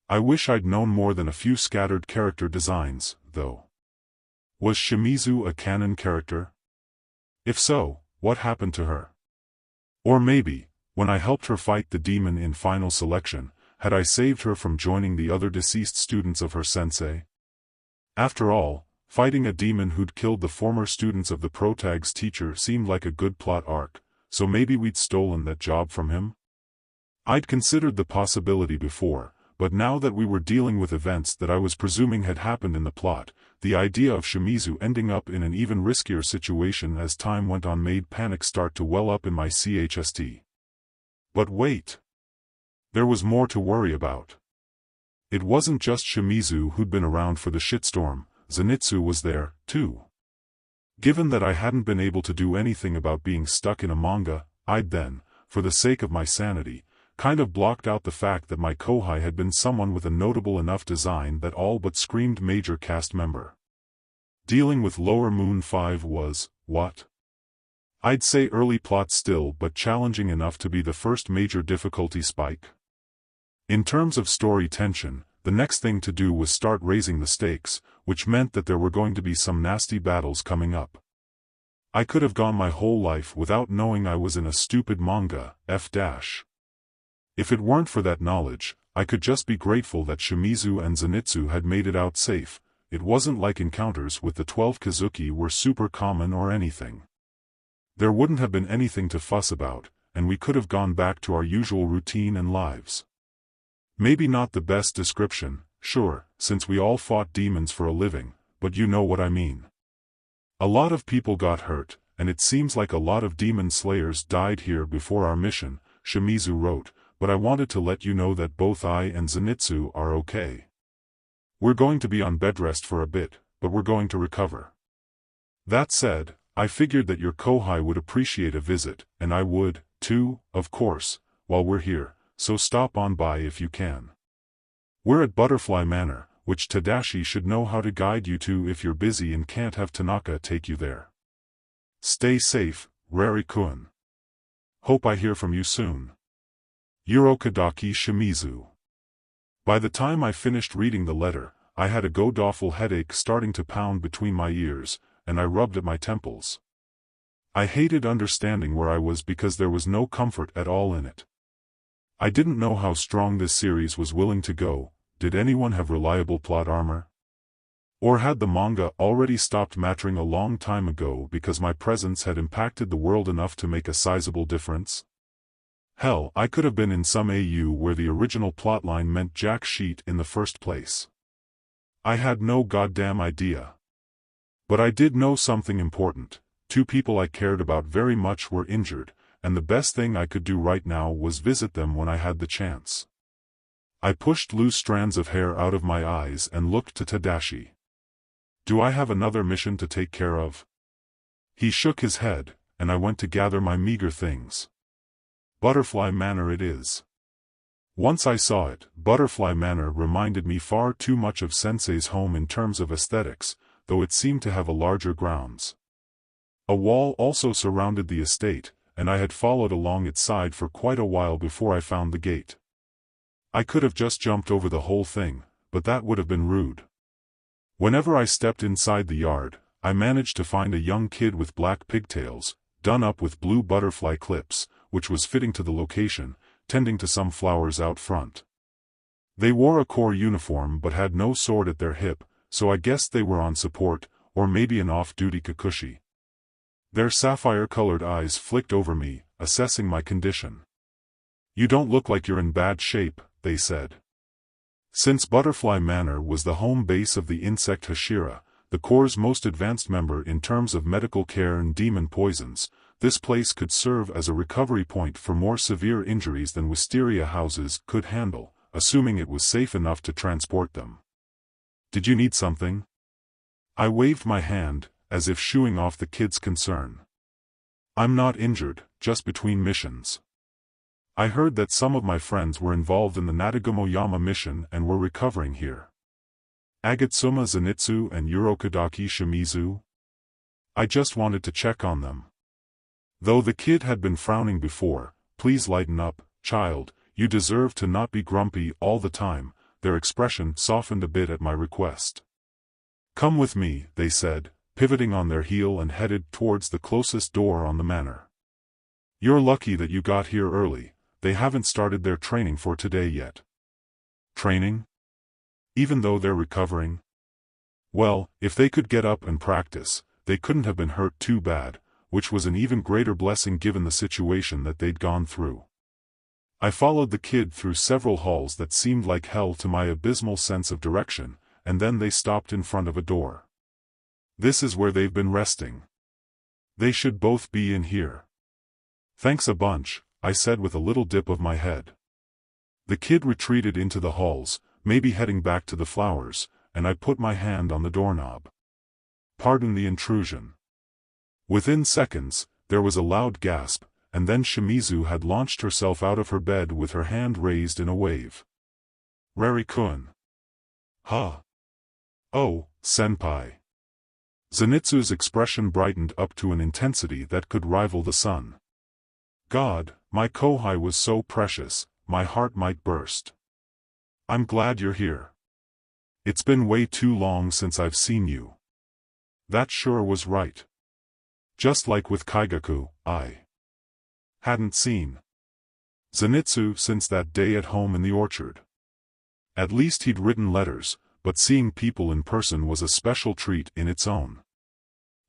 I wish I'd known more than a few scattered character designs, though. Was Shimizu a canon character? If so, what happened to her? Or maybe, when I helped her fight the demon in final selection, had I saved her from joining the other deceased students of her sensei? After all, fighting a demon who'd killed the former students of the protag's teacher seemed like a good plot arc, so maybe we'd stolen that job from him? I'd considered the possibility before, but now that we were dealing with events that I was presuming had happened in the plot, the idea of Shimizu ending up in an even riskier situation as time went on made panic start to well up in my chest. But wait. There was more to worry about. It wasn't just Shimizu who'd been around for the shitstorm, Zenitsu was there, too. Given that I hadn't been able to do anything about being stuck in a manga, I'd then, for the sake of my sanity, kind of blocked out the fact that my kōhai had been someone with a notable enough design that all but screamed major cast member. Dealing with Lower Moon 5 was, what? I'd say early plot still but challenging enough to be the first major difficulty spike. In terms of story tension, the next thing to do was start raising the stakes, which meant that there were going to be some nasty battles coming up. I could have gone my whole life without knowing I was in a stupid manga, F-. If it weren't for that knowledge, I could just be grateful that Shimizu and Zenitsu had made it out safe. It wasn't like encounters with the 12 Kazuki were super common or anything. There wouldn't have been anything to fuss about, and we could have gone back to our usual routine and lives. Maybe not the best description, sure, since we all fought demons for a living, but you know what I mean. A lot of people got hurt, and it seems like a lot of demon slayers died here before our mission, Shimizu wrote, but I wanted to let you know that both I and Zenitsu are okay. We're going to be on bed rest for a bit, but we're going to recover. That said, I figured that your kōhai would appreciate a visit, and I would, too, of course, while we're here, so stop on by if you can. We're at Butterfly Manor, which Tadashi should know how to guide you to if you're busy and can't have Tanaka take you there. Stay safe, Rari-kun. Hope I hear from you soon. Urokadaki Shimizu. By the time I finished reading the letter, I had a god-awful headache starting to pound between my ears, and I rubbed at my temples. I hated understanding where I was because there was no comfort at all in it. I didn't know how strong this series was willing to go. Did anyone have reliable plot armor? Or had the manga already stopped mattering a long time ago because my presence had impacted the world enough to make a sizable difference? Hell, I could have been in some AU where the original plotline meant jack shit in the first place. I had no goddamn idea. But I did know something important. 2 people I cared about very much were injured, and the best thing I could do right now was visit them when I had the chance. I pushed loose strands of hair out of my eyes and looked to Tadashi. Do I have another mission to take care of? He shook his head, and I went to gather my meager things. Butterfly Manor it is. Once I saw it, Butterfly Manor reminded me far too much of Sensei's home in terms of aesthetics, though it seemed to have a larger grounds. A wall also surrounded the estate, and I had followed along its side for quite a while before I found the gate. I could have just jumped over the whole thing, but that would have been rude. Whenever I stepped inside the yard, I managed to find a young kid with black pigtails, done up with blue butterfly clips, which was fitting to the location, tending to some flowers out front. They wore a corps uniform but had no sword at their hip, so I guessed they were on support, or maybe an off-duty Kakushi. Their sapphire-colored eyes flicked over me, assessing my condition. You don't look like you're in bad shape, they said. Since Butterfly Manor was the home base of the insect Hashira, the Corps' most advanced member in terms of medical care and demon poisons, this place could serve as a recovery point for more severe injuries than wisteria houses could handle, assuming it was safe enough to transport them. Did you need something? I waved my hand, as if shooing off the kid's concern. I'm not injured, just between missions. I heard that some of my friends were involved in the Natagumoyama mission and were recovering here. Agatsuma Zenitsu and Urokadaki Shimizu? I just wanted to check on them. Though the kid had been frowning before, please lighten up, child, you deserve to not be grumpy all the time, their expression softened a bit at my request. Come with me, they said, pivoting on their heel and headed towards the closest door on the manor. You're lucky that you got here early, they haven't started their training for today yet. Training? Even though they're recovering? Well, if they could get up and practice, they couldn't have been hurt too bad, which was an even greater blessing given the situation that they'd gone through. I followed the kid through several halls that seemed like hell to my abysmal sense of direction, and then they stopped in front of a door. This is where they've been resting. They should both be in here. Thanks a bunch, I said with a little dip of my head. The kid retreated into the halls, maybe heading back to the flowers, and I put my hand on the doorknob. Pardon the intrusion. Within seconds, there was a loud gasp, and then Shimizu had launched herself out of her bed with her hand raised in a wave. Rari-kun. Huh. Oh, senpai. Zenitsu's expression brightened up to an intensity that could rival the sun. God, my kōhai was so precious, my heart might burst. I'm glad you're here. It's been way too long since I've seen you. That sure was right. Just like with Kaigaku, I hadn't seen Zenitsu since that day at home in the orchard. At least he'd written letters, but seeing people in person was a special treat in its own.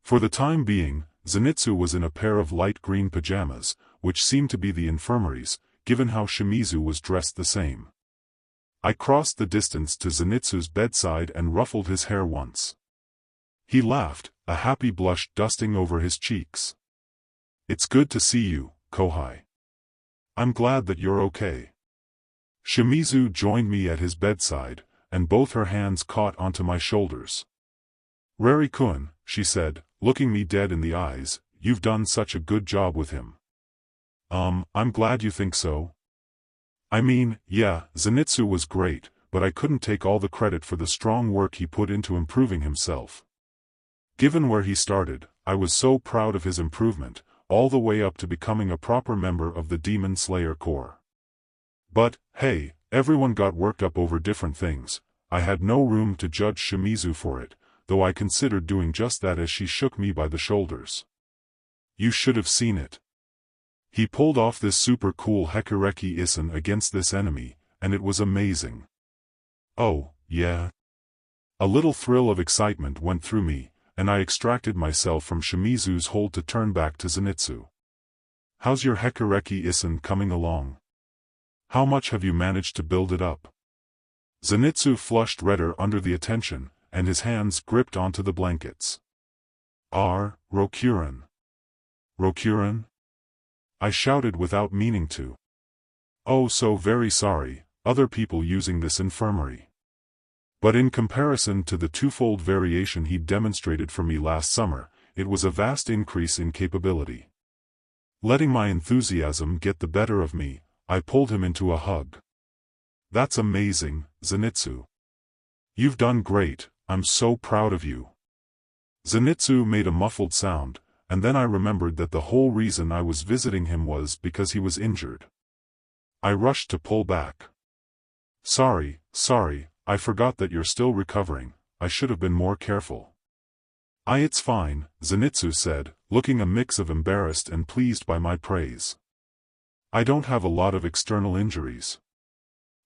For the time being, Zenitsu was in a pair of light green pajamas, which seemed to be the infirmary's, given how Shimizu was dressed the same. I crossed the distance to Zenitsu's bedside and ruffled his hair once. He laughed, a happy blush dusting over his cheeks. "It's good to see you, kōhai. I'm glad that you're okay." Shimizu joined me at his bedside, and both her hands caught onto my shoulders. "Rari-kun," she said, looking me dead in the eyes, "you've done such a good job with him." I'm glad you think so." I mean, yeah, Zenitsu was great, but I couldn't take all the credit for the strong work he put into improving himself. Given where he started, I was so proud of his improvement, all the way up to becoming a proper member of the Demon Slayer Corps. But, hey, everyone got worked up over different things. I had no room to judge Shimizu for it, though I considered doing just that as she shook me by the shoulders. "You should have seen it. He pulled off this super cool Hekureki Isen against this enemy, and it was amazing." "Oh, yeah?" A little thrill of excitement went through me, and I extracted myself from Shimizu's hold to turn back to Zenitsu. "How's your Hekureki Isen coming along? How much have you managed to build it up?" Zenitsu flushed redder under the attention, and his hands gripped onto the blankets. Rokuren. Rokuren? I shouted without meaning to. "Oh, so very sorry, other people using this infirmary." But in comparison to the twofold variation he'd demonstrated for me last summer, it was a vast increase in capability. Letting my enthusiasm get the better of me, I pulled him into a hug. "That's amazing, Zenitsu. You've done great, I'm so proud of you." Zenitsu made a muffled sound, and then I remembered that the whole reason I was visiting him was because he was injured. I rushed to pull back. Sorry, I forgot that you're still recovering, I should have been more careful." It's fine," Zenitsu said, looking a mix of embarrassed and pleased by my praise. "I don't have a lot of external injuries.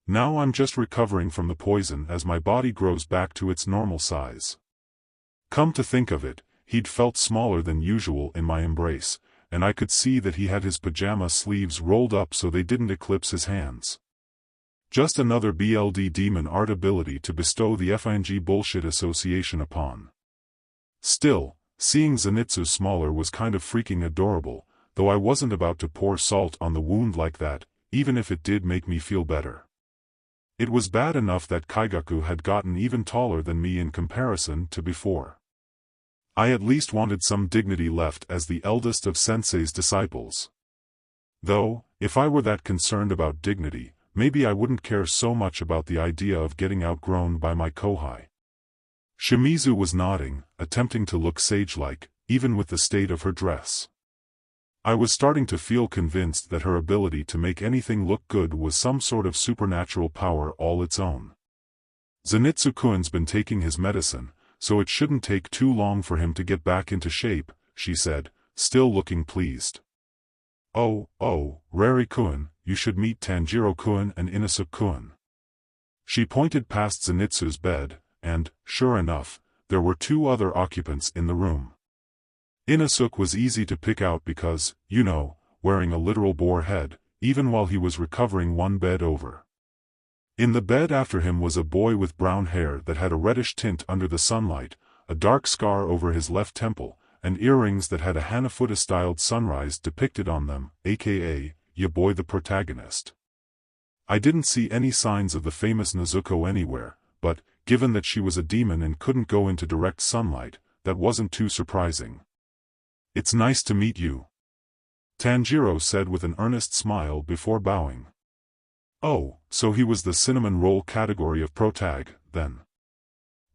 Now I'm just recovering from the poison as my body grows back to its normal size." Come to think of it, he'd felt smaller than usual in my embrace, and I could see that he had his pajama sleeves rolled up so they didn't eclipse his hands. Just another BLD demon art ability to bestow the FING bullshit association upon. Still, seeing Zenitsu smaller was kind of freaking adorable, though I wasn't about to pour salt on the wound like that, even if it did make me feel better. It was bad enough that Kaigaku had gotten even taller than me in comparison to before. I at least wanted some dignity left as the eldest of Sensei's disciples. Though, if I were that concerned about dignity, maybe I wouldn't care so much about the idea of getting outgrown by my kōhai. Shimizu was nodding, attempting to look sage-like, even with the state of her dress. I was starting to feel convinced that her ability to make anything look good was some sort of supernatural power all its own. "Zenitsu-kun's been taking his medicine, so it shouldn't take too long for him to get back into shape," she said, still looking pleased. Oh, Rari-kun, you should meet Tanjiro-kun and Inosuke-kun." She pointed past Zenitsu's bed, and, sure enough, there were two other occupants in the room. Inosuke was easy to pick out because, wearing a literal boar head, even while he was recovering one bed over. In the bed after him was a boy with brown hair that had a reddish tint under the sunlight, a dark scar over his left temple, and earrings that had a Hanafuda-styled sunrise depicted on them, aka, ya boy the protagonist. I didn't see any signs of the famous Nezuko anywhere, but, given that she was a demon and couldn't go into direct sunlight, that wasn't too surprising. "It's nice to meet you," Tanjiro said with an earnest smile before bowing. "Oh, so he was the cinnamon roll category of protag, then.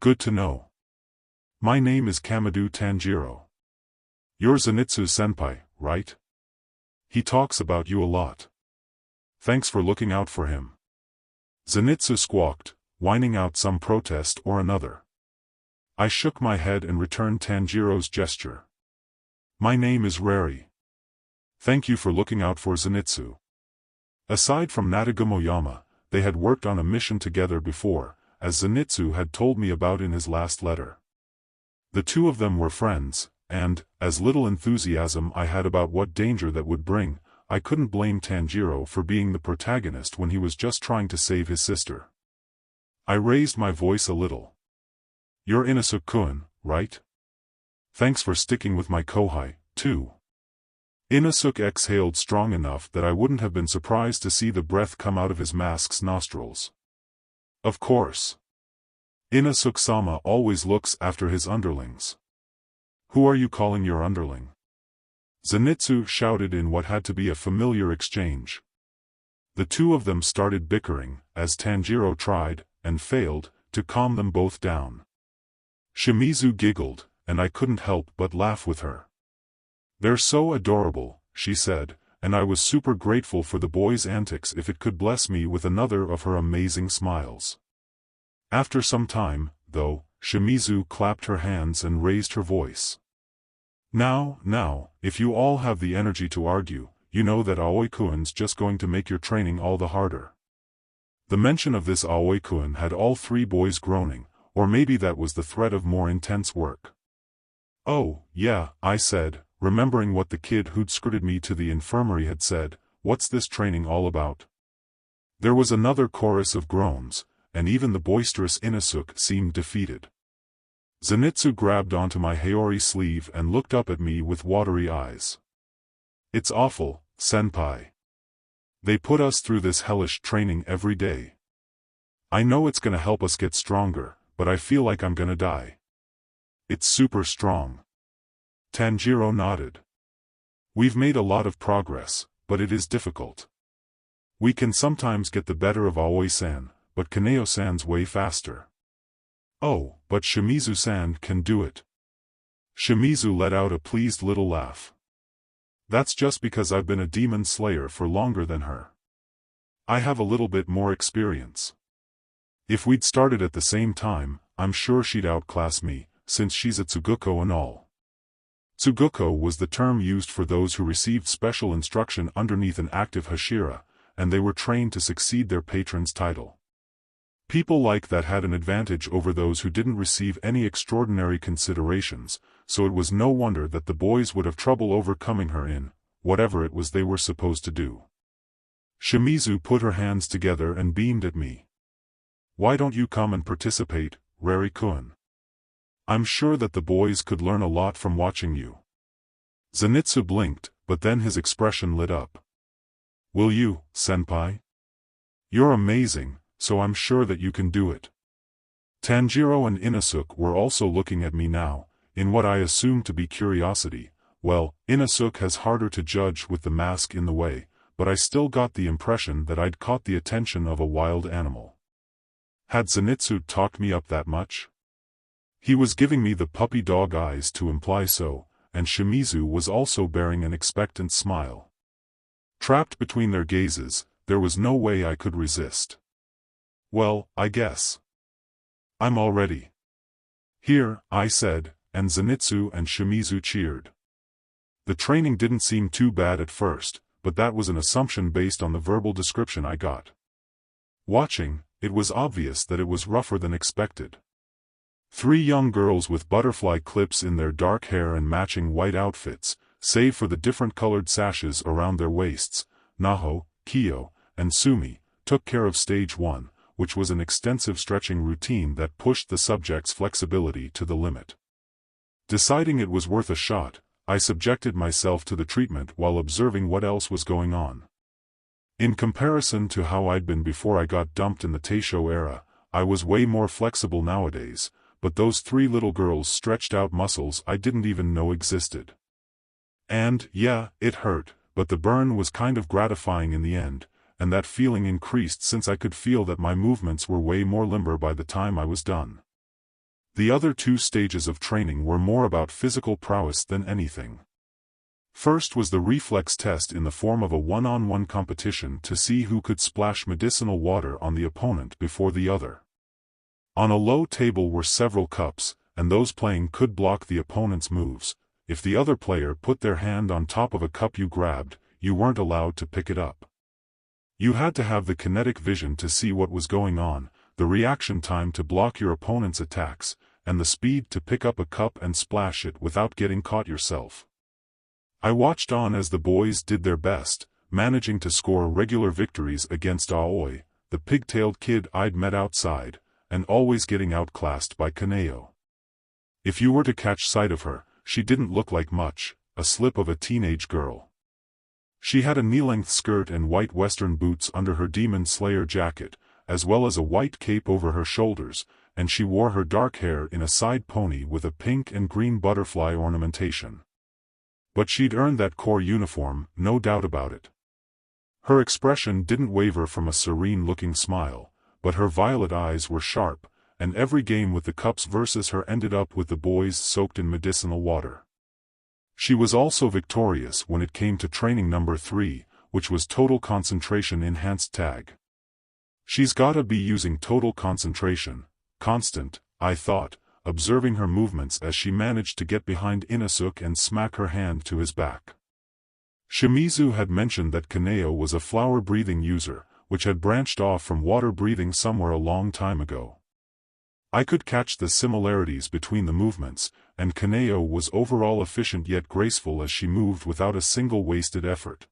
Good to know. My name is Kamado Tanjiro. You're Zenitsu-senpai, right? He talks about you a lot. Thanks for looking out for him." Zenitsu squawked, whining out some protest or another. I shook my head and returned Tanjiro's gesture. "My name is Rari. Thank you for looking out for Zenitsu." Aside from Natagumoyama, they had worked on a mission together before, as Zenitsu had told me about in his last letter. The two of them were friends, and, as little enthusiasm I had about what danger that would bring, I couldn't blame Tanjiro for being the protagonist when he was just trying to save his sister. I raised my voice a little. "You're Inosuke-kun, right? Thanks for sticking with my kōhai, too." Inosuke exhaled strong enough that I wouldn't have been surprised to see the breath come out of his mask's nostrils. Of course. Inosuke-sama always looks after his underlings. "Who are you calling your underling?" Zenitsu shouted in what had to be a familiar exchange. The two of them started bickering, as Tanjiro tried, and failed, to calm them both down. Shimizu giggled, and I couldn't help but laugh with her. "They're so adorable," she said, and I was super grateful for the boy's antics if it could bless me with another of her amazing smiles. After some time, though, Shimizu clapped her hands and raised her voice. Now, if you all have the energy to argue, you know that Aoi-kun's just going to make your training all the harder." The mention of this Aoi-kun had all three boys groaning, or maybe that was the threat of more intense work. "Oh, yeah," I said, remembering what the kid who'd skirted me to the infirmary had said, "what's this training all about?" There was another chorus of groans, and even the boisterous Inosuke seemed defeated. Zenitsu grabbed onto my haori sleeve and looked up at me with watery eyes. "It's awful, senpai. They put us through this hellish training every day. I know it's gonna help us get stronger, but I feel like I'm gonna die." "It's super strong." Tanjiro nodded. "We've made a lot of progress, but it is difficult. We can sometimes get the better of Aoi-san, but Kaneo-san's way faster." "Oh, but Shimizu-san can do it." Shimizu let out a pleased little laugh. "That's just because I've been a demon slayer for longer than her. I have a little bit more experience. If we'd started at the same time, I'm sure she'd outclass me, since she's a Tsuguko and all." Tsuguko was the term used for those who received special instruction underneath an active hashira, and they were trained to succeed their patron's title. People like that had an advantage over those who didn't receive any extraordinary considerations, so it was no wonder that the boys would have trouble overcoming her in whatever it was they were supposed to do. Shimizu put her hands together and beamed at me. "Why don't you come and participate, Rari-kun? I'm sure that the boys could learn a lot from watching you." Zenitsu blinked, but then his expression lit up. "Will you, senpai? You're amazing, so I'm sure that you can do it." Tanjiro and Inosuke were also looking at me now, in what I assumed to be curiosity. Well, Inosuke has harder to judge with the mask in the way, but I still got the impression that I'd caught the attention of a wild animal. Had Zenitsu talked me up that much? He was giving me the puppy dog eyes to imply so, and Shimizu was also bearing an expectant smile. Trapped between their gazes, there was no way I could resist. "Well, I guess I'm all ready." "Here," I said, and Zenitsu and Shimizu cheered. The training didn't seem too bad at first, but that was an assumption based on the verbal description I got. Watching, it was obvious that it was rougher than expected. Three young girls with butterfly clips in their dark hair and matching white outfits, save for the different colored sashes around their waists, Naho, Kyo, and Sumi, took care of stage 1, which was an extensive stretching routine that pushed the subject's flexibility to the limit. Deciding it was worth a shot, I subjected myself to the treatment while observing what else was going on. In comparison to how I'd been before I got dumped in the Taishō era, I was way more flexible nowadays, but those three little girls stretched out muscles I didn't even know existed. And, yeah, it hurt, but the burn was kind of gratifying in the end, and that feeling increased since I could feel that my movements were way more limber by the time I was done. The other two stages of training were more about physical prowess than anything. First was the reflex test in the form of a one-on-one competition to see who could splash medicinal water on the opponent before the other. On a low table were several cups, and those playing could block the opponent's moves. If the other player put their hand on top of a cup you grabbed, you weren't allowed to pick it up. You had to have the kinetic vision to see what was going on, the reaction time to block your opponent's attacks, and the speed to pick up a cup and splash it without getting caught yourself. I watched on as the boys did their best, managing to score regular victories against Aoi, the pigtailed kid I'd met outside, and always getting outclassed by Kaneo. If you were to catch sight of her, she didn't look like much, a slip of a teenage girl. She had a knee-length skirt and white western boots under her Demon Slayer jacket, as well as a white cape over her shoulders, and she wore her dark hair in a side pony with a pink and green butterfly ornamentation. But she'd earned that core uniform, no doubt about it. Her expression didn't waver from a serene-looking smile, but her violet eyes were sharp, and every game with the cups versus her ended up with the boys soaked in medicinal water. She was also victorious when it came to training number 3, which was Total Concentration Enhanced Tag. She's gotta be using total concentration, constant, I thought, observing her movements as she managed to get behind Inosuke and smack her hand to his back. Shimizu had mentioned that Kaneo was a flower-breathing user, which had branched off from water-breathing somewhere a long time ago. I could catch the similarities between the movements, and Kaneo was overall efficient yet graceful as she moved without a single wasted effort.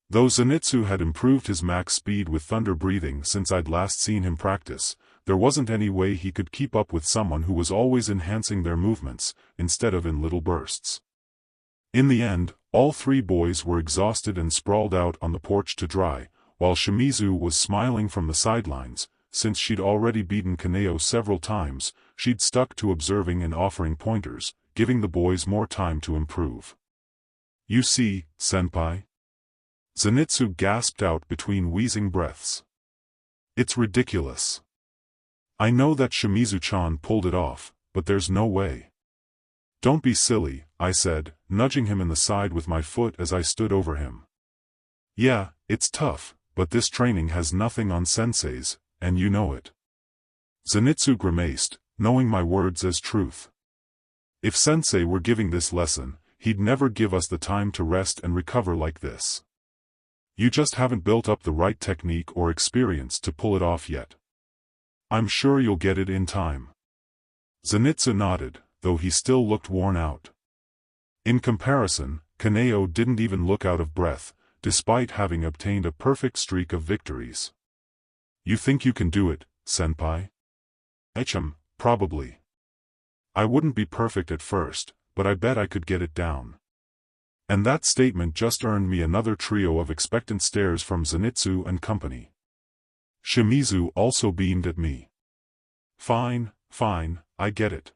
Though Zenitsu had improved his max speed with thunder breathing since I'd last seen him practice, there wasn't any way he could keep up with someone who was always enhancing their movements, instead of in little bursts. In the end, all 3 boys were exhausted and sprawled out on the porch to dry, while Shimizu was smiling from the sidelines. Since she'd already beaten Kaneo several times, she'd stuck to observing and offering pointers, giving the boys more time to improve. You see, senpai? Zenitsu gasped out between wheezing breaths. It's ridiculous. I know that Shimizu-chan pulled it off, but there's no way. Don't be silly, I said, nudging him in the side with my foot as I stood over him. Yeah, it's tough, but this training has nothing on senseis, and you know it. Zenitsu grimaced, knowing my words as truth. If Sensei were giving this lesson, he'd never give us the time to rest and recover like this. You just haven't built up the right technique or experience to pull it off yet. I'm sure you'll get it in time. Zenitsu nodded, though he still looked worn out. In comparison, Kaneo didn't even look out of breath, despite having obtained a perfect streak of victories. You think you can do it, senpai? Probably. I wouldn't be perfect at first, but I bet I could get it down. And that statement just earned me another trio of expectant stares from Zenitsu and company. Shimizu also beamed at me. Fine, I get it.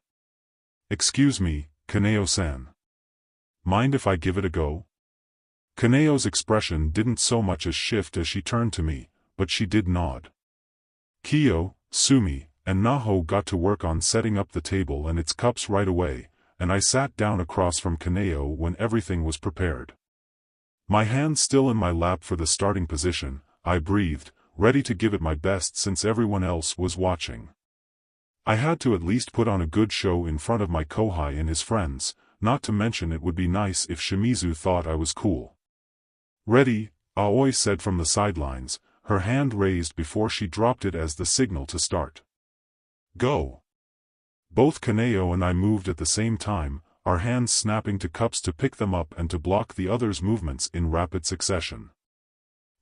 Excuse me, Kaneo-san. Mind if I give it a go? Kaneo's expression didn't so much as shift as she turned to me, but she did nod. Kyo, Sumi, and Naho got to work on setting up the table and its cups right away, and I sat down across from Kaneo when everything was prepared. My hand still in my lap for the starting position, I breathed, ready to give it my best since everyone else was watching. I had to at least put on a good show in front of my kōhai and his friends, not to mention it would be nice if Shimizu thought I was cool. Ready, Aoi said from the sidelines, her hand raised before she dropped it as the signal to start. Go! Both Kaneo and I moved at the same time, our hands snapping to cups to pick them up and to block the others' movements in rapid succession.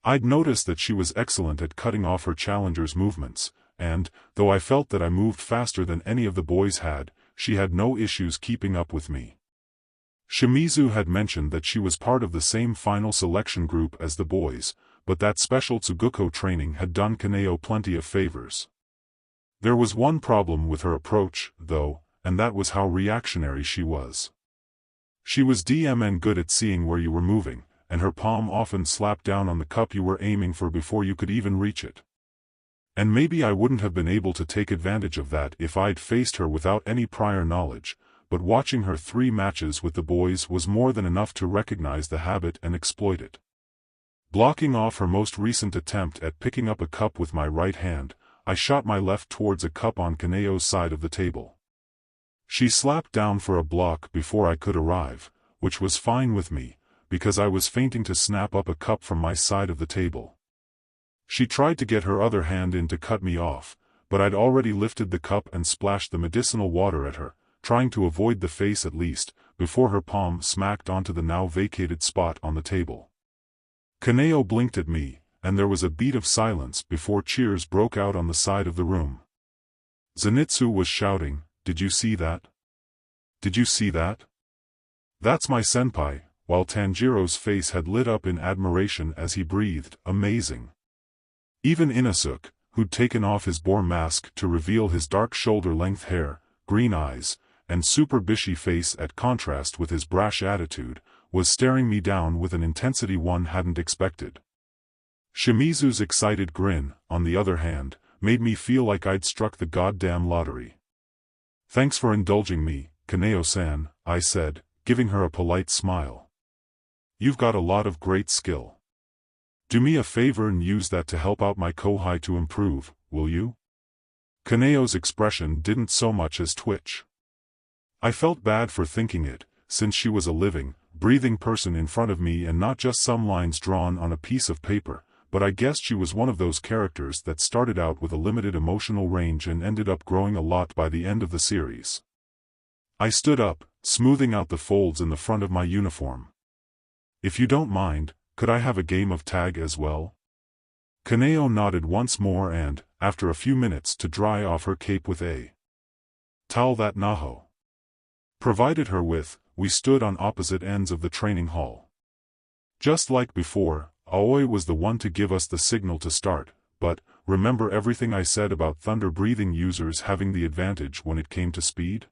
I'd noticed that she was excellent at cutting off her challenger's movements, and, though I felt that I moved faster than any of the boys had, she had no issues keeping up with me. Shimizu had mentioned that she was part of the same final selection group as the boys, but that special Tsuguko training had done Kaneo plenty of favors. There was one problem with her approach, though, and that was how reactionary she was. She was DMN good at seeing where you were moving, and her palm often slapped down on the cup you were aiming for before you could even reach it. And maybe I wouldn't have been able to take advantage of that if I'd faced her without any prior knowledge, but watching her 3 matches with the boys was more than enough to recognize the habit and exploit it. Blocking off her most recent attempt at picking up a cup with my right hand, I shot my left towards a cup on Kaneo's side of the table. She slapped down for a block before I could arrive, which was fine with me, because I was feinting to snap up a cup from my side of the table. She tried to get her other hand in to cut me off, but I'd already lifted the cup and splashed the medicinal water at her, trying to avoid the face at least, before her palm smacked onto the now vacated spot on the table. Kaneo blinked at me, and there was a beat of silence before cheers broke out on the side of the room. Zenitsu was shouting, "Did you see that? Did you see that? That's my senpai," while Tanjiro's face had lit up in admiration as he breathed, "Amazing." Even Inosuke, who'd taken off his boar mask to reveal his dark shoulder-length hair, green eyes, and super bishy face at contrast with his brash attitude, was staring me down with an intensity one hadn't expected. Shimizu's excited grin, on the other hand, made me feel like I'd struck the goddamn lottery. "Thanks for indulging me, Kaneo-san," I said, giving her a polite smile. "You've got a lot of great skill. Do me a favor and use that to help out my kōhai to improve, will you?" Kaneo's expression didn't so much as twitch. I felt bad for thinking it, since she was a living, breathing person in front of me and not just some lines drawn on a piece of paper, but I guessed she was one of those characters that started out with a limited emotional range and ended up growing a lot by the end of the series. I stood up, smoothing out the folds in the front of my uniform. "If you don't mind, could I have a game of tag as well?" Kaneo nodded once more and, after a few minutes to dry off her cape with a towel that Naho provided her with, we stood on opposite ends of the training hall. Just like before, Aoi was the one to give us the signal to start, but, remember everything I said about thunder-breathing users having the advantage when it came to speed?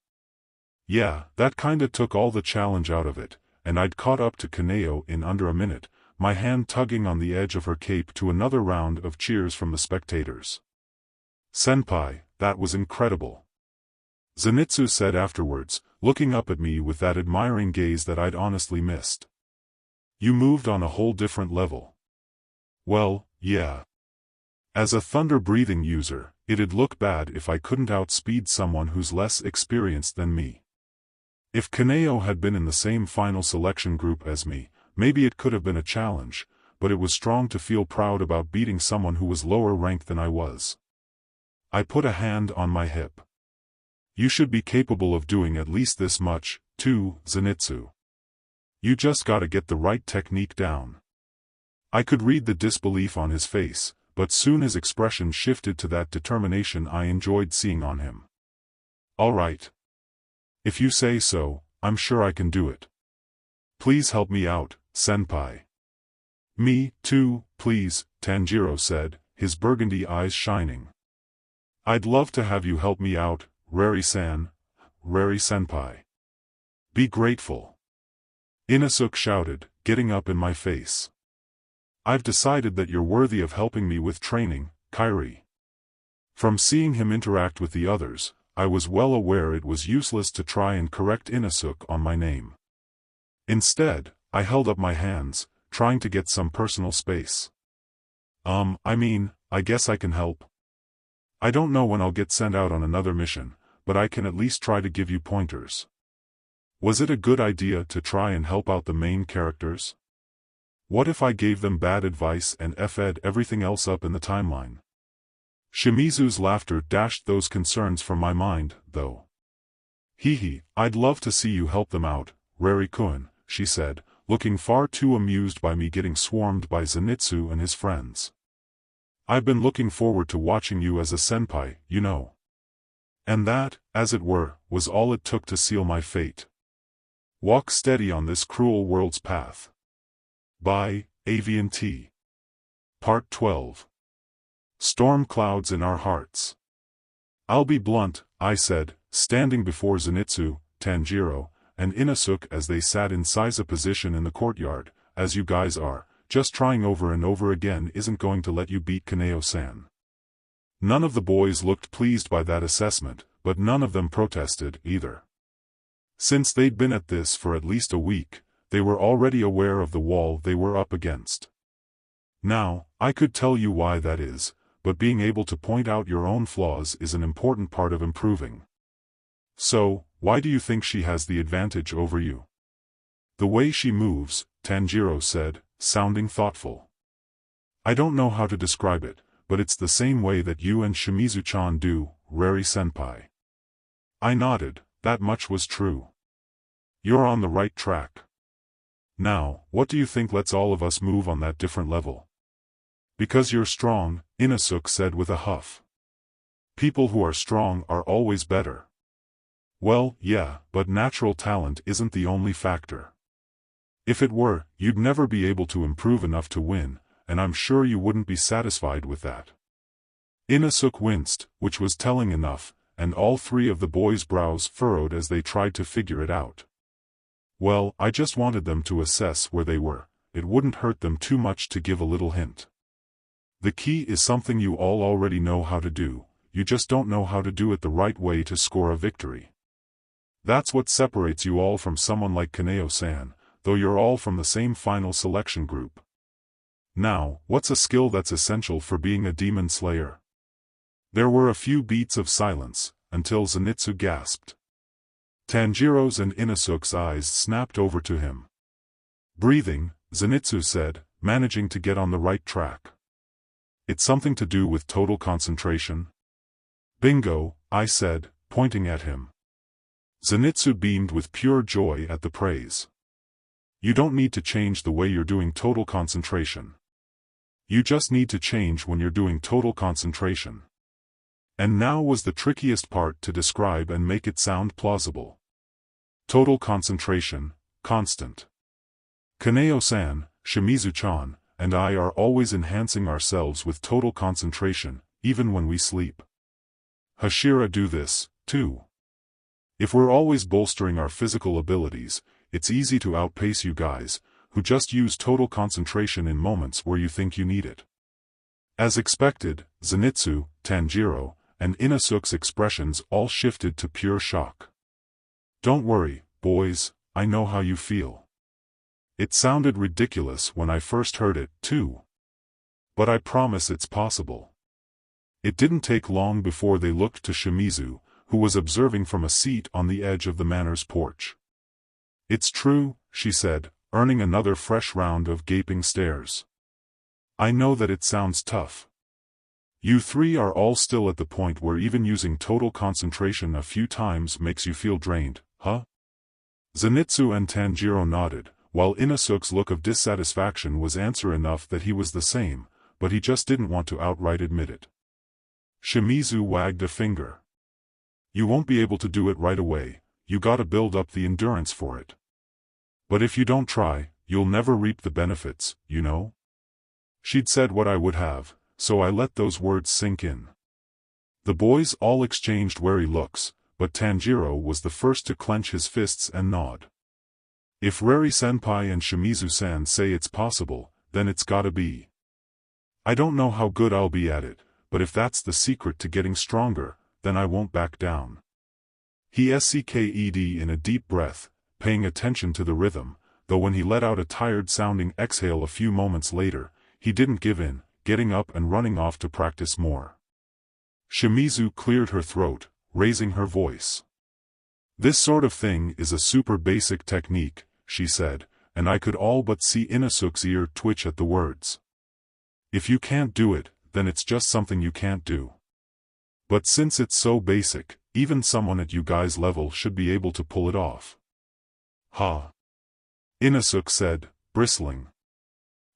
Yeah, that kinda took all the challenge out of it, and I'd caught up to Kaneo in under a minute, my hand tugging on the edge of her cape to another round of cheers from the spectators. "Senpai, that was incredible," Zenitsu said afterwards, looking up at me with that admiring gaze that I'd honestly missed. "You moved on a whole different level." Well, yeah. As a thunder-breathing user, it'd look bad if I couldn't outspeed someone who's less experienced than me. If Kaneo had been in the same final selection group as me, maybe it could have been a challenge, but it was strong to feel proud about beating someone who was lower ranked than I was. I put a hand on my hip. "You should be capable of doing at least this much, too, Zenitsu. You just gotta get the right technique down." I could read the disbelief on his face, but soon his expression shifted to that determination I enjoyed seeing on him. "All right. If you say so, I'm sure I can do it. Please help me out, senpai." "Me, too, please," Tanjiro said, his burgundy eyes shining. "I'd love to have you help me out, Rari-san, Rari-senpai. Be grateful." Inosuke shouted, getting up in my face. "I've decided that you're worthy of helping me with training, Kairi." From seeing him interact with the others, I was well aware it was useless to try and correct Inosuke on my name. Instead, I held up my hands, trying to get some personal space. I guess I can help. I don't know when I'll get sent out on another mission, but I can at least try to give you pointers." Was it a good idea to try and help out the main characters? What if I gave them bad advice and F'd everything else up in the timeline? Shimizu's laughter dashed those concerns from my mind, though. "Hee, I'd love to see you help them out, Rari-kun," she said, looking far too amused by me getting swarmed by Zenitsu and his friends. "I've been looking forward to watching you as a senpai, you know." And that, as it were, was all it took to seal my fate. Walk steady on this cruel world's path. By Aviantei. Part 12. Storm clouds in our hearts. "I'll be blunt," I said, standing before Zenitsu, Tanjiro, and Inosuke as they sat in Seiza position in the courtyard, "as you guys are, just trying over and over again isn't going to let you beat Kaneo-san." None of the boys looked pleased by that assessment, but none of them protested, either. Since they'd been at this for at least a week, they were already aware of the wall they were up against. Now, I could tell you why that is, but being able to point out your own flaws is an important part of improving. "So, why do you think she has the advantage over you?" "The way she moves," Tanjiro said, sounding thoughtful. I don't know how to describe it, but it's the same way that you and Shimizu-chan do, Reri-senpai. I nodded, that much was true. You're on the right track. Now, what do you think lets all of us move on that different level? Because you're strong, Inosuke said with a huff. People who are strong are always better. Well, yeah, but natural talent isn't the only factor. If it were, you'd never be able to improve enough to win, and I'm sure you wouldn't be satisfied with that. Inosuke winced, which was telling enough, and all three of the boys' brows furrowed as they tried to figure it out. Well, I just wanted them to assess where they were. It wouldn't hurt them too much to give a little hint. The key is something you all already know how to do, you just don't know how to do it the right way to score a victory. That's what separates you all from someone like Kaneo-san, though you're all from the same final selection group. Now, what's a skill that's essential for being a demon slayer? There were a few beats of silence, until Zenitsu gasped. Tanjiro's and Inosuke's eyes snapped over to him. Breathing, Zenitsu said, managing to get on the right track. It's something to do with total concentration? Bingo, I said, pointing at him. Zenitsu beamed with pure joy at the praise. You don't need to change the way you're doing total concentration. You just need to change when you're doing total concentration. And now was the trickiest part to describe and make it sound plausible. Total concentration, constant. Kaneo-san, Shimizu-chan, and I are always enhancing ourselves with total concentration, even when we sleep. Hashira do this, too. If we're always bolstering our physical abilities, it's easy to outpace you guys, who just use total concentration in moments where you think you need it. As expected, Zenitsu, Tanjiro, and Inosuke's expressions all shifted to pure shock. Don't worry, boys, I know how you feel. It sounded ridiculous when I first heard it, too. But I promise it's possible. It didn't take long before they looked to Shimizu, who was observing from a seat on the edge of the manor's porch. It's true, she said, earning another fresh round of gaping stares. I know that it sounds tough. You three are all still at the point where even using total concentration a few times makes you feel drained, huh? Zenitsu and Tanjiro nodded, while Inosuke's look of dissatisfaction was answer enough that he was the same, but he just didn't want to outright admit it. Shimizu wagged a finger. You won't be able to do it right away, you gotta build up the endurance for it. But if you don't try, you'll never reap the benefits, you know? She'd said what I would have, so I let those words sink in. The boys all exchanged wary looks, but Tanjiro was the first to clench his fists and nod. If Reri-senpai and Shimizu-san say it's possible, then it's gotta be. I don't know how good I'll be at it, but if that's the secret to getting stronger, then I won't back down. He sucked in a deep breath, paying attention to the rhythm, though when he let out a tired-sounding exhale a few moments later, he didn't give in, getting up and running off to practice more. Shimizu cleared her throat, raising her voice. This sort of thing is a super basic technique, she said, and I could all but see Inosuke's ear twitch at the words. If you can't do it, then it's just something you can't do. But since it's so basic, even someone at you guys' level should be able to pull it off. Ha! Inosuke said, bristling.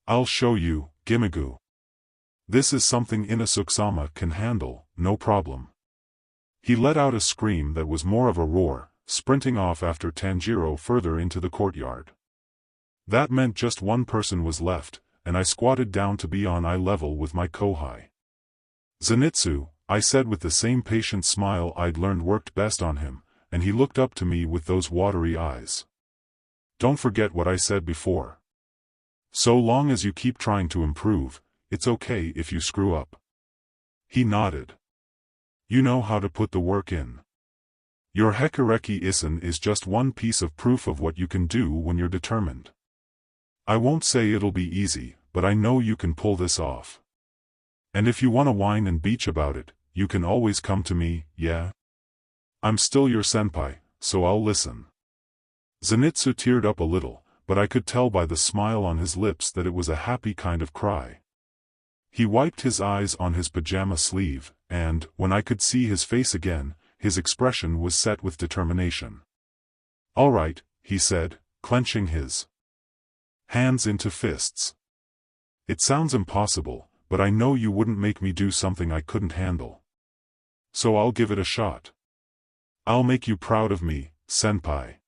I'll show you, Gimigu. This is something Inosuke-sama can handle, no problem. He let out a scream that was more of a roar, sprinting off after Tanjiro further into the courtyard. That meant just one person was left, and I squatted down to be on eye level with my kōhai. Zenitsu, I said with the same patient smile I'd learned worked best on him, and he looked up to me with those watery eyes. Don't forget what I said before. So long as you keep trying to improve, it's okay if you screw up. He nodded. You know how to put the work in. Your Hekareki Isen is just one piece of proof of what you can do when you're determined. I won't say it'll be easy, but I know you can pull this off. And if you want to whine and beach about it, you can always come to me, yeah? I'm still your senpai, so I'll listen. Zenitsu teared up a little, but I could tell by the smile on his lips that it was a happy kind of cry. He wiped his eyes on his pajama sleeve, and, when I could see his face again, his expression was set with determination. "All right," he said, clenching his hands into fists. "It sounds impossible, but I know you wouldn't make me do something I couldn't handle. So I'll give it a shot. I'll make you proud of me, senpai.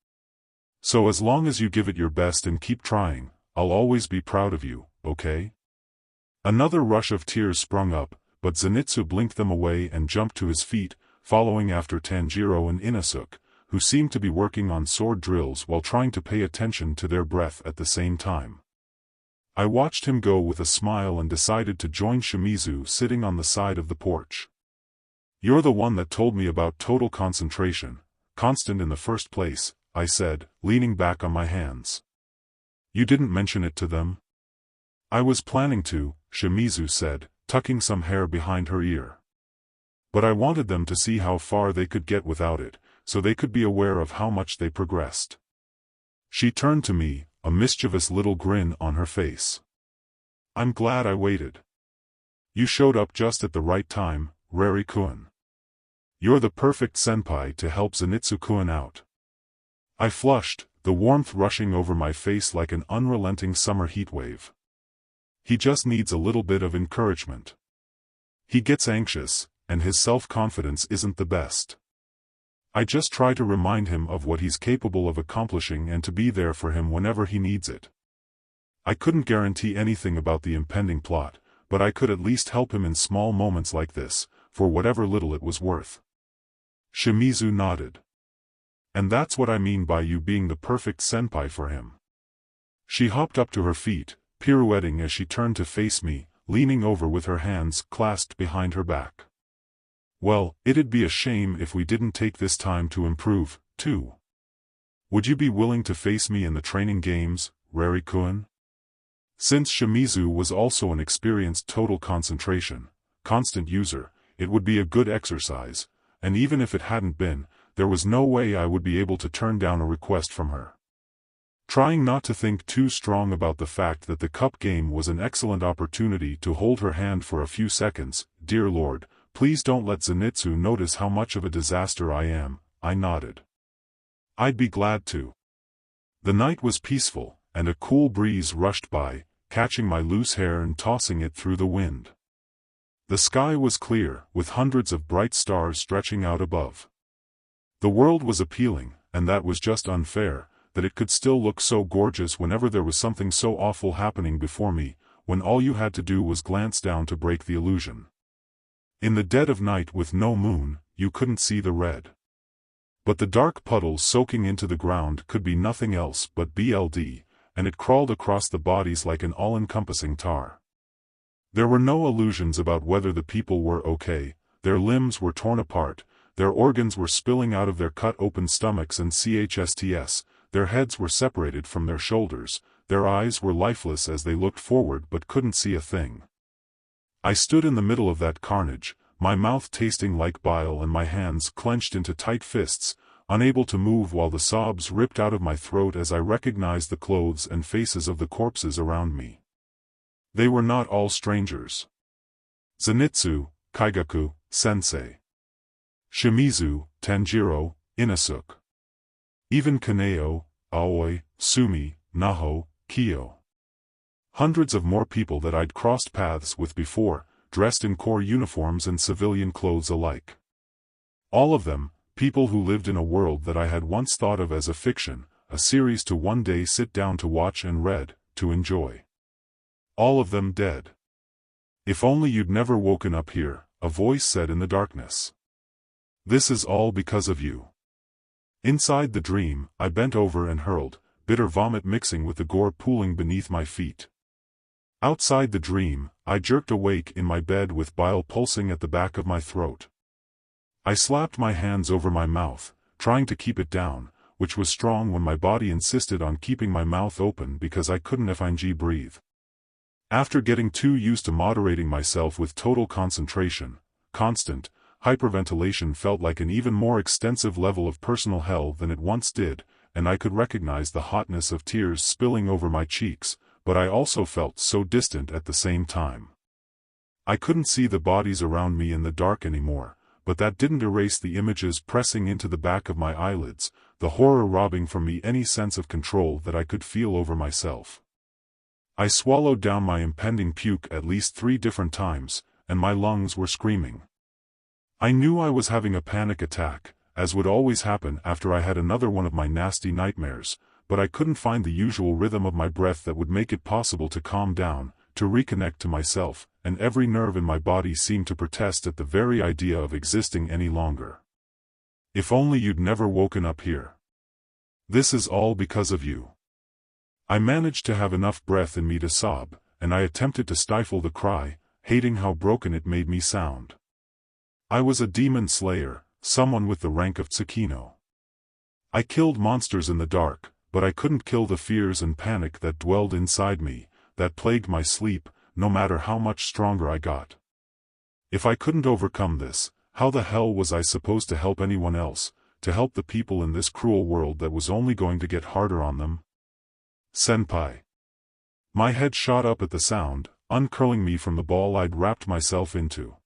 So as long as you give it your best and keep trying, I'll always be proud of you, okay?" Another rush of tears sprung up, but Zenitsu blinked them away and jumped to his feet, following after Tanjiro and Inosuke, who seemed to be working on sword drills while trying to pay attention to their breath at the same time. I watched him go with a smile and decided to join Shimizu sitting on the side of the porch. "You're the one that told me about total concentration, constant in the first place," I said, leaning back on my hands. "You didn't mention it to them?" "I was planning to," Shimizu said, tucking some hair behind her ear. "But I wanted them to see how far they could get without it, so they could be aware of how much they progressed." She turned to me, a mischievous little grin on her face. "I'm glad I waited. You showed up just at the right time, Rari-kun. You're the perfect senpai to help Zenitsu-kun out." I flushed, the warmth rushing over my face like an unrelenting summer heatwave. "He just needs a little bit of encouragement. He gets anxious, and his self-confidence isn't the best. I just try to remind him of what he's capable of accomplishing and to be there for him whenever he needs it. I couldn't guarantee anything about the impending plot, but I could at least help him in small moments like this, for whatever little it was worth." Shimizu nodded. "And that's what I mean by you being the perfect senpai for him." She hopped up to her feet, pirouetting as she turned to face me, leaning over with her hands clasped behind her back. "Well, it'd be a shame if we didn't take this time to improve, too. Would you be willing to face me in the training games, Rari-kun?" Since Shimizu was also an experienced total concentration, constant user, it would be a good exercise, and even if it hadn't been, there was no way I would be able to turn down a request from her. Trying not to think too strong about the fact that the cup game was an excellent opportunity to hold her hand for a few seconds, "Dear Lord, please don't let Zenitsu notice how much of a disaster I am," I nodded. "I'd be glad to." The night was peaceful, and a cool breeze rushed by, catching my loose hair and tossing it through the wind. The sky was clear, with hundreds of bright stars stretching out above. The world was appealing, and that was just unfair, that it could still look so gorgeous whenever there was something so awful happening before me, when all you had to do was glance down to break the illusion. In the dead of night with no moon, you couldn't see the red. But the dark puddles soaking into the ground could be nothing else but BLD, and it crawled across the bodies like an all-encompassing tar. There were no illusions about whether the people were okay. Their limbs were torn apart, their organs were spilling out of their cut-open stomachs and CHSTS, their heads were separated from their shoulders, their eyes were lifeless as they looked forward but couldn't see a thing. I stood in the middle of that carnage, my mouth tasting like bile and my hands clenched into tight fists, unable to move while the sobs ripped out of my throat as I recognized the clothes and faces of the corpses around me. They were not all strangers. Zenitsu, Kyaku, Sensei. Shimizu, Tanjiro, Inosuke. Even Kaneo, Aoi, Sumi, Naho, Kyo. Hundreds of more people that I'd crossed paths with before, dressed in corps uniforms and civilian clothes alike. All of them, people who lived in a world that I had once thought of as a fiction, a series to one day sit down to watch and read, to enjoy. All of them dead. "If only you'd never woken up here," a voice said in the darkness. "This is all because of you." Inside the dream, I bent over and hurled, bitter vomit mixing with the gore pooling beneath my feet. Outside the dream, I jerked awake in my bed with bile pulsing at the back of my throat. I slapped my hands over my mouth, trying to keep it down, which was strong when my body insisted on keeping my mouth open because I couldn't FNG breathe. After getting too used to moderating myself with total concentration, constant, hyperventilation felt like an even more extensive level of personal hell than it once did, and I could recognize the hotness of tears spilling over my cheeks, but I also felt so distant at the same time. I couldn't see the bodies around me in the dark anymore, but that didn't erase the images pressing into the back of my eyelids, the horror robbing from me any sense of control that I could feel over myself. I swallowed down my impending puke at least 3 different times, and my lungs were screaming. I knew I was having a panic attack, as would always happen after I had another one of my nasty nightmares, but I couldn't find the usual rhythm of my breath that would make it possible to calm down, to reconnect to myself, and every nerve in my body seemed to protest at the very idea of existing any longer. If only you'd never woken up here. This is all because of you. I managed to have enough breath in me to sob, and I attempted to stifle the cry, hating how broken it made me sound. I was a demon slayer, someone with the rank of Tsukino. I killed monsters in the dark, but I couldn't kill the fears and panic that dwelled inside me, that plagued my sleep, no matter how much stronger I got. If I couldn't overcome this, how the hell was I supposed to help anyone else, to help the people in this cruel world that was only going to get harder on them? Senpai. My head shot up at the sound, uncurling me from the ball I'd wrapped myself into.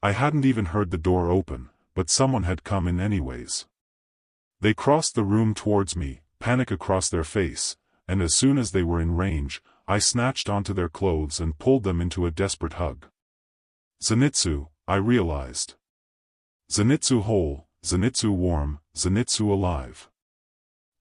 I hadn't even heard the door open, but someone had come in anyways. They crossed the room towards me, panic across their face, and as soon as they were in range, I snatched onto their clothes and pulled them into a desperate hug. Zenitsu, I realized. Zenitsu whole, Zenitsu warm, Zenitsu alive.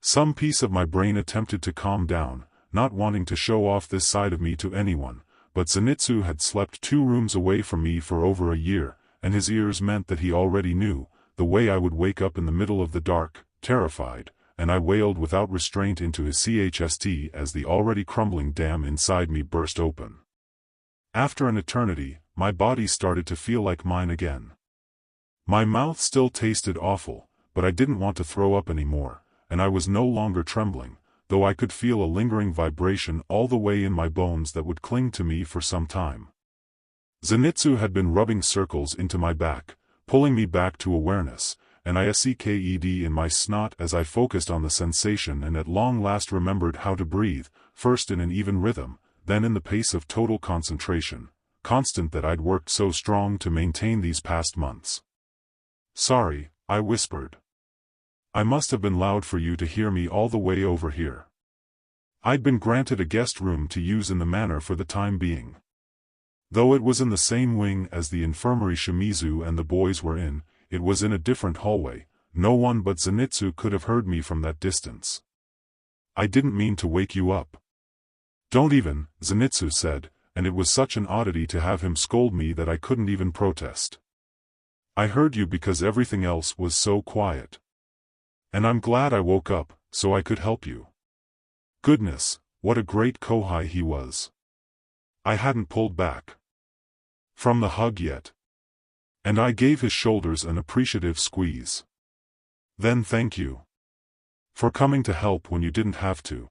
Some piece of my brain attempted to calm down, not wanting to show off this side of me to anyone, but Zenitsu had slept 2 rooms away from me for over a year, and his ears meant that he already knew, the way I would wake up in the middle of the dark, terrified, and I wailed without restraint into his chest as the already crumbling dam inside me burst open. After an eternity, my body started to feel like mine again. My mouth still tasted awful, but I didn't want to throw up anymore, and I was no longer trembling, though I could feel a lingering vibration all the way in my bones that would cling to me for some time. Zenitsu had been rubbing circles into my back, pulling me back to awareness, and I sucked in my snot as I focused on the sensation and at long last remembered how to breathe, first in an even rhythm, then in the pace of total concentration, constant that I'd worked so strong to maintain these past months. Sorry, I whispered. I must have been loud for you to hear me all the way over here. I'd been granted a guest room to use in the manor for the time being. Though it was in the same wing as the infirmary Shimizu and the boys were in, it was in a different hallway. No one but Zenitsu could have heard me from that distance. I didn't mean to wake you up. Don't even, Zenitsu said, and it was such an oddity to have him scold me that I couldn't even protest. I heard you because everything else was so quiet. And I'm glad I woke up, so I could help you. Goodness, what a great kōhai he was. I hadn't pulled back from the hug yet. And I gave his shoulders an appreciative squeeze. Then thank you for coming to help when you didn't have to.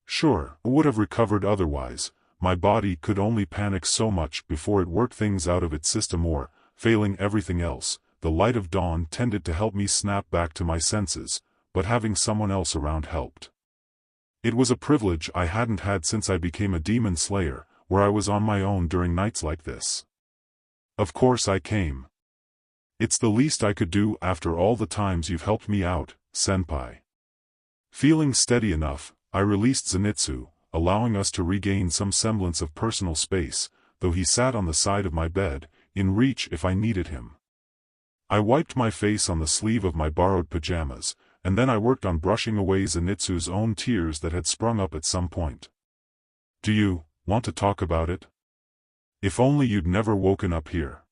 Sure, I would have recovered otherwise. My body could only panic so much before it worked things out of its system or, failing everything else, the light of dawn tended to help me snap back to my senses, but having someone else around helped. It was a privilege I hadn't had since I became a demon slayer, where I was on my own during nights like this. Of course I came. It's the least I could do after all the times you've helped me out, senpai. Feeling steady enough, I released Zenitsu, allowing us to regain some semblance of personal space, though he sat on the side of my bed, in reach if I needed him. I wiped my face on the sleeve of my borrowed pajamas, and then I worked on brushing away Zenitsu's own tears that had sprung up at some point. Do you want to talk about it? If only you'd never woken up here.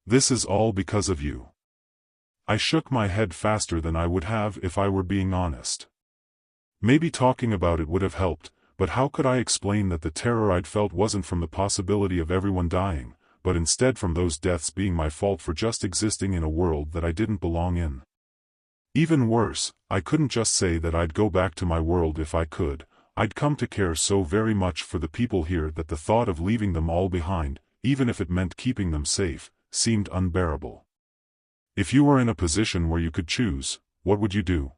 This is all because of you. I shook my head faster than I would have if I were being honest. Maybe talking about it would have helped, but how could I explain that the terror I'd felt wasn't from the possibility of everyone dying, but instead from those deaths being my fault for just existing in a world that I didn't belong in? Even worse, I couldn't just say that I'd go back to my world if I could. I'd come to care so very much for the people here that the thought of leaving them all behind, even if it meant keeping them safe, seemed unbearable. If you were in a position where you could choose, what would you do?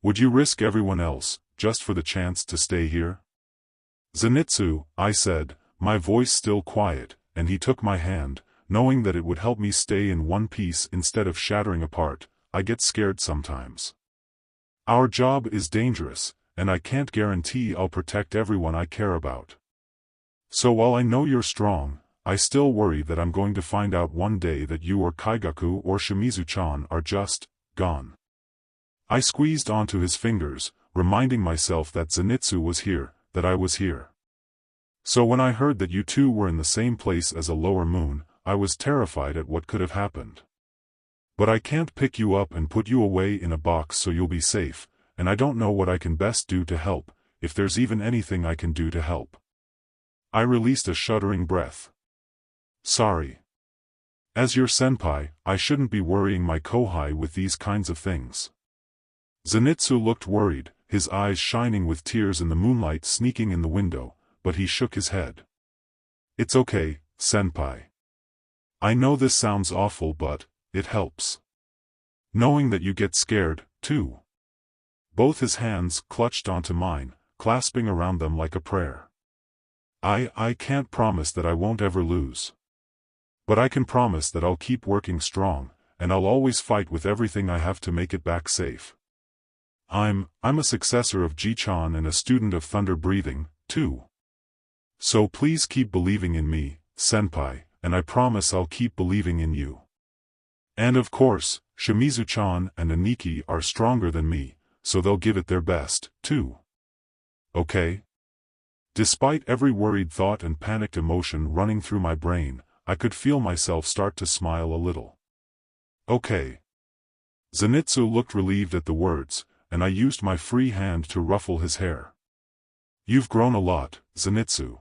Would you risk everyone else, just for the chance to stay here? Zenitsu, I said, my voice still quiet, and he took my hand, knowing that it would help me stay in one piece instead of shattering apart. I get scared sometimes. Our job is dangerous, and I can't guarantee I'll protect everyone I care about. So while I know you're strong, I still worry that I'm going to find out one day that you or Kaigaku or Shimizu-chan are just gone. I squeezed onto his fingers, reminding myself that Zenitsu was here, that I was here. So when I heard that you two were in the same place as a lower moon, I was terrified at what could have happened. But I can't pick you up and put you away in a box so you'll be safe, and I don't know what I can best do to help, if there's even anything I can do to help. I released a shuddering breath. Sorry. As your senpai, I shouldn't be worrying my kōhai with these kinds of things. Zenitsu looked worried, his eyes shining with tears in the moonlight sneaking in the window, but he shook his head. It's okay, senpai. I know this sounds awful, but it helps. Knowing that you get scared, too. Both his hands clutched onto mine, clasping around them like a prayer. I can't promise that I won't ever lose. But I can promise that I'll keep working strong, and I'll always fight with everything I have to make it back safe. I'm a successor of Ji-chan and a student of thunder breathing, too. So please keep believing in me, senpai, and I promise I'll keep believing in you. And of course, Shimizu-chan and Aniki are stronger than me, so they'll give it their best, too. Okay? Despite every worried thought and panicked emotion running through my brain, I could feel myself start to smile a little. Okay. Zenitsu looked relieved at the words, and I used my free hand to ruffle his hair. You've grown a lot, Zenitsu.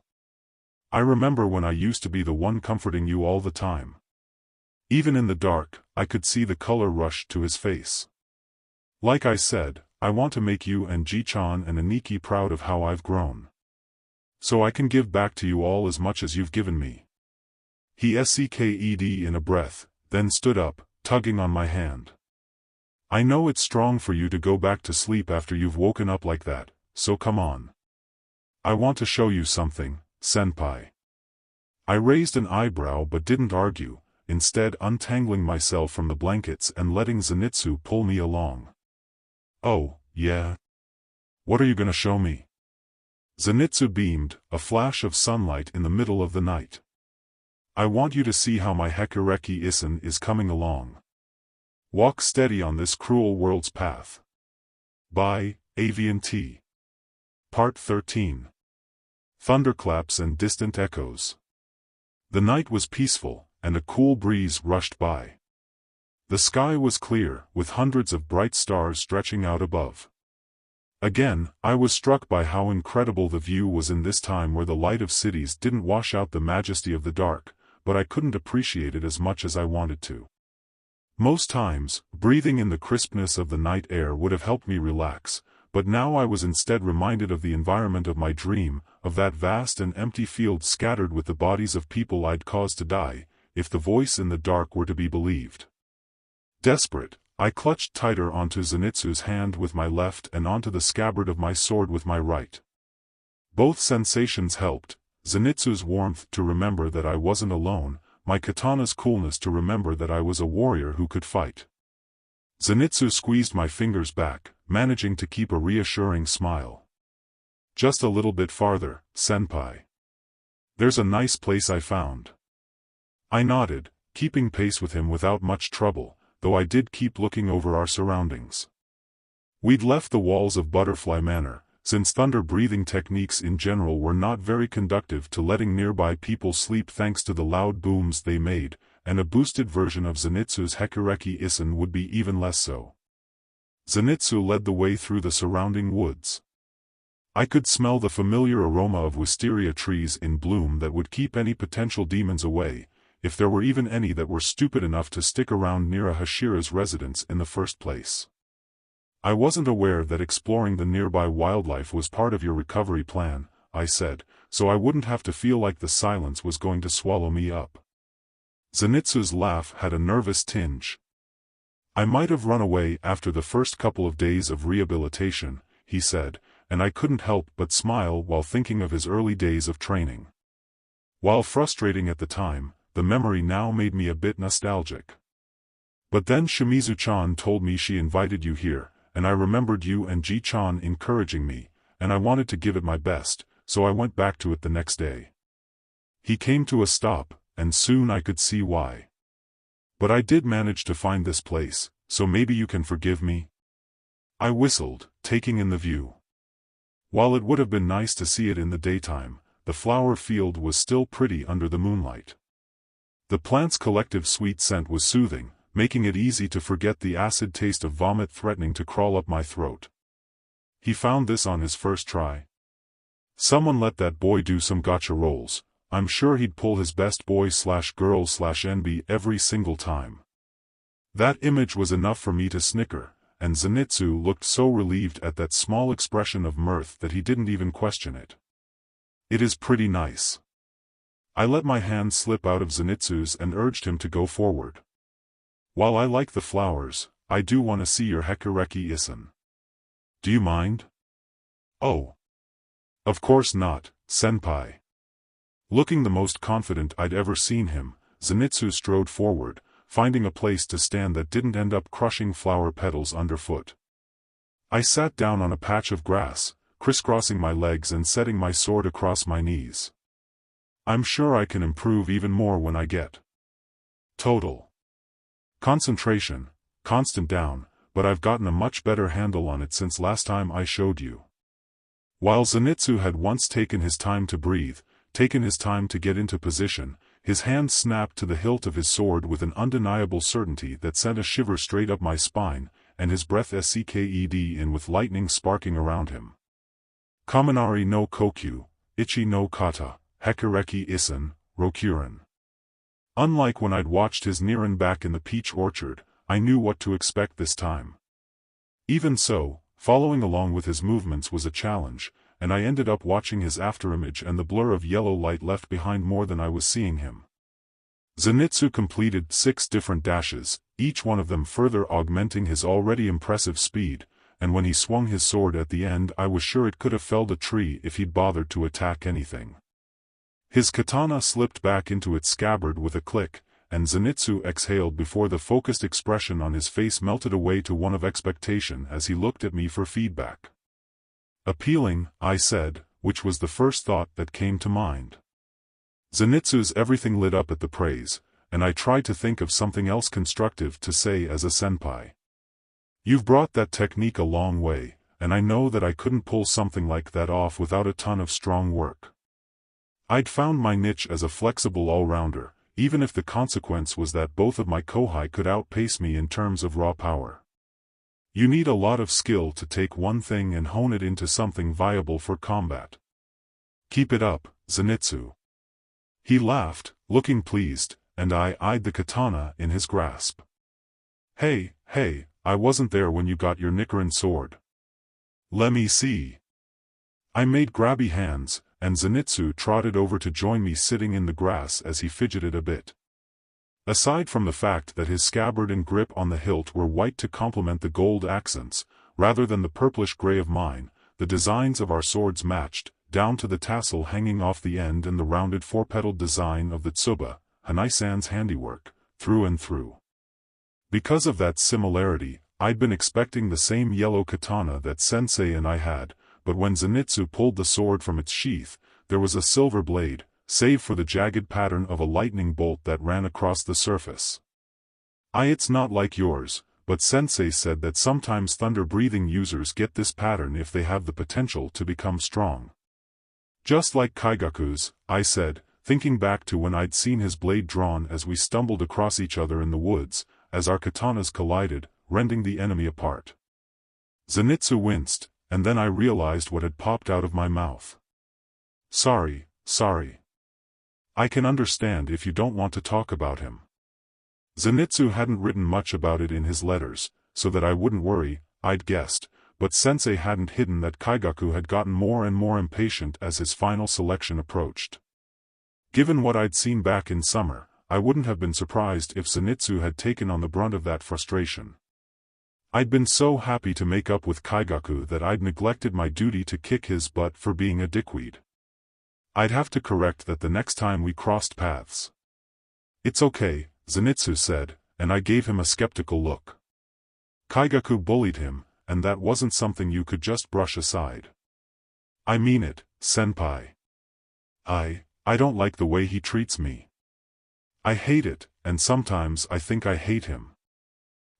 I remember when I used to be the one comforting you all the time. Even in the dark, I could see the color rush to his face. Like I said, I want to make you and Ji-chan and Aniki proud of how I've grown. So I can give back to you all as much as you've given me. He sucked in a breath, then stood up, tugging on my hand. I know it's strong for you to go back to sleep after you've woken up like that, so come on. I want to show you something, senpai. I raised an eyebrow but didn't argue, instead untangling myself from the blankets and letting Zenitsu pull me along. Oh, yeah? What are you gonna show me? Zenitsu beamed, a flash of sunlight in the middle of the night. I want you to see how my Hekureki Isen is coming along. Walk steady on this cruel world's path. By Aviantei. Part 13. Thunderclaps and distant echoes. The night was peaceful, and a cool breeze rushed by. The sky was clear, with hundreds of bright stars stretching out above. Again, I was struck by how incredible the view was in this time where the light of cities didn't wash out the majesty of the dark, but I couldn't appreciate it as much as I wanted to. Most times, breathing in the crispness of the night air would have helped me relax, but now I was instead reminded of the environment of my dream, of that vast and empty field scattered with the bodies of people I'd caused to die, if the voice in the dark were to be believed. Desperate, I clutched tighter onto Zenitsu's hand with my left and onto the scabbard of my sword with my right. Both sensations helped, Zenitsu's warmth to remember that I wasn't alone, my katana's coolness to remember that I was a warrior who could fight. Zenitsu squeezed my fingers back, managing to keep a reassuring smile. Just a little bit farther, senpai. There's a nice place I found. I nodded, keeping pace with him without much trouble, though I did keep looking over our surroundings. We'd left the walls of Butterfly Manor, since thunder-breathing techniques in general were not very conducive to letting nearby people sleep thanks to the loud booms they made, and a boosted version of Zenitsu's Hekureki Isen would be even less so. Zenitsu led the way through the surrounding woods. I could smell the familiar aroma of wisteria trees in bloom that would keep any potential demons away, if there were even any that were stupid enough to stick around near a Hashira's residence in the first place. I wasn't aware that exploring the nearby wildlife was part of your recovery plan, I said, so I wouldn't have to feel like the silence was going to swallow me up. Zenitsu's laugh had a nervous tinge. I might have run away after the first couple of days of rehabilitation, he said, and I couldn't help but smile while thinking of his early days of training. While frustrating at the time, the memory now made me a bit nostalgic. But then Shimizu-chan told me she invited you here, and I remembered you and Ji-chan encouraging me, and I wanted to give it my best, so I went back to it the next day. He came to a stop, and soon I could see why. But I did manage to find this place, so maybe you can forgive me? I whistled, taking in the view. While it would have been nice to see it in the daytime, the flower field was still pretty under the moonlight. The plant's collective sweet scent was soothing, making it easy to forget the acid taste of vomit threatening to crawl up my throat. He found this on his first try. Someone let that boy do some gotcha rolls. I'm sure he'd pull his best boy/girl/NB every single time. That image was enough for me to snicker, and Zenitsu looked so relieved at that small expression of mirth that he didn't even question it. It is pretty nice. I let my hand slip out of Zenitsu's and urged him to go forward. While I like the flowers, I do want to see your hekureki-isan. Do you mind? Oh. Of course not, senpai. Looking the most confident I'd ever seen him, Zenitsu strode forward, finding a place to stand that didn't end up crushing flower petals underfoot. I sat down on a patch of grass, crisscrossing my legs and setting my sword across my knees. I'm sure I can improve even more when I get total concentration, constant down, but I've gotten a much better handle on it since last time I showed you. While Zenitsu had once taken his time to breathe, taken his time to get into position, his hand snapped to the hilt of his sword with an undeniable certainty that sent a shiver straight up my spine, and his breath sked in with lightning sparking around him. Kaminari no kokyu, ichi no kata, hekureki-isan, rokuren. Unlike when I'd watched his Nirin back in the peach orchard, I knew what to expect this time. Even so, following along with his movements was a challenge, and I ended up watching his afterimage and the blur of yellow light left behind more than I was seeing him. Zenitsu completed 6 different dashes, each one of them further augmenting his already impressive speed, and when he swung his sword at the end I was sure it could have felled a tree if he'd bothered to attack anything. His katana slipped back into its scabbard with a click, and Zenitsu exhaled before the focused expression on his face melted away to one of expectation as he looked at me for feedback. Appealing, I said, which was the first thought that came to mind. Zenitsu's everything lit up at the praise, and I tried to think of something else constructive to say as a senpai. You've brought that technique a long way, and I know that I couldn't pull something like that off without a ton of strong work. I'd found my niche as a flexible all-rounder, even if the consequence was that both of my kōhai could outpace me in terms of raw power. You need a lot of skill to take one thing and hone it into something viable for combat. Keep it up, Zenitsu. He laughed, looking pleased, and I eyed the katana in his grasp. Hey, I wasn't there when you got your Nichiren sword. Let me see. I made grabby hands, and Zenitsu trotted over to join me sitting in the grass as he fidgeted a bit. Aside from the fact that his scabbard and grip on the hilt were white to complement the gold accents, rather than the purplish gray of mine, the designs of our swords matched, down to the tassel hanging off the end and the rounded 4-petaled design of the tsuba, Hanai-san's handiwork, through and through. Because of that similarity, I'd been expecting the same yellow katana that Sensei and I had, but when Zenitsu pulled the sword from its sheath, there was a silver blade, save for the jagged pattern of a lightning bolt that ran across the surface. It's not like yours, but Sensei said that sometimes thunder-breathing users get this pattern if they have the potential to become strong. Just like Kaigaku's, I said, thinking back to when I'd seen his blade drawn as we stumbled across each other in the woods, as our katanas collided, rending the enemy apart. Zenitsu winced, and then I realized what had popped out of my mouth. Sorry. I can understand if you don't want to talk about him. Zenitsu hadn't written much about it in his letters, so that I wouldn't worry, I'd guessed, but Sensei hadn't hidden that Kaigaku had gotten more and more impatient as his final selection approached. Given what I'd seen back in summer, I wouldn't have been surprised if Zenitsu had taken on the brunt of that frustration. I'd been so happy to make up with Kaigaku that I'd neglected my duty to kick his butt for being a dickweed. I'd have to correct that the next time we crossed paths. It's okay, Zenitsu said, and I gave him a skeptical look. Kyaku bullied him, and that wasn't something you could just brush aside. I mean it, senpai. I don't like the way he treats me. I hate it, and sometimes I think I hate him.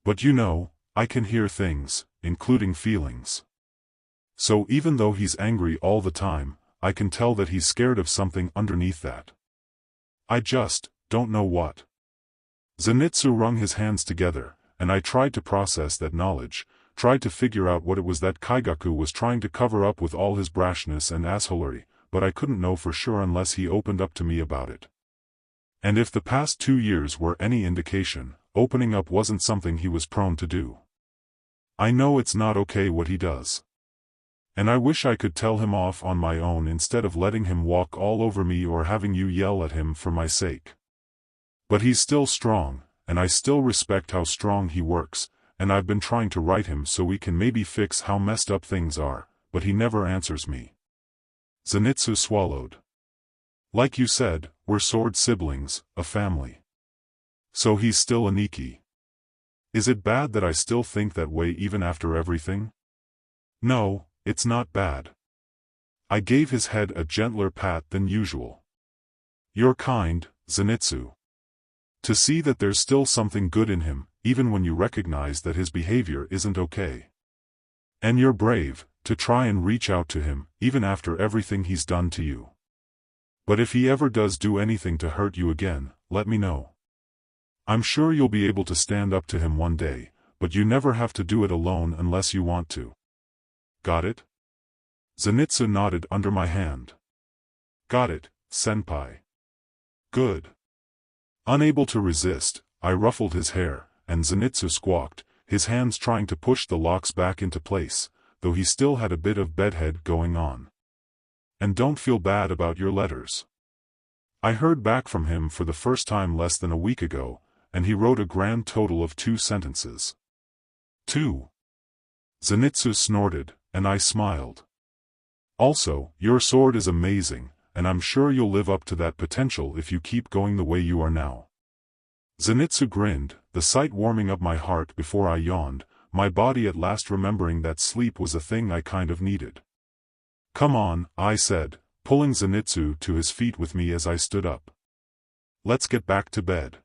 But you know, I can hear things, including feelings. So even though he's angry all the time, I can tell that he's scared of something underneath that. I just don't know what. Zenitsu wrung his hands together, and I tried to process that knowledge, tried to figure out what it was that Kyaku was trying to cover up with all his brashness and assholery, but I couldn't know for sure unless he opened up to me about it. And if the past 2 years were any indication, opening up wasn't something he was prone to do. I know it's not okay what he does. And I wish I could tell him off on my own instead of letting him walk all over me or having you yell at him for my sake. But he's still strong, and I still respect how strong he works, and I've been trying to write him so we can maybe fix how messed up things are, but he never answers me. Zenitsu swallowed. Like you said, we're sword siblings, a family. So he's still a Nikki. Is it bad that I still think that way even after everything? No, it's not bad. I gave his head a gentler pat than usual. You're kind, Zenitsu. To see that there's still something good in him, even when you recognize that his behavior isn't okay. And you're brave, to try and reach out to him, even after everything he's done to you. But if he ever does do anything to hurt you again, let me know. I'm sure you'll be able to stand up to him one day, but you never have to do it alone unless you want to. Got it? Zenitsu nodded under my hand. Got it, senpai. Good. Unable to resist, I ruffled his hair, and Zenitsu squawked, his hands trying to push the locks back into place, though he still had a bit of bedhead going on. And don't feel bad about your letters. I heard back from him for the first time less than a week ago, and he wrote a grand total of 2 sentences. 2. Zenitsu snorted, and I smiled. Also, your sword is amazing, and I'm sure you'll live up to that potential if you keep going the way you are now. Zenitsu grinned, the sight warming up my heart before I yawned, my body at last remembering that sleep was a thing I kind of needed. Come on, I said, pulling Zenitsu to his feet with me as I stood up. Let's get back to bed.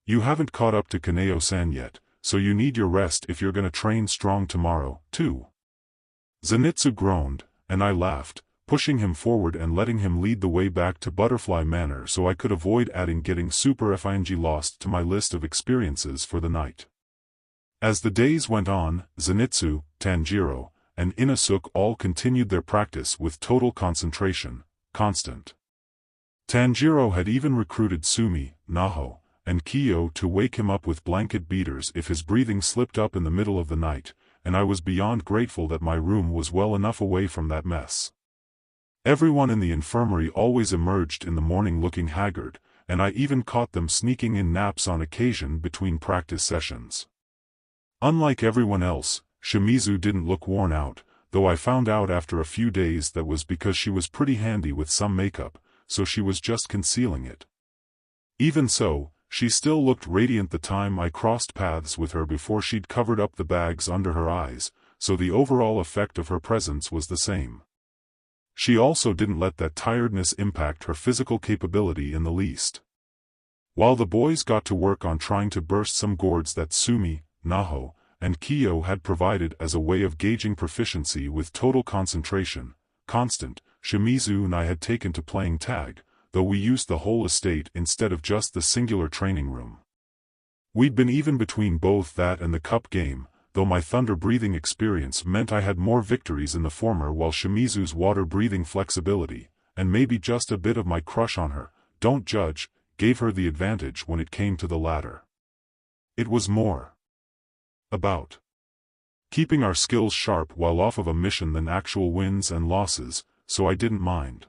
You haven't caught up to Kaneo-san yet, so you need your rest if you're gonna train strong tomorrow, too. Zenitsu groaned, and I laughed, pushing him forward and letting him lead the way back to Butterfly Manor so I could avoid adding getting super FING lost to my list of experiences for the night. As the days went on, Zenitsu, Tanjiro, and Inosuke all continued their practice with total concentration, constant. Tanjiro had even recruited Sumi, Naho, and Kiyo to wake him up with blanket beaters if his breathing slipped up in the middle of the night, and I was beyond grateful that my room was well enough away from that mess. Everyone in the infirmary always emerged in the morning looking haggard, and I even caught them sneaking in naps on occasion between practice sessions. Unlike everyone else, Shimizu didn't look worn out, though I found out after a few days that was because she was pretty handy with some makeup, so she was just concealing it. Even so, she still looked radiant the time I crossed paths with her before she'd covered up the bags under her eyes, so the overall effect of her presence was the same. She also didn't let that tiredness impact her physical capability in the least. While the boys got to work on trying to burst some gourds that Sumi, Naho, and Kiyo had provided as a way of gauging proficiency with total concentration, constant, Shimizu and I had taken to playing tag, though we used the whole estate instead of just the singular training room. We'd been even between both that and the cup game, though my thunder-breathing experience meant I had more victories in the former while Shimizu's water-breathing flexibility, and maybe just a bit of my crush on her, don't judge, gave her the advantage when it came to the latter. It was more about keeping our skills sharp while off of a mission than actual wins and losses, so I didn't mind.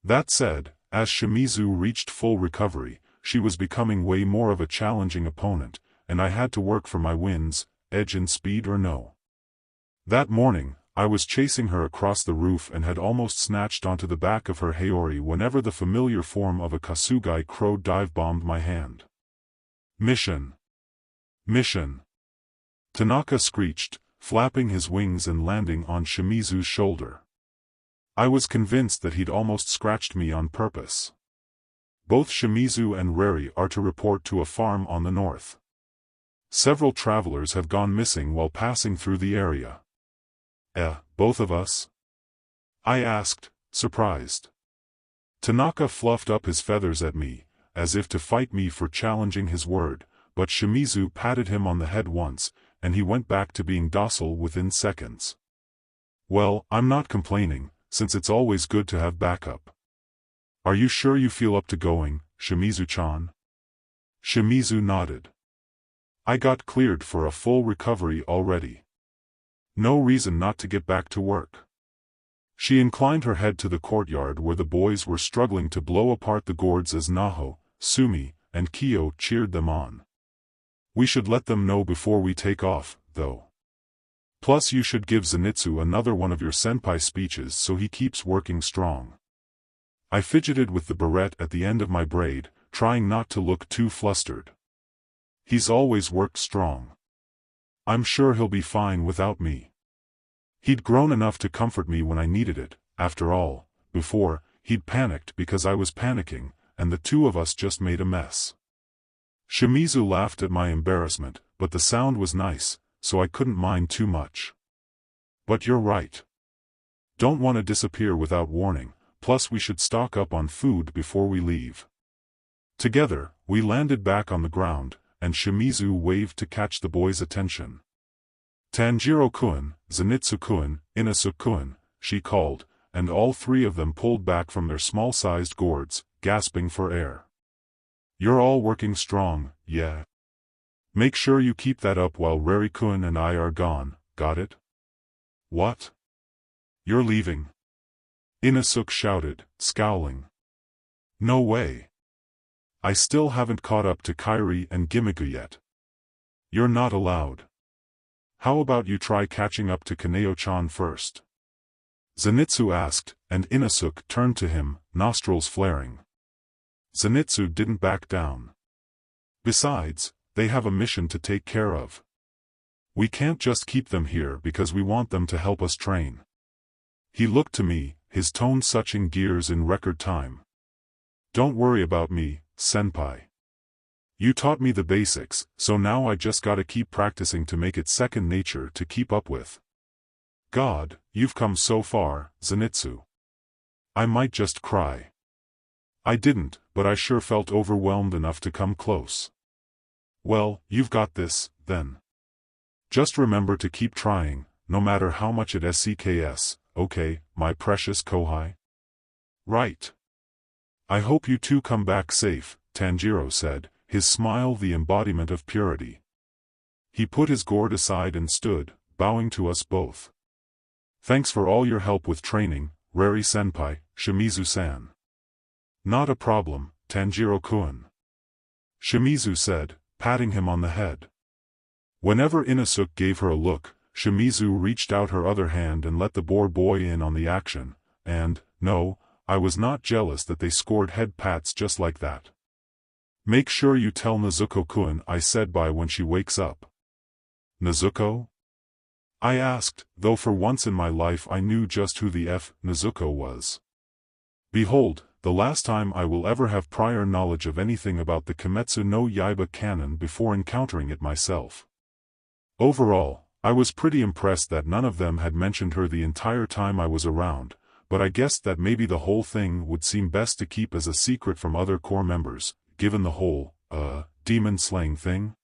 That said, as Shimizu reached full recovery, she was becoming way more of a challenging opponent, and I had to work for my wins, edge and speed or no. That morning, I was chasing her across the roof and had almost snatched onto the back of her Haori whenever the familiar form of a Kasugai crow dive-bombed my hand. Mission! Mission! Tanaka screeched, flapping his wings and landing on Shimizu's shoulder. I was convinced that he'd almost scratched me on purpose. Both Shimizu and Reri are to report to a farm on the north. Several travelers have gone missing while passing through the area. Both of us? I asked, surprised. Tanaka fluffed up his feathers at me, as if to fight me for challenging his word, but Shimizu patted him on the head once, and he went back to being docile within seconds. Well, I'm not complaining, since it's always good to have backup. Are you sure you feel up to going, Shimizu-chan? Shimizu nodded. I got cleared for a full recovery already. No reason not to get back to work. She inclined her head to the courtyard where the boys were struggling to blow apart the gourds as Naho, Sumi, and Kyo cheered them on. We should let them know before we take off, though. Plus you should give Zenitsu another one of your senpai speeches so he keeps working strong. I fidgeted with the barrette at the end of my braid, trying not to look too flustered. He's always worked strong. I'm sure he'll be fine without me. He'd grown enough to comfort me when I needed it. After all, before, he'd panicked because I was panicking, and the two of us just made a mess. Shimizu laughed at my embarrassment, but the sound was nice, so I couldn't mind too much. But you're right. Don't want to disappear without warning, plus we should stock up on food before we leave. Together, we landed back on the ground, and Shimizu waved to catch the boys' attention. Tanjiro-kun, Zenitsu-kun, Inasu-kun, she called, and all three of them pulled back from their small-sized gourds, gasping for air. You're all working strong, yeah. Make sure you keep that up while Reri-kun and I are gone, got it? What? You're leaving? Inasu shouted, scowling. No way. I still haven't caught up to Kairi and Gimiku yet. You're not allowed. How about you try catching up to Kaneo-chan first? Zenitsu asked, and Inasu turned to him, nostrils flaring. Zenitsu didn't back down. Besides, they have a mission to take care of. We can't just keep them here because we want them to help us train. He looked to me, his tone suching gears in record time. Don't worry about me, senpai. You taught me the basics, so now I just gotta keep practicing to make it second nature to keep up with. God, you've come so far, Zenitsu. I might just cry. I didn't, but I sure felt overwhelmed enough to come close. Well, you've got this, then. Just remember to keep trying, no matter how much it sucks, okay, my precious kōhai? Right. I hope you two come back safe, Tanjiro said, his smile the embodiment of purity. He put his gourd aside and stood, bowing to us both. Thanks for all your help with training, Reri-senpai, Shimizu-san. Not a problem, Tanjiro-kun. Shimizu said, patting him on the head. Whenever Inasu gave her a look, Shimizu reached out her other hand and let the boy in on the action, and, no, I was not jealous that they scored head pats just like that. Make sure you tell Nezuko-kun I said bye when she wakes up. Nezuko? I asked, though for once in my life I knew just who the F. Nezuko was. Behold, the last time I will ever have prior knowledge of anything about the Kimetsu no Yaiba canon before encountering it myself. Overall, I was pretty impressed that none of them had mentioned her the entire time I was around, but I guessed that maybe the whole thing would seem best to keep as a secret from other core members, given the whole, demon-slaying thing.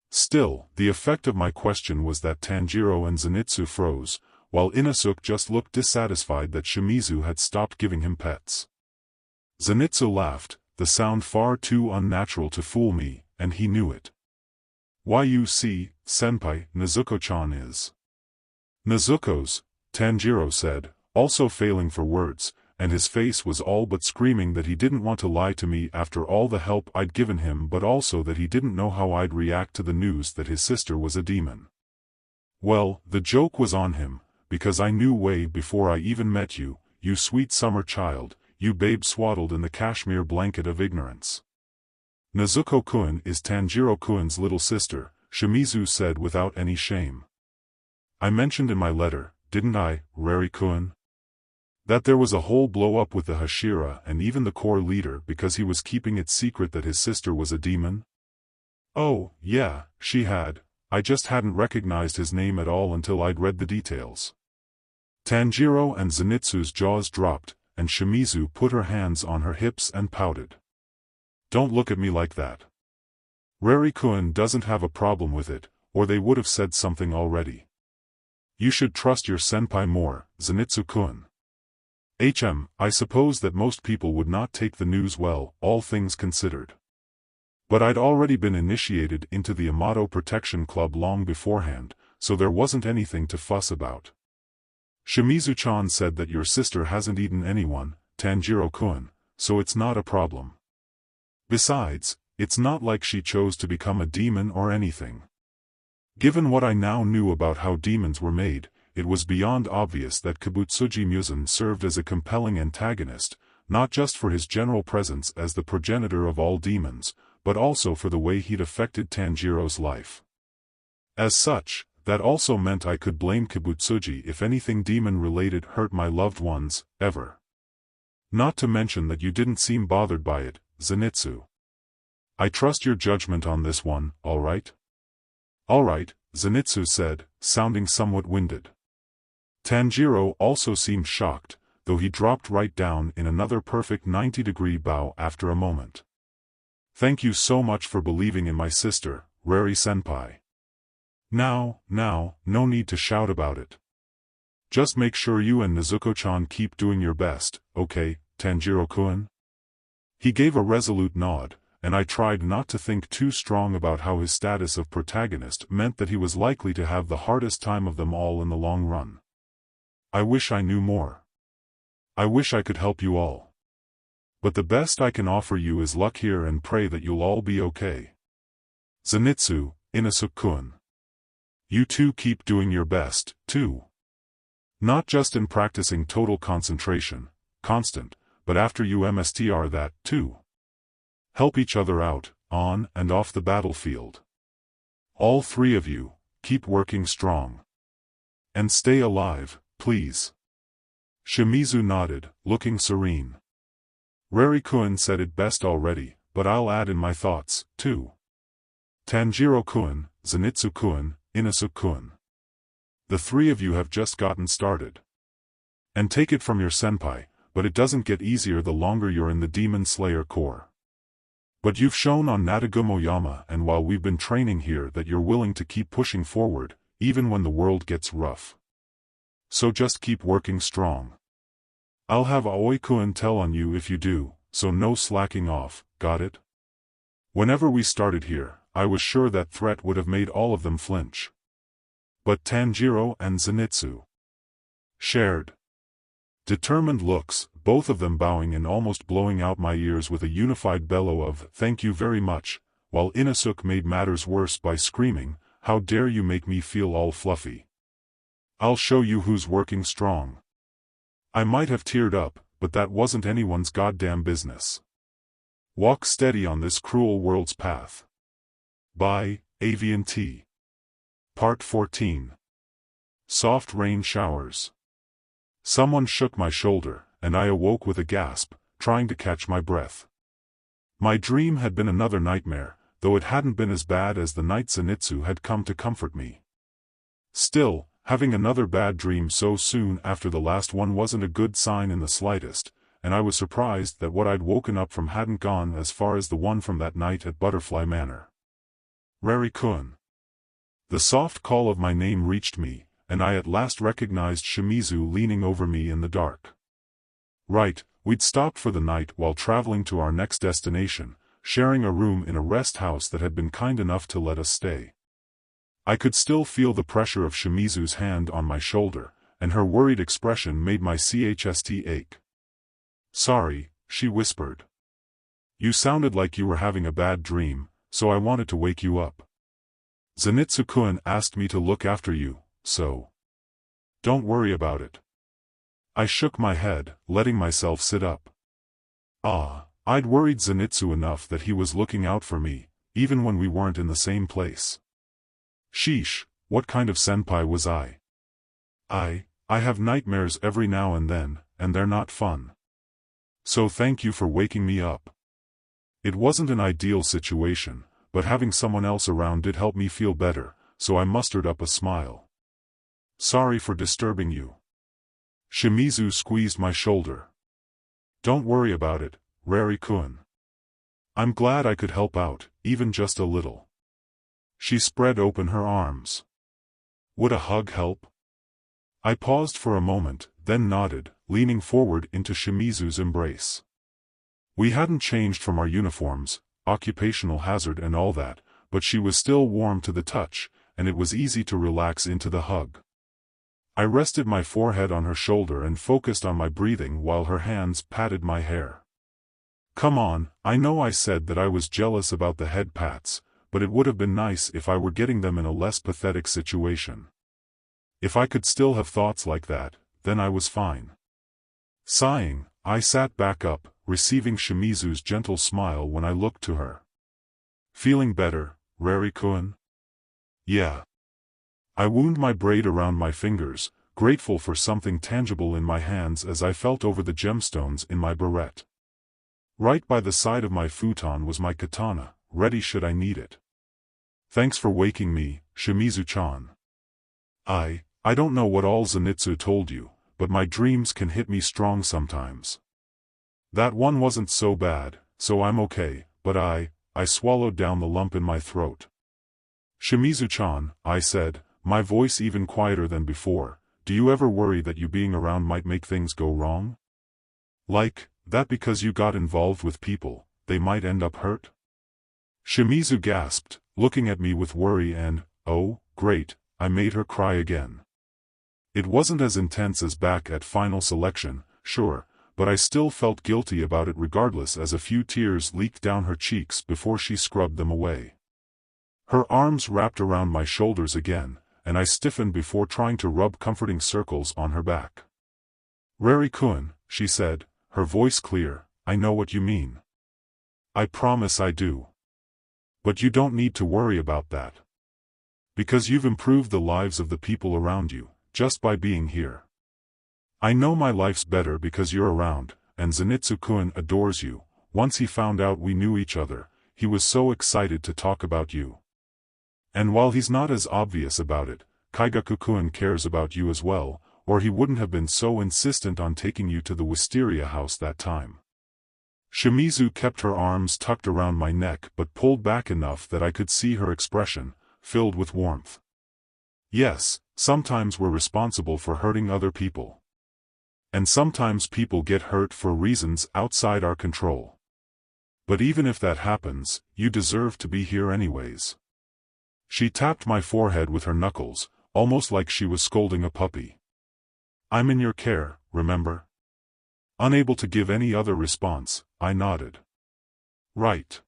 Still, the effect of my question was that Tanjiro and Zenitsu froze, while Inasu just looked dissatisfied that Shimizu had stopped giving him pets. Zenitsu laughed, the sound far too unnatural to fool me, and he knew it. Why you see, senpai, Nezuko-chan is. Nezuko's, Tanjiro said, also failing for words, and his face was all but screaming that he didn't want to lie to me after all the help I'd given him, but also that he didn't know how I'd react to the news that his sister was a demon. Well, the joke was on him, because I knew way before I even met you, you sweet summer child, you babe swaddled in the cashmere blanket of ignorance. Nezuko-kun is Tanjiro-kun's little sister, Shimizu said without any shame. I mentioned in my letter, didn't I, Rari-kun? That there was a whole blow-up with the Hashira and even the core leader because he was keeping it secret that his sister was a demon? Oh, yeah, she had. I just hadn't recognized his name at all until I'd read the details. Tanjiro and Zenitsu's jaws dropped, and Shimizu put her hands on her hips and pouted. Don't look at me like that. Rari-kun doesn't have a problem with it, or they would have said something already. You should trust your senpai more, Zenitsu-kun. I suppose that most people would not take the news well, all things considered. But I'd already been initiated into the Yamato Protection Club long beforehand, so there wasn't anything to fuss about. Shimizu-chan said that your sister hasn't eaten anyone, Tanjiro-kun, so it's not a problem. Besides, it's not like she chose to become a demon or anything. Given what I now knew about how demons were made, it was beyond obvious that Kibutsuji Muzan served as a compelling antagonist, not just for his general presence as the progenitor of all demons, but also for the way he'd affected Tanjiro's life. As such, that also meant I could blame Kibutsuji if anything demon-related hurt my loved ones, ever. Not to mention that you didn't seem bothered by it, Zenitsu. I trust your judgment on this one, alright? Alright, Zenitsu said, sounding somewhat winded. Tanjiro also seemed shocked, though he dropped right down in another perfect 90-degree bow after a moment. Thank you so much for believing in my sister, Rari-senpai. Now, no need to shout about it. Just make sure you and Nezuko-chan keep doing your best, okay, Tanjiro-kun? He gave a resolute nod, and I tried not to think too strong about how his status of protagonist meant that he was likely to have the hardest time of them all in the long run. I wish I knew more. I wish I could help you all. But the best I can offer you is luck here and pray that you'll all be okay. Zenitsu, Inosuke-kun. You two keep doing your best, too. Not just in practicing total concentration, constant, but after you MSTR that, too. Help each other out, on and off the battlefield. All three of you, keep working strong. And stay alive, please. Shimizu nodded, looking serene. Rari-kun said it best already, but I'll add in my thoughts, too. Tanjiro-kun, Zenitsu-kun, Inosuke-kun. The three of you have just gotten started. And take it from your senpai, but it doesn't get easier the longer you're in the Demon Slayer Corps. But you've shown on Natagumo-yama and while we've been training here that you're willing to keep pushing forward, even when the world gets rough. So just keep working strong. I'll have Aoi-kun tell on you if you do, so no slacking off, got it? Whenever we started here, I was sure that threat would have made all of them flinch. But Tanjiro and Zenitsu shared determined looks, both of them bowing and almost blowing out my ears with a unified bellow of "thank you very much," while Inosuke made matters worse by screaming, "How dare you make me feel all fluffy. I'll show you who's working strong." I might have teared up, but that wasn't anyone's goddamn business. Walk steady on this cruel world's path. By Aviantei. Part 14. Soft rain showers. Someone shook my shoulder, and I awoke with a gasp, trying to catch my breath. My dream had been another nightmare, though it hadn't been as bad as the night Zenitsu had come to comfort me. Still, having another bad dream so soon after the last one wasn't a good sign in the slightest, and I was surprised that what I'd woken up from hadn't gone as far as the one from that night at Butterfly Manor. Rari-kun. The soft call of my name reached me, and I at last recognized Shimizu leaning over me in the dark. Right, we'd stopped for the night while traveling to our next destination, sharing a room in a rest house that had been kind enough to let us stay. I could still feel the pressure of Shimizu's hand on my shoulder, and her worried expression made my chest ache. "Sorry," she whispered. "You sounded like you were having a bad dream, so I wanted to wake you up. Zenitsu-kun asked me to look after you, so Don't worry about it. I shook my head, letting myself sit up. I'd worried Zenitsu enough that he was looking out for me, even when we weren't in the same place. Sheesh, what kind of senpai was I? I have nightmares every now and then, and they're not fun. So thank you for waking me up. It wasn't an ideal situation, but having someone else around did help me feel better, so I mustered up a smile. Sorry for disturbing you. Shimizu squeezed my shoulder. Don't worry about it, Rari-kun. I'm glad I could help out, even just a little. She spread open her arms. Would a hug help? I paused for a moment, then nodded, leaning forward into Shimizu's embrace. We hadn't changed from our uniforms, occupational hazard and all that, but she was still warm to the touch, and it was easy to relax into the hug. I rested my forehead on her shoulder and focused on my breathing while her hands patted my hair. Come on, I know I said that I was jealous about the head pats, but it would have been nice if I were getting them in a less pathetic situation. If I could still have thoughts like that, then I was fine. Sighing, I sat back up, receiving Shimizu's gentle smile when I looked to her. Feeling better, Rari-kun? Yeah. I wound my braid around my fingers, grateful for something tangible in my hands as I felt over the gemstones in my barrette. Right by the side of my futon was my katana, ready should I need it. Thanks for waking me, Shimizu-chan. I don't know what all Zenitsu told you, but my dreams can hit me strong sometimes. That one wasn't so bad, so I'm okay, but I swallowed down the lump in my throat. Shimizu-chan, I said, my voice even quieter than before, do you ever worry that you being around might make things go wrong? Like, that because you got involved with people, they might end up hurt? Shimizu gasped, looking at me with worry and, oh, great, I made her cry again. It wasn't as intense as back at final selection, sure, but I still felt guilty about it regardless as a few tears leaked down her cheeks before she scrubbed them away. Her arms wrapped around my shoulders again, and I stiffened before trying to rub comforting circles on her back. Rari-kun, she said, her voice clear, I know what you mean. I promise I do. But you don't need to worry about that. Because you've improved the lives of the people around you, just by being here. I know my life's better because you're around, and Zenitsu-kun adores you. Once he found out we knew each other, he was so excited to talk about you. And while he's not as obvious about it, Kaigaku-kun cares about you as well, or he wouldn't have been so insistent on taking you to the wisteria house that time. Shimizu kept her arms tucked around my neck but pulled back enough that I could see her expression, filled with warmth. Yes, sometimes we're responsible for hurting other people. And sometimes people get hurt for reasons outside our control. But even if that happens, you deserve to be here anyways. She tapped my forehead with her knuckles, almost like she was scolding a puppy. I'm in your care, remember? Unable to give any other response, I nodded. Right.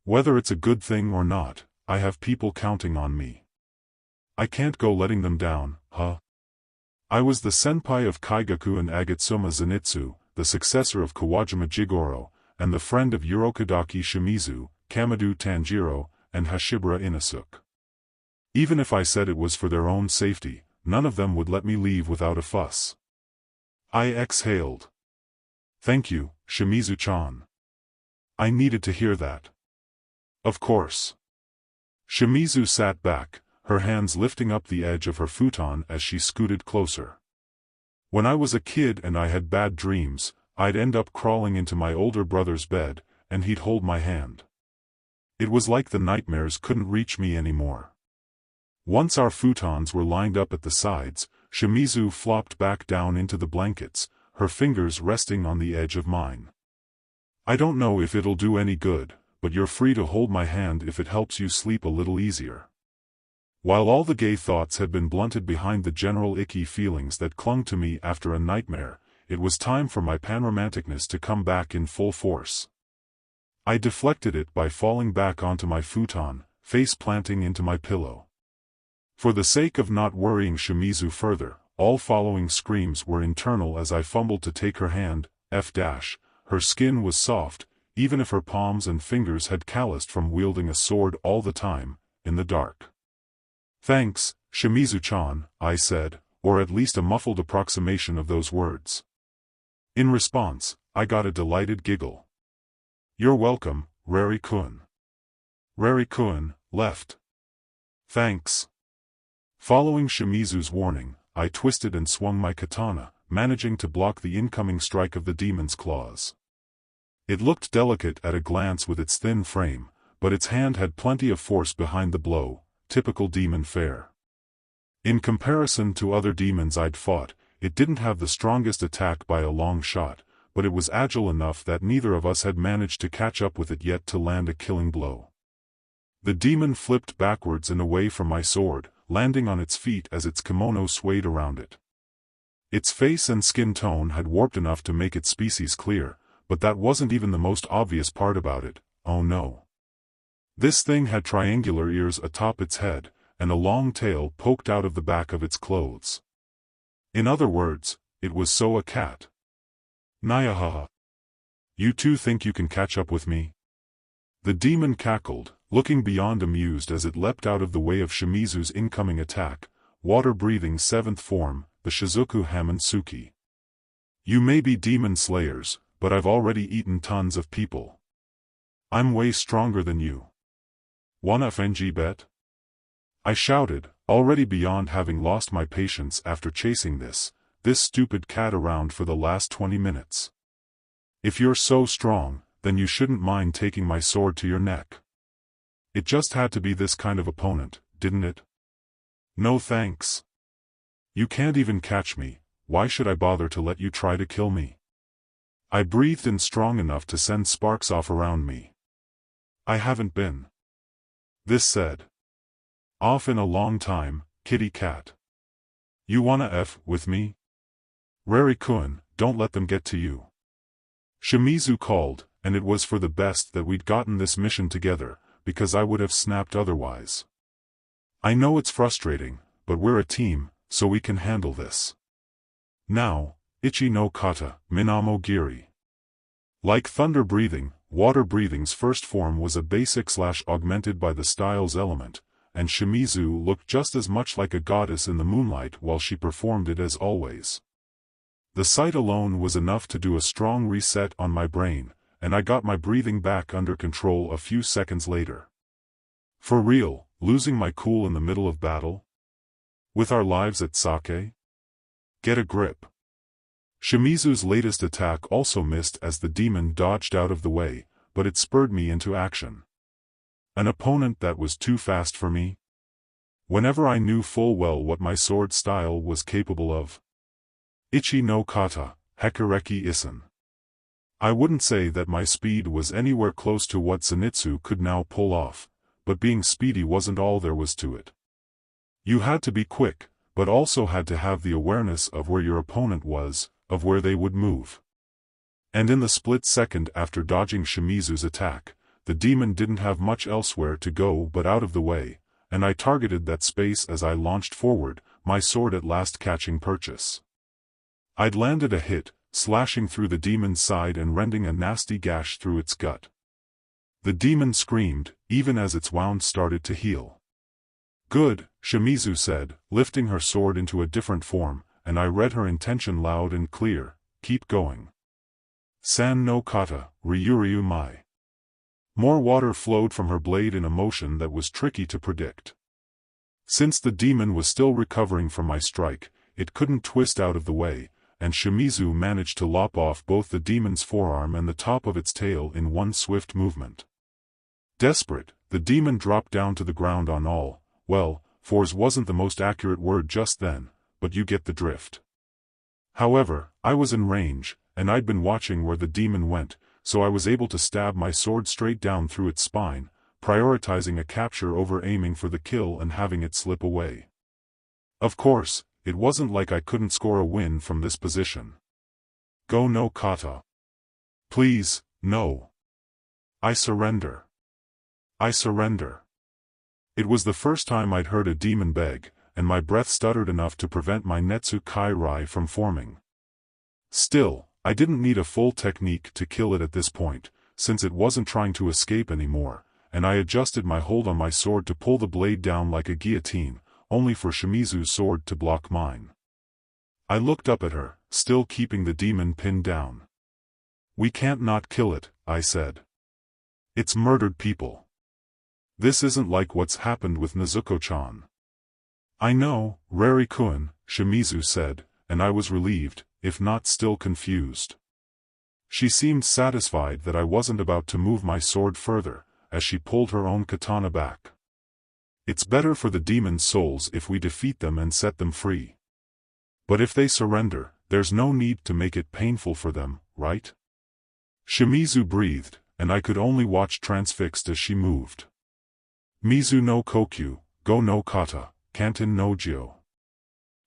Whether it's a good thing or not, I have people counting on me. I can't go letting them down, huh? I was the senpai of Kaigaku and Agatsuma Zenitsu, the successor of Kawajima Jigoro, and the friend of Urokodaki Shimizu, Kamado Tanjiro, and Hashibara Inosuke. Even if I said it was for their own safety, none of them would let me leave without a fuss. I exhaled. Thank you, Shimizu-chan. I needed to hear that. Of course. Shimizu sat back, her hands lifting up the edge of her futon as she scooted closer. When I was a kid and I had bad dreams, I'd end up crawling into my older brother's bed, and he'd hold my hand. It was like the nightmares couldn't reach me anymore. Once our futons were lined up at the sides, Shimizu flopped back down into the blankets, her fingers resting on the edge of mine. I don't know if it'll do any good, but you're free to hold my hand if it helps you sleep a little easier. While all the gay thoughts had been blunted behind the general icky feelings that clung to me after a nightmare, it was time for my panromanticness to come back in full force. I deflected it by falling back onto my futon, face planting into my pillow. For the sake of not worrying Shimizu further, all following screams were internal as I fumbled to take her hand. Her skin was soft, even if her palms and fingers had calloused from wielding a sword all the time, in the dark. "Thanks, Shimizu-chan," I said, or at least a muffled approximation of those words. In response, I got a delighted giggle. "You're welcome, Rari-kun." Rari-kun left. "Thanks." Following Shimizu's warning, I twisted and swung my katana, managing to block the incoming strike of the demon's claws. It looked delicate at a glance with its thin frame, but its hand had plenty of force behind the blow, typical demon fare. In comparison to other demons I'd fought, it didn't have the strongest attack by a long shot, but it was agile enough that neither of us had managed to catch up with it yet to land a killing blow. The demon flipped backwards and away from my sword, landing on its feet as its kimono swayed around it. Its face and skin tone had warped enough to make its species clear, but that wasn't even the most obvious part about it. Oh no. This thing had triangular ears atop its head, and a long tail poked out of the back of its clothes. In other words, it was so a cat. "Nyahaha. You two think you can catch up with me?" The demon cackled, looking beyond amused as it leapt out of the way of Shimizu's incoming attack, water-breathing seventh form, the Shizuku Hamansuki. "You may be demon slayers, but I've already eaten tons of people. I'm way stronger than you. Wanna FNG bet?" I shouted, already beyond having lost my patience after chasing this stupid cat around for the last 20 minutes. "If you're so strong, then you shouldn't mind taking my sword to your neck." It just had to be this kind of opponent, didn't it? "No thanks. You can't even catch me, why should I bother to let you try to kill me?" I breathed in strong enough to send sparks off around me. "I haven't been," this said, "off in a long time, kitty cat. You wanna F with me? Rari-kun, don't let them get to you." Shimizu called, and it was for the best that we'd gotten this mission together, because I would have snapped otherwise. "I know it's frustrating, but we're a team, so we can handle this. Now, Ichi no kata, Minamo Giri." Like thunder breathing, water breathing's first form was a basic/augmented by the styles element, and Shimizu looked just as much like a goddess in the moonlight while she performed it as always. The sight alone was enough to do a strong reset on my brain, and I got my breathing back under control a few seconds later. For real, losing my cool in the middle of battle? With our lives at stake? Get a grip. Shimizu's latest attack also missed as the demon dodged out of the way, but it spurred me into action. An opponent that was too fast for me? Whenever I knew full well what my sword style was capable of. Ichi no kata, Hekareki Isen. I wouldn't say that my speed was anywhere close to what Zenitsu could now pull off, but being speedy wasn't all there was to it. You had to be quick, but also had to have the awareness of where your opponent was, of where they would move. And in the split second after dodging Shimizu's attack, the demon didn't have much elsewhere to go but out of the way, and I targeted that space as I launched forward, my sword at last catching purchase. I'd landed a hit, slashing through the demon's side and rending a nasty gash through its gut. The demon screamed, even as its wound started to heal. "Good," Shimizu said, lifting her sword into a different form, and I read her intention loud and clear, "Keep going. San no kata, ryuryu mai." More water flowed from her blade in a motion that was tricky to predict. Since the demon was still recovering from my strike, it couldn't twist out of the way, and Shimizu managed to lop off both the demon's forearm and the top of its tail in one swift movement. Desperate, the demon dropped down to the ground on all, well, fours wasn't the most accurate word just then, but you get the drift. However, I was in range, and I'd been watching where the demon went, so I was able to stab my sword straight down through its spine, prioritizing a capture over aiming for the kill and having it slip away. Of course, it wasn't like I couldn't score a win from this position. Go no kata. Please, no. I surrender. I surrender. It was the first time I'd heard a demon beg, and my breath stuttered enough to prevent my Netsu Kai Rai from forming. Still, I didn't need a full technique to kill it at this point, since it wasn't trying to escape anymore, and I adjusted my hold on my sword to pull the blade down like a guillotine, only for Shimizu's sword to block mine. I looked up at her, still keeping the demon pinned down. "We can't not kill it," I said. "It's murdered people. This isn't like what's happened with Nezuko-chan." "I know, Rari-kun," Shimizu said, and I was relieved, if not still confused. She seemed satisfied that I wasn't about to move my sword further, as she pulled her own katana back. "It's better for the demon's souls if we defeat them and set them free. But if they surrender, there's no need to make it painful for them, right?" Shimizu breathed, and I could only watch transfixed as she moved. Mizu no kokyu, go no kata, kanten no jyo.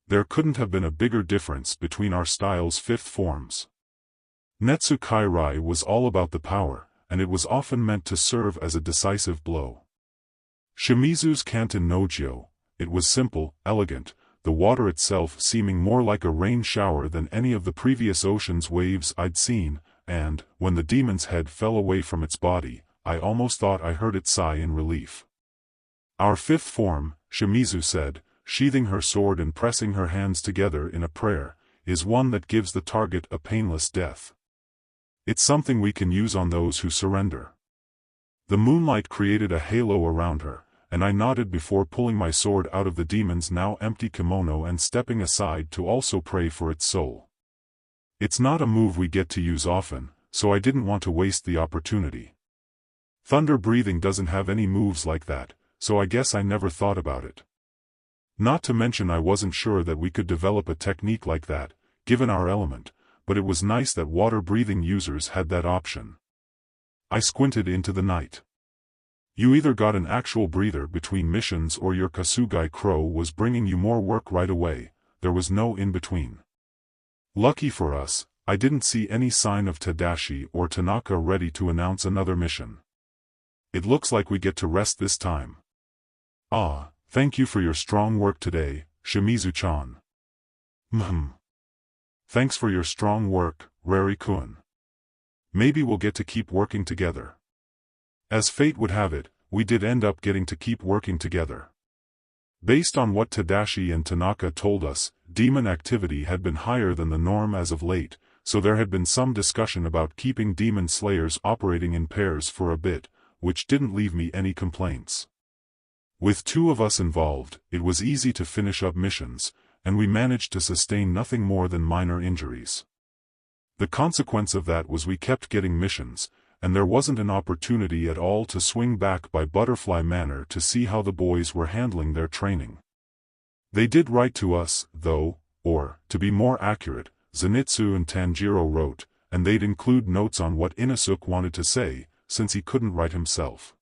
There couldn't have been a bigger difference between our style's fifth forms. Netsu Kai Rai was all about the power, and it was often meant to serve as a decisive blow. Shimizu's kanten no jyo, it was simple, elegant, the water itself seeming more like a rain shower than any of the previous ocean's waves I'd seen, and, when the demon's head fell away from its body, I almost thought I heard it sigh in relief. "Our fifth form," Shimizu said, sheathing her sword and pressing her hands together in a prayer, "is one that gives the target a painless death. It's something we can use on those who surrender." The moonlight created a halo around her, and I nodded before pulling my sword out of the demon's now empty kimono and stepping aside to also pray for its soul. It's not a move we get to use often, so I didn't want to waste the opportunity. Thunder breathing doesn't have any moves like that, so I guess I never thought about it. Not to mention I wasn't sure that we could develop a technique like that, given our element, but it was nice that water-breathing users had that option. I squinted into the night. You either got an actual breather between missions or your Kasugai Crow was bringing you more work right away, there was no in-between. Lucky for us, I didn't see any sign of Tadashi or Tanaka ready to announce another mission. "It looks like we get to rest this time." "Ah, thank you for your strong work today, Shimizu-chan." Thanks for your strong work, Rari-kun. Maybe we'll get to keep working together." As fate would have it, we did end up getting to keep working together. Based on what Tadashi and Tanaka told us, demon activity had been higher than the norm as of late, so there had been some discussion about keeping demon slayers operating in pairs for a bit, which didn't leave me any complaints. With two of us involved, it was easy to finish up missions, and we managed to sustain nothing more than minor injuries. The consequence of that was we kept getting missions, and there wasn't an opportunity at all to swing back by Butterfly Manor to see how the boys were handling their training. They did write to us, though, or, to be more accurate, Zenitsu and Tanjiro wrote, and they'd include notes on what Inosuke wanted to say, since he couldn't write himself.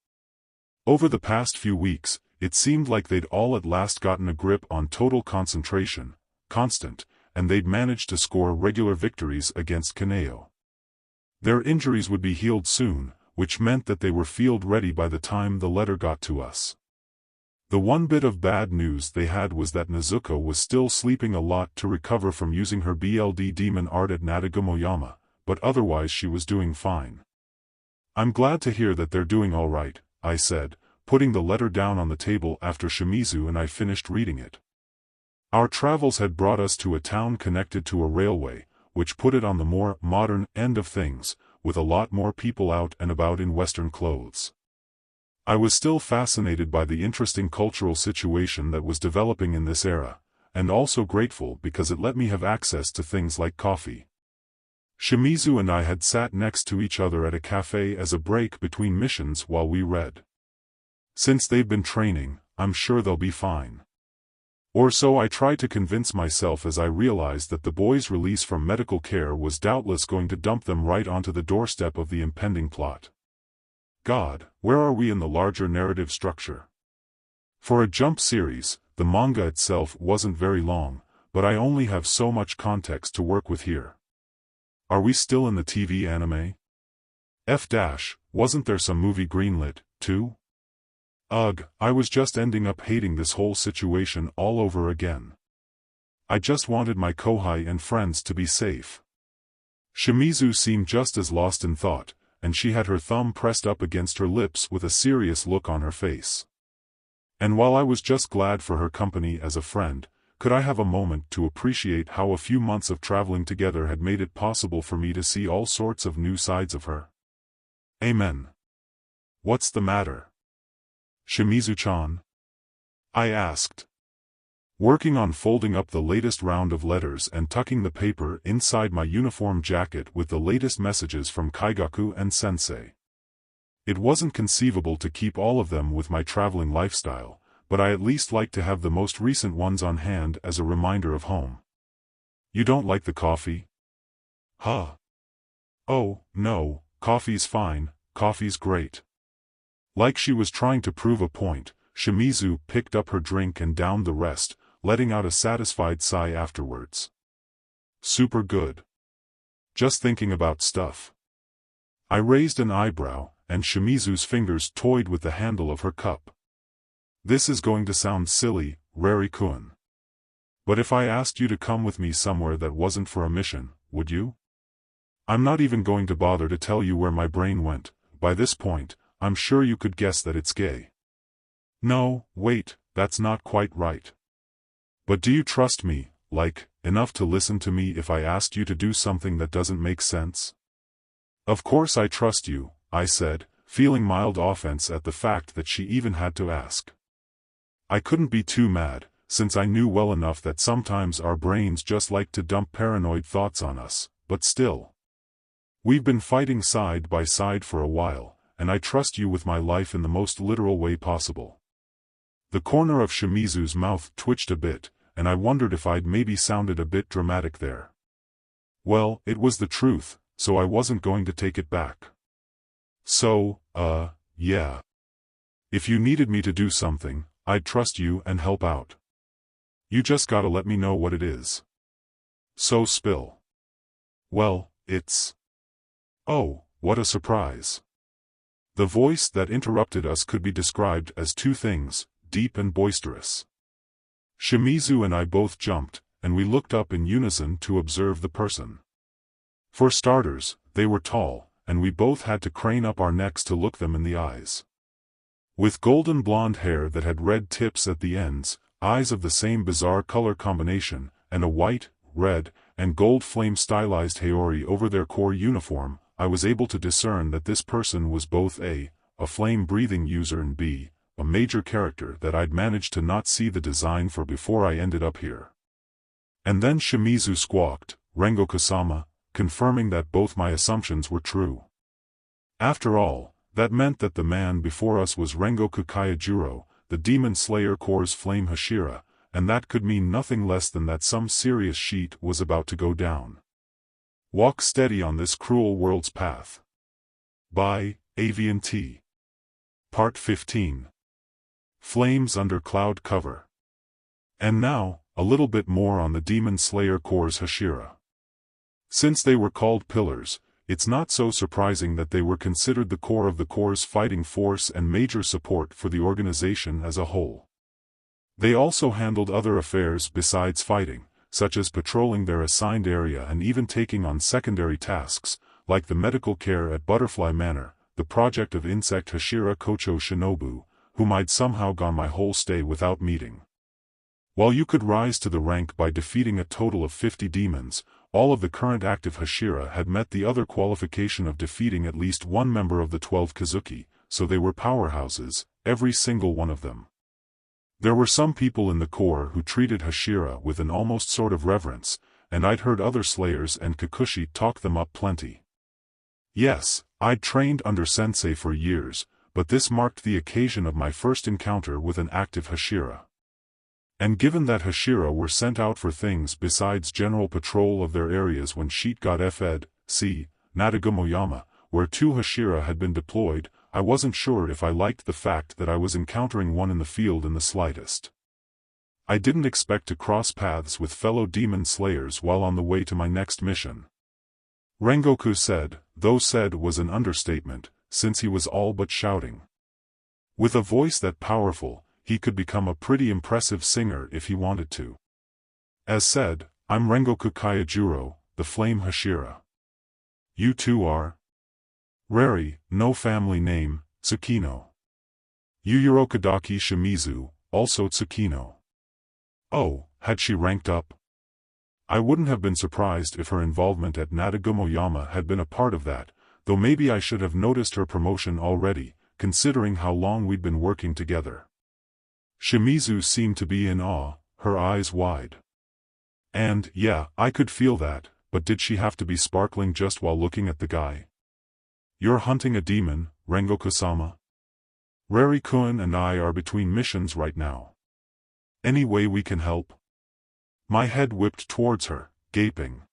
Over the past few weeks, it seemed like they'd all at last gotten a grip on total concentration, constant, and they'd managed to score regular victories against Kaneo. Their injuries would be healed soon, which meant that they were field-ready by the time the letter got to us. The one bit of bad news they had was that Nezuko was still sleeping a lot to recover from using her BLD demon art at Nadagumoyama, but otherwise she was doing fine. "I'm glad to hear that they're doing all right," I said, putting the letter down on the table after Shimizu and I finished reading it. Our travels had brought us to a town connected to a railway, which put it on the more modern end of things, with a lot more people out and about in Western clothes. I was still fascinated by the interesting cultural situation that was developing in this era, and also grateful because it let me have access to things like coffee. Shimizu and I had sat next to each other at a cafe as a break between missions while we read. Since they've been training, I'm sure they'll be fine. Or so I tried to convince myself as I realized that the boys' release from medical care was doubtless going to dump them right onto the doorstep of the impending plot. God, where are we in the larger narrative structure? For a jump series, the manga itself wasn't very long, but I only have so much context to work with here. Are we still in the TV anime? Wasn't there some movie greenlit, too? Ugh, I was just ending up hating this whole situation all over again. I just wanted my kōhai and friends to be safe. Shimizu seemed just as lost in thought, and she had her thumb pressed up against her lips with a serious look on her face. And while I was just glad for her company as a friend, could I have a moment to appreciate how a few months of traveling together had made it possible for me to see all sorts of new sides of her? Amen. What's the matter? Shimizu-chan? I asked. Working on folding up the latest round of letters and tucking the paper inside my uniform jacket with the latest messages from Kyaku and Sensei. It wasn't conceivable to keep all of them with my traveling lifestyle, but I at least like to have the most recent ones on hand as a reminder of home. You don't like the coffee? Huh? Oh, no, coffee's fine, coffee's great. Like she was trying to prove a point, Shimizu picked up her drink and downed the rest, letting out a satisfied sigh afterwards. Super good. Just thinking about stuff. I raised an eyebrow, and Shimizu's fingers toyed with the handle of her cup. This is going to sound silly, Rari-kun. But if I asked you to come with me somewhere that wasn't for a mission, would you? I'm not even going to bother to tell you where my brain went. By this point, I'm sure you could guess that it's gay. No, wait, that's not quite right. But do you trust me, like, enough to listen to me if I asked you to do something that doesn't make sense? Of course I trust you, I said, feeling mild offense at the fact that she even had to ask. I couldn't be too mad, since I knew well enough that sometimes our brains just like to dump paranoid thoughts on us, but still. We've been fighting side by side for a while, and I trust you with my life in the most literal way possible. The corner of Shimizu's mouth twitched a bit, and I wondered if I'd maybe sounded a bit dramatic there. Well, it was the truth, so I wasn't going to take it back. So, yeah. If you needed me to do something, I'd trust you and help out. You just gotta let me know what it is. So spill. Well, it's... Oh, what a surprise. The voice that interrupted us could be described as two things, deep and boisterous. Shimizu and I both jumped, and we looked up in unison to observe the person. For starters, they were tall, and we both had to crane up our necks to look them in the eyes. With golden blonde hair that had red tips at the ends, eyes of the same bizarre color combination, and a white, red, and gold flame stylized haori over their core uniform, I was able to discern that this person was both a flame-breathing user and b, a major character that I'd managed to not see the design for before I ended up here. And then Shimizu squawked, Rengoku-sama, confirming that both my assumptions were true. After all, that meant that the man before us was Rengoku Kyajuro, the Demon Slayer Corps' Flame Hashira, and that could mean nothing less than that some serious shit was about to go down. Walk steady on this cruel world's path. By Aviantei. Part 15. Flames under cloud cover. And now, a little bit more on the Demon Slayer Corps' Hashira. Since they were called pillars, it's not so surprising that they were considered the core of the Corps' fighting force and major support for the organization as a whole. They also handled other affairs besides fighting, such as patrolling their assigned area and even taking on secondary tasks, like the medical care at Butterfly Manor, the project of insect Hashira Kocho Shinobu, whom I'd somehow gone my whole stay without meeting. While you could rise to the rank by defeating a total of 50 demons, all of the current active Hashira had met the other qualification of defeating at least one member of the 12 Kazuki, so they were powerhouses, every single one of them. There were some people in the Corps who treated Hashira with an almost sort of reverence, and I'd heard other slayers and Kikushi talk them up plenty. Yes, I'd trained under Sensei for years, but this marked the occasion of my first encounter with an active Hashira. And given that Hashira were sent out for things besides general patrol of their areas when Sheet got fed, see, Natagumoyama, where 2 Hashira had been deployed, I wasn't sure if I liked the fact that I was encountering one in the field in the slightest. I didn't expect to cross paths with fellow demon slayers while on the way to my next mission. Rengoku said, though said was an understatement, since he was all but shouting. With a voice that powerful, he could become a pretty impressive singer if he wanted to. As said, I'm Rengoku Kyajuro, the Flame Hashira. You two are? Rari, no family name, Tsukino. Yuyurokadaki Shimizu, also Tsukino. Oh, had she ranked up? I wouldn't have been surprised if her involvement at Nadagumoyama had been a part of that, though maybe I should have noticed her promotion already, considering how long we'd been working together. Shimizu seemed to be in awe, her eyes wide. And, yeah, I could feel that, but did she have to be sparkling just while looking at the guy? You're hunting a demon, Rengoku-sama? Rari-kun and I are between missions right now. Any way we can help? My head whipped towards her, gaping.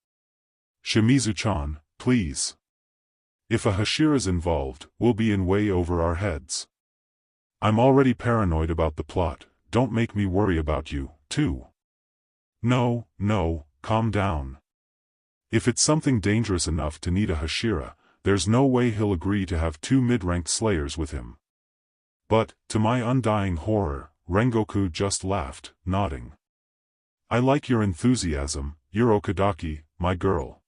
Shimizu-chan, please. If a Hashira's involved, we'll be in way over our heads. I'm already paranoid about the plot, don't make me worry about you, too. No, calm down. If it's something dangerous enough to need a Hashira, there's no way he'll agree to have two mid-ranked slayers with him. But, to my undying horror, Rengoku just laughed, nodding. I like your enthusiasm, Yurokadaki, my girl.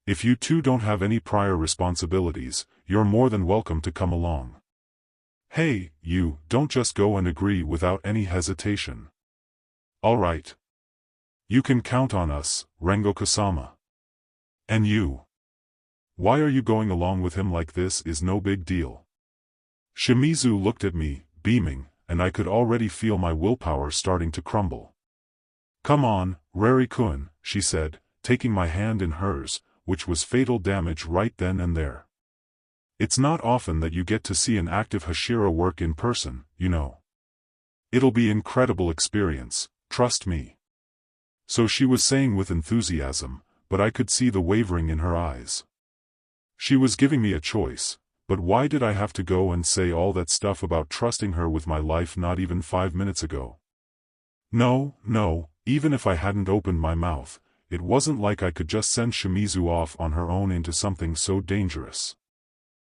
If you two don't have any prior responsibilities, you're more than welcome to come along. Hey, you, don't just go and agree without any hesitation. All right. You can count on us, Rengoku-sama. And you. Why are you going along with him like this is no big deal? Shimizu looked at me, beaming, and I could already feel my willpower starting to crumble. Come on, Rari-kun, she said, taking my hand in hers, which was fatal damage right then and there. It's not often that you get to see an active Hashira work in person, you know. It'll be an incredible experience, trust me. So she was saying with enthusiasm, but I could see the wavering in her eyes. She was giving me a choice, but why did I have to go and say all that stuff about trusting her with my life not even 5 minutes ago? No, even if I hadn't opened my mouth, it wasn't like I could just send Shimizu off on her own into something so dangerous.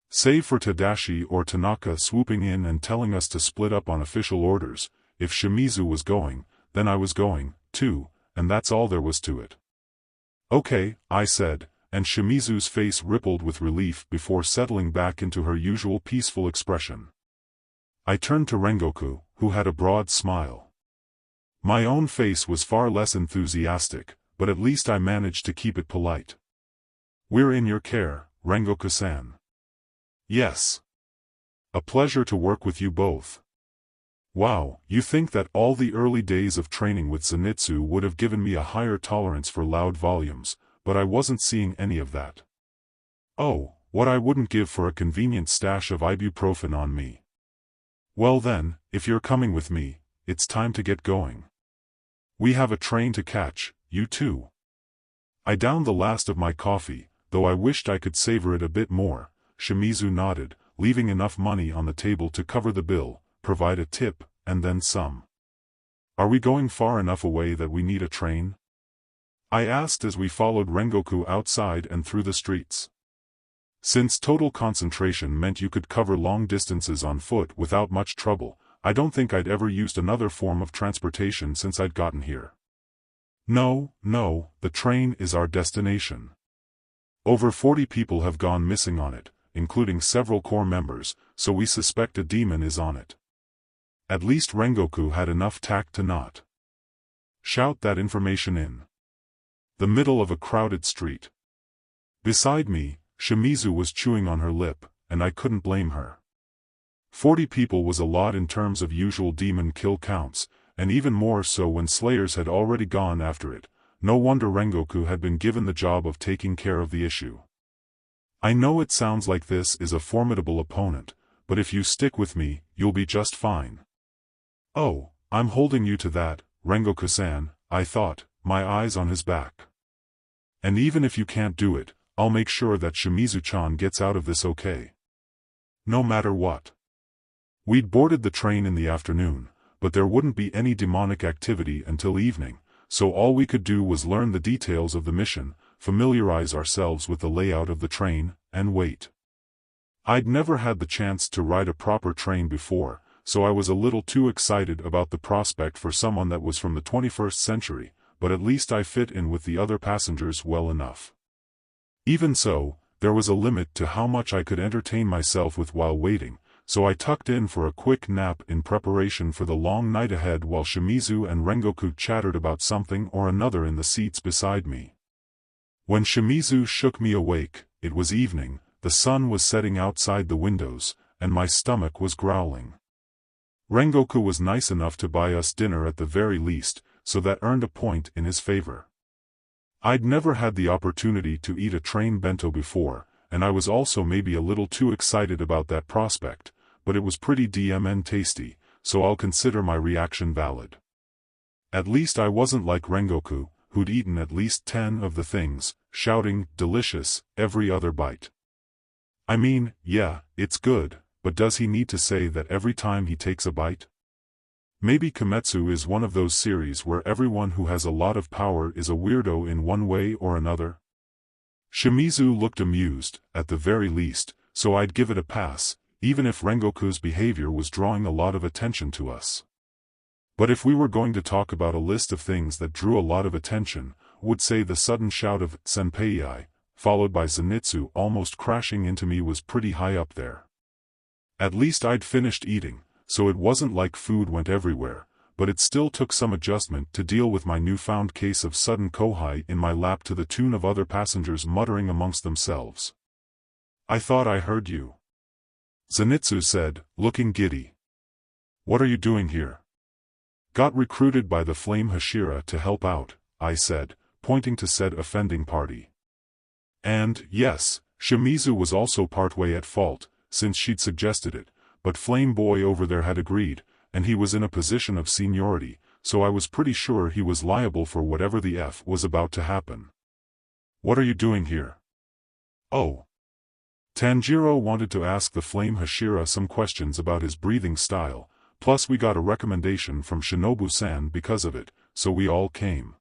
Save for Tadashi or Tanaka swooping in and telling us to split up on official orders, if Shimizu was going, then I was going, too, and that's all there was to it. Okay, I said, and Shimizu's face rippled with relief before settling back into her usual peaceful expression. I turned to Rengoku, who had a broad smile. My own face was far less enthusiastic, but at least I managed to keep it polite. We're in your care, Rengoku-san. Yes. A pleasure to work with you both. Wow, you think that all the early days of training with Zenitsu would have given me a higher tolerance for loud volumes, but I wasn't seeing any of that. Oh, what I wouldn't give for a convenient stash of ibuprofen on me. Well then, if you're coming with me, it's time to get going. We have a train to catch, you too. I downed the last of my coffee, though I wished I could savor it a bit more. Shimizu nodded, leaving enough money on the table to cover the bill, provide a tip, and then some. Are we going far enough away that we need a train? I asked as we followed Rengoku outside and through the streets. Since total concentration meant you could cover long distances on foot without much trouble, I don't think I'd ever used another form of transportation since I'd gotten here. No, the train is our destination. Over 40 people have gone missing on it, including several core members, so we suspect a demon is on it. At least Rengoku had enough tact to not shout that information in the middle of a crowded street. Beside me, Shimizu was chewing on her lip, and I couldn't blame her. 40 people was a lot in terms of usual demon kill counts, and even more so when slayers had already gone after it. No wonder Rengoku had been given the job of taking care of the issue. I know it sounds like this is a formidable opponent, but if you stick with me, you'll be just fine. Oh, I'm holding you to that, Rengoku-san, I thought, my eyes on his back. And even if you can't do it, I'll make sure that Shimizu-chan gets out of this okay. No matter what. We'd boarded the train in the afternoon, but there wouldn't be any demonic activity until evening, so all we could do was learn the details of the mission, familiarize ourselves with the layout of the train, and wait. I'd never had the chance to ride a proper train before, so I was a little too excited about the prospect for someone that was from the 21st century, but at least I fit in with the other passengers well enough. Even so, there was a limit to how much I could entertain myself with while waiting, so I tucked in for a quick nap in preparation for the long night ahead while Shimizu and Rengoku chattered about something or another in the seats beside me. When Shimizu shook me awake, it was evening, the sun was setting outside the windows, and my stomach was growling. Rengoku was nice enough to buy us dinner at the very least, so that earned a point in his favor. I'd never had the opportunity to eat a train bento before, and I was also maybe a little too excited about that prospect, but it was pretty damn tasty, so I'll consider my reaction valid. At least I wasn't like Rengoku, who'd eaten at least 10 of the things, shouting, "Delicious," every other bite. I mean, yeah, it's good, but does he need to say that every time he takes a bite? Maybe Kimetsu is one of those series where everyone who has a lot of power is a weirdo in one way or another. Shimizu looked amused, at the very least, so I'd give it a pass, even if Rengoku's behavior was drawing a lot of attention to us. But if we were going to talk about a list of things that drew a lot of attention, would say the sudden shout of "Senpai," followed by Zenitsu almost crashing into me was pretty high up there. At least I'd finished eating, so it wasn't like food went everywhere, but it still took some adjustment to deal with my newfound case of sudden kōhai in my lap to the tune of other passengers muttering amongst themselves. "I thought I heard you," Zenitsu said, looking giddy. "What are you doing here?" "Got recruited by the Flame Hashira to help out," I said, pointing to said offending party. And, yes, Shimizu was also partway at fault, since she'd suggested it, but Flame Boy over there had agreed, and he was in a position of seniority, so I was pretty sure he was liable for whatever the F was about to happen. "What are you doing here?" "Oh." Tanjiro wanted to ask the Flame Hashira some questions about his breathing style, plus we got a recommendation from Shinobu-san because of it, so we all came.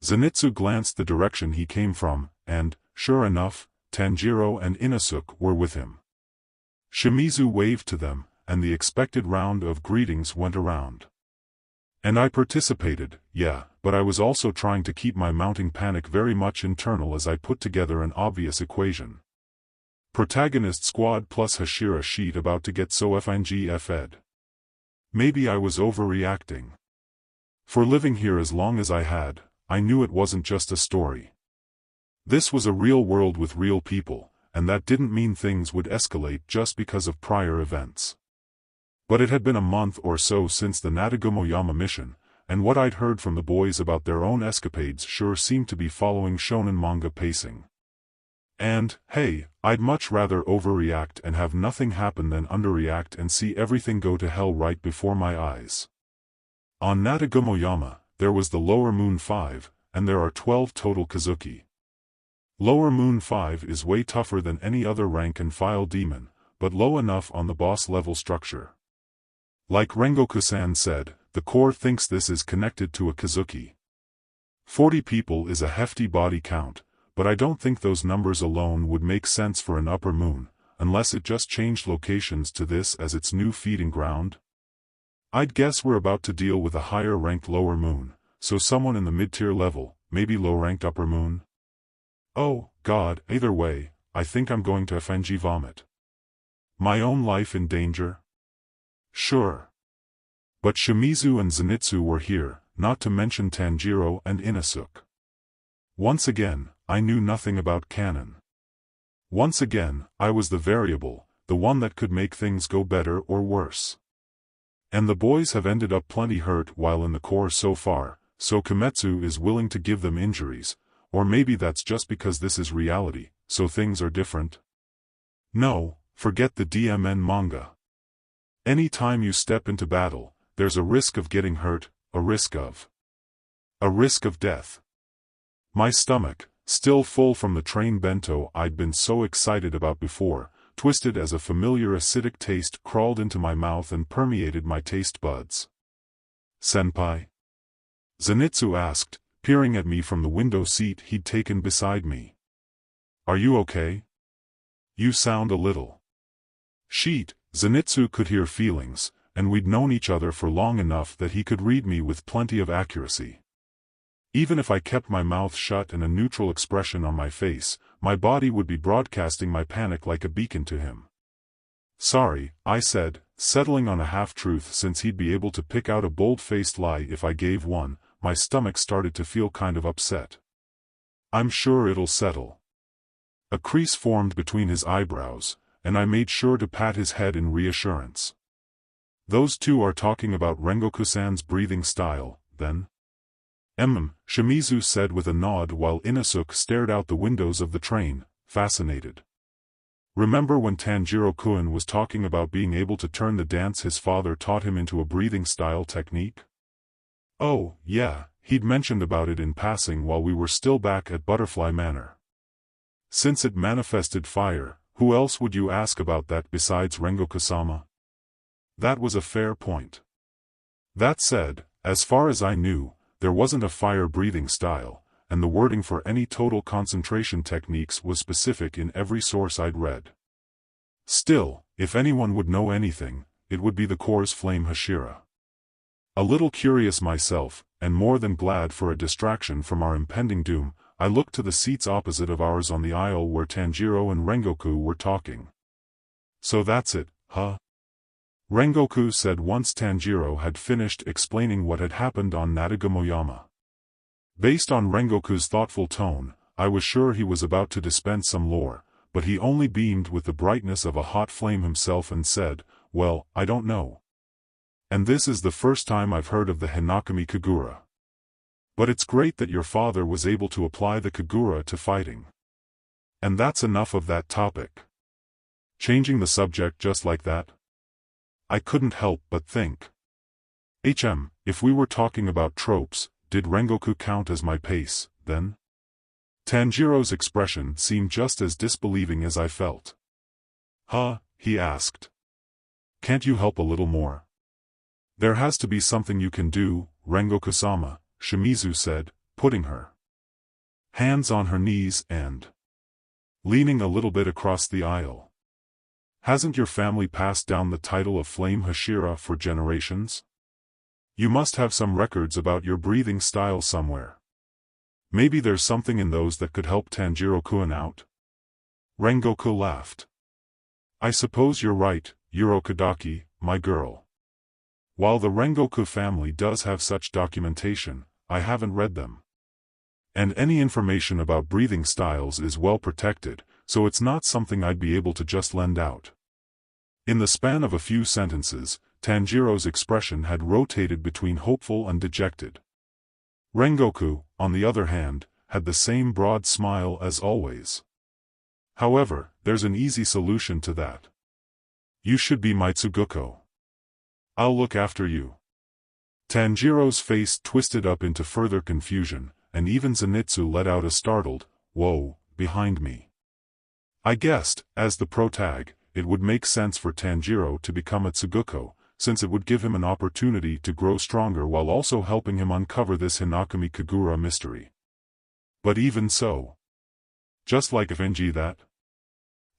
Zenitsu glanced the direction he came from, and, sure enough, Tanjiro and Inosuke were with him. Shimizu waved to them, and the expected round of greetings went around. And I participated, yeah, but I was also trying to keep my mounting panic very much internal as I put together an obvious equation. Protagonist squad plus Hashira sheet about to get so FNG-F'd. Maybe I was overreacting. For living here as long as I had, I knew it wasn't just a story. This was a real world with real people, and that didn't mean things would escalate just because of prior events. But it had been a month or so since the Natagumoyama mission, and what I'd heard from the boys about their own escapades sure seemed to be following shonen manga pacing. And, hey, I'd much rather overreact and have nothing happen than underreact and see everything go to hell right before my eyes. On Natagumoyama, there was the Lower Moon 5, and there are 12 total Kazuki. Lower Moon 5 is way tougher than any other rank-and-file demon, but low enough on the boss level structure. Like Rengoku-san said, the core thinks this is connected to a Kazuki. 40 people is a hefty body count, but I don't think those numbers alone would make sense for an upper moon, unless it just changed locations to this as its new feeding ground. I'd guess we're about to deal with a higher-ranked lower moon, so someone in the mid-tier level, maybe low-ranked upper moon. Oh, God, either way, I think I'm going to FNG vomit. My own life in danger? Sure. But Shimizu and Zenitsu were here, not to mention Tanjiro and Inosuke. Once again, I knew nothing about canon. Once again, I was the variable, the one that could make things go better or worse. And the boys have ended up plenty hurt while in the core so far, so Kimetsu is willing to give them injuries, or maybe that's just because this is reality, so things are different. No, forget the DMN manga. Any time you step into battle, there's a risk of getting hurt, a risk of death. My stomach, still full from the train bento I'd been so excited about before, twisted as a familiar acidic taste crawled into my mouth and permeated my taste buds. "Senpai?" Zenitsu asked, peering at me from the window seat he'd taken beside me. "Are you okay? You sound a little Sheet, Zenitsu could hear feelings, and we'd known each other for long enough that he could read me with plenty of accuracy. Even if I kept my mouth shut and a neutral expression on my face, my body would be broadcasting my panic like a beacon to him. Sorry, I said, settling on a half-truth since he'd be able to pick out a bold-faced lie if I gave one. My stomach started to feel kind of upset. I'm sure it'll settle. A crease formed between his eyebrows, and I made sure to pat his head in reassurance. Those two are talking about Rengoku-san's breathing style, then? Shimizu said with a nod while Inosuke stared out the windows of the train, fascinated. Remember when Tanjiro-kun was talking about being able to turn the dance his father taught him into a breathing style technique? Oh, yeah, he'd mentioned about it in passing while we were still back at Butterfly Manor. Since it manifested fire, who else would you ask about that besides Rengoku-sama? That was a fair point. That said, as far as I knew, there wasn't a fire-breathing style, and the wording for any total concentration techniques was specific in every source I'd read. Still, if anyone would know anything, it would be the Core's Flame Hashira. A little curious myself, and more than glad for a distraction from our impending doom, I looked to the seats opposite of ours on the aisle where Tanjiro and Rengoku were talking. So that's it, huh? Rengoku said once Tanjiro had finished explaining what had happened on Nadagumoyama. Based on Rengoku's thoughtful tone, I was sure he was about to dispense some lore, but he only beamed with the brightness of a hot flame himself and said, well, I don't know. And this is the first time I've heard of the Hinakami Kagura. But it's great that your father was able to apply the Kagura to fighting. And that's enough of that topic. Changing the subject just like that? I couldn't help but think. If we were talking about tropes, did Rengoku count as my pace, then? Tanjiro's expression seemed just as disbelieving as I felt. Huh, he asked. Can't you help a little more? There has to be something you can do, Rengoku-sama, Shimizu said, putting her hands on her knees and leaning a little bit across the aisle. Hasn't your family passed down the title of Flame Hashira for generations? You must have some records about your breathing style somewhere. Maybe there's something in those that could help Tanjiro-kun out? Rengoku laughed. I suppose you're right, Urokadaki, my girl. While the Rengoku family does have such documentation, I haven't read them. And any information about breathing styles is well protected, so it's not something I'd be able to just lend out. In the span of a few sentences, Tanjiro's expression had rotated between hopeful and dejected. Rengoku, on the other hand, had the same broad smile as always. However, there's an easy solution to that. You should be my Tsuguko. I'll look after you. Tanjiro's face twisted up into further confusion, and even Zenitsu let out a startled, whoa, behind me. I guessed, as the protag, it would make sense for Tanjiro to become a Tsuguko, since it would give him an opportunity to grow stronger while also helping him uncover this Hinakami Kagura mystery. But even so. Just like Aviantei that?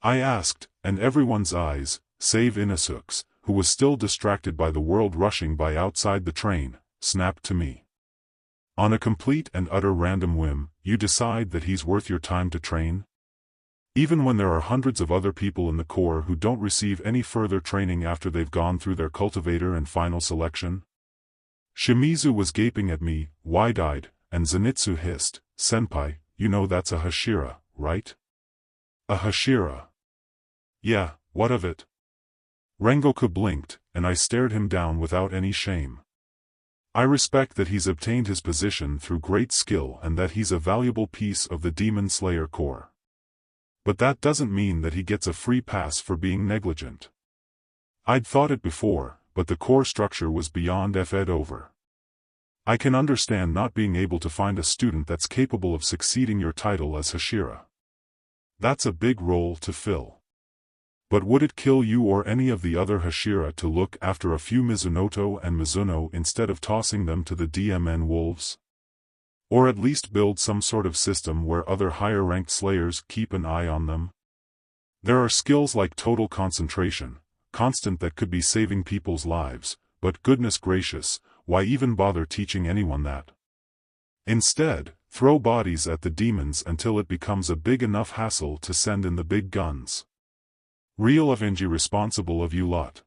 I asked, and everyone's eyes, save Inosuke's, who was still distracted by the world rushing by outside the train, snapped to me. On a complete and utter random whim, you decide that he's worth your time to train? Even when there are hundreds of other people in the Corps who don't receive any further training after they've gone through their cultivator and final selection? Shimizu was gaping at me, wide-eyed, and Zenitsu hissed, Senpai, you know that's a Hashira, right? A Hashira. Yeah, what of it? Rengoku blinked, and I stared him down without any shame. I respect that he's obtained his position through great skill and that he's a valuable piece of the Demon Slayer Corps. But that doesn't mean that he gets a free pass for being negligent. I'd thought it before, but the core structure was beyond Fed over. I can understand not being able to find a student that's capable of succeeding your title as Hashira. That's a big role to fill. But would it kill you or any of the other Hashira to look after a few Mizunoto and Mizuno instead of tossing them to the DMN wolves? Or at least build some sort of system where other higher-ranked slayers keep an eye on them? There are skills like total concentration, constant that could be saving people's lives, but goodness gracious, why even bother teaching anyone that? Instead, throw bodies at the demons until it becomes a big enough hassle to send in the big guns. Real Aviantei responsible of you lot.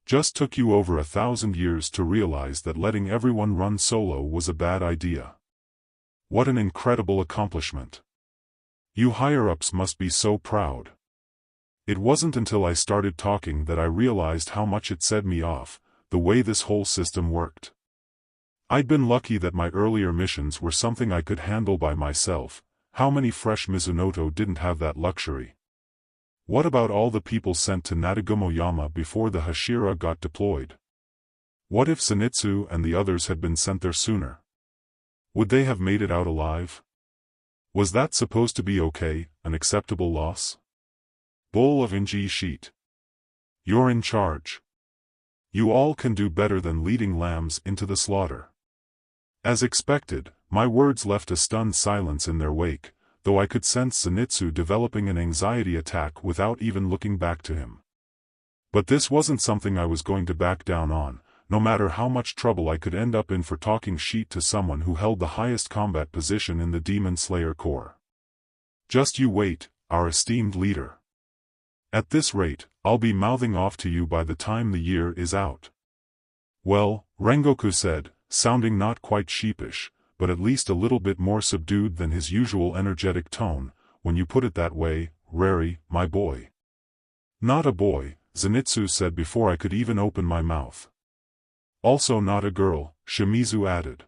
Just took you over 1,000 years to realize that letting everyone run solo was a bad idea. What an incredible accomplishment. You higher-ups must be so proud. It wasn't until I started talking that I realized how much it set me off, the way this whole system worked. I'd been lucky that my earlier missions were something I could handle by myself. How many fresh Mizunoto didn't have that luxury? What about all the people sent to Natagumoyama before the Hashira got deployed? What if Zenitsu and the others had been sent there sooner? Would they have made it out alive? Was that supposed to be okay, an acceptable loss? Bull of Inji sheet. You're in charge. You all can do better than leading lambs into the slaughter. As expected, my words left a stunned silence in their wake, though I could sense Zenitsu developing an anxiety attack without even looking back to him. But this wasn't something I was going to back down on, no matter how much trouble I could end up in for talking shit to someone who held the highest combat position in the Demon Slayer Corps. Just you wait, our esteemed leader. At this rate, I'll be mouthing off to you by the time the year is out. Well, Rengoku said, sounding not quite sheepish, but at least a little bit more subdued than his usual energetic tone, when you put it that way, Rari, my boy. Not a boy, Zenitsu said before I could even open my mouth. Also not a girl, Shimizu added.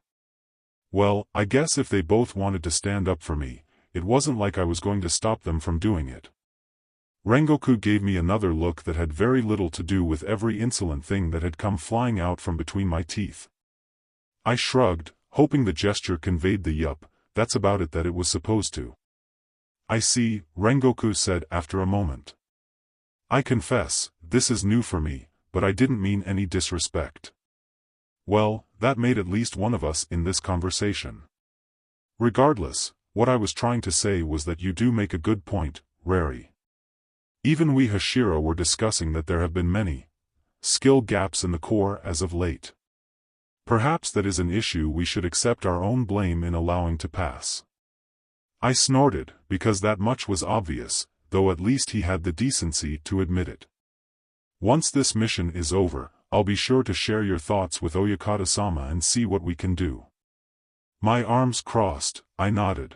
Well, I guess if they both wanted to stand up for me, it wasn't like I was going to stop them from doing it. Rengoku gave me another look that had very little to do with every insolent thing that had come flying out from between my teeth. I shrugged, hoping the gesture conveyed the yup, that's about it that it was supposed to. I see, Rengoku said after a moment. I confess, this is new for me, but I didn't mean any disrespect. Well, that made at least one of us in this conversation. Regardless, what I was trying to say was that you do make a good point, Rari. Even we Hashira were discussing that there have been many skill gaps in the Corps as of late. Perhaps that is an issue we should accept our own blame in allowing to pass. I snorted, because that much was obvious, though at least he had the decency to admit it. Once this mission is over, I'll be sure to share your thoughts with Oyakata-sama and see what we can do. My arms crossed, I nodded.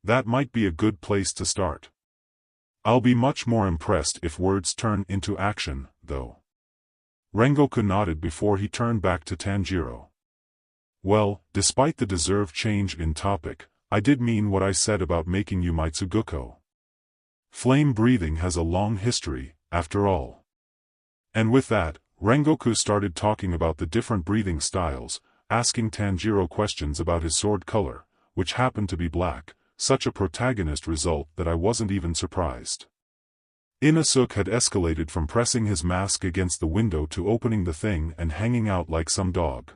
That might be a good place to start. I'll be much more impressed if words turn into action, though. Rengoku nodded before he turned back to Tanjiro. Well, despite the deserved change in topic, I did mean what I said about making you my Tsuguko. Flame breathing has a long history, after all. And with that, Rengoku started talking about the different breathing styles, asking Tanjiro questions about his sword color, which happened to be black, such a protagonist result that I wasn't even surprised. Inosuke had escalated from pressing his mask against the window to opening the thing and hanging out like some dog.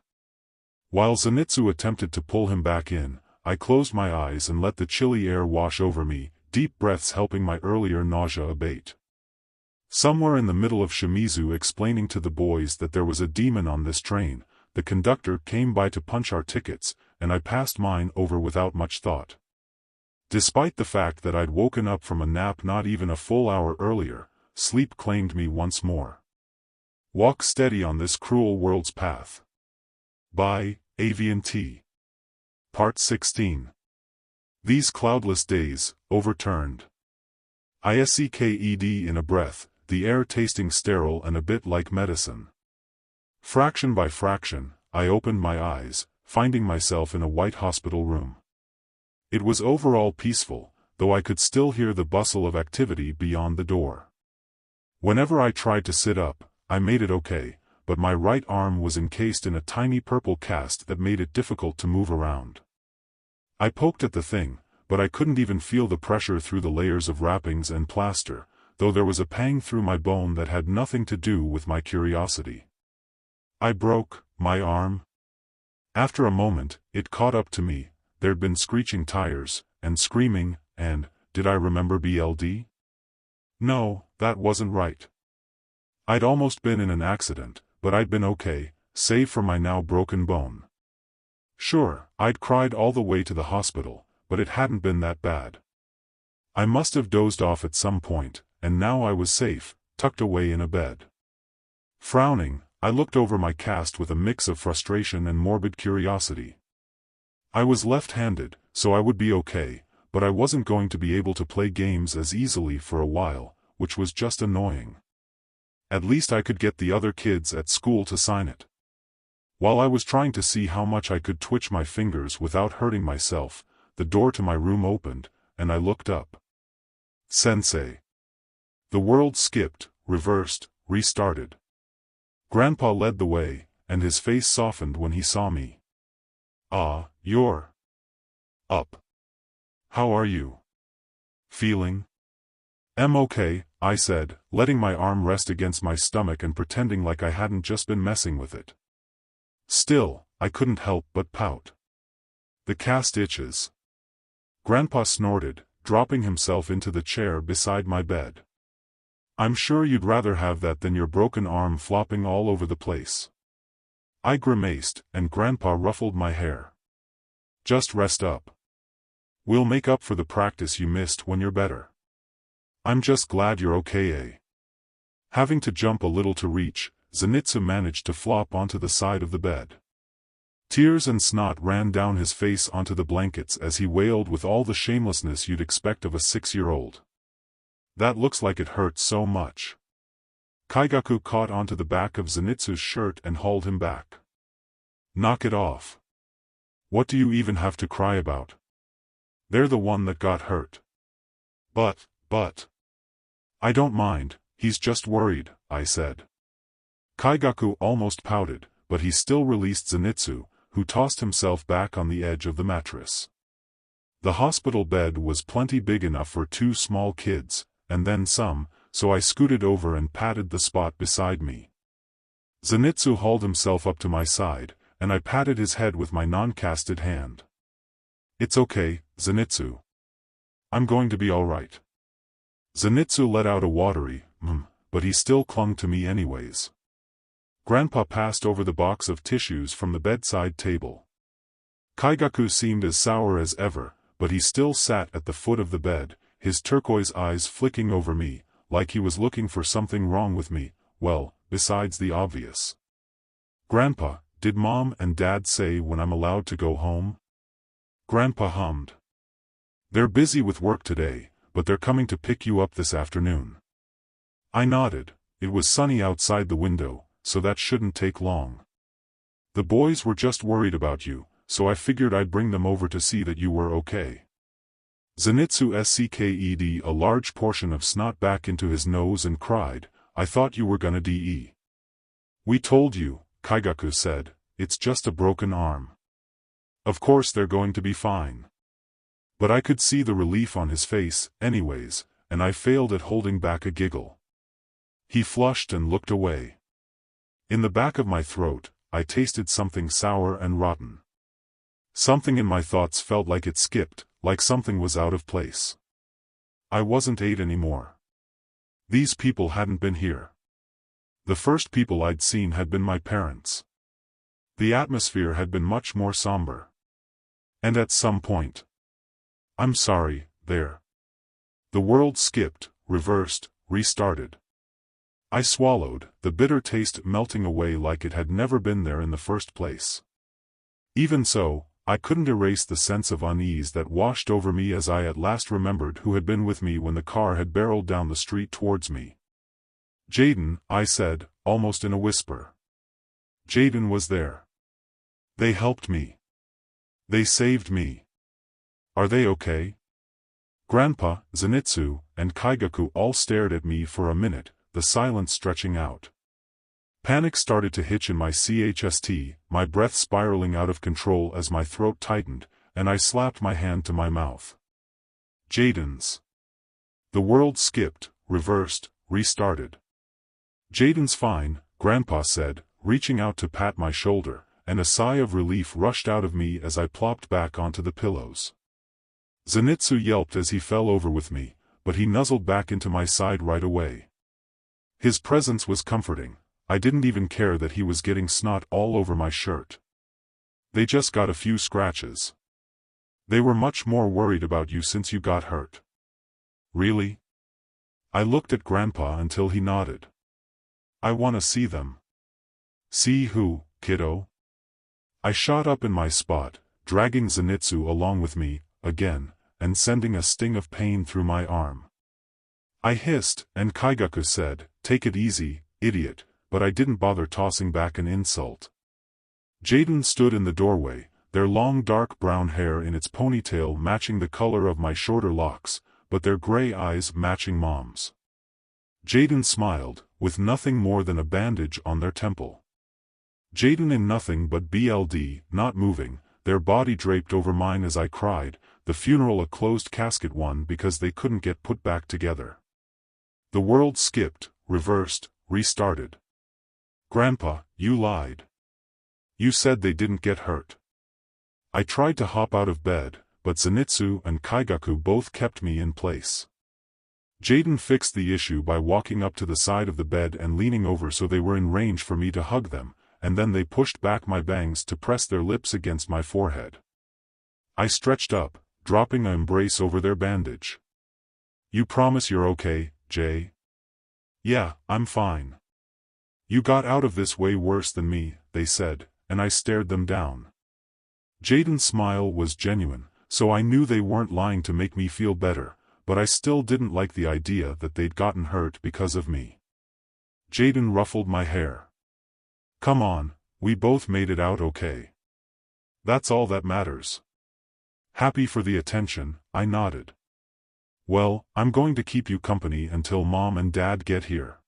While Zenitsu attempted to pull him back in, I closed my eyes and let the chilly air wash over me, deep breaths helping my earlier nausea abate. Somewhere in the middle of Shimizu explaining to the boys that there was a demon on this train, the conductor came by to punch our tickets, and I passed mine over without much thought. Despite the fact that I'd woken up from a nap not even a full hour earlier, sleep claimed me once more. Walk steady on this cruel world's path. By Aviantei. Part 16. These cloudless days, overturned. Iseked in a breath, the air tasting sterile and a bit like medicine. Fraction by fraction, I opened my eyes, finding myself in a white hospital room. It was overall peaceful, though I could still hear the bustle of activity beyond the door. Whenever I tried to sit up, I made it okay, but my right arm was encased in a tiny purple cast that made it difficult to move around. I poked at the thing, but I couldn't even feel the pressure through the layers of wrappings and plaster, though there was a pang through my bone that had nothing to do with my curiosity. I broke my arm. After a moment, it caught up to me. There'd been screeching tires, and screaming, and, did I remember BLD? No, that wasn't right. I'd almost been in an accident, but I'd been okay, save for my now broken bone. Sure, I'd cried all the way to the hospital, but it hadn't been that bad. I must have dozed off at some point, and now I was safe, tucked away in a bed. Frowning, I looked over my cast with a mix of frustration and morbid curiosity. I was left-handed, so I would be okay, but I wasn't going to be able to play games as easily for a while, which was just annoying. At least I could get the other kids at school to sign it. While I was trying to see how much I could twitch my fingers without hurting myself, the door to my room opened, and I looked up. Sensei. The world skipped, reversed, restarted. Grandpa led the way, and his face softened when he saw me. Ah, you're up. How are you feeling? I'm okay, I said, letting my arm rest against my stomach and pretending like I hadn't just been messing with it. Still, I couldn't help but pout. The cast itches. Grandpa snorted, dropping himself into the chair beside my bed. I'm sure you'd rather have that than your broken arm flopping all over the place. I grimaced, and Grandpa ruffled my hair. Just rest up. We'll make up for the practice you missed when you're better. I'm just glad you're okay, eh? Having to jump a little to reach, Zenitsu managed to flop onto the side of the bed. Tears and snot ran down his face onto the blankets as he wailed with all the shamelessness you'd expect of a 6-year-old. That looks like it hurts so much. Kyaku caught onto the back of Zenitsu's shirt and hauled him back. Knock it off. What do you even have to cry about? They're the one that got hurt. But. I don't mind, he's just worried, I said. Kyaku almost pouted, but he still released Zenitsu, who tossed himself back on the edge of the mattress. The hospital bed was plenty big enough for 2 small kids, and then some, so I scooted over and patted the spot beside me. Zenitsu hauled himself up to my side, and I patted his head with my non-casted hand. It's okay, Zenitsu. I'm going to be alright. Zenitsu let out a watery, but he still clung to me anyways. Grandpa passed over the box of tissues from the bedside table. Kyaku seemed as sour as ever, but he still sat at the foot of the bed, his turquoise eyes flicking over me, like he was looking for something wrong with me, well, besides the obvious. Grandpa, did Mom and Dad say when I'm allowed to go home? Grandpa hummed. They're busy with work today, but they're coming to pick you up this afternoon. I nodded. It was sunny outside the window, so that shouldn't take long. The boys were just worried about you, so I figured I'd bring them over to see that you were okay. Zenitsu scked a large portion of snot back into his nose and cried, I thought you were gonna die. We told you, Kyaku said, it's just a broken arm. Of course they're going to be fine. But I could see the relief on his face, anyways, and I failed at holding back a giggle. He flushed and looked away. In the back of my throat, I tasted something sour and rotten. Something in my thoughts felt like it skipped, like something was out of place. I wasn't 8 anymore. These people hadn't been here. The first people I'd seen had been my parents. The atmosphere had been much more somber. And at some point, I'm sorry, there. The world skipped, reversed, restarted. I swallowed, the bitter taste melting away like it had never been there in the first place. Even so, I couldn't erase the sense of unease that washed over me as I at last remembered who had been with me when the car had barreled down the street towards me. Jaden, I said, almost in a whisper. Jaden was there. They helped me. They saved me. Are they okay? Grandpa, Zenitsu, and Kyaku all stared at me for a minute, the silence stretching out. Panic started to hitch in my chest, my breath spiraling out of control as my throat tightened, and I slapped my hand to my mouth. Jaden's. The world skipped, reversed, restarted. Jaden's fine, Grandpa said, reaching out to pat my shoulder, and a sigh of relief rushed out of me as I plopped back onto the pillows. Zenitsu yelped as he fell over with me, but he nuzzled back into my side right away. His presence was comforting. I didn't even care that he was getting snot all over my shirt. They just got a few scratches. They were much more worried about you since you got hurt. Really? I looked at Grandpa until he nodded. I want to see them. See who, kiddo? I shot up in my spot, dragging Zenitsu along with me, again, and sending a sting of pain through my arm. I hissed, and Kaigaku said, "Take it easy, idiot," but I didn't bother tossing back an insult. Jaden stood in the doorway, their long dark brown hair in its ponytail matching the color of my shorter locks, but their gray eyes matching Mom's. Jaden smiled, with nothing more than a bandage on their temple. Jaden in nothing but BLD, not moving, their body draped over mine as I cried, the funeral a closed casket one because they couldn't get put back together. The world skipped, reversed, restarted. Grandpa, you lied. You said they didn't get hurt. I tried to hop out of bed, but Zenitsu and Kaigaku both kept me in place. Jaden fixed the issue by walking up to the side of the bed and leaning over so they were in range for me to hug them, and then they pushed back my bangs to press their lips against my forehead. I stretched up, dropping an embrace over their bandage. You promise you're okay, Jay? Yeah, I'm fine. You got out of this way worse than me, they said, and I stared them down. Jaden's smile was genuine, so I knew they weren't lying to make me feel better, but I still didn't like the idea that they'd gotten hurt because of me. Jaden ruffled my hair. Come on, we both made it out okay. That's all that matters. Happy for the attention, I nodded. Well, I'm going to keep you company until Mom and Dad get here.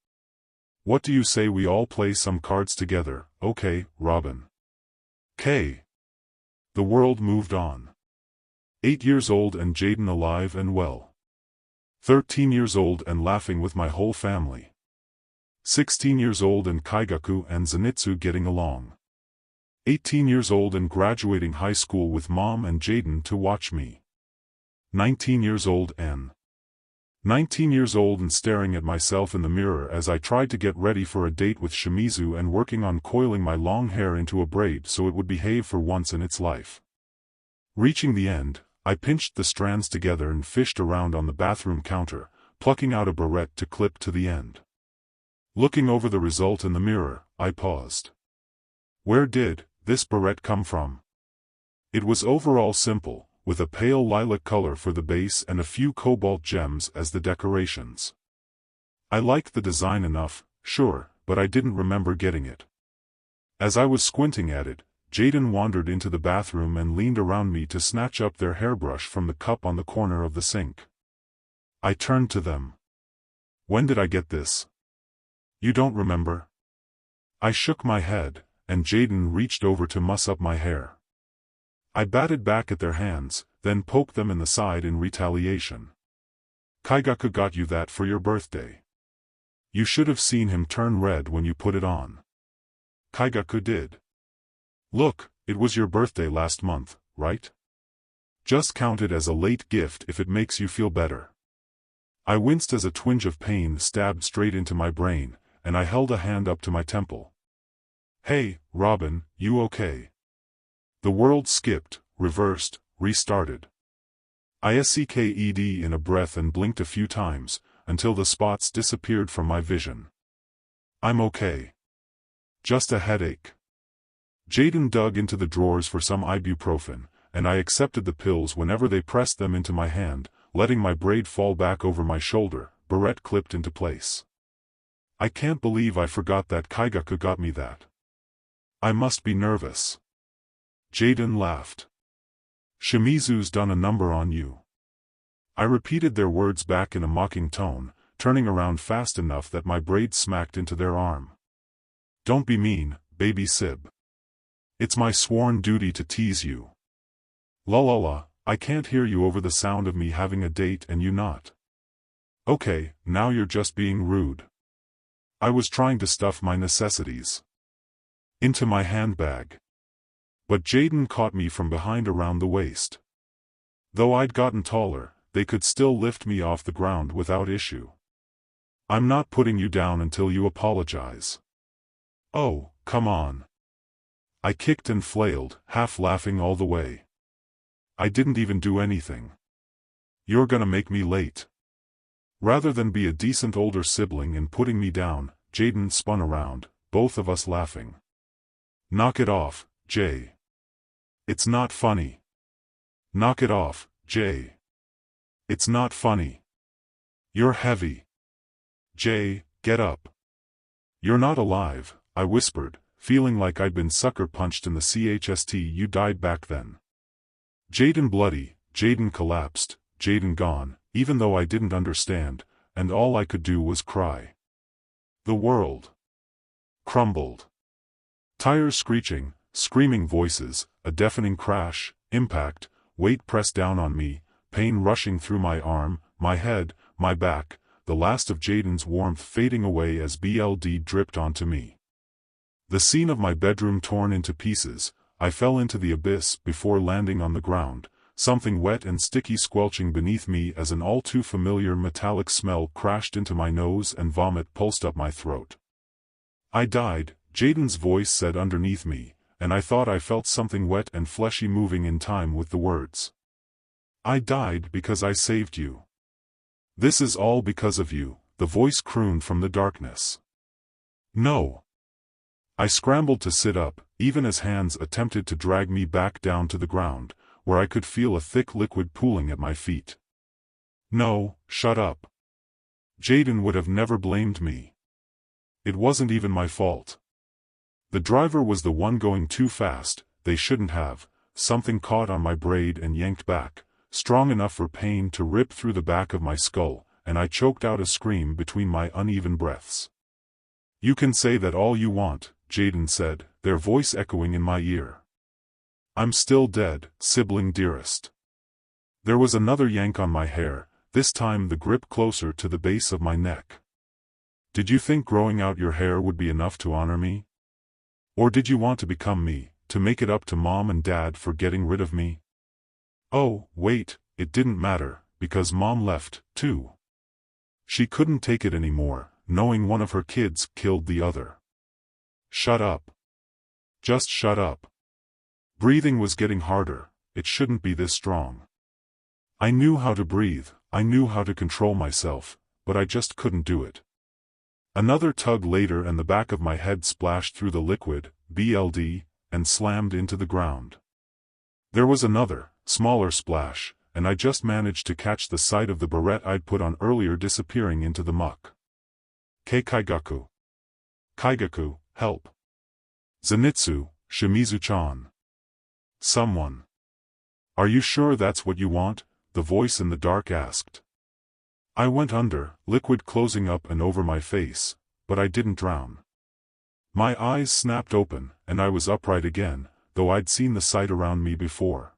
What do you say we all play some cards together, okay, Robin? K. The world moved on. 8 years old and Jaden alive and well. 13 years old and laughing with my whole family. 16 years old and Kaigaku and Zenitsu getting along. 18 years old and graduating high school with Mom and Jaden to watch me. 19 years old and 19 years old and staring at myself in the mirror as I tried to get ready for a date with Shimizu and working on coiling my long hair into a braid so it would behave for once in its life. Reaching the end, I pinched the strands together and fished around on the bathroom counter, plucking out a barrette to clip to the end. Looking over the result in the mirror, I paused. Where did this barrette come from? It was overall simple, with a pale lilac color for the base and a few cobalt gems as the decorations. I liked the design enough, sure, but I didn't remember getting it. As I was squinting at it, Jaden wandered into the bathroom and leaned around me to snatch up their hairbrush from the cup on the corner of the sink. I turned to them. When did I get this? You don't remember? I shook my head, and Jaden reached over to muss up my hair. I batted back at their hands, then poked them in the side in retaliation. Kaigaku got you that for your birthday. You should have seen him turn red when you put it on. Kaigaku did. Look, it was your birthday last month, right? Just count it as a late gift if it makes you feel better. I winced as a twinge of pain stabbed straight into my brain, and I held a hand up to my temple. Hey, Robin, you okay? The world skipped, reversed, restarted. I sucked in a breath and blinked a few times, until the spots disappeared from my vision. I'm okay. Just a headache. Jaden dug into the drawers for some ibuprofen, and I accepted the pills whenever they pressed them into my hand, letting my braid fall back over my shoulder, barrette clipped into place. I can't believe I forgot that Kaigaku got me that. I must be nervous. Jaden laughed. Shimizu's done a number on you. I repeated their words back in a mocking tone, turning around fast enough that my braid smacked into their arm. Don't be mean, baby Sib. It's my sworn duty to tease you. La la la, I can't hear you over the sound of me having a date and you not. Okay, now you're just being rude. I was trying to stuff my necessities into my handbag. But Jaden caught me from behind around the waist. Though I'd gotten taller, they could still lift me off the ground without issue. I'm not putting you down until you apologize. Oh, come on. I kicked and flailed, half laughing all the way. I didn't even do anything. You're gonna make me late. Rather than be a decent older sibling and putting me down, Jaden spun around, both of us laughing. Knock it off, Jay. It's not funny. Knock it off, Jay. It's not funny. You're heavy. Jay, get up. You're not alive, I whispered, feeling like I'd been sucker punched in the chest. You died back then. Jaden bloody, Jaden collapsed, Jaden gone, even though I didn't understand, and all I could do was cry. The world crumbled. Tires screeching, screaming voices, a deafening crash, impact, weight pressed down on me, pain rushing through my arm, my head, my back, the last of Jaden's warmth fading away as blood dripped onto me. The scene of my bedroom torn into pieces, I fell into the abyss before landing on the ground, something wet and sticky squelching beneath me as an all-too-familiar metallic smell crashed into my nose and vomit pulsed up my throat. I died, Jaden's voice said underneath me, and I thought I felt something wet and fleshy moving in time with the words. I died because I saved you. This is all because of you, the voice crooned from the darkness. No. I scrambled to sit up, even as hands attempted to drag me back down to the ground, where I could feel a thick liquid pooling at my feet. No, shut up. Jaden would have never blamed me. It wasn't even my fault. The driver was the one going too fast, they shouldn't have. Something caught on my braid and yanked back, strong enough for pain to rip through the back of my skull, and I choked out a scream between my uneven breaths. You can say that all you want, Jaden said, their voice echoing in my ear. I'm still dead, sibling dearest. There was another yank on my hair, this time the grip closer to the base of my neck. Did you think growing out your hair would be enough to honor me? Or did you want to become me, to make it up to Mom and Dad for getting rid of me? Oh, wait, it didn't matter, because Mom left, too. She couldn't take it anymore, knowing one of her kids killed the other. Shut up. Just shut up. Breathing was getting harder, it shouldn't be this strong. I knew how to breathe, I knew how to control myself, but I just couldn't do it. Another tug later and the back of my head splashed through the liquid, blood, and slammed into the ground. There was another, smaller splash, and I just managed to catch the sight of the beret I'd put on earlier disappearing into the muck. Kaigaku. Kaigaku, help. Zenitsu, Shimizu-chan. Someone. Are you sure that's what you want? The voice in the dark asked. I went under, liquid closing up and over my face, but I didn't drown. My eyes snapped open, and I was upright again, though I'd seen the sight around me before.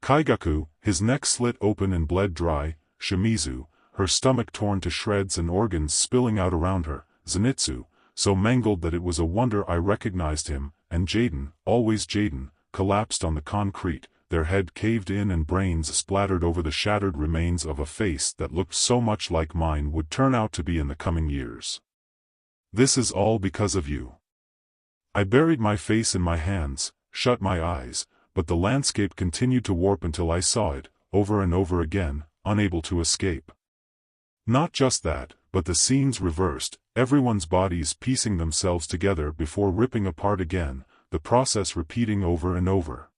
Kaigaku, his neck slit open and bled dry, Shimizu, her stomach torn to shreds and organs spilling out around her, Zenitsu, so mangled that it was a wonder I recognized him, and Jaden, always Jaden, collapsed on the concrete, their head caved in and brains splattered over the shattered remains of a face that looked so much like mine would turn out to be in the coming years. This is all because of you. I buried my face in my hands, shut my eyes, but the landscape continued to warp until I saw it, over and over again, unable to escape. Not just that, but the scenes reversed, everyone's bodies piecing themselves together before ripping apart again, the process repeating over and over.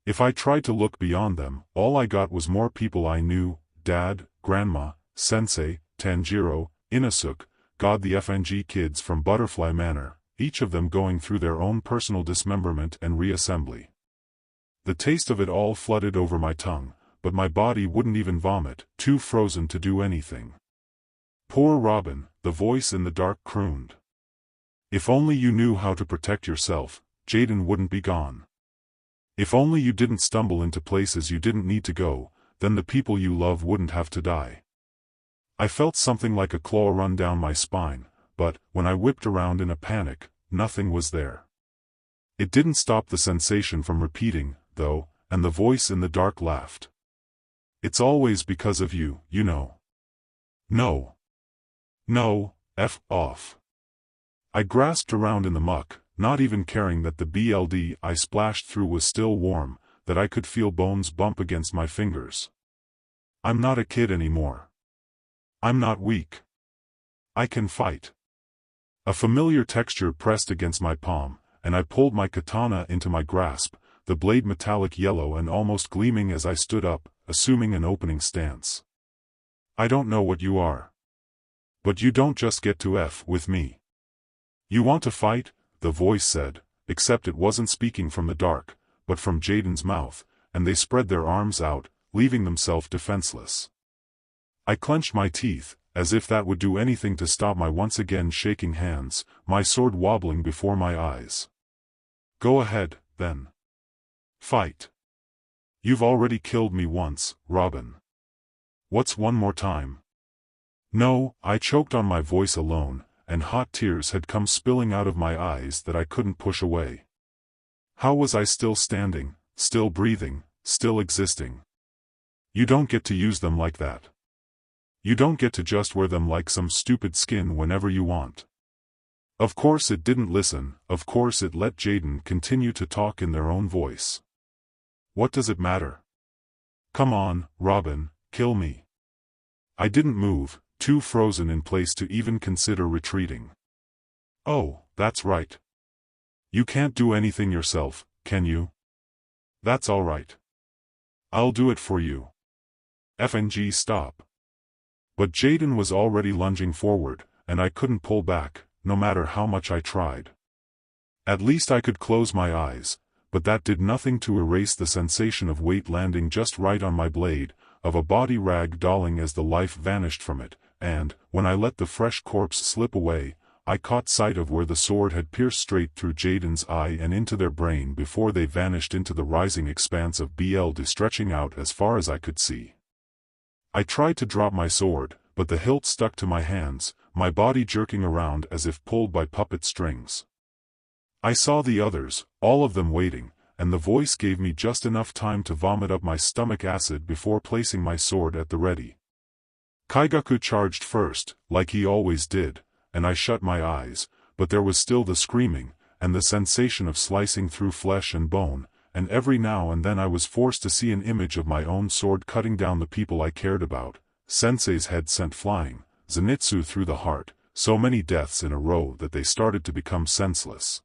If I tried to look beyond them, all I got was more people I knew, Dad, Grandma, Sensei, Tanjiro, Inosuke, God the FNG kids from Butterfly Manor, each of them going through their own personal dismemberment and reassembly. The taste of it all flooded over my tongue, but my body wouldn't even vomit, too frozen to do anything. Poor Robin, the voice in the dark crooned. If only you knew how to protect yourself, Jaden wouldn't be gone. If only you didn't stumble into places you didn't need to go, then the people you love wouldn't have to die. I felt something like a claw run down my spine, but, when I whipped around in a panic, nothing was there. It didn't stop the sensation from repeating, though, and the voice in the dark laughed. It's always because of you, you know. No. No, F off. I grasped around in the muck, not even caring that the blood I splashed through was still warm, that I could feel bones bump against my fingers. I'm not a kid anymore. I'm not weak. I can fight. A familiar texture pressed against my palm, and I pulled my katana into my grasp, the blade metallic yellow and almost gleaming as I stood up, assuming an opening stance. I don't know what you are. But you don't just get to F with me. You want to fight? The voice said, except it wasn't speaking from the dark, but from Jaden's mouth, and they spread their arms out, leaving themselves defenseless. I clenched my teeth, as if that would do anything to stop my once again shaking hands, my sword wobbling before my eyes. Go ahead, then. Fight. You've already killed me once, Robin. What's one more time? No, I choked on my voice alone, and hot tears had come spilling out of my eyes that I couldn't push away. How was I still standing, still breathing, still existing? You don't get to use them like that. You don't get to just wear them like some stupid skin whenever you want. Of course it didn't listen, of course it let Jaden continue to talk in their own voice. What does it matter? Come on, Robin, kill me. I didn't move, too frozen in place to even consider retreating. Oh, that's right. You can't do anything yourself, can you? That's all right. I'll do it for you. FNG stop. But Jaden was already lunging forward, and I couldn't pull back, no matter how much I tried. At least I could close my eyes, but that did nothing to erase the sensation of weight landing just right on my blade, of a body rag dolling as the life vanished from it, and, when I let the fresh corpse slip away, I caught sight of where the sword had pierced straight through Jaden's eye and into their brain before they vanished into the rising expanse of blood stretching out as far as I could see. I tried to drop my sword, but the hilt stuck to my hands, my body jerking around as if pulled by puppet strings. I saw the others, all of them waiting, and the voice gave me just enough time to vomit up my stomach acid before placing my sword at the ready. Kaigaku charged first, like he always did, and I shut my eyes, but there was still the screaming, and the sensation of slicing through flesh and bone, and every now and then I was forced to see an image of my own sword cutting down the people I cared about, Sensei's head sent flying, Zenitsu through the heart, so many deaths in a row that they started to become senseless.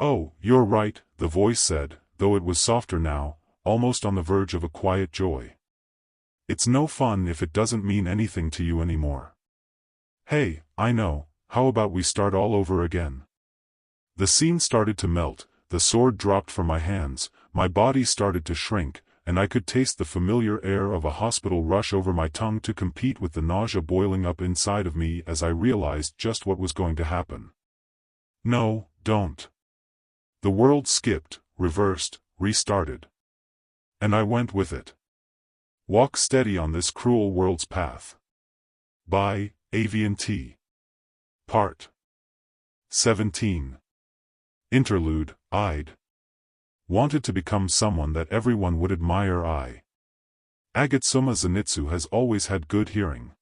Oh, you're right, the voice said, though it was softer now, almost on the verge of a quiet joy. It's no fun if it doesn't mean anything to you anymore. Hey, I know, how about we start all over again? The scene started to melt, the sword dropped from my hands, my body started to shrink, and I could taste the familiar air of a hospital rush over my tongue to compete with the nausea boiling up inside of me as I realized just what was going to happen. No, don't. The world skipped, reversed, restarted. And I went with it. Walk steady on this cruel world's path. By Aviantei. Part 17. Interlude. I'd wanted to become someone that everyone would admire. Agatsuma Zenitsu has always had good hearing.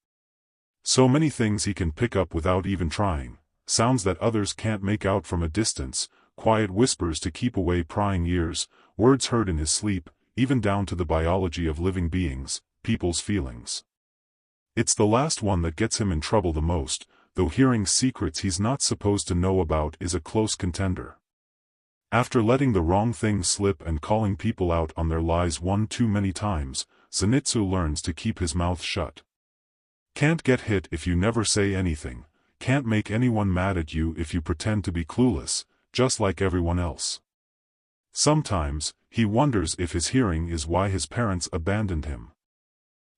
So many things he can pick up without even trying, sounds that others can't make out from a distance, quiet whispers to keep away prying ears, words heard in his sleep, even down to the biology of living beings, people's feelings. It's the last one that gets him in trouble the most, though hearing secrets he's not supposed to know about is a close contender. After letting the wrong thing slip and calling people out on their lies one too many times, Zenitsu learns to keep his mouth shut. Can't get hit if you never say anything, can't make anyone mad at you if you pretend to be clueless, just like everyone else. Sometimes, he wonders if his hearing is why his parents abandoned him.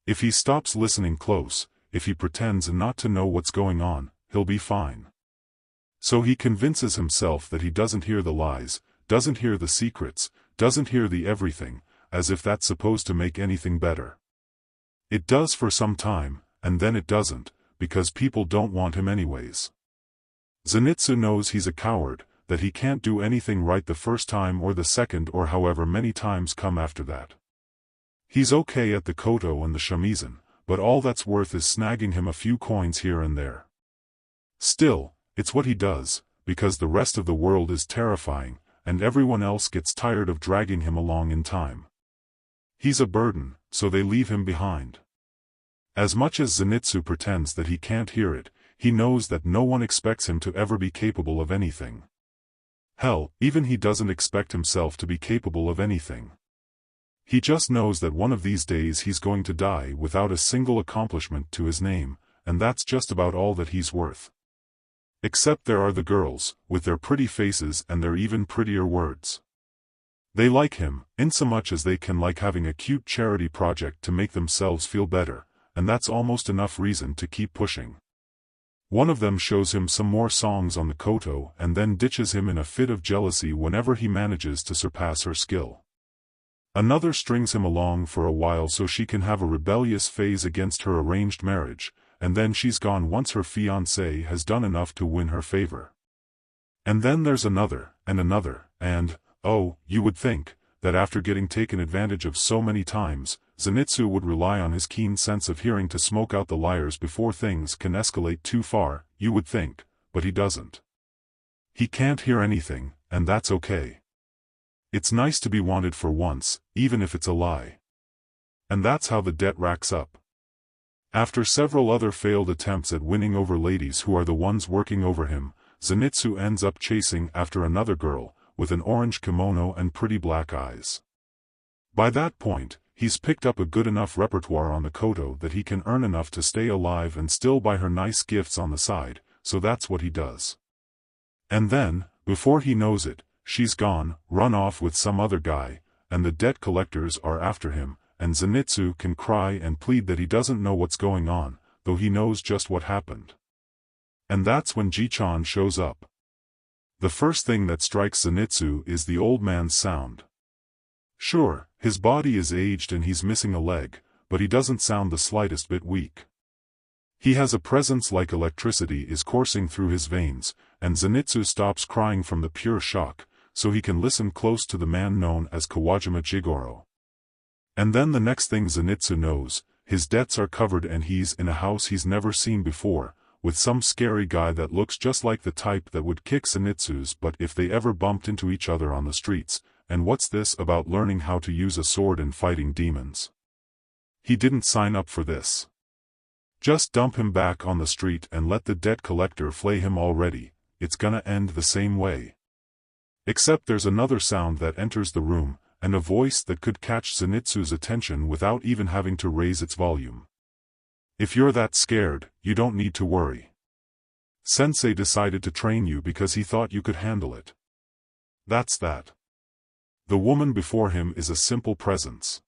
If he stops listening close, if he pretends not to know what's going on, he'll be fine. So he convinces himself that he doesn't hear the lies, doesn't hear the secrets, doesn't hear the everything, as if that's supposed to make anything better. It does for some time, and then it doesn't, because people don't want him anyways. Zenitsu knows he's a coward, that he can't do anything right the first time or the second or however many times come after that. He's okay at the koto and the shamisen, but all that's worth is snagging him a few coins here and there. Still, it's what he does, because the rest of the world is terrifying, and everyone else gets tired of dragging him along in time. He's a burden, so they leave him behind. As much as Zenitsu pretends that he can't hear it, he knows that no one expects him to ever be capable of anything. Hell, even he doesn't expect himself to be capable of anything. He just knows that one of these days he's going to die without a single accomplishment to his name, and that's just about all that he's worth. Except there are the girls, with their pretty faces and their even prettier words. They like him, insomuch as they can like having a cute charity project to make themselves feel better, and that's almost enough reason to keep pushing. One of them shows him some more songs on the koto and then ditches him in a fit of jealousy whenever he manages to surpass her skill. Another strings him along for a while so she can have a rebellious phase against her arranged marriage, and then she's gone once her fiancé has done enough to win her favor. And then there's another, and, oh, you would think, that after getting taken advantage of so many times, Zenitsu would rely on his keen sense of hearing to smoke out the liars before things can escalate too far, you would think, but he doesn't. He can't hear anything, and that's okay. It's nice to be wanted for once, even if it's a lie. And that's how the debt racks up. After several other failed attempts at winning over ladies who are the ones working over him, Zenitsu ends up chasing after another girl, with an orange kimono and pretty black eyes. By that point, he's picked up a good enough repertoire on the koto that he can earn enough to stay alive and still buy her nice gifts on the side, so that's what he does. And then, before he knows it, she's gone, run off with some other guy, and the debt collectors are after him, and Zenitsu can cry and plead that he doesn't know what's going on, though he knows just what happened. And that's when Ji-chan shows up. The first thing that strikes Zenitsu is the old man's sound. Sure, his body is aged and he's missing a leg, but he doesn't sound the slightest bit weak. He has a presence like electricity is coursing through his veins, and Zenitsu stops crying from the pure shock, so he can listen close to the man known as Kawajima Jigoro. And then the next thing Zenitsu knows, his debts are covered and he's in a house he's never seen before, with some scary guy that looks just like the type that would kick Zenitsu's butt if they ever bumped into each other on the streets, and what's this about learning how to use a sword and fighting demons? He didn't sign up for this. Just dump him back on the street and let the debt collector flay him already, it's gonna end the same way. Except there's another sound that enters the room, and a voice that could catch Zenitsu's attention without even having to raise its volume. If you're that scared, you don't need to worry. Sensei decided to train you because he thought you could handle it. That's that. The woman before him is a simple presence.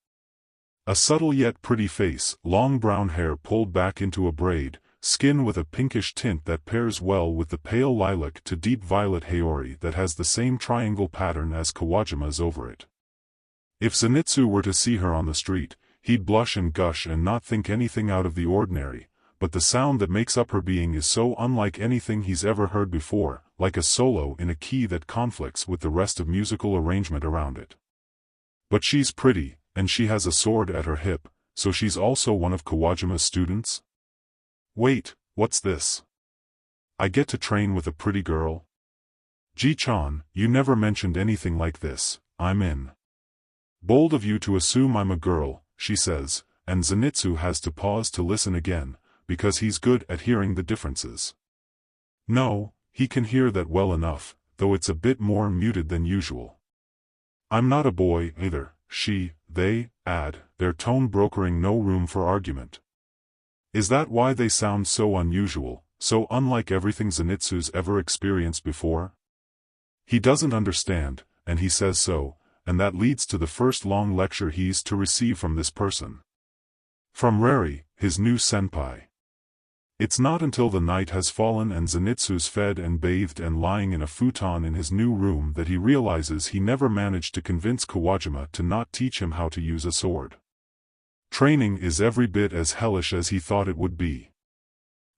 A subtle yet pretty face, long brown hair pulled back into a braid, skin with a pinkish tint that pairs well with the pale lilac to deep violet haori that has the same triangle pattern as Kawajima's over it. If Zenitsu were to see her on the street, he'd blush and gush and not think anything out of the ordinary, but the sound that makes up her being is so unlike anything he's ever heard before, like a solo in a key that conflicts with the rest of musical arrangement around it. But she's pretty, and she has a sword at her hip, so she's also one of Kawajima's students? Wait, what's this? I get to train with a pretty girl? Ji-chan, you never mentioned anything like this, I'm in. Bold of you to assume I'm a girl, she says, and Zenitsu has to pause to listen again, because he's good at hearing the differences. No, he can hear that well enough, though it's a bit more muted than usual. I'm not a boy either, they add, their tone brokering no room for argument. Is that why they sound so unusual, so unlike everything Zenitsu's ever experienced before? He doesn't understand, and he says so, and that leads to the first long lecture he's to receive from this person. From Rari, his new senpai. It's not until the night has fallen and Zenitsu's fed and bathed and lying in a futon in his new room that he realizes he never managed to convince Kawajima to not teach him how to use a sword. Training is every bit as hellish as he thought it would be.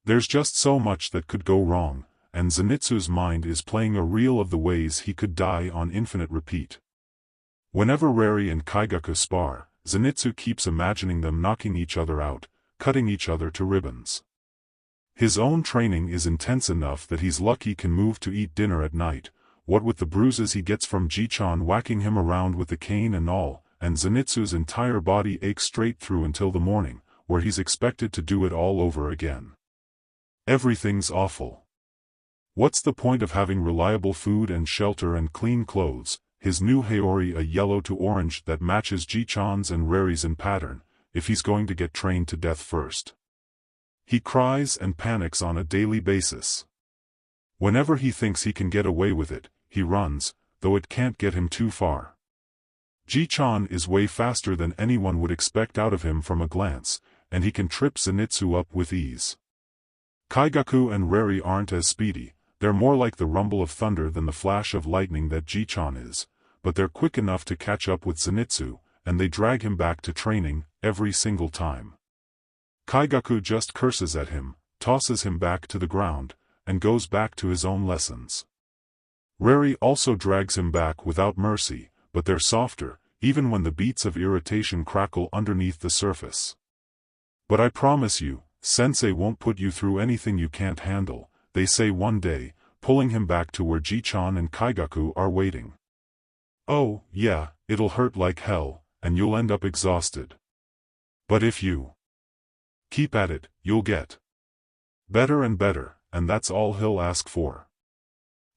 There's just so much that could go wrong, and Zenitsu's mind is playing a reel of the ways he could die on infinite repeat. Whenever Rari and Kaigaku spar, Zenitsu keeps imagining them knocking each other out, cutting each other to ribbons. His own training is intense enough that he's lucky can move to eat dinner at night, what with the bruises he gets from Ji-chan whacking him around with the cane and all, and Zenitsu's entire body aches straight through until the morning, where he's expected to do it all over again. Everything's awful. What's the point of having reliable food and shelter and clean clothes, his new Haori a yellow to orange that matches Ji-chan's and Rari's in pattern, if he's going to get trained to death first? He cries and panics on a daily basis. Whenever he thinks he can get away with it, he runs, though it can't get him too far. Ji-chan is way faster than anyone would expect out of him from a glance, and he can trip Zenitsu up with ease. Kyaku and Rari aren't as speedy, they're more like the rumble of thunder than the flash of lightning that Ji-chan is, but they're quick enough to catch up with Zenitsu, and they drag him back to training, every single time. Kyaku just curses at him, tosses him back to the ground, and goes back to his own lessons. Rari also drags him back without mercy, but they're softer, even when the beats of irritation crackle underneath the surface. But I promise you, Sensei won't put you through anything you can't handle, they say one day, pulling him back to where Ji-chan and Kyaku are waiting. Oh, yeah, it'll hurt like hell, and you'll end up exhausted. But if you keep at it, you'll get better and better, and that's all he'll ask for.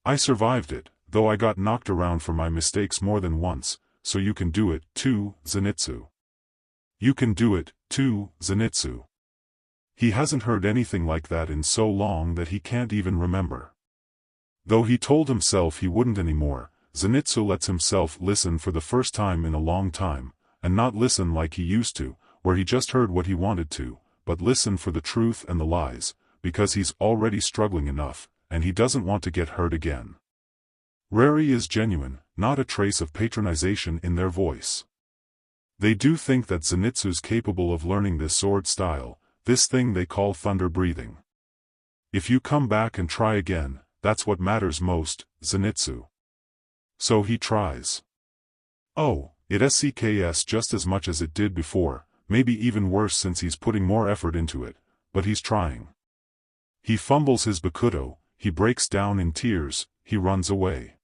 I survived it, though I got knocked around for my mistakes more than once, so you can do it, too, Zenitsu. You can do it, too, Zenitsu. He hasn't heard anything like that in so long that he can't even remember. Though he told himself he wouldn't anymore, Zenitsu lets himself listen for the first time in a long time, and not listen like he used to, where he just heard what he wanted to, but listen for the truth and the lies, because he's already struggling enough, and he doesn't want to get hurt again. Rari is genuine, not a trace of patronization in their voice. They do think that Zenitsu's capable of learning this sword style, this thing they call thunder breathing. If you come back and try again, that's what matters most, Zenitsu. So he tries. Oh, it SCKS just as much as it did before, maybe even worse since he's putting more effort into it, but he's trying. He fumbles his bakudo, he breaks down in tears, he runs away.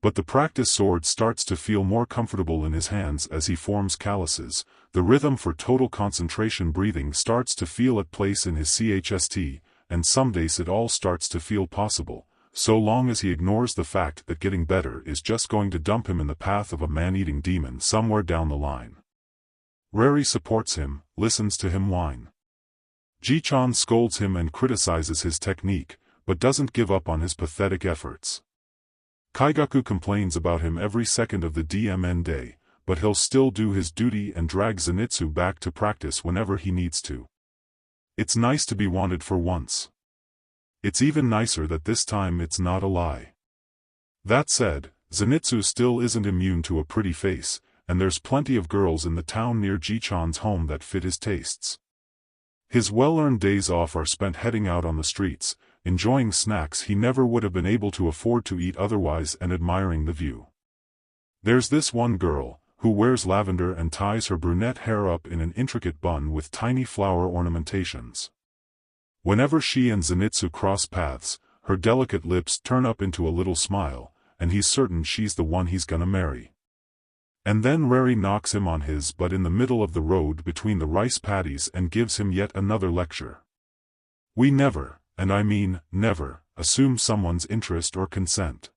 But the practice sword starts to feel more comfortable in his hands as he forms calluses, the rhythm for total concentration breathing starts to feel at place in his CHST, and some days it all starts to feel possible, so long as he ignores the fact that getting better is just going to dump him in the path of a man-eating demon somewhere down the line. Rari supports him, listens to him whine. Ji-chan scolds him and criticizes his technique, but doesn't give up on his pathetic efforts. Kyaku complains about him every second of the DMN day, but he'll still do his duty and drag Zenitsu back to practice whenever he needs to. It's nice to be wanted for once. It's even nicer that this time it's not a lie. That said, Zenitsu still isn't immune to a pretty face, and there's plenty of girls in the town near Ji-chan's home that fit his tastes. His well-earned days off are spent heading out on the streets, enjoying snacks he never would have been able to afford to eat otherwise and admiring the view. There's this one girl, who wears lavender and ties her brunette hair up in an intricate bun with tiny flower ornamentations. Whenever she and Zenitsu cross paths, her delicate lips turn up into a little smile, and he's certain she's the one he's gonna marry. And then Rari knocks him on his butt in the middle of the road between the rice paddies and gives him yet another lecture. We never, and I mean never, assume someone's interest or consent.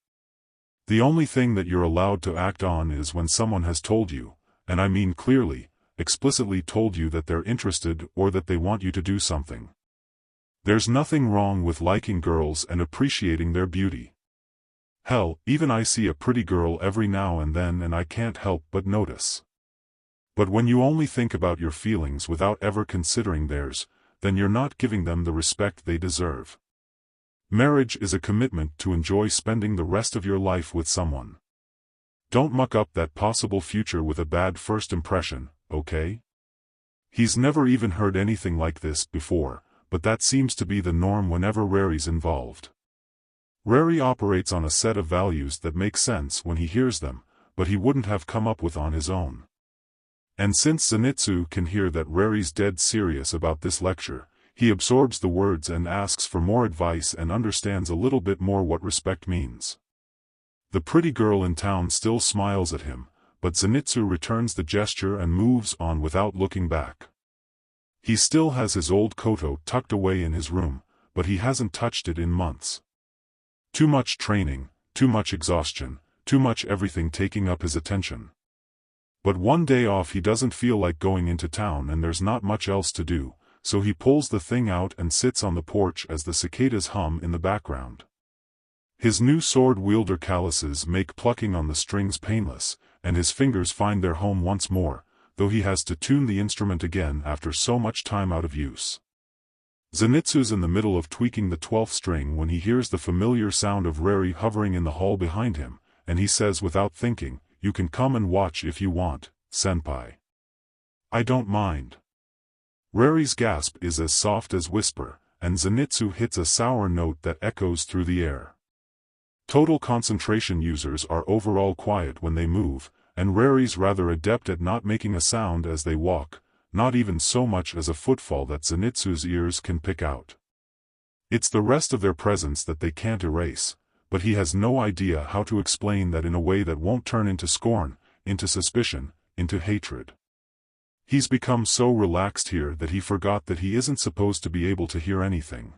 The only thing that you're allowed to act on is when someone has told you, and I mean clearly, explicitly told you that they're interested or that they want you to do something. There's nothing wrong with liking girls and appreciating their beauty. Hell, even I see a pretty girl every now and then and I can't help but notice. But when you only think about your feelings without ever considering theirs, then you're not giving them the respect they deserve. Marriage is a commitment to enjoy spending the rest of your life with someone. Don't muck up that possible future with a bad first impression, okay? He's never even heard anything like this before, but that seems to be the norm whenever Rari's involved. Rari operates on a set of values that make sense when he hears them, but he wouldn't have come up with on his own. And since Zenitsu can hear that Rari's dead serious about this lecture, he absorbs the words and asks for more advice and understands a little bit more what respect means. The pretty girl in town still smiles at him, but Zenitsu returns the gesture and moves on without looking back. He still has his old koto tucked away in his room, but he hasn't touched it in months. Too much training, too much exhaustion, too much everything taking up his attention. But one day off he doesn't feel like going into town and there's not much else to do, so he pulls the thing out and sits on the porch as the cicadas hum in the background. His new sword-wielder calluses make plucking on the strings painless, and his fingers find their home once more, though he has to tune the instrument again after so much time out of use. Zenitsu's in the middle of tweaking the 12th string when he hears the familiar sound of Rari hovering in the hall behind him, and he says without thinking, "You can come and watch if you want, senpai. I don't mind." Rari's gasp is as soft as whisper, and Zenitsu hits a sour note that echoes through the air. Total concentration users are overall quiet when they move, and Rari's rather adept at not making a sound as they walk, not even so much as a footfall that Zenitsu's ears can pick out. It's the rest of their presence that they can't erase, but he has no idea how to explain that in a way that won't turn into scorn, into suspicion, into hatred. He's become so relaxed here that he forgot that he isn't supposed to be able to hear anything.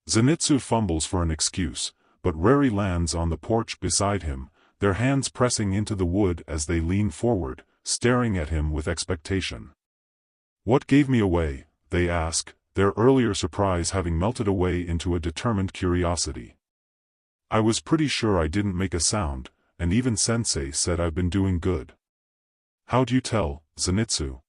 Zenitsu fumbles for an excuse, but Rari lands on the porch beside him, their hands pressing into the wood as they lean forward, staring at him with expectation. "What gave me away?" they ask, their earlier surprise having melted away into a determined curiosity. "I was pretty sure I didn't make a sound, and even Sensei said I've been doing good." "How'd you tell, Zenitsu?"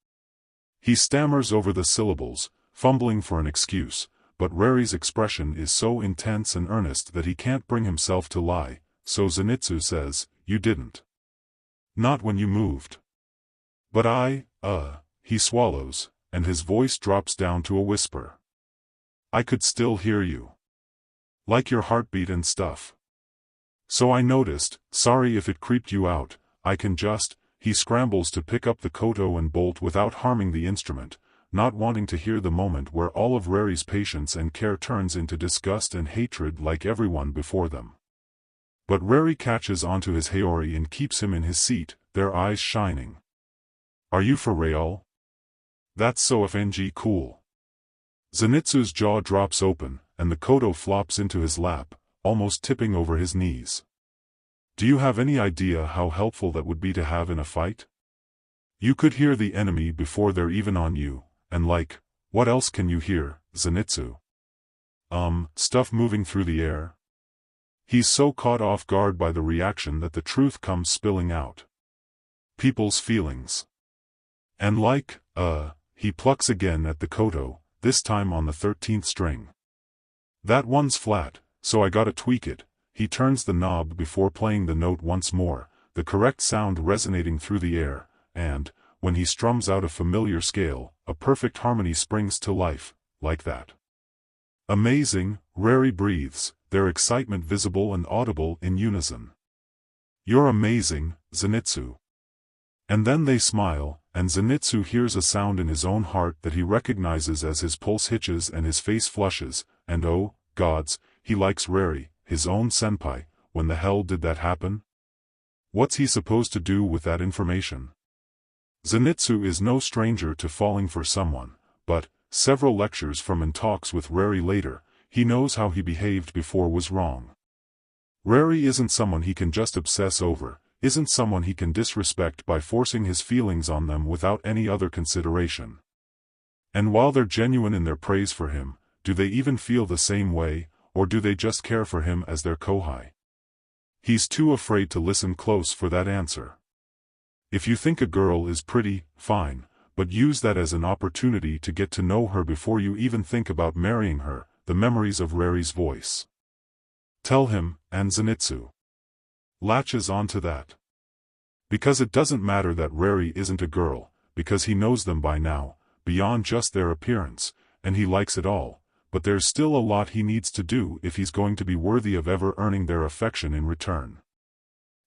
He stammers over the syllables, fumbling for an excuse, but Rari's expression is so intense and earnest that he can't bring himself to lie, so Zenitsu says, "You didn't. Not when you moved." "But he swallows, and his voice drops down to a whisper. "I could still hear you. Like your heartbeat and stuff. So I noticed, sorry if it creeped you out, I can just." He scrambles to pick up the koto and bolt without harming the instrument, not wanting to hear the moment where all of Rari's patience and care turns into disgust and hatred like everyone before them. But Rari catches onto his Haori and keeps him in his seat, their eyes shining. "Are you for real? That's so FNG cool." Zenitsu's jaw drops open, and the koto flops into his lap, almost tipping over his knees. "Do you have any idea how helpful that would be to have in a fight? You could hear the enemy before they're even on you, and what else can you hear, Zenitsu? Stuff moving through the air?" He's so caught off guard by the reaction that the truth comes spilling out. People's feelings. And he plucks again at the koto, this time on the 13th string. "That one's flat, so I gotta tweak it." He turns the knob before playing the note once more, the correct sound resonating through the air, and, when he strums out a familiar scale, a perfect harmony springs to life, like that. "Amazing," Rari breathes, their excitement visible and audible in unison. "You're amazing, Zenitsu." And then they smile, and Zenitsu hears a sound in his own heart that he recognizes as his pulse hitches and his face flushes, and oh, gods, he likes Rari, his own senpai. When the hell did that happen? What's he supposed to do with that information? Zenitsu is no stranger to falling for someone, but, several lectures from and talks with Rari later, he knows how he behaved before was wrong. Rari isn't someone he can just obsess over, isn't someone he can disrespect by forcing his feelings on them without any other consideration. And while they're genuine in their praise for him, do they even feel the same way, or do they just care for him as their kōhai? He's too afraid to listen close for that answer. If you think a girl is pretty, fine, but use that as an opportunity to get to know her before you even think about marrying her, the memories of Rari's voice. Tell him, and Zenitsu latches onto that. Because it doesn't matter that Rari isn't a girl, because he knows them by now, beyond just their appearance, and he likes it all. But there's still a lot he needs to do if he's going to be worthy of ever earning their affection in return.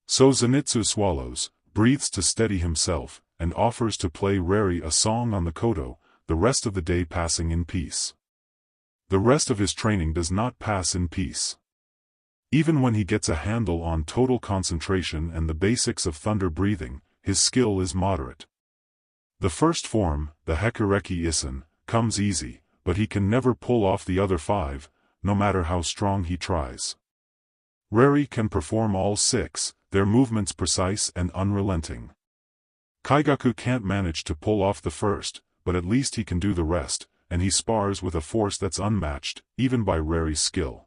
So Zenitsu swallows, breathes to steady himself, and offers to play Reri a song on the koto, the rest of the day passing in peace. The rest of his training does not pass in peace. Even when he gets a handle on total concentration and the basics of thunder breathing, his skill is moderate. The first form, the Hekureki Isen, comes easy, but he can never pull off the other 5, no matter how strong he tries. Reri can perform all 6, their movements precise and unrelenting. Kaigaku can't manage to pull off the first, but at least he can do the rest, and he spars with a force that's unmatched, even by Reri's skill.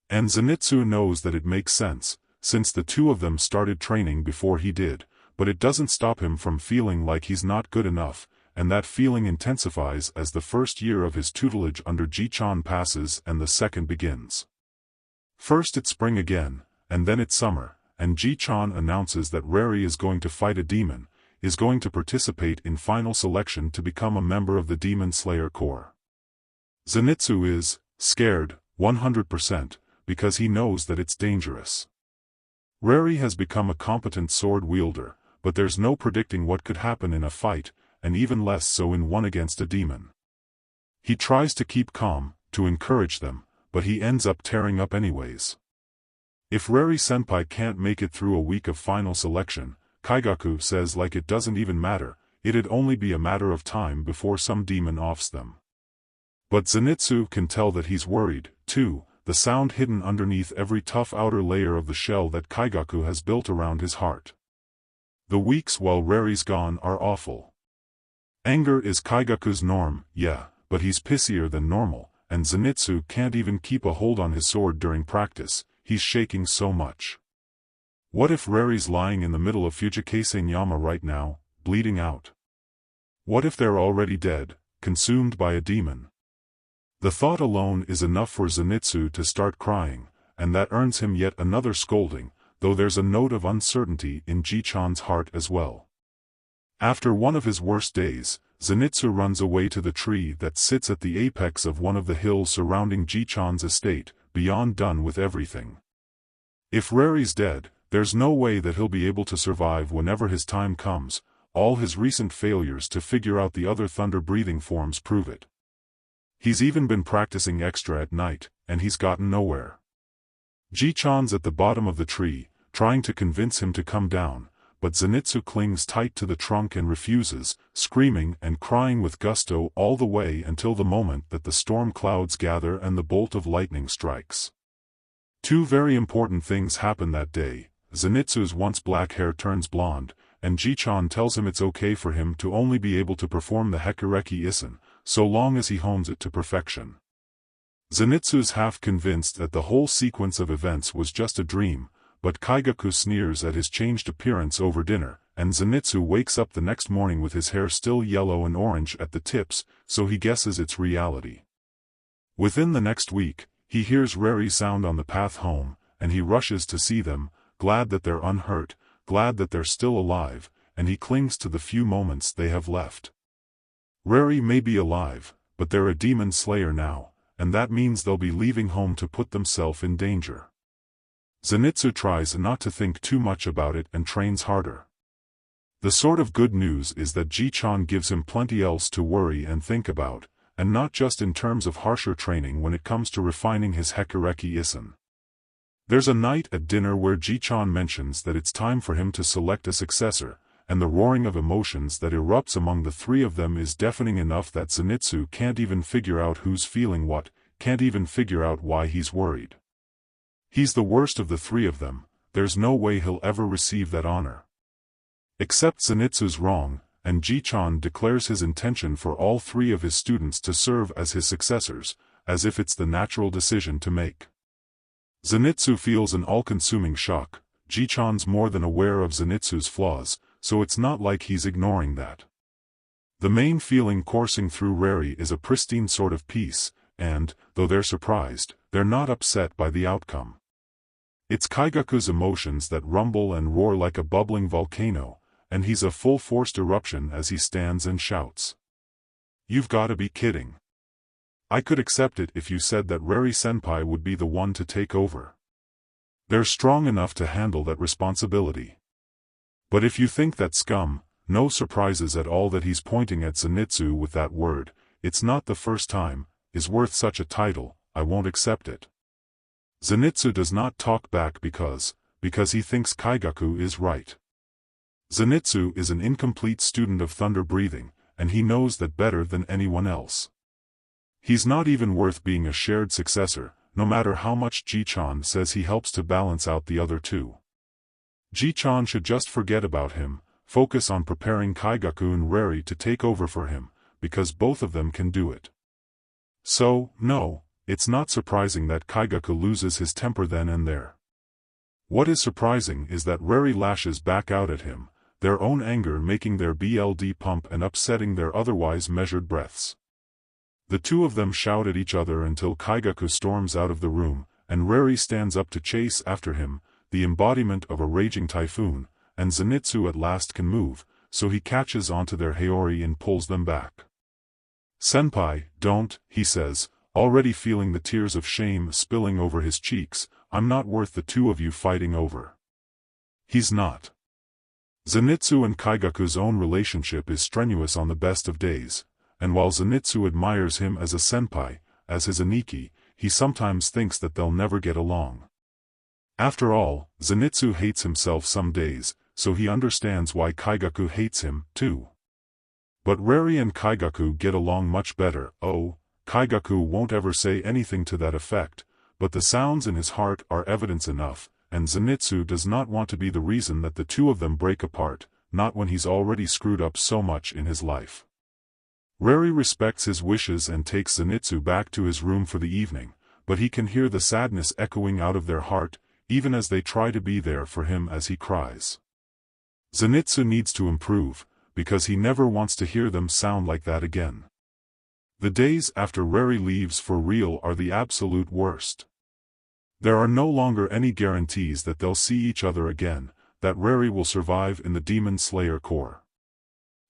And Zenitsu knows that it makes sense, since the two of them started training before he did, but it doesn't stop him from feeling like he's not good enough, and that feeling intensifies as the first year of his tutelage under Ji-chan passes and the second begins. First it's spring again, and then it's summer, and Ji-chan announces that Reri is going to fight a demon, is going to participate in final selection to become a member of the Demon Slayer Corps. Zenitsu is scared, 100%, because he knows that it's dangerous. Reri has become a competent sword wielder, but there's no predicting what could happen in a fight, and even less so in one against a demon. He tries to keep calm, to encourage them, but he ends up tearing up anyways. If Reri-senpai can't make it through a week of final selection, Kaigaku says like it doesn't even matter, it'd only be a matter of time before some demon offs them. But Zenitsu can tell that he's worried, too, the sound hidden underneath every tough outer layer of the shell that Kaigaku has built around his heart. The weeks while Reri's gone are awful. Anger is Kaigaku's norm, yeah, but he's pissier than normal, and Zenitsu can't even keep a hold on his sword during practice, he's shaking so much. What if Reri's lying in the middle of Fujikase-nyama right now, bleeding out? What if they're already dead, consumed by a demon? The thought alone is enough for Zenitsu to start crying, and that earns him yet another scolding, though there's a note of uncertainty in Ji-chan's heart as well. After one of his worst days, Zenitsu runs away to the tree that sits at the apex of one of the hills surrounding Ji-chan's estate, beyond done with everything. If Reri's dead, there's no way that he'll be able to survive whenever his time comes, all his recent failures to figure out the other thunder-breathing forms prove it. He's even been practicing extra at night, and he's gotten nowhere. Ji-chan's at the bottom of the tree, trying to convince him to come down, but Zenitsu clings tight to the trunk and refuses, screaming and crying with gusto all the way until the moment that the storm clouds gather and the bolt of lightning strikes. Two very important things happen that day. Zenitsu's once black hair turns blonde, and Ji-chan tells him it's okay for him to only be able to perform the Hekureki Isen, so long as he hones it to perfection. Zenitsu's half convinced that the whole sequence of events was just a dream, but Kaigaku sneers at his changed appearance over dinner, and Zenitsu wakes up the next morning with his hair still yellow and orange at the tips, so he guesses it's reality. Within the next week, he hears Reri sound on the path home, and he rushes to see them, glad that they're unhurt, glad that they're still alive, and he clings to the few moments they have left. Reri may be alive, but they're a demon slayer now, and that means they'll be leaving home to put themselves in danger. Zenitsu tries not to think too much about it and trains harder. The sort of good news is that Ji-chan gives him plenty else to worry and think about, and not just in terms of harsher training when it comes to refining his Hekureki Isen. There's a night at dinner where Ji-chan mentions that it's time for him to select a successor, and the roaring of emotions that erupts among the three of them is deafening enough that Zenitsu can't even figure out who's feeling what, can't even figure out why he's worried. He's the worst of the three of them, there's no way he'll ever receive that honor. Except Zenitsu's wrong, and Ji-chan declares his intention for all three of his students to serve as his successors, as if it's the natural decision to make. Zenitsu feels an all-consuming shock. Ji-chan's more than aware of Zenitsu's flaws, so it's not like he's ignoring that. The main feeling coursing through Reri is a pristine sort of peace, and, though they're surprised, they're not upset by the outcome. It's Kaigaku's emotions that rumble and roar like a bubbling volcano, and he's a full-forced eruption as he stands and shouts. "You've gotta be kidding. I could accept it if you said that Reri-senpai would be the one to take over. They're strong enough to handle that responsibility. But if you think that scum, no surprises at all that he's pointing at Zenitsu with that word. It's not the first time, is worth such a title, I won't accept it. Zenitsu does not talk back because he thinks Kaigaku is right. Zenitsu is an incomplete student of thunder breathing, and he knows that better than anyone else. He's not even worth being a shared successor, no matter how much Ji-chan says he helps to balance out the other two. Ji-chan should just forget about him, focus on preparing Kaigaku and Reri to take over for him, because both of them can do it. So, no, it's not surprising that Kaigaku loses his temper then and there. What is surprising is that Reri lashes back out at him, their own anger making their blood pump and upsetting their otherwise measured breaths. The two of them shout at each other until Kaigaku storms out of the room, and Reri stands up to chase after him, the embodiment of a raging typhoon, and Zenitsu at last can move, so he catches onto their haori and pulls them back. "Senpai, don't," he says, already feeling the tears of shame spilling over his cheeks, "I'm not worth the two of you fighting over." He's not. Zenitsu and Kaigaku's own relationship is strenuous on the best of days, and while Zenitsu admires him as a senpai, as his aniki, he sometimes thinks that they'll never get along. After all, Zenitsu hates himself some days, so he understands why Kaigaku hates him, too. But Reri and Kaigaku get along much better. Oh, Kaigaku won't ever say anything to that effect, but the sounds in his heart are evidence enough, and Zenitsu does not want to be the reason that the two of them break apart, not when he's already screwed up so much in his life. Reri respects his wishes and takes Zenitsu back to his room for the evening, but he can hear the sadness echoing out of their heart, even as they try to be there for him as he cries. Zenitsu needs to improve, because he never wants to hear them sound like that again. The days after Reri leaves for real are the absolute worst. There are no longer any guarantees that they'll see each other again, that Reri will survive in the Demon Slayer Corps.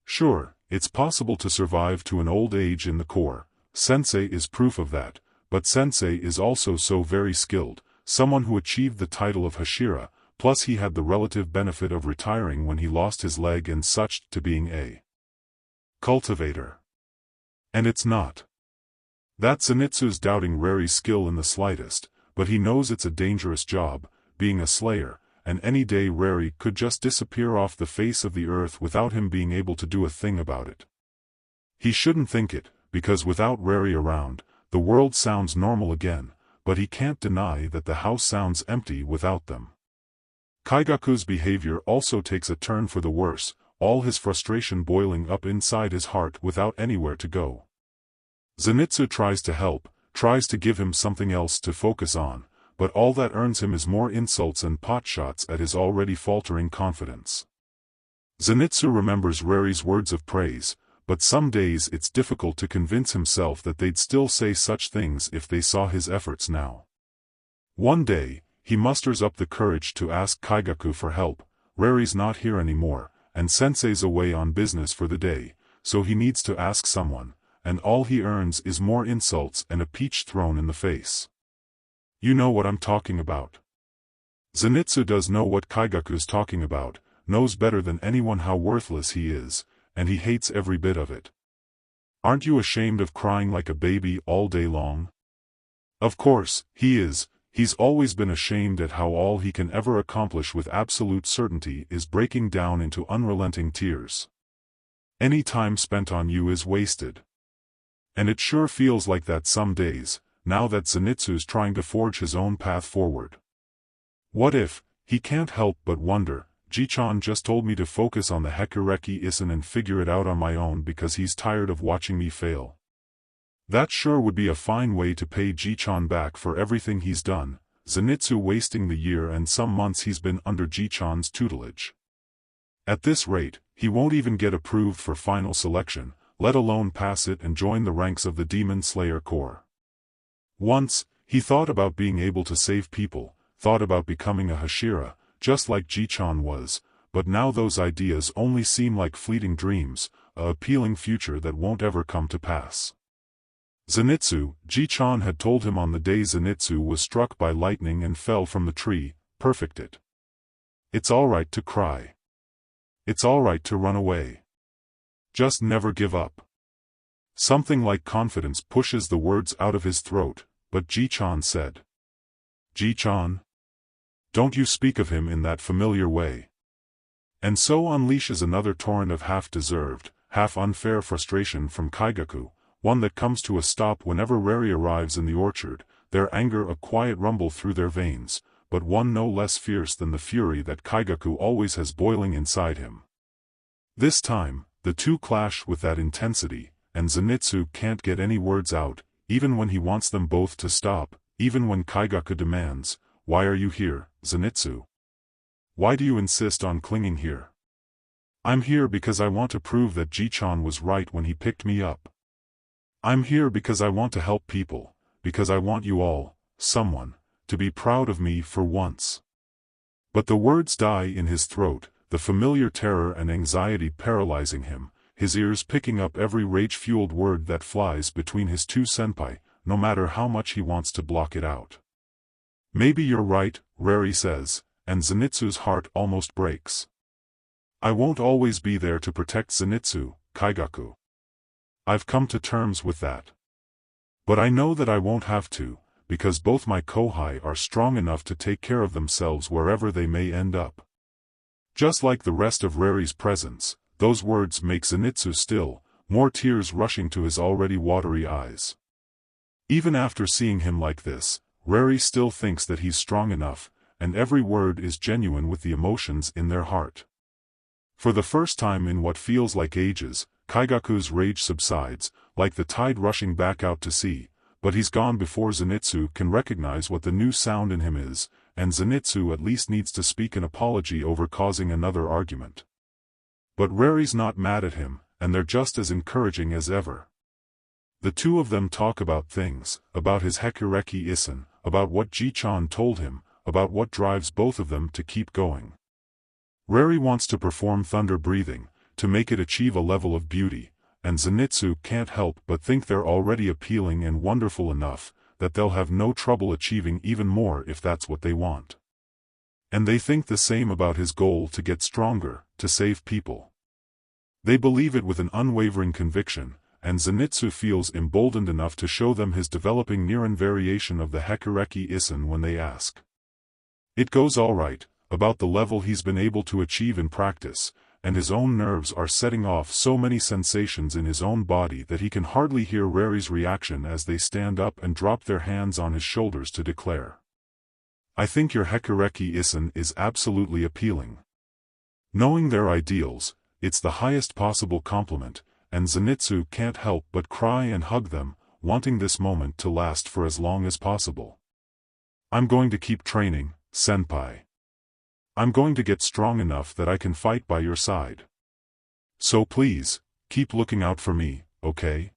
Sure, it's possible to survive to an old age in the Corps, Sensei is proof of that, but Sensei is also so very skilled, someone who achieved the title of Hashira, plus he had the relative benefit of retiring when he lost his leg and such to being a cultivator. And it's not that Zenitsu's doubting Reri's skill in the slightest, but he knows it's a dangerous job, being a slayer, and any day Reri could just disappear off the face of the earth without him being able to do a thing about it. He shouldn't think it, because without Reri around, the world sounds normal again, but he can't deny that the house sounds empty without them. Kaigaku's behavior also takes a turn for the worse, all his frustration boiling up inside his heart without anywhere to go. Zenitsu tries to help, tries to give him something else to focus on, but all that earns him is more insults and potshots at his already faltering confidence. Zenitsu remembers Reri's words of praise, but some days it's difficult to convince himself that they'd still say such things if they saw his efforts now. One day, he musters up the courage to ask Kaigaku for help. Reri's not here anymore, and Sensei's away on business for the day, so he needs to ask someone, and all he earns is more insults and a peach thrown in the face. You know what I'm talking about. Zenitsu does know what Kaigaku's talking about, knows better than anyone how worthless he is, and he hates every bit of it. Aren't you ashamed of crying like a baby all day long? Of course, he is. He's always been ashamed at how all he can ever accomplish with absolute certainty is breaking down into unrelenting tears. Any time spent on you is wasted. And it sure feels like that some days, now that Zenitsu's trying to forge his own path forward. What if, he can't help but wonder, Ji-chan just told me to focus on the Hekureki Isen and figure it out on my own because he's tired of watching me fail. That sure would be a fine way to pay Ji-chan back for everything he's done, Zenitsu wasting the year and some months he's been under Ji-chan's tutelage. At this rate, he won't even get approved for final selection, let alone pass it and join the ranks of the Demon Slayer Corps. Once, he thought about being able to save people, thought about becoming a Hashira, just like Ji-chan was, but now those ideas only seem like fleeting dreams, a appealing future that won't ever come to pass. Zenitsu, Ji-chan had told him on the day Zenitsu was struck by lightning and fell from the tree, perfect it. It's alright to cry. It's alright to run away. Just never give up. Something like confidence pushes the words out of his throat, but Ji-chan said. Ji-chan? Don't you speak of him in that familiar way. And so unleashes another torrent of half-deserved, half-unfair frustration from Kaigaku, one that comes to a stop whenever Reri arrives in the orchard, their anger a quiet rumble through their veins, but one no less fierce than the fury that Kaigaku always has boiling inside him. This time, the two clash with that intensity, and Zenitsu can't get any words out, even when he wants them both to stop, even when Kaigaku demands, "Why are you here, Zenitsu? Why do you insist on clinging here?" "I'm here because I want to prove that Ji-chan was right when he picked me up. I'm here because I want to help people, because I want you all, someone, to be proud of me for once." But the words die in his throat, the familiar terror and anxiety paralyzing him, his ears picking up every rage-fueled word that flies between his two senpai, no matter how much he wants to block it out. "Maybe you're right," Reri says, and Zenitsu's heart almost breaks. "I won't always be there to protect Zenitsu, Kaigaku. I've come to terms with that. But I know that I won't have to, because both my kōhai are strong enough to take care of themselves wherever they may end up." Just like the rest of Reri's presence, those words make Zenitsu still, more tears rushing to his already watery eyes. Even after seeing him like this, Reri still thinks that he's strong enough, and every word is genuine with the emotions in their heart. For the first time in what feels like ages, Kaigaku's rage subsides, like the tide rushing back out to sea, but he's gone before Zenitsu can recognize what the new sound in him is, and Zenitsu at least needs to speak an apology over causing another argument. But Reri's not mad at him, and they're just as encouraging as ever. The two of them talk about things, about his Hekureki Isen, about what Ji-chan told him, about what drives both of them to keep going. Reri wants to perform thunder breathing, to make it achieve a level of beauty, and Zenitsu can't help but think they're already appealing and wonderful enough, that they'll have no trouble achieving even more if that's what they want. And they think the same about his goal to get stronger, to save people. They believe it with an unwavering conviction, and Zenitsu feels emboldened enough to show them his developing Niran variation of the Hekureki Isen when they ask. It goes all right, about the level he's been able to achieve in practice, and his own nerves are setting off so many sensations in his own body that he can hardly hear Reri's reaction as they stand up and drop their hands on his shoulders to declare. "I think your Hekureki Isen is absolutely appealing." Knowing their ideals, it's the highest possible compliment, and Zenitsu can't help but cry and hug them, wanting this moment to last for as long as possible. "I'm going to keep training, senpai. I'm going to get strong enough that I can fight by your side. So please, keep looking out for me, okay?"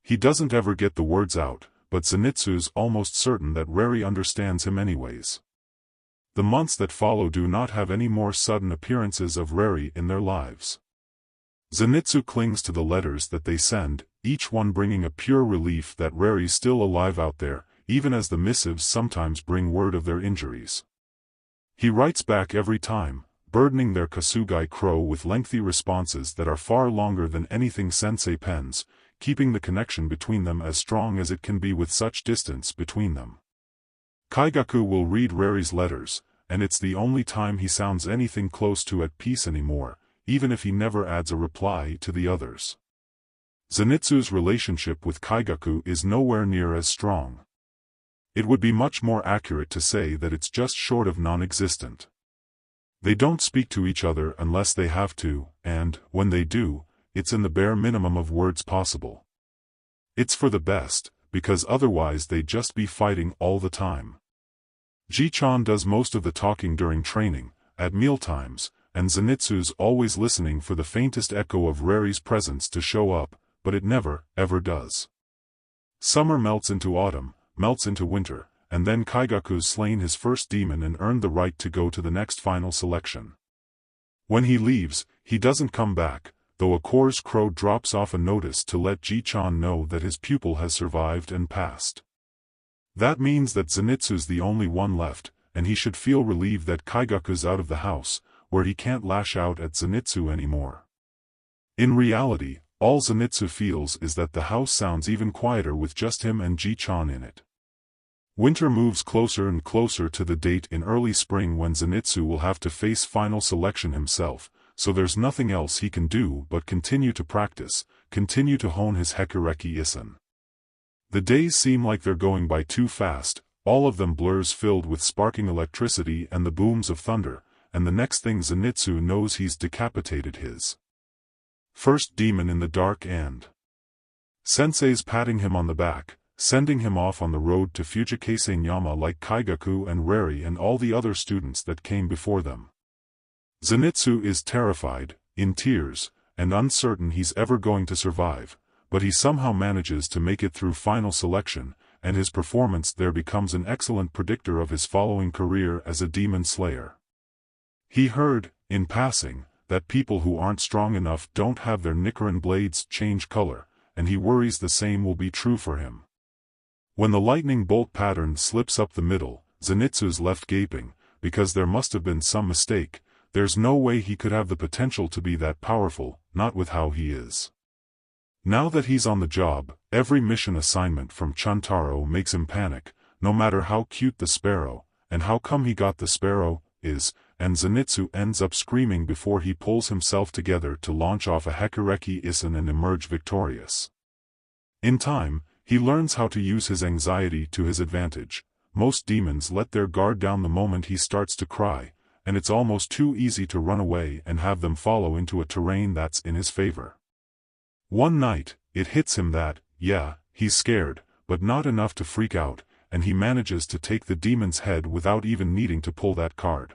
He doesn't ever get the words out, but Zenitsu's almost certain that Reri understands him anyways. The months that follow do not have any more sudden appearances of Reri in their lives. Zenitsu clings to the letters that they send, each one bringing a pure relief that Reri's still alive out there, even as the missives sometimes bring word of their injuries. He writes back every time, burdening their Kasugai crow with lengthy responses that are far longer than anything Sensei pens, keeping the connection between them as strong as it can be with such distance between them. Kaigaku will read Reri's letters, and it's the only time he sounds anything close to at peace anymore, even if he never adds a reply to the others. Zenitsu's relationship with Kaigaku is nowhere near as strong. It would be much more accurate to say that it's just short of non-existent. They don't speak to each other unless they have to, and, when they do, it's in the bare minimum of words possible. It's for the best, because otherwise they'd just be fighting all the time. Ji-chan does most of the talking during training, at mealtimes, and Zenitsu's always listening for the faintest echo of Reri's presence to show up, but it never, ever does. Summer melts into autumn, melts into winter, and then Kaigaku's slain his first demon and earned the right to go to the next final selection. When he leaves, he doesn't come back, though a coarse crow drops off a notice to let Ji-chan know that his pupil has survived and passed. That means that Zenitsu's the only one left, and he should feel relieved that Kaigaku's out of the house, where he can't lash out at Zenitsu anymore. In reality, all Zenitsu feels is that the house sounds even quieter with just him and Ji-chan in it. Winter moves closer and closer to the date in early spring when Zenitsu will have to face final selection himself, so there's nothing else he can do but continue to practice, continue to hone his Hekureki Isen. The days seem like they're going by too fast, all of them blurs filled with sparking electricity and the booms of thunder, and the next thing Zenitsu knows he's decapitated his first demon in the dark and Sensei's patting him on the back, sending him off on the road to Fujikase Nyama like Kaigaku and Reri and all the other students that came before them. Zenitsu is terrified, in tears, and uncertain he's ever going to survive, but he somehow manages to make it through final selection, and his performance there becomes an excellent predictor of his following career as a demon slayer. He heard, in passing, that people who aren't strong enough don't have their Nichiren blades change color, and he worries the same will be true for him. When the lightning bolt pattern slips up the middle, Zenitsu's left gaping, because there must have been some mistake. There's no way he could have the potential to be that powerful, not with how he is. Now that he's on the job, every mission assignment from Chuntaro makes him panic, no matter how cute the sparrow, and how come he got the sparrow, is, and Zenitsu ends up screaming before he pulls himself together to launch off a Hekureki Isen and emerge victorious. In time, he learns how to use his anxiety to his advantage. Most demons let their guard down the moment he starts to cry, and it's almost too easy to run away and have them follow into a terrain that's in his favor. One night, it hits him that, yeah, he's scared, but not enough to freak out, and he manages to take the demon's head without even needing to pull that card.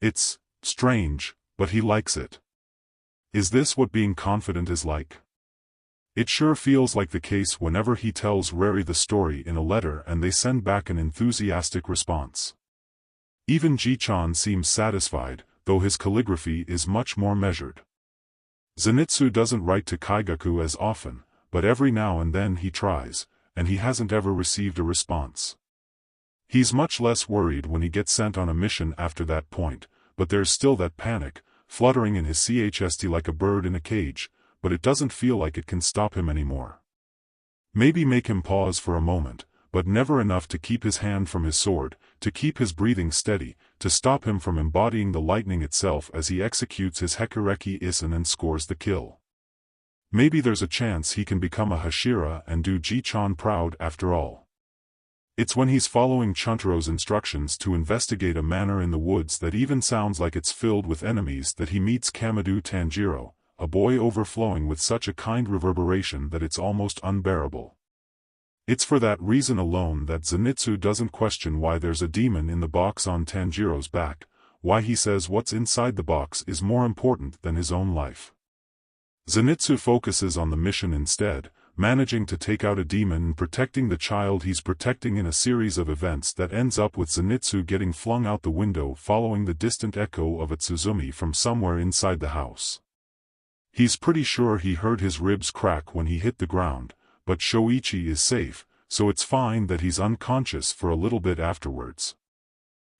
It's strange, but he likes it. Is this what being confident is like? It sure feels like the case whenever he tells Reri the story in a letter and they send back an enthusiastic response. Even Ji-chan seems satisfied, though his calligraphy is much more measured. Zenitsu doesn't write to Kaigaku as often, but every now and then he tries, and he hasn't ever received a response. He's much less worried when he gets sent on a mission after that point, but there's still that panic, fluttering in his chest like a bird in a cage, but it doesn't feel like it can stop him anymore. Maybe make him pause for a moment, but never enough to keep his hand from his sword, to keep his breathing steady, to stop him from embodying the lightning itself as he executes his Hekureki Isen and scores the kill. Maybe there's a chance he can become a Hashira and do Ji-chan proud after all. It's when he's following Chuntaro's instructions to investigate a manor in the woods that even sounds like it's filled with enemies that he meets Kamado Tanjiro, a boy overflowing with such a kind reverberation that it's almost unbearable. It's for that reason alone that Zenitsu doesn't question why there's a demon in the box on Tanjiro's back, why he says what's inside the box is more important than his own life. Zenitsu focuses on the mission instead, managing to take out a demon and protecting the child he's protecting in a series of events that ends up with Zenitsu getting flung out the window following the distant echo of a Tsuzumi from somewhere inside the house. He's pretty sure he heard his ribs crack when he hit the ground, but Shoichi is safe, so it's fine that he's unconscious for a little bit afterwards.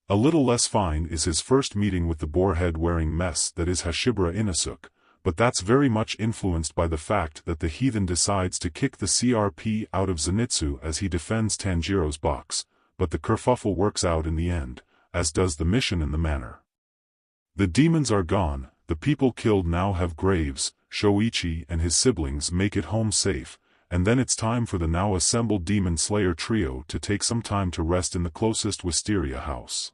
A little less fine is his first meeting with the boarhead-wearing mess that is Hashibara Inosuke, but that's very much influenced by the fact that the heathen decides to kick the CRP out of Zenitsu as he defends Tanjiro's box, but the kerfuffle works out in the end, as does the mission in the manor. The demons are gone, the people killed now have graves, Shoichi and his siblings make it home safe, and then it's time for the now assembled Demon Slayer trio to take some time to rest in the closest wisteria house.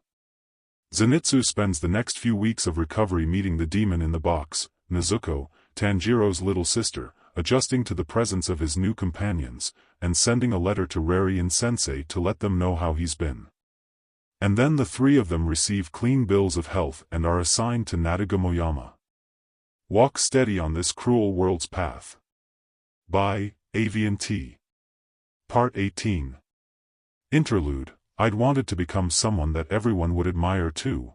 Zenitsu spends the next few weeks of recovery meeting the demon in the box, Nezuko, Tanjiro's little sister, adjusting to the presence of his new companions, and sending a letter to Reri and Sensei to let them know how he's been. And then the three of them receive clean bills of health and are assigned to Nadagumoyama. Walk steady on this cruel world's path. By Aviantei. Part 18. Interlude. I'd wanted to become someone that everyone would admire too.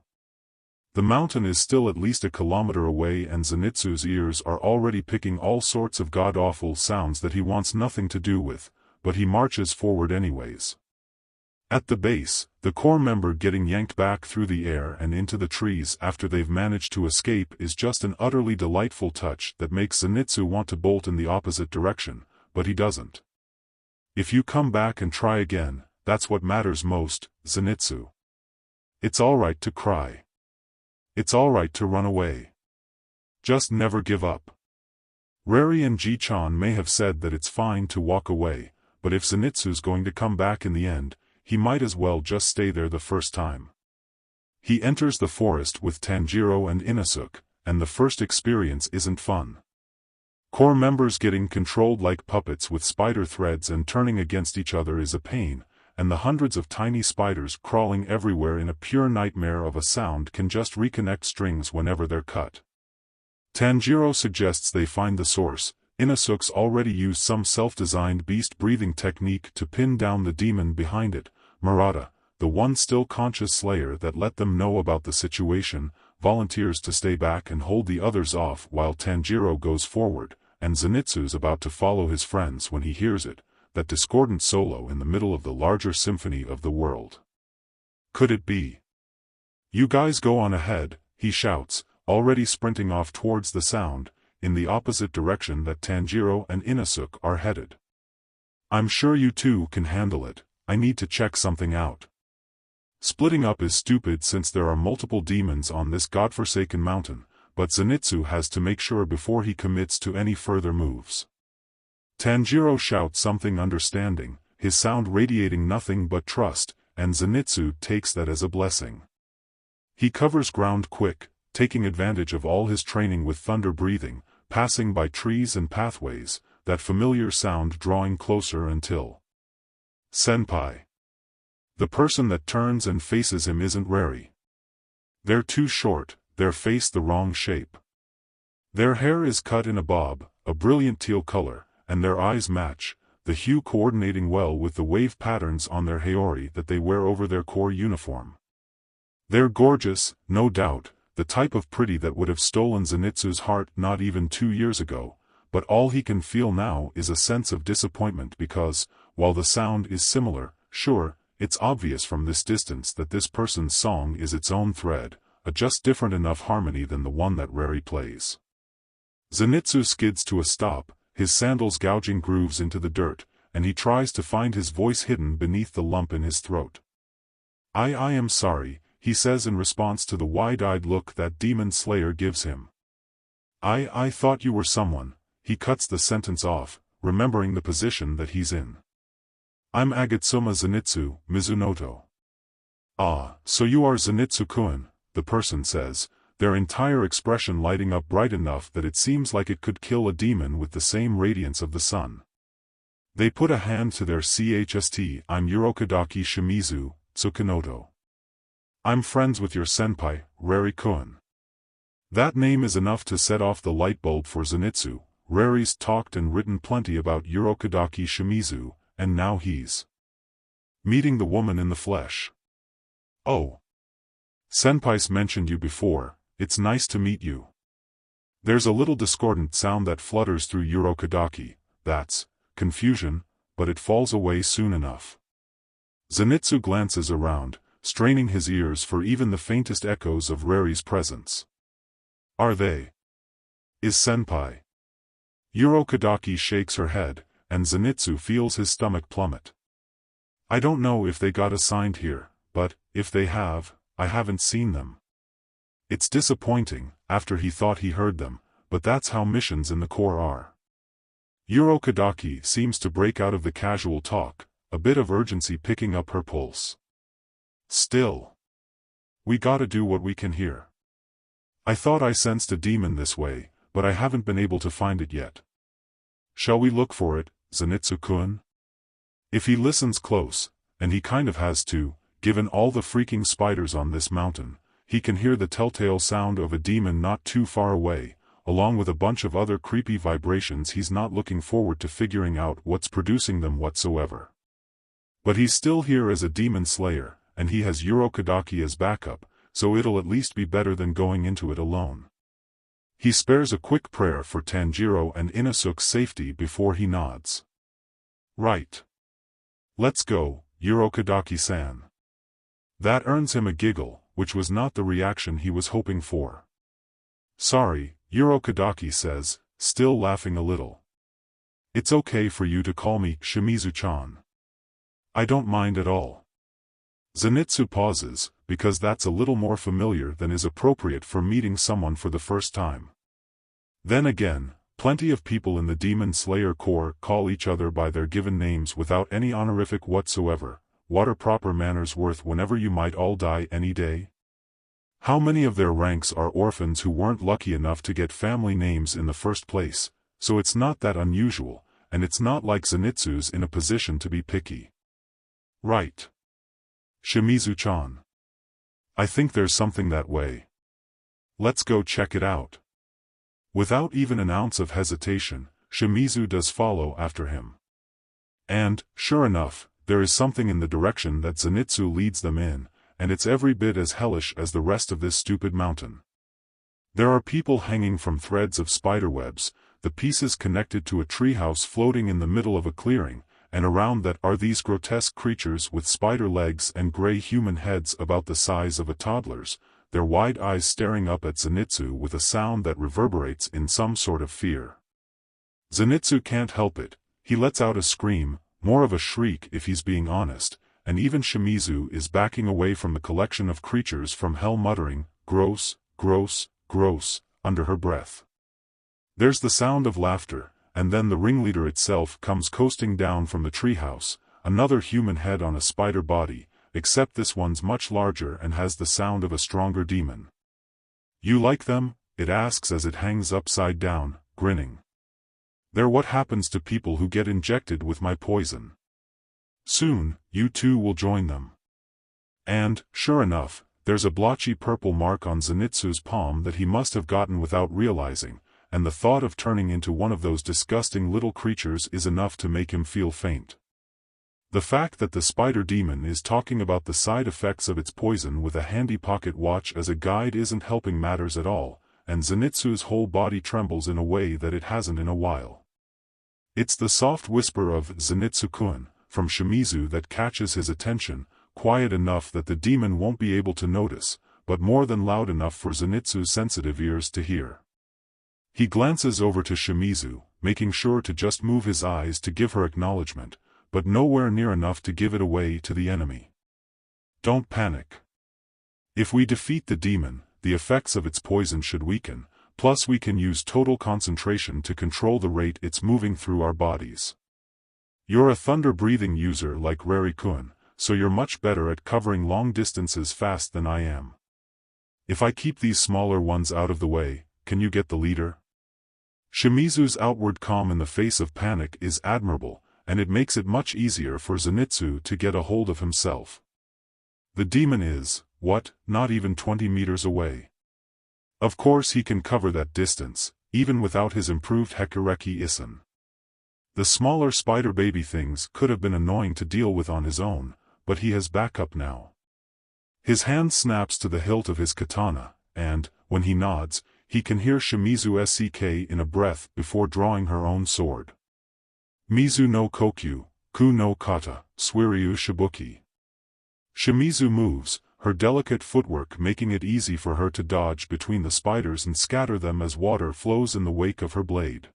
The mountain is still at least a kilometer away and Zenitsu's ears are already picking all sorts of god-awful sounds that he wants nothing to do with, but he marches forward anyways. At the base, the core member getting yanked back through the air and into the trees after they've managed to escape is just an utterly delightful touch that makes Zenitsu want to bolt in the opposite direction, but he doesn't. If you come back and try again, that's what matters most, Zenitsu. It's alright to cry. It's alright to run away. Just never give up. Reri and Ji-chan may have said that it's fine to walk away, but if Zenitsu's going to come back in the end, he might as well just stay there the first time. He enters the forest with Tanjiro and Inosuke, and the first experience isn't fun. Core members getting controlled like puppets with spider threads and turning against each other is a pain, and the hundreds of tiny spiders crawling everywhere in a pure nightmare of a sound can just reconnect strings whenever they're cut. Tanjiro suggests they find the source. Inosuke's already used some self-designed beast-breathing technique to pin down the demon behind it. Murata, the one still conscious slayer that let them know about the situation, volunteers to stay back and hold the others off while Tanjiro goes forward, and Zenitsu's about to follow his friends when he hears it, that discordant solo in the middle of the larger symphony of the world. Could it be? "You guys go on ahead," he shouts, already sprinting off towards the sound, in the opposite direction that Tanjiro and Inosuke are headed. "I'm sure you two can handle it. I need to check something out." Splitting up is stupid since there are multiple demons on this godforsaken mountain, but Zenitsu has to make sure before he commits to any further moves. Tanjiro shouts something understanding, his sound radiating nothing but trust, and Zenitsu takes that as a blessing. He covers ground quick, taking advantage of all his training with thunder breathing, passing by trees and pathways, that familiar sound drawing closer until Senpai. The person that turns and faces him isn't Reri. They're too short, their face the wrong shape. Their hair is cut in a bob, a brilliant teal color, and their eyes match, the hue coordinating well with the wave patterns on their haori that they wear over their core uniform. They're gorgeous, no doubt, the type of pretty that would have stolen Zenitsu's heart not even 2 years ago, but all he can feel now is a sense of disappointment because, while the sound is similar, sure, it's obvious from this distance that this person's song is its own thread, a just different enough harmony than the one that Reri plays. Zenitsu skids to a stop, his sandals gouging grooves into the dirt, and he tries to find his voice hidden beneath the lump in his throat. I am sorry," he says in response to the wide-eyed look that Demon Slayer gives him. I thought you were someone," he cuts the sentence off, remembering the position that he's in. "I'm Agatsuma Zenitsu, Mizunoto." "Ah, so you are Zenitsu-kun," the person says, their entire expression lighting up bright enough that it seems like it could kill a demon with the same radiance of the sun. They put a hand to their chest. "I'm Urokodaki Shimizu, Tsukinoto. I'm friends with your senpai, Reri-kun." That name is enough to set off the light bulb for Zenitsu. Reri's talked and written plenty about Urokodaki Shimizu, and now he's meeting the woman in the flesh. "Oh. Senpai's mentioned you before, it's nice to meet you." There's a little discordant sound that flutters through Urokodaki, that's confusion, but it falls away soon enough. Zenitsu glances around, straining his ears for even the faintest echoes of Reri's presence. Are they? Is Senpai? Urokodaki shakes her head, and Zenitsu feels his stomach plummet. "I don't know if they got assigned here, but, if they have, I haven't seen them." It's disappointing, after he thought he heard them, but that's how missions in the Corps are. Urokodaki seems to break out of the casual talk, a bit of urgency picking up her pulse. "Still. We gotta do what we can here. I thought I sensed a demon this way, but I haven't been able to find it yet. Shall we look for it, Zenitsu-kun?" If he listens close, and he kind of has to, given all the freaking spiders on this mountain, he can hear the telltale sound of a demon not too far away, along with a bunch of other creepy vibrations he's not looking forward to figuring out what's producing them whatsoever. But he's still here as a demon slayer, and he has Urokodaki as backup, so it'll at least be better than going into it alone. He spares a quick prayer for Tanjiro and Inosuke's safety before he nods. "Right. Let's go, Urokadaki-san. That earns him a giggle, which was not the reaction he was hoping for. Sorry, Urokadaki says, still laughing a little. It's okay for you to call me Shimizu-chan. I don't mind at all. Zenitsu pauses, because that's a little more familiar than is appropriate for meeting someone for the first time. Then again, plenty of people in the Demon Slayer Corps call each other by their given names without any honorific whatsoever. What are proper manners worth whenever you might all die any day? How many of their ranks are orphans who weren't lucky enough to get family names in the first place? So it's not that unusual, and it's not like Zenitsu's in a position to be picky. Right. Shimizu-chan. I think there's something that way. Let's go check it out. Without even an ounce of hesitation, Shimizu does follow after him. And, sure enough, there is something in the direction that Zenitsu leads them in, and it's every bit as hellish as the rest of this stupid mountain. There are people hanging from threads of spiderwebs, the pieces connected to a treehouse floating in the middle of a clearing, and around that are these grotesque creatures with spider legs and gray human heads about the size of a toddler's, their wide eyes staring up at Zenitsu with a sound that reverberates in some sort of fear. Zenitsu can't help it, he lets out a scream, more of a shriek if he's being honest, and even Shimizu is backing away from the collection of creatures from hell muttering, "Gross, gross, gross," under her breath. There's the sound of laughter, and then the ringleader itself comes coasting down from the treehouse, another human head on a spider body, except this one's much larger and has the sound of a stronger demon. You like them? It asks as it hangs upside down, grinning. They're what happens to people who get injected with my poison. Soon, you too will join them. And, sure enough, there's a blotchy purple mark on Zenitsu's palm that he must have gotten without realizing, and the thought of turning into one of those disgusting little creatures is enough to make him feel faint. The fact that the spider demon is talking about the side effects of its poison with a handy pocket watch as a guide isn't helping matters at all, and Zenitsu's whole body trembles in a way that it hasn't in a while. It's the soft whisper of "Zenitsu-kun" from Shimizu that catches his attention, quiet enough that the demon won't be able to notice, but more than loud enough for Zenitsu's sensitive ears to hear. He glances over to Shimizu, making sure to just move his eyes to give her acknowledgement, but nowhere near enough to give it away to the enemy. Don't panic. If we defeat the demon, the effects of its poison should weaken, plus we can use total concentration to control the rate it's moving through our bodies. You're a thunder-breathing user like Rari-kun, so you're much better at covering long distances fast than I am. If I keep these smaller ones out of the way, can you get the leader? Shimizu's outward calm in the face of panic is admirable, and it makes it much easier for Zenitsu to get a hold of himself. The demon is, not even 20 meters away. Of course he can cover that distance, even without his improved Hekareki Issen. The smaller spider baby things could have been annoying to deal with on his own, but he has backup now. His hand snaps to the hilt of his katana, and, when he nods, he can hear Shimizu SEK in a breath before drawing her own sword. Mizu no kokyu, ku no kata, suiryu shibuki. Shimizu moves, her delicate footwork making it easy for her to dodge between the spiders and scatter them as water flows in the wake of her blade.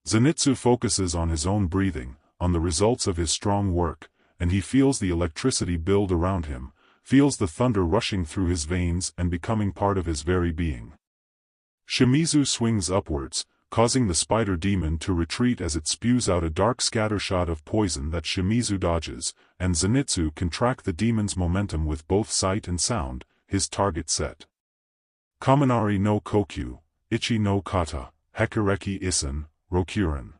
Zenitsu focuses on his own breathing, on the results of his strong work, and he feels the electricity build around him, feels the thunder rushing through his veins and becoming part of his very being. Shimizu swings upwards, causing the spider demon to retreat as it spews out a dark scattershot of poison that Shimizu dodges, and Zenitsu can track the demon's momentum with both sight and sound, his target set. Kaminari no kokyu, ichi no kata, Hekareki Issen, Rokuren.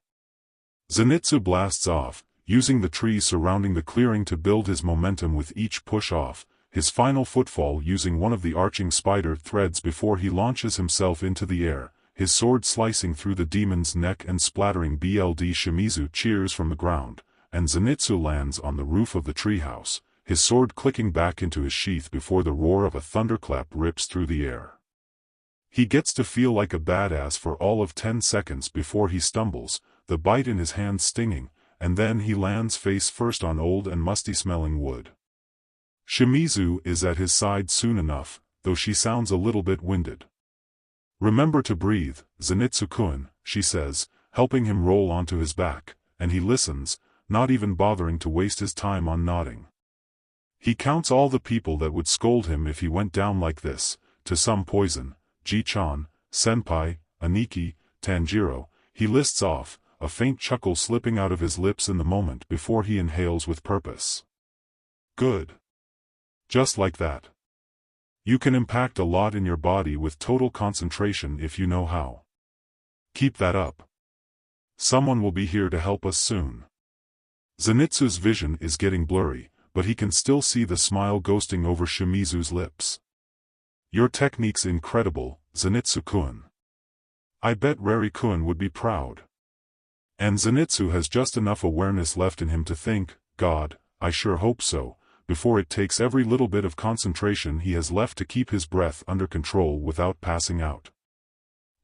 Zenitsu blasts off, using the trees surrounding the clearing to build his momentum with each push off, his final footfall using one of the arching spider threads before he launches himself into the air, his sword slicing through the demon's neck and splattering BLD. Shimizu cheers from the ground, and Zenitsu lands on the roof of the treehouse, his sword clicking back into his sheath before the roar of a thunderclap rips through the air. He gets to feel like a badass for all of 10 seconds before he stumbles, the bite in his hand stinging, and then he lands face first on old and musty-smelling wood. Shimizu is at his side soon enough, though she sounds a little bit winded. "Remember to breathe, Zenitsu-kun," she says, helping him roll onto his back, and he listens, not even bothering to waste his time on nodding. He counts all the people that would scold him if he went down like this, to some poison, Ji-chan, Senpai, Aniki, Tanjiro. He lists off, a faint chuckle slipping out of his lips in the moment before he inhales with purpose. "Good. Just like that. You can impact a lot in your body with total concentration if you know how. Keep that up. Someone will be here to help us soon." Zenitsu's vision is getting blurry, but he can still see the smile ghosting over Shimizu's lips. "Your technique's incredible, Zenitsu-kun. I bet Rari-kun would be proud." And Zenitsu has just enough awareness left in him to think, "God, I sure hope so," before it takes every little bit of concentration he has left to keep his breath under control without passing out.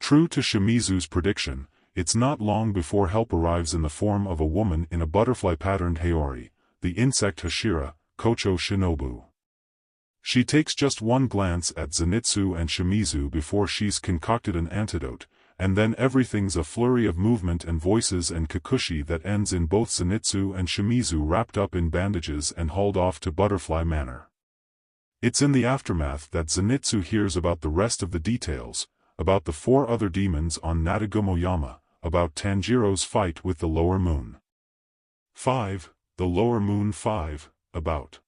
True to Shimizu's prediction, it's not long before help arrives in the form of a woman in a butterfly-patterned haori, the insect Hashira, Kocho Shinobu. She takes just one glance at Zenitsu and Shimizu before she's concocted an antidote, and then everything's a flurry of movement and voices and kikushi that ends in both Zenitsu and Shimizu wrapped up in bandages and hauled off to Butterfly Manor. It's in the aftermath that Zenitsu hears about the rest of the details, about the 4 other demons on Nadagumoyama, about Tanjiro's fight with the Lower Moon. 5. The Lower Moon 5, about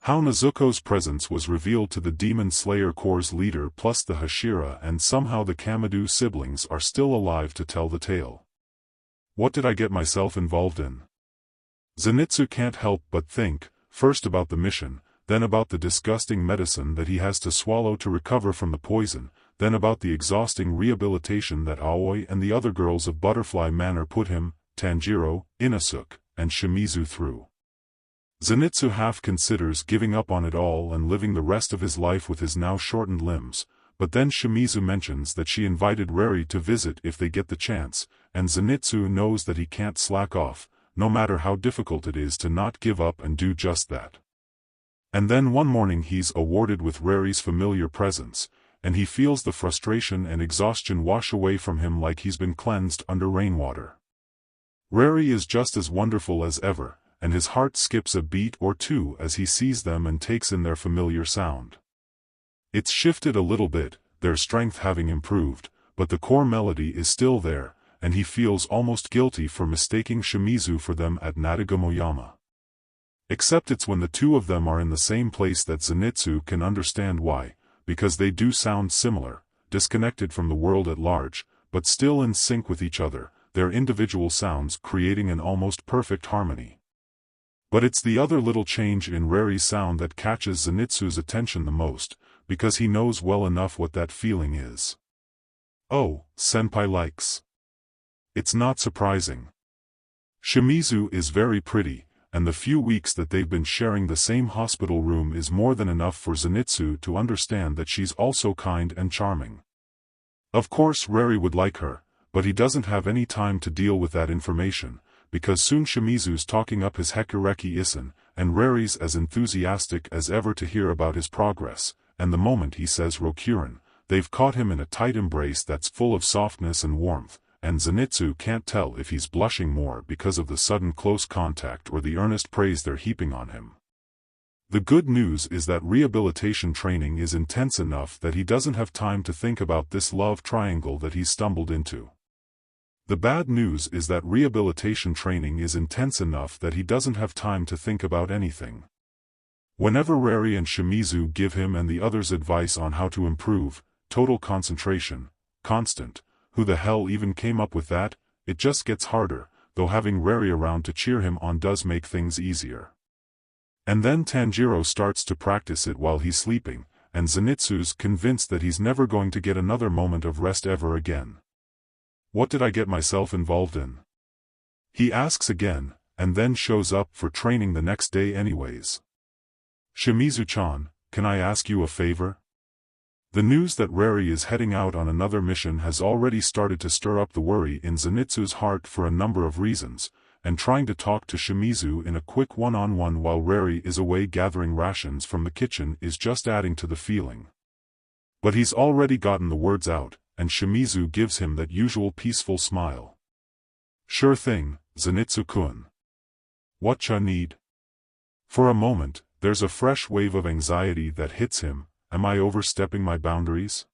how Nezuko's presence was revealed to the Demon Slayer Corps' leader plus the Hashira, and somehow the Kamadu siblings are still alive to tell the tale. What did I get myself involved in? Zenitsu can't help but think, first about the mission, then about the disgusting medicine that he has to swallow to recover from the poison, then about the exhausting rehabilitation that Aoi and the other girls of Butterfly Manor put him, Tanjiro, Inosuke, and Shimizu through. Zenitsu half considers giving up on it all and living the rest of his life with his now shortened limbs, but then Shimizu mentions that she invited Rari to visit if they get the chance, and Zenitsu knows that he can't slack off, no matter how difficult it is to not give up and do just that. And then one morning he's awarded with Rari's familiar presence, and he feels the frustration and exhaustion wash away from him like he's been cleansed under rainwater. Rari is just as wonderful as ever, and his heart skips a beat or two as he sees them and takes in their familiar sound. It's shifted a little bit, their strength having improved, but the core melody is still there, and he feels almost guilty for mistaking Shimizu for them at Nadagumoyama. Except it's when the two of them are in the same place that Zenitsu can understand why, because they do sound similar, disconnected from the world at large, but still in sync with each other, their individual sounds creating an almost perfect harmony. But it's the other little change in Rari's sound that catches Zenitsu's attention the most, because he knows well enough what that feeling is. Oh, Senpai likes. It's not surprising. Shimizu is very pretty, and the few weeks that they've been sharing the same hospital room is more than enough for Zenitsu to understand that she's also kind and charming. Of course Rari would like her, but he doesn't have any time to deal with that information, because soon Shimizu's talking up his Hekureki Isen, and Rari's as enthusiastic as ever to hear about his progress, and the moment he says Rokuren, they've caught him in a tight embrace that's full of softness and warmth, and Zenitsu can't tell if he's blushing more because of the sudden close contact or the earnest praise they're heaping on him. The good news is that rehabilitation training is intense enough that he doesn't have time to think about this love triangle that he's stumbled into. The bad news is that rehabilitation training is intense enough that he doesn't have time to think about anything. Whenever Rari and Shimizu give him and the others advice on how to improve, total concentration, constant, who the hell even came up with that, it just gets harder, though having Rari around to cheer him on does make things easier. And then Tanjiro starts to practice it while he's sleeping, and Zenitsu's convinced that he's never going to get another moment of rest ever again. What did I get myself involved in? He asks again, and then shows up for training the next day anyways. Shimizu-chan, can I ask you a favor? The news that Rari is heading out on another mission has already started to stir up the worry in Zenitsu's heart for a number of reasons, and trying to talk to Shimizu in a quick one-on-one while Reri is away gathering rations from the kitchen is just adding to the feeling. But he's already gotten the words out, and Shimizu gives him that usual peaceful smile. Sure thing, Zenitsu-kun. Whatcha need? For a moment, there's a fresh wave of anxiety that hits him. Am I overstepping my boundaries?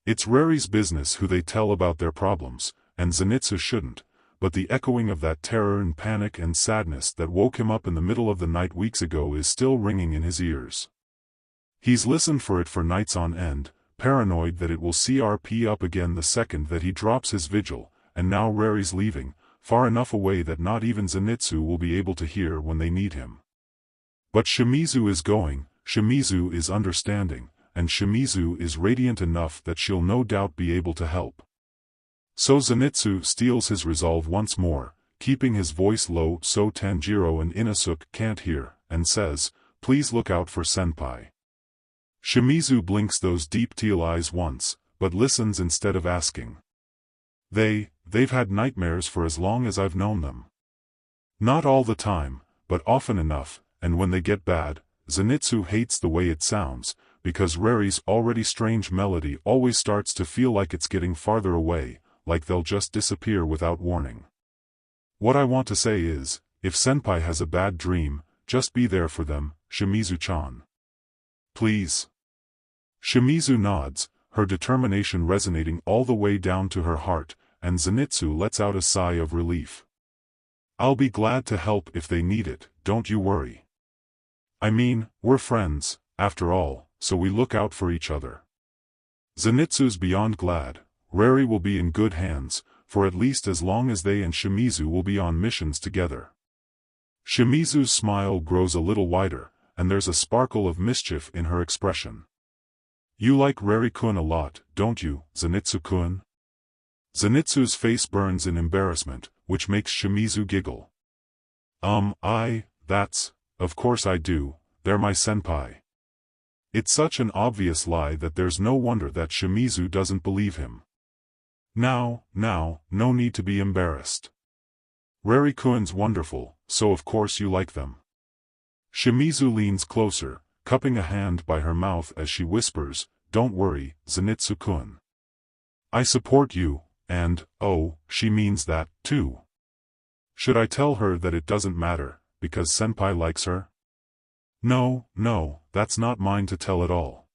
It's Reri's business who they tell about their problems, and Zenitsu shouldn't, but the echoing of that terror and panic and sadness that woke him up in the middle of the night weeks ago is still ringing in his ears. He's listened for it for nights on end, paranoid that it will CRP up again the second that he drops his vigil, and now Reri's leaving, far enough away that not even Zenitsu will be able to hear when they need him. But Shimizu is going, Shimizu is understanding, and Shimizu is radiant enough that she'll no doubt be able to help. So Zenitsu steals his resolve once more, keeping his voice low so Tanjiro and Inosuke can't hear, and says, "Please look out for Senpai." Shimizu blinks those deep teal eyes once, but listens instead of asking. They've had nightmares for as long as I've known them. Not all the time, but often enough, and when they get bad, Zenitsu hates the way it sounds, because Reri's already strange melody always starts to feel like it's getting farther away, like they'll just disappear without warning. What I want to say is, if Senpai has a bad dream, just be there for them, Shimizu-chan. Please. Shimizu nods, her determination resonating all the way down to her heart, and Zenitsu lets out a sigh of relief. I'll be glad to help if they need it, don't you worry. I mean, we're friends, after all, so we look out for each other. Zenitsu's beyond glad. Reri will be in good hands, for at least as long as they and Shimizu will be on missions together. Shimizu's smile grows a little wider, and there's a sparkle of mischief in her expression. You like Reri-kun a lot, don't you, Zenitsu-kun? Zenitsu's face burns in embarrassment, which makes Shimizu giggle. Of course I do, they're my senpai. It's such an obvious lie that there's no wonder that Shimizu doesn't believe him. Now, no need to be embarrassed. Reri-kun's wonderful, so of course you like them. Shimizu leans closer, cupping a hand by her mouth as she whispers, "Don't worry, Zenitsu-kun. I support you, and, oh, she means that, too. Should I tell her that it doesn't matter, because Senpai likes her? No, that's not mine to tell at all.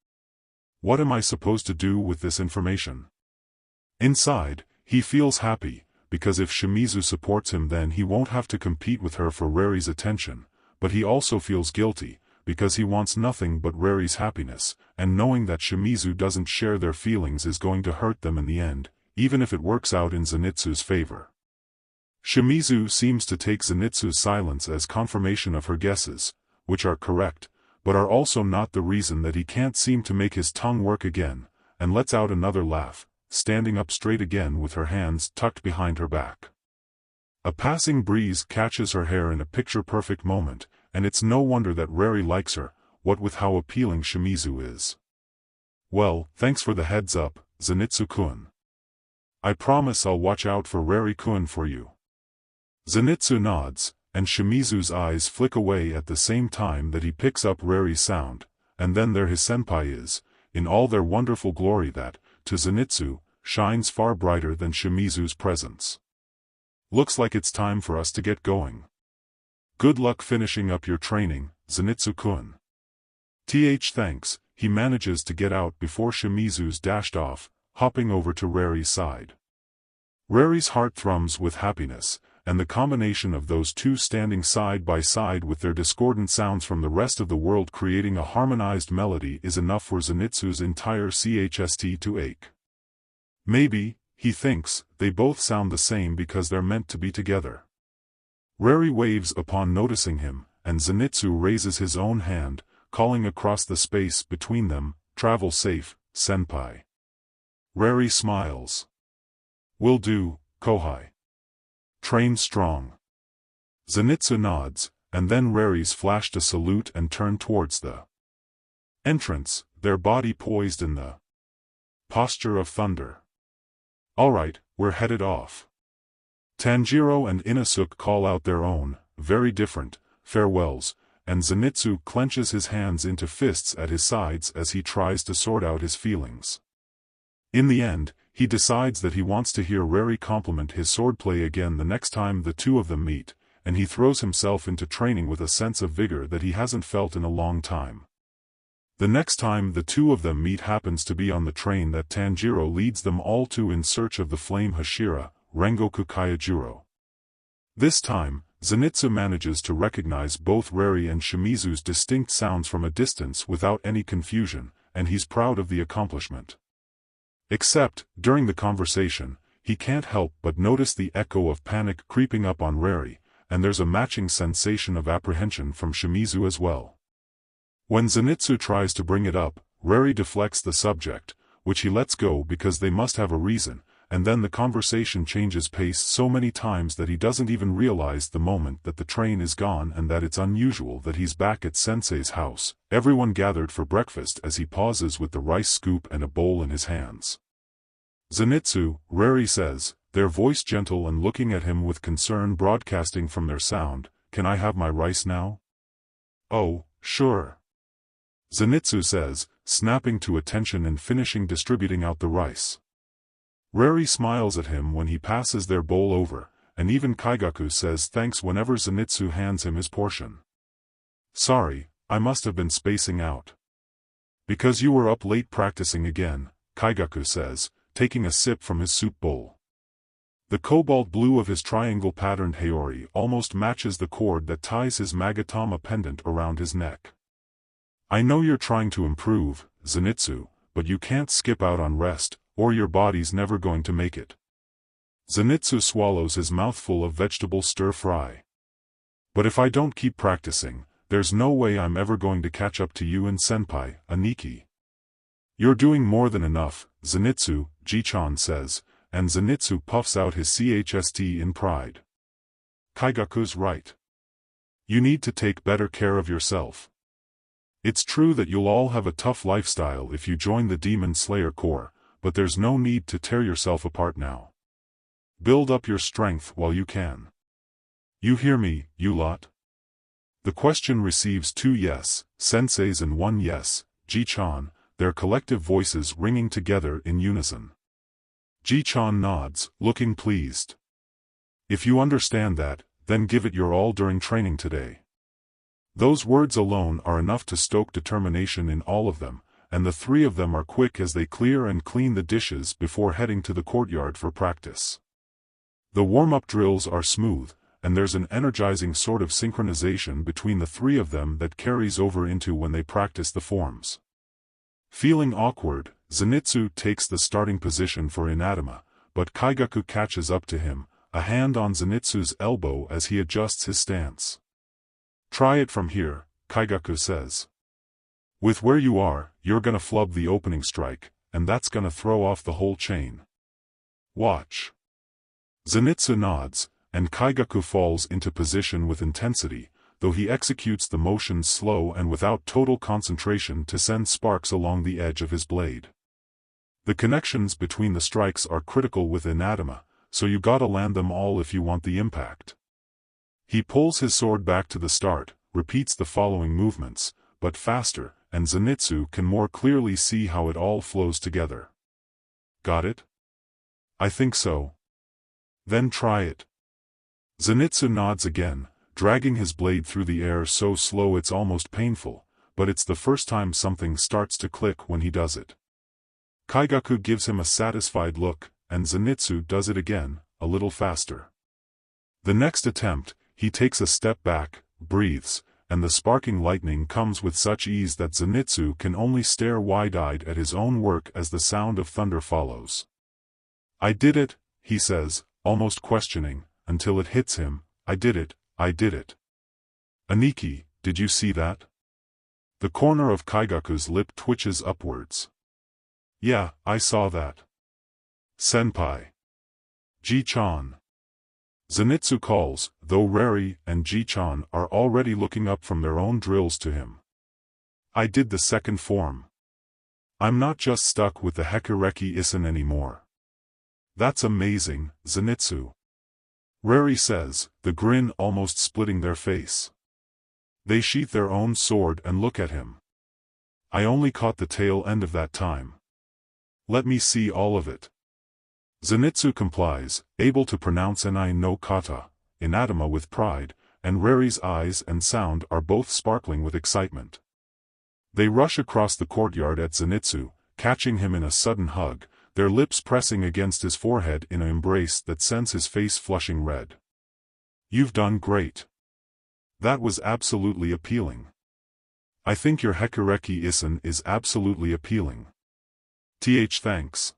What am I supposed to do with this information?" Inside, he feels happy, because if Shimizu supports him then he won't have to compete with her for Reri's attention, but he also feels guilty, because he wants nothing but Reri's happiness, and knowing that Shimizu doesn't share their feelings is going to hurt them in the end, even if it works out in Zenitsu's favor. Shimizu seems to take Zenitsu's silence as confirmation of her guesses, which are correct, but are also not the reason that he can't seem to make his tongue work again, and lets out another laugh, standing up straight again with her hands tucked behind her back. A passing breeze catches her hair in a picture-perfect moment, and it's no wonder that Reri likes her, what with how appealing Shimizu is. Well, thanks for the heads up, Zenitsu-kun. I promise I'll watch out for Reri-kun for you. Zenitsu nods, and Shimizu's eyes flick away at the same time that he picks up Reri's sound, and then there his senpai is, in all their wonderful glory that, to Zenitsu, shines far brighter than Shimizu's presence. Looks like it's time for us to get going. Good luck finishing up your training, Zenitsu-kun. Thanks, he manages to get out before Shimizu's dashed off, hopping over to Reri's side. Reri's heart thrums with happiness, and the combination of those two standing side by side with their discordant sounds from the rest of the world creating a harmonized melody is enough for Zenitsu's entire chest to ache. Maybe, he thinks, they both sound the same because they're meant to be together. Reri waves upon noticing him, and Zenitsu raises his own hand, calling across the space between them, "Travel safe, senpai." Reri smiles. "Will do, kōhai. Train strong." Zenitsu nods, and then Reri's flashed a salute and turned towards the entrance, their body poised in the posture of thunder. "Alright, we're headed off." Tanjiro and Inosuke call out their own, very different, farewells, and Zenitsu clenches his hands into fists at his sides as he tries to sort out his feelings. In the end, he decides that he wants to hear Rari compliment his swordplay again the next time the two of them meet, and he throws himself into training with a sense of vigor that he hasn't felt in a long time. The next time the two of them meet happens to be on the train that Tanjiro leads them all to in search of the flame Hashira, Rengoku Kyojuro. This time, Zenitsu manages to recognize both Rari and Shimizu's distinct sounds from a distance without any confusion, and he's proud of the accomplishment. Except, during the conversation, he can't help but notice the echo of panic creeping up on Rari, and there's a matching sensation of apprehension from Shimizu as well. When Zenitsu tries to bring it up, Rari deflects the subject, which he lets go because they must have a reason, and then the conversation changes pace so many times that he doesn't even realize the moment that the train is gone and that it's unusual that he's back at Sensei's house, everyone gathered for breakfast as he pauses with the rice scoop and a bowl in his hands. Zenitsu, Rari says, their voice gentle and looking at him with concern broadcasting from their sound, "Can I have my rice now?" "Oh, sure." Zenitsu says, snapping to attention and finishing distributing out the rice. Rari smiles at him when he passes their bowl over, and even Kaigaku says thanks whenever Zenitsu hands him his portion. "Sorry, I must have been spacing out." "Because you were up late practicing again," Kaigaku says, taking a sip from his soup bowl. The cobalt blue of his triangle-patterned haori almost matches the cord that ties his Magatama pendant around his neck. "I know you're trying to improve, Zenitsu, but you can't skip out on rest, or your body's never going to make it." Zenitsu swallows his mouthful of vegetable stir-fry. "But if I don't keep practicing, there's no way I'm ever going to catch up to you and Senpai, Aniki." "You're doing more than enough, Zenitsu," Ji-chan says, and Zenitsu puffs out his chst in pride. Kaigaku's right. You need to take better care of yourself. It's true that you'll all have a tough lifestyle if you join the Demon Slayer Corps, but there's no need to tear yourself apart now. Build up your strength while you can. You hear me, you lot? The question receives 2 yes, senseis and 1 yes, Ji-chan, their collective voices ringing together in unison. Ji-chan nods, looking pleased. "If you understand that, then give it your all during training today." Those words alone are enough to stoke determination in all of them, and the 3 of them are quick as they clear and clean the dishes before heading to the courtyard for practice. The warm-up drills are smooth, and there's an energizing sort of synchronization between the 3 of them that carries over into when they practice the forms. Feeling awkward, Zenitsu takes the starting position for Inadama, but Kaigaku catches up to him, a hand on Zenitsu's elbow as he adjusts his stance. "Try it from here," Kaigaku says. "With where you are, you're gonna flub the opening strike, and that's gonna throw off the whole chain. Watch." Zenitsu nods, and Kaigaku falls into position with intensity, though he executes the motions slow and without total concentration to send sparks along the edge of his blade. The connections between the strikes are critical with Inadama, so you gotta land them all if you want the impact. He pulls his sword back to the start, repeats the following movements, but faster, and Zenitsu can more clearly see how it all flows together. "Got it?" "I think so." "Then try it." Zenitsu nods again, dragging his blade through the air so slow it's almost painful, but it's the first time something starts to click when he does it. Kaigaku gives him a satisfied look, and Zenitsu does it again, a little faster. The next attempt, he takes a step back, breathes, and the sparking lightning comes with such ease that Zenitsu can only stare wide-eyed at his own work as the sound of thunder follows. "I did it," he says, almost questioning, until it hits him, "I did it, I did it." "Aniki, did you see that?" The corner of Kaigaku's lip twitches upwards. "Yeah, I saw that." "Senpai." "Ji-chan." Zenitsu calls, though Rari and Ji-chan are already looking up from their own drills to him. "I did the second form. I'm not just stuck with the Hekureki Isen anymore." "That's amazing, Zenitsu." Reri says, the grin almost splitting their face. They sheath their own sword and look at him. I only caught the tail end of that time. Let me see all of it. Zenitsu complies, able to pronounce "enai no kata," anatema with pride, and Reri's eyes and sound are both sparkling with excitement. They rush across the courtyard at Zenitsu, catching him in a sudden hug, their lips pressing against his forehead in an embrace that sends his face flushing red. You've done great. That was absolutely appealing. I think your Hekureki-isan is absolutely appealing. Thanks.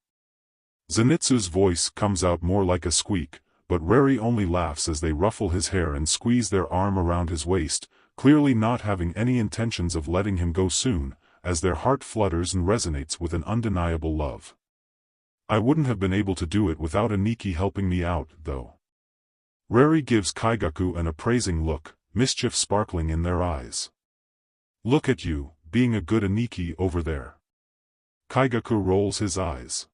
Zenitsu's voice comes out more like a squeak, but Reri only laughs as they ruffle his hair and squeeze their arm around his waist, clearly not having any intentions of letting him go soon, as their heart flutters and resonates with an undeniable love. I wouldn't have been able to do it without Aniki helping me out, though. Reri gives Kaigaku an appraising look, mischief sparkling in their eyes. Look at you, being a good Aniki over there. Kaigaku rolls his eyes.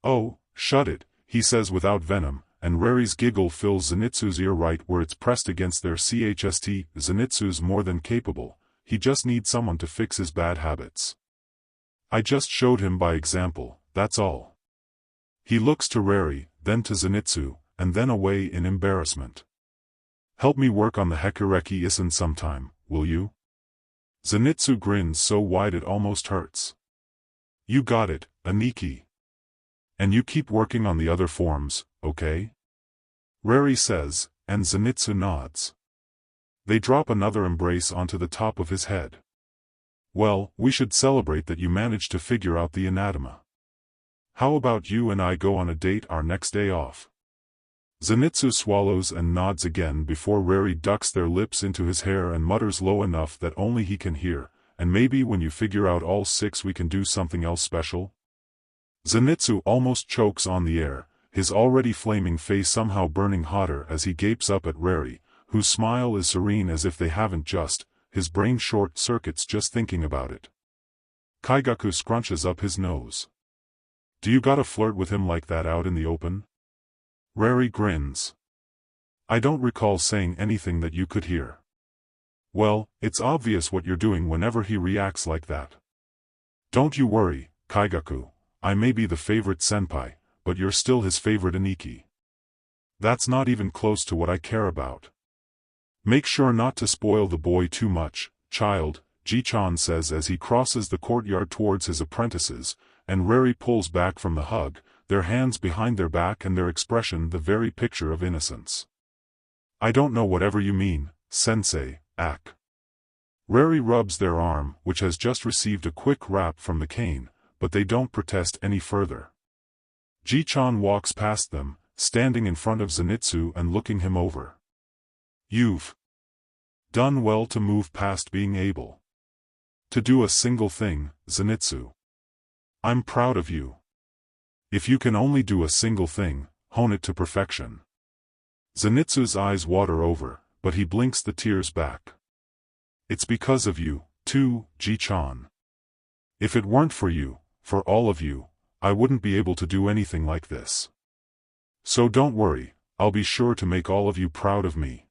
Oh, shut it, he says without venom, and Reri's giggle fills Zenitsu's ear right where it's pressed against their chest. Zenitsu's more than capable, he just needs someone to fix his bad habits. I just showed him by example, that's all. He looks to Reri, then to Zenitsu, and then away in embarrassment. Help me work on the Hekureki-isan sometime, will you? Zenitsu grins so wide it almost hurts. You got it, Aniki. And you keep working on the other forms, okay? Reri says, and Zenitsu nods. They drop another embrace onto the top of his head. Well, we should celebrate that you managed to figure out the anatema. How about you and I go on a date our next day off? Zenitsu swallows and nods again before Reri ducks their lips into his hair and mutters low enough that only he can hear, and maybe when you figure out all six we can do something else special? Zenitsu almost chokes on the air, his already flaming face somehow burning hotter as he gapes up at Reri, whose smile is serene as if they haven't just, his brain short circuits just thinking about it. Kaigaku scrunches up his nose. Do you gotta flirt with him like that out in the open? Reri grins. I don't recall saying anything that you could hear. Well, it's obvious what you're doing whenever he reacts like that. Don't you worry, Kaigaku, I may be the favorite senpai, but you're still his favorite Aniki. That's not even close to what I care about. Make sure not to spoil the boy too much, child, Ji-chan says as he crosses the courtyard towards his apprentices, and Reri pulls back from the hug, their hands behind their back and their expression the very picture of innocence. I don't know whatever you mean, Sensei, Ak. Reri rubs their arm, which has just received a quick rap from the cane, but they don't protest any further. Ji-chan walks past them, standing in front of Zenitsu and looking him over. You've done well to move past being able to do a single thing, Zenitsu. I'm proud of you. If you can only do a single thing, hone it to perfection. Zenitsu's eyes water over, but he blinks the tears back. It's because of you, too, Ji-chan. If it weren't for you, for all of you, I wouldn't be able to do anything like this. So don't worry, I'll be sure to make all of you proud of me.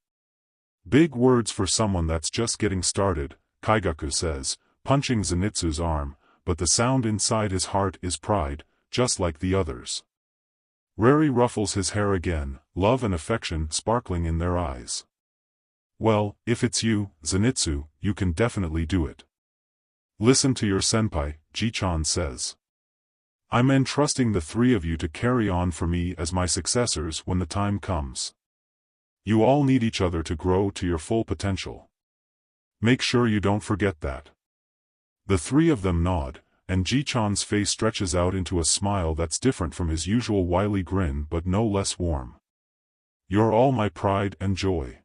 Big words for someone that's just getting started, Kaigaku says, punching Zenitsu's arm, but the sound inside his heart is pride, just like the others. Reri ruffles his hair again, love and affection sparkling in their eyes. Well, if it's you, Zenitsu, you can definitely do it. Listen to your senpai, Ji-chan says. I'm entrusting the three of you to carry on for me as my successors when the time comes. You all need each other to grow to your full potential. Make sure you don't forget that. The three of them nod, and Ji-chan's face stretches out into a smile that's different from his usual wily grin but no less warm. You're all my pride and joy.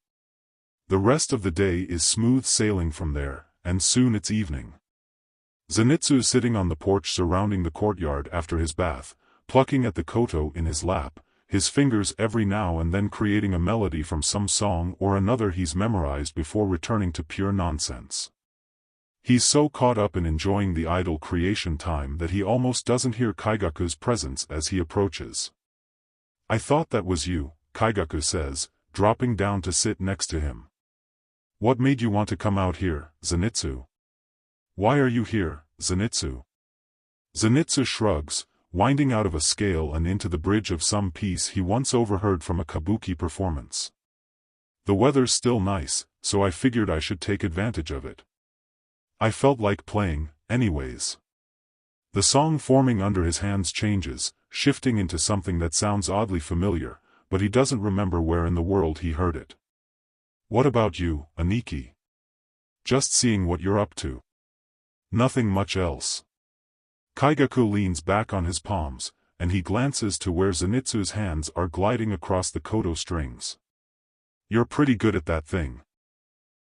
The rest of the day is smooth sailing from there, and soon it's evening. Zenitsu is sitting on the porch surrounding the courtyard after his bath, plucking at the koto in his lap, his fingers every now and then creating a melody from some song or another he's memorized before returning to pure nonsense. He's so caught up in enjoying the idle creation time that he almost doesn't hear Kaigaku's presence as he approaches. I thought that was you, Kaigaku says, dropping down to sit next to him. What made you want to come out here, Zenitsu? Why are you here, Zenitsu? Zenitsu shrugs, winding out of a scale and into the bridge of some piece he once overheard from a kabuki performance. The weather's still nice, so I figured I should take advantage of it. I felt like playing, anyways. The song forming under his hands changes, shifting into something that sounds oddly familiar, but he doesn't remember where in the world he heard it. What about you, Aniki? Just seeing what you're up to. Nothing much else. Kaigaku leans back on his palms, and he glances to where Zenitsu's hands are gliding across the koto strings. You're pretty good at that thing.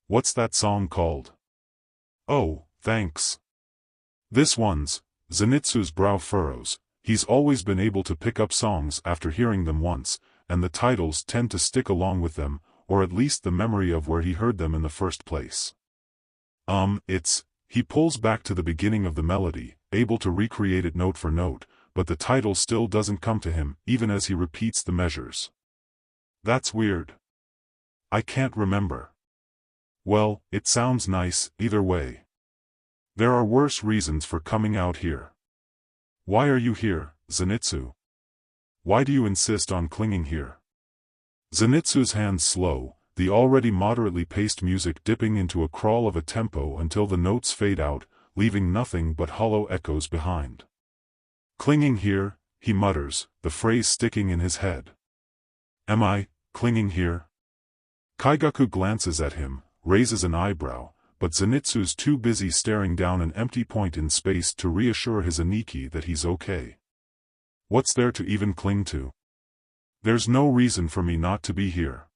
What's that song called? Oh, thanks. This one's. Zenitsu's brow furrows. He's always been able to pick up songs after hearing them once, and the titles tend to stick along with them, or at least the memory of where he heard them in the first place. He pulls back to the beginning of the melody, able to recreate it note for note, but the title still doesn't come to him, even as he repeats the measures. That's weird. I can't remember. Well, it sounds nice, either way. There are worse reasons for coming out here. Why are you here, Zenitsu? Why do you insist on clinging here? Zenitsu's hands slow, the already moderately paced music dipping into a crawl of a tempo until the notes fade out, leaving nothing but hollow echoes behind. Clinging here, he mutters, the phrase sticking in his head. Am I, clinging here? Kaigaku glances at him, raises an eyebrow, but Zenitsu's too busy staring down an empty point in space to reassure his Aniki that he's okay. What's there to even cling to? There's no reason for me not to be here.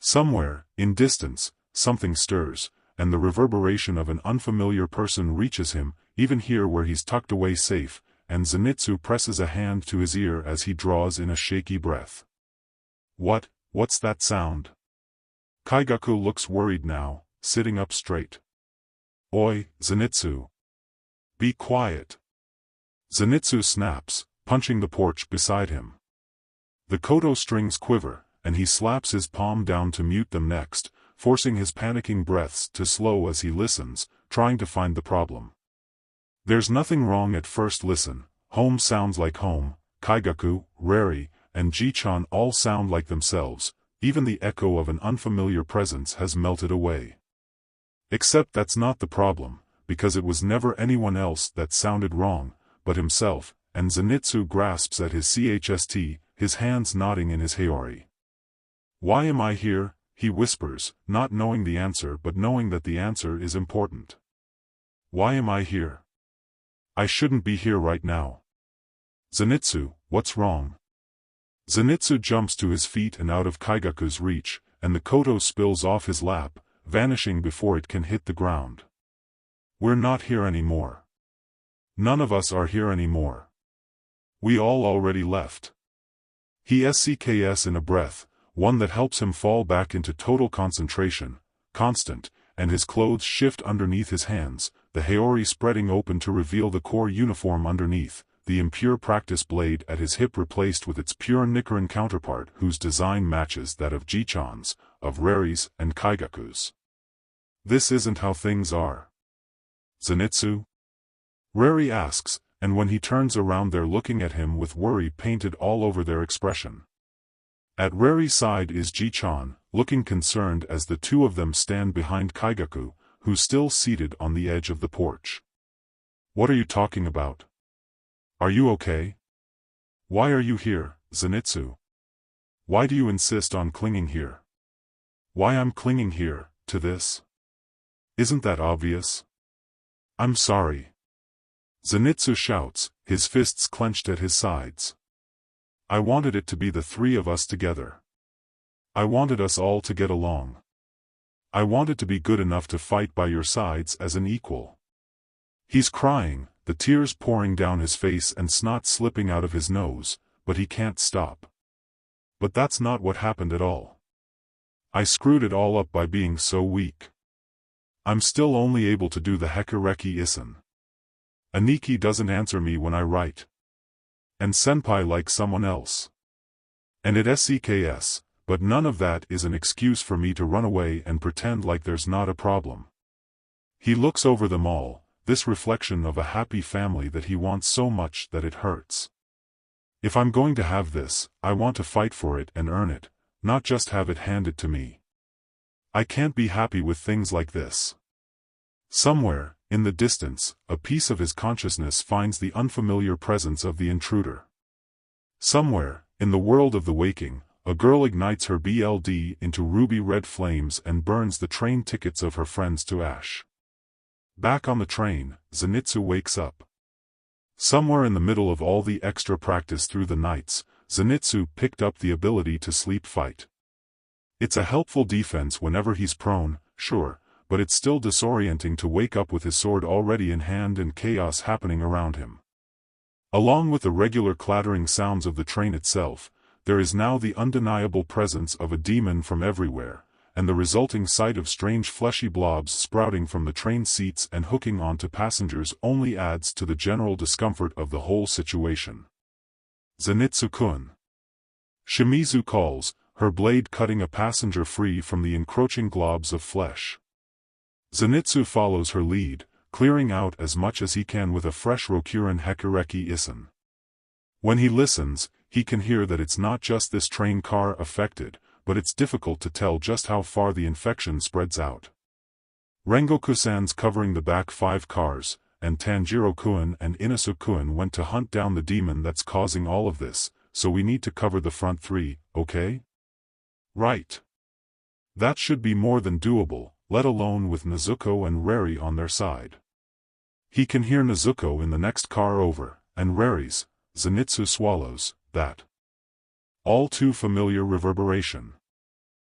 Somewhere, in distance, something stirs, and the reverberation of an unfamiliar person reaches him, even here where he's tucked away safe, and Zenitsu presses a hand to his ear as he draws in a shaky breath. What's that sound? Kaigaku looks worried now, sitting up straight. Oi, Zenitsu. Be quiet. Zenitsu snaps, punching the porch beside him. The koto strings quiver, and he slaps his palm down to mute them next, forcing his panicking breaths to slow as he listens, trying to find the problem. There's nothing wrong at first listen. Home sounds like home, Kaigaku, Reri, and Ji-chan all sound like themselves, even the echo of an unfamiliar presence has melted away. Except that's not the problem, because it was never anyone else that sounded wrong, but himself, and Zenitsu grasps at his chst, his hands nodding in his heori. Why am I here? He whispers, not knowing the answer but knowing that the answer is important. Why am I here? I shouldn't be here right now. Zenitsu, what's wrong? Zenitsu jumps to his feet and out of Kaigaku's reach, and the koto spills off his lap, vanishing before it can hit the ground. We're not here anymore. None of us are here anymore. We all already left. He scs in a breath, one that helps him fall back into total concentration, constant, and his clothes shift underneath his hands, the heori spreading open to reveal the core uniform underneath, the impure practice blade at his hip replaced with its pure Nichiren counterpart whose design matches that of Ji-chan's, of Reri's, and Kaigaku's. This isn't how things are. Zenitsu? Reri asks, and when he turns around they're looking at him with worry painted all over their expression. At Reri's side is Ji-chan, looking concerned as the two of them stand behind Kaigaku, who's still seated on the edge of the porch. What are you talking about? Are you okay? Why are you here, Zenitsu? Why do you insist on clinging here? Why I'm clinging here, to this? Isn't that obvious? I'm sorry. Zenitsu shouts, his fists clenched at his sides. I wanted it to be the three of us together. I wanted us all to get along. I wanted to be good enough to fight by your sides as an equal. He's crying, the tears pouring down his face and snot slipping out of his nose, but he can't stop. But that's not what happened at all. I screwed it all up by being so weak. I'm still only able to do the Hekureki Isen. Aniki doesn't answer me when I write. And Senpai likes someone else. And it sucks, but none of that is an excuse for me to run away and pretend like there's not a problem. He looks over them all, this reflection of a happy family that he wants so much that it hurts. If I'm going to have this, I want to fight for it and earn it, not just have it handed to me. I can't be happy with things like this. Somewhere, in the distance, a piece of his consciousness finds the unfamiliar presence of the intruder. Somewhere, in the world of the waking, a girl ignites her BLD into ruby-red flames and burns the train tickets of her friends to ash. Back on the train, Zenitsu wakes up. Somewhere in the middle of all the extra practice through the nights, Zenitsu picked up the ability to sleep fight. It's a helpful defense whenever he's prone, sure, but it's still disorienting to wake up with his sword already in hand and chaos happening around him. Along with the regular clattering sounds of the train itself, there is now the undeniable presence of a demon from everywhere, and the resulting sight of strange fleshy blobs sprouting from the train seats and hooking onto passengers only adds to the general discomfort of the whole situation. Zenitsu-kun. Shimizu calls, her blade cutting a passenger free from the encroaching globs of flesh. Zenitsu follows her lead, clearing out as much as he can with a fresh Rokuren Hekureki Isen. When he listens, he can hear that it's not just this train car affected, but it's difficult to tell just how far the infection spreads out. Rengoku-san's covering the back 5 cars, and Tanjiro-kun and Inasu-kun went to hunt down the demon that's causing all of this, so we need to cover the front 3, okay? Right. That should be more than doable, let alone with Nezuko and Reri on their side. He can hear Nezuko in the next car over, and Reri's, Zenitsu swallows, that all too familiar reverberation.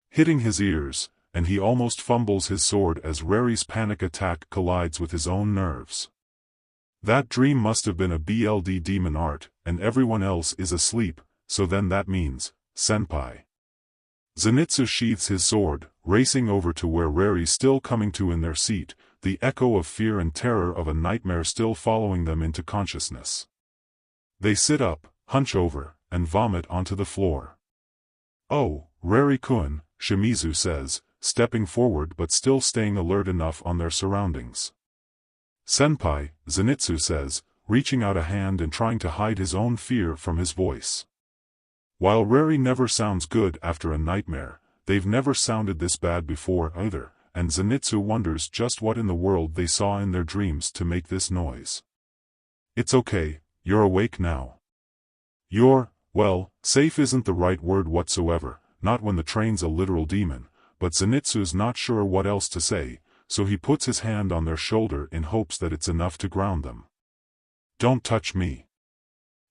Hitting his ears, and he almost fumbles his sword as Reri's panic attack collides with his own nerves. That dream must have been a BLD demon art, and everyone else is asleep, so then that means, senpai. Zenitsu sheathes his sword, racing over to where Reri's still coming to in their seat, the echo of fear and terror of a nightmare still following them into consciousness. They sit up, hunch over, and vomit onto the floor. Oh, Reri-kun, Shimizu says, stepping forward but still staying alert enough on their surroundings. Senpai, Zenitsu says, reaching out a hand and trying to hide his own fear from his voice. While Reri never sounds good after a nightmare, they've never sounded this bad before either, and Zenitsu wonders just what in the world they saw in their dreams to make this noise. It's okay, you're awake now. You're, well, safe isn't the right word whatsoever, not when the train's a literal demon, but Zenitsu's not sure what else to say, so he puts his hand on their shoulder in hopes that it's enough to ground them. Don't touch me.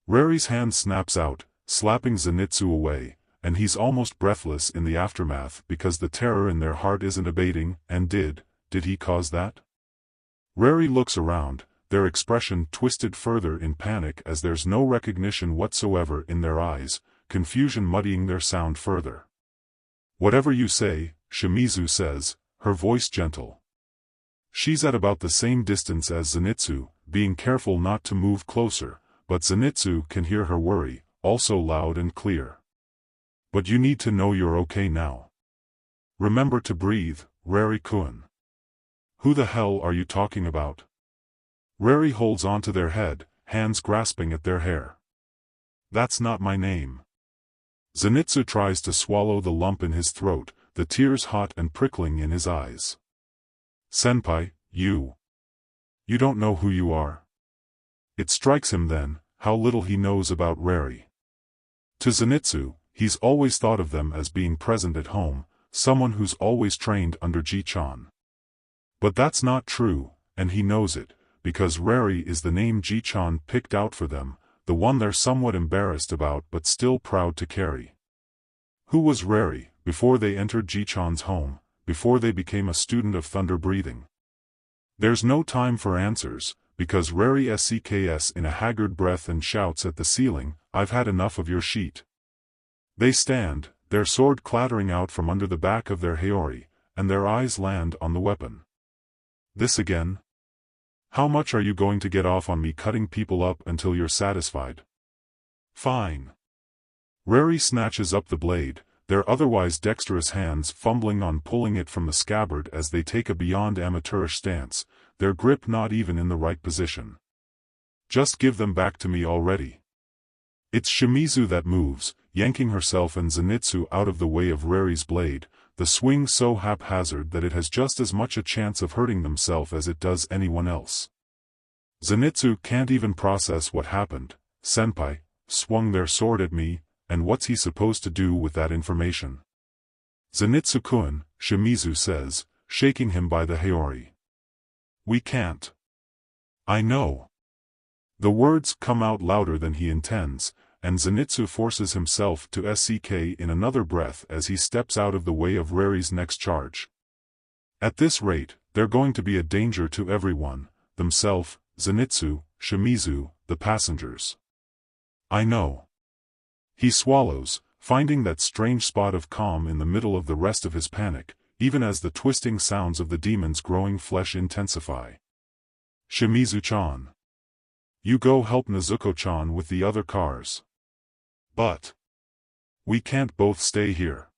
Reri's hand snaps out, slapping Zenitsu away, and he's almost breathless in the aftermath because the terror in their heart isn't abating, and did he cause that? Reri looks around, their expression twisted further in panic as there's no recognition whatsoever in their eyes, confusion muddying their sound further. Whatever you say, Shimizu says, her voice gentle. She's at about the same distance as Zenitsu, being careful not to move closer, but Zenitsu can hear her worry, also loud and clear. But you need to know you're okay now. Remember to breathe, Reri-kun. Who the hell are you talking about? Reri holds onto their head, hands grasping at their hair. That's not my name. Zenitsu tries to swallow the lump in his throat, the tears hot and prickling in his eyes. Senpai, you don't know who you are? It strikes him then, how little he knows about Reri. To Zenitsu, he's always thought of them as being present at home, someone who's always trained under Ji-chan. But that's not true, and he knows it, because Reri is the name Ji-chan picked out for them, the one they're somewhat embarrassed about but still proud to carry. Who was Reri, before they entered Ji-chan's home, before they became a student of thunder breathing? There's no time for answers, because Reri sks in a haggard breath and shouts at the ceiling, I've had enough of your sheet. They stand, their sword clattering out from under the back of their haori, and their eyes land on the weapon. This again? How much are you going to get off on me cutting people up until you're satisfied? Fine. Reri snatches up the blade, their otherwise dexterous hands fumbling on pulling it from the scabbard as they take a beyond amateurish stance, their grip not even in the right position. Just give them back to me already. It's Shimizu that moves, yanking herself and Zenitsu out of the way of Reri's blade, the swing so haphazard that it has just as much a chance of hurting themselves as it does anyone else. Zenitsu can't even process what happened. Senpai swung their sword at me, and what's he supposed to do with that information? Zenitsu-kun, Shimizu says, shaking him by the haori. We can't. I know. The words come out louder than he intends, and Zenitsu forces himself to SCK in another breath as he steps out of the way of Reri's next charge. At this rate, they're going to be a danger to everyone, themselves, Zenitsu, Shimizu, the passengers. I know. He swallows, finding that strange spot of calm in the middle of the rest of his panic, even as the twisting sounds of the demon's growing flesh intensify. Shimizu-chan. You go help Nezuko-chan with the other cars. But we can't both stay here.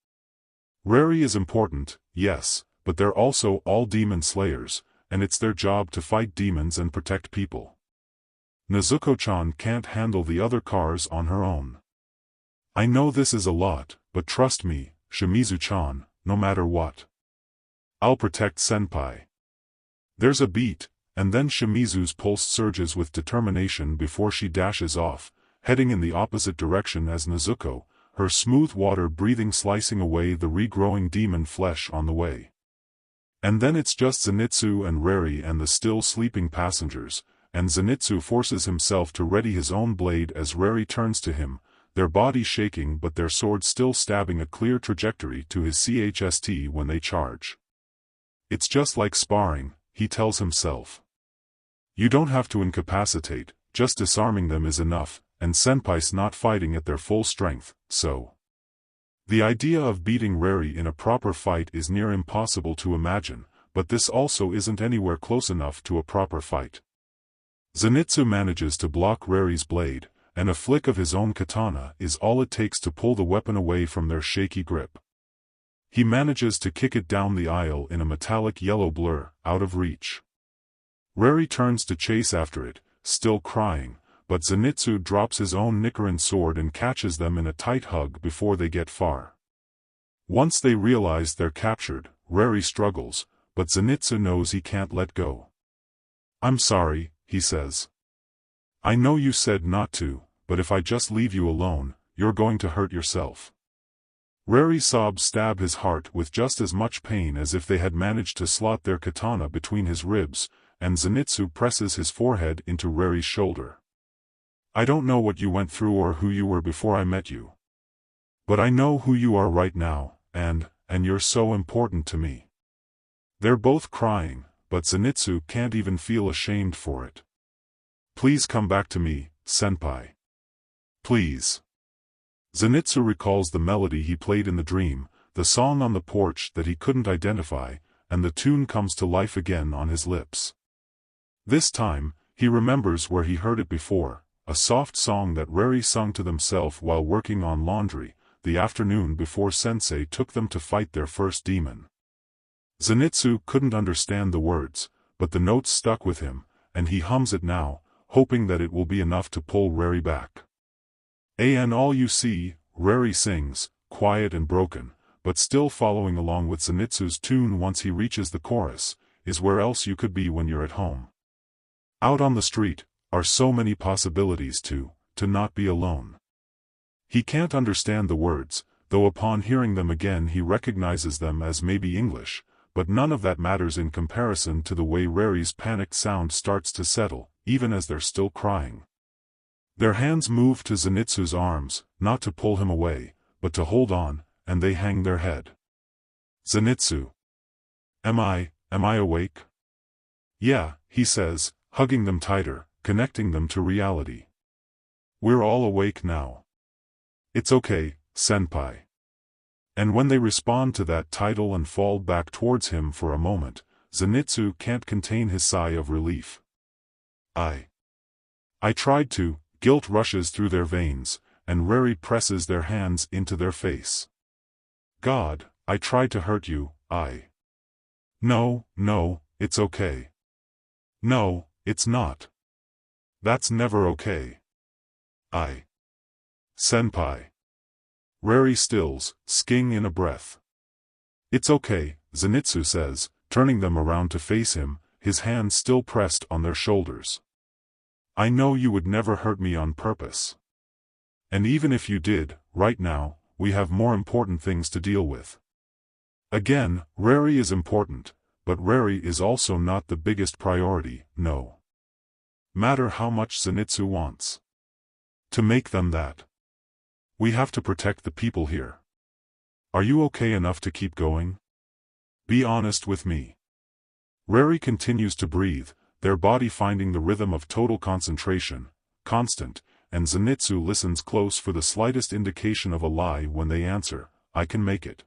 Reri is important, yes, but they're also all demon slayers, and it's their job to fight demons and protect people. Nezuko-chan can't handle the other cars on her own. I know this is a lot, but trust me, Shimizu-chan, no matter what. I'll protect Senpai. There's a beat, and then Shimizu's pulse surges with determination before she dashes off, heading in the opposite direction as Nezuko, her smooth water breathing slicing away the regrowing demon flesh on the way. And then it's just Zenitsu and Reri and the still sleeping passengers, and Zenitsu forces himself to ready his own blade as Reri turns to him, their body shaking but their sword still stabbing a clear trajectory to his chest when they charge. It's just like sparring, he tells himself. You don't have to incapacitate, just disarming them is enough, and Senpai's not fighting at their full strength, so. The idea of beating Reri in a proper fight is near impossible to imagine, but this also isn't anywhere close enough to a proper fight. Zenitsu manages to block Reri's blade, and a flick of his own katana is all it takes to pull the weapon away from their shaky grip. He manages to kick it down the aisle in a metallic yellow blur, out of reach. Reri turns to chase after it, still crying, but Zenitsu drops his own Nichiren sword and catches them in a tight hug before they get far. Once they realize they're captured, Reri struggles, but Zenitsu knows he can't let go. I'm sorry, he says. I know you said not to, but if I just leave you alone, you're going to hurt yourself. Reri's sobs stab his heart with just as much pain as if they had managed to slot their katana between his ribs, and Zenitsu presses his forehead into Reri's shoulder. I don't know what you went through or who you were before I met you. But I know who you are right now, and you're so important to me. They're both crying, but Zenitsu can't even feel ashamed for it. Please come back to me, Senpai. Please. Zenitsu recalls the melody he played in the dream, the song on the porch that he couldn't identify, and the tune comes to life again on his lips. This time, he remembers where he heard it before, a soft song that Reri sung to themselves while working on laundry, the afternoon before Sensei took them to fight their first demon. Zenitsu couldn't understand the words, but the notes stuck with him, and he hums it now, hoping that it will be enough to pull Reri back. And all you see, Reri sings, quiet and broken, but still following along with Zenitsu's tune once he reaches the chorus, is where else you could be when you're at home. Out on the street, are so many possibilities to not be alone. He can't understand the words, though upon hearing them again he recognizes them as maybe English, but none of that matters in comparison to the way Reri's panicked sound starts to settle, even as they're still crying. Their hands move to Zenitsu's arms, not to pull him away, but to hold on, and they hang their head. Zenitsu. Am I awake? Yeah, he says, hugging them tighter, connecting them to reality. We're all awake now. It's okay, Senpai. And when they respond to that title and fall back towards him for a moment, Zenitsu can't contain his sigh of relief. I tried to. Guilt rushes through their veins, and Reri presses their hands into their face. God, I tried to hurt you, No, it's okay. No, it's not. That's never okay. Senpai. Reri stills, sking in a breath. It's okay, Zenitsu says, turning them around to face him, his hands still pressed on their shoulders. I know you would never hurt me on purpose. And even if you did, right now, we have more important things to deal with. Again, Reri is important, but Reri is also not the biggest priority, no matter how much Zenitsu wants to make them that. We have to protect the people here. Are you okay enough to keep going? Be honest with me. Reri continues to breathe, their body finding the rhythm of total concentration, constant, and Zenitsu listens close for the slightest indication of a lie when they answer, I can make it.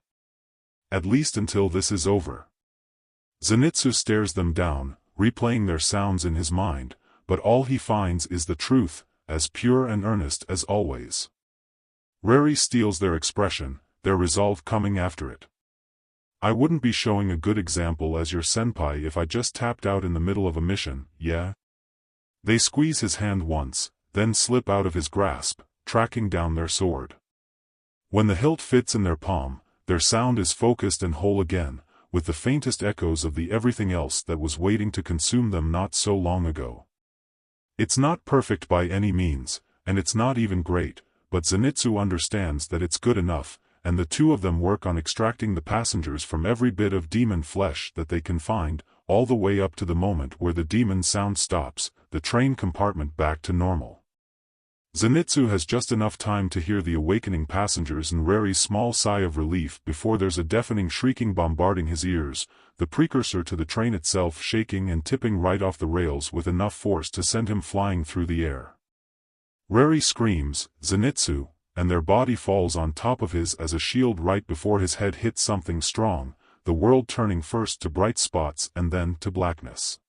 At least until this is over. Zenitsu stares them down, replaying their sounds in his mind, but all he finds is the truth, as pure and earnest as always. Reri steals their expression, their resolve coming after it. I wouldn't be showing a good example as your senpai if I just tapped out in the middle of a mission, yeah? They squeeze his hand once, then slip out of his grasp, tracking down their sword. When the hilt fits in their palm, their sound is focused and whole again, with the faintest echoes of the everything else that was waiting to consume them not so long ago. It's not perfect by any means, and it's not even great, but Zenitsu understands that it's good enough, and the two of them work on extracting the passengers from every bit of demon flesh that they can find, all the way up to the moment where the demon sound stops, the train compartment back to normal. Zenitsu has just enough time to hear the awakening passengers and Reri's small sigh of relief before there's a deafening shrieking bombarding his ears, the precursor to the train itself shaking and tipping right off the rails with enough force to send him flying through the air. Reri screams, Zenitsu, and their body falls on top of his as a shield right before his head hits something strong, the world turning first to bright spots and then to blackness.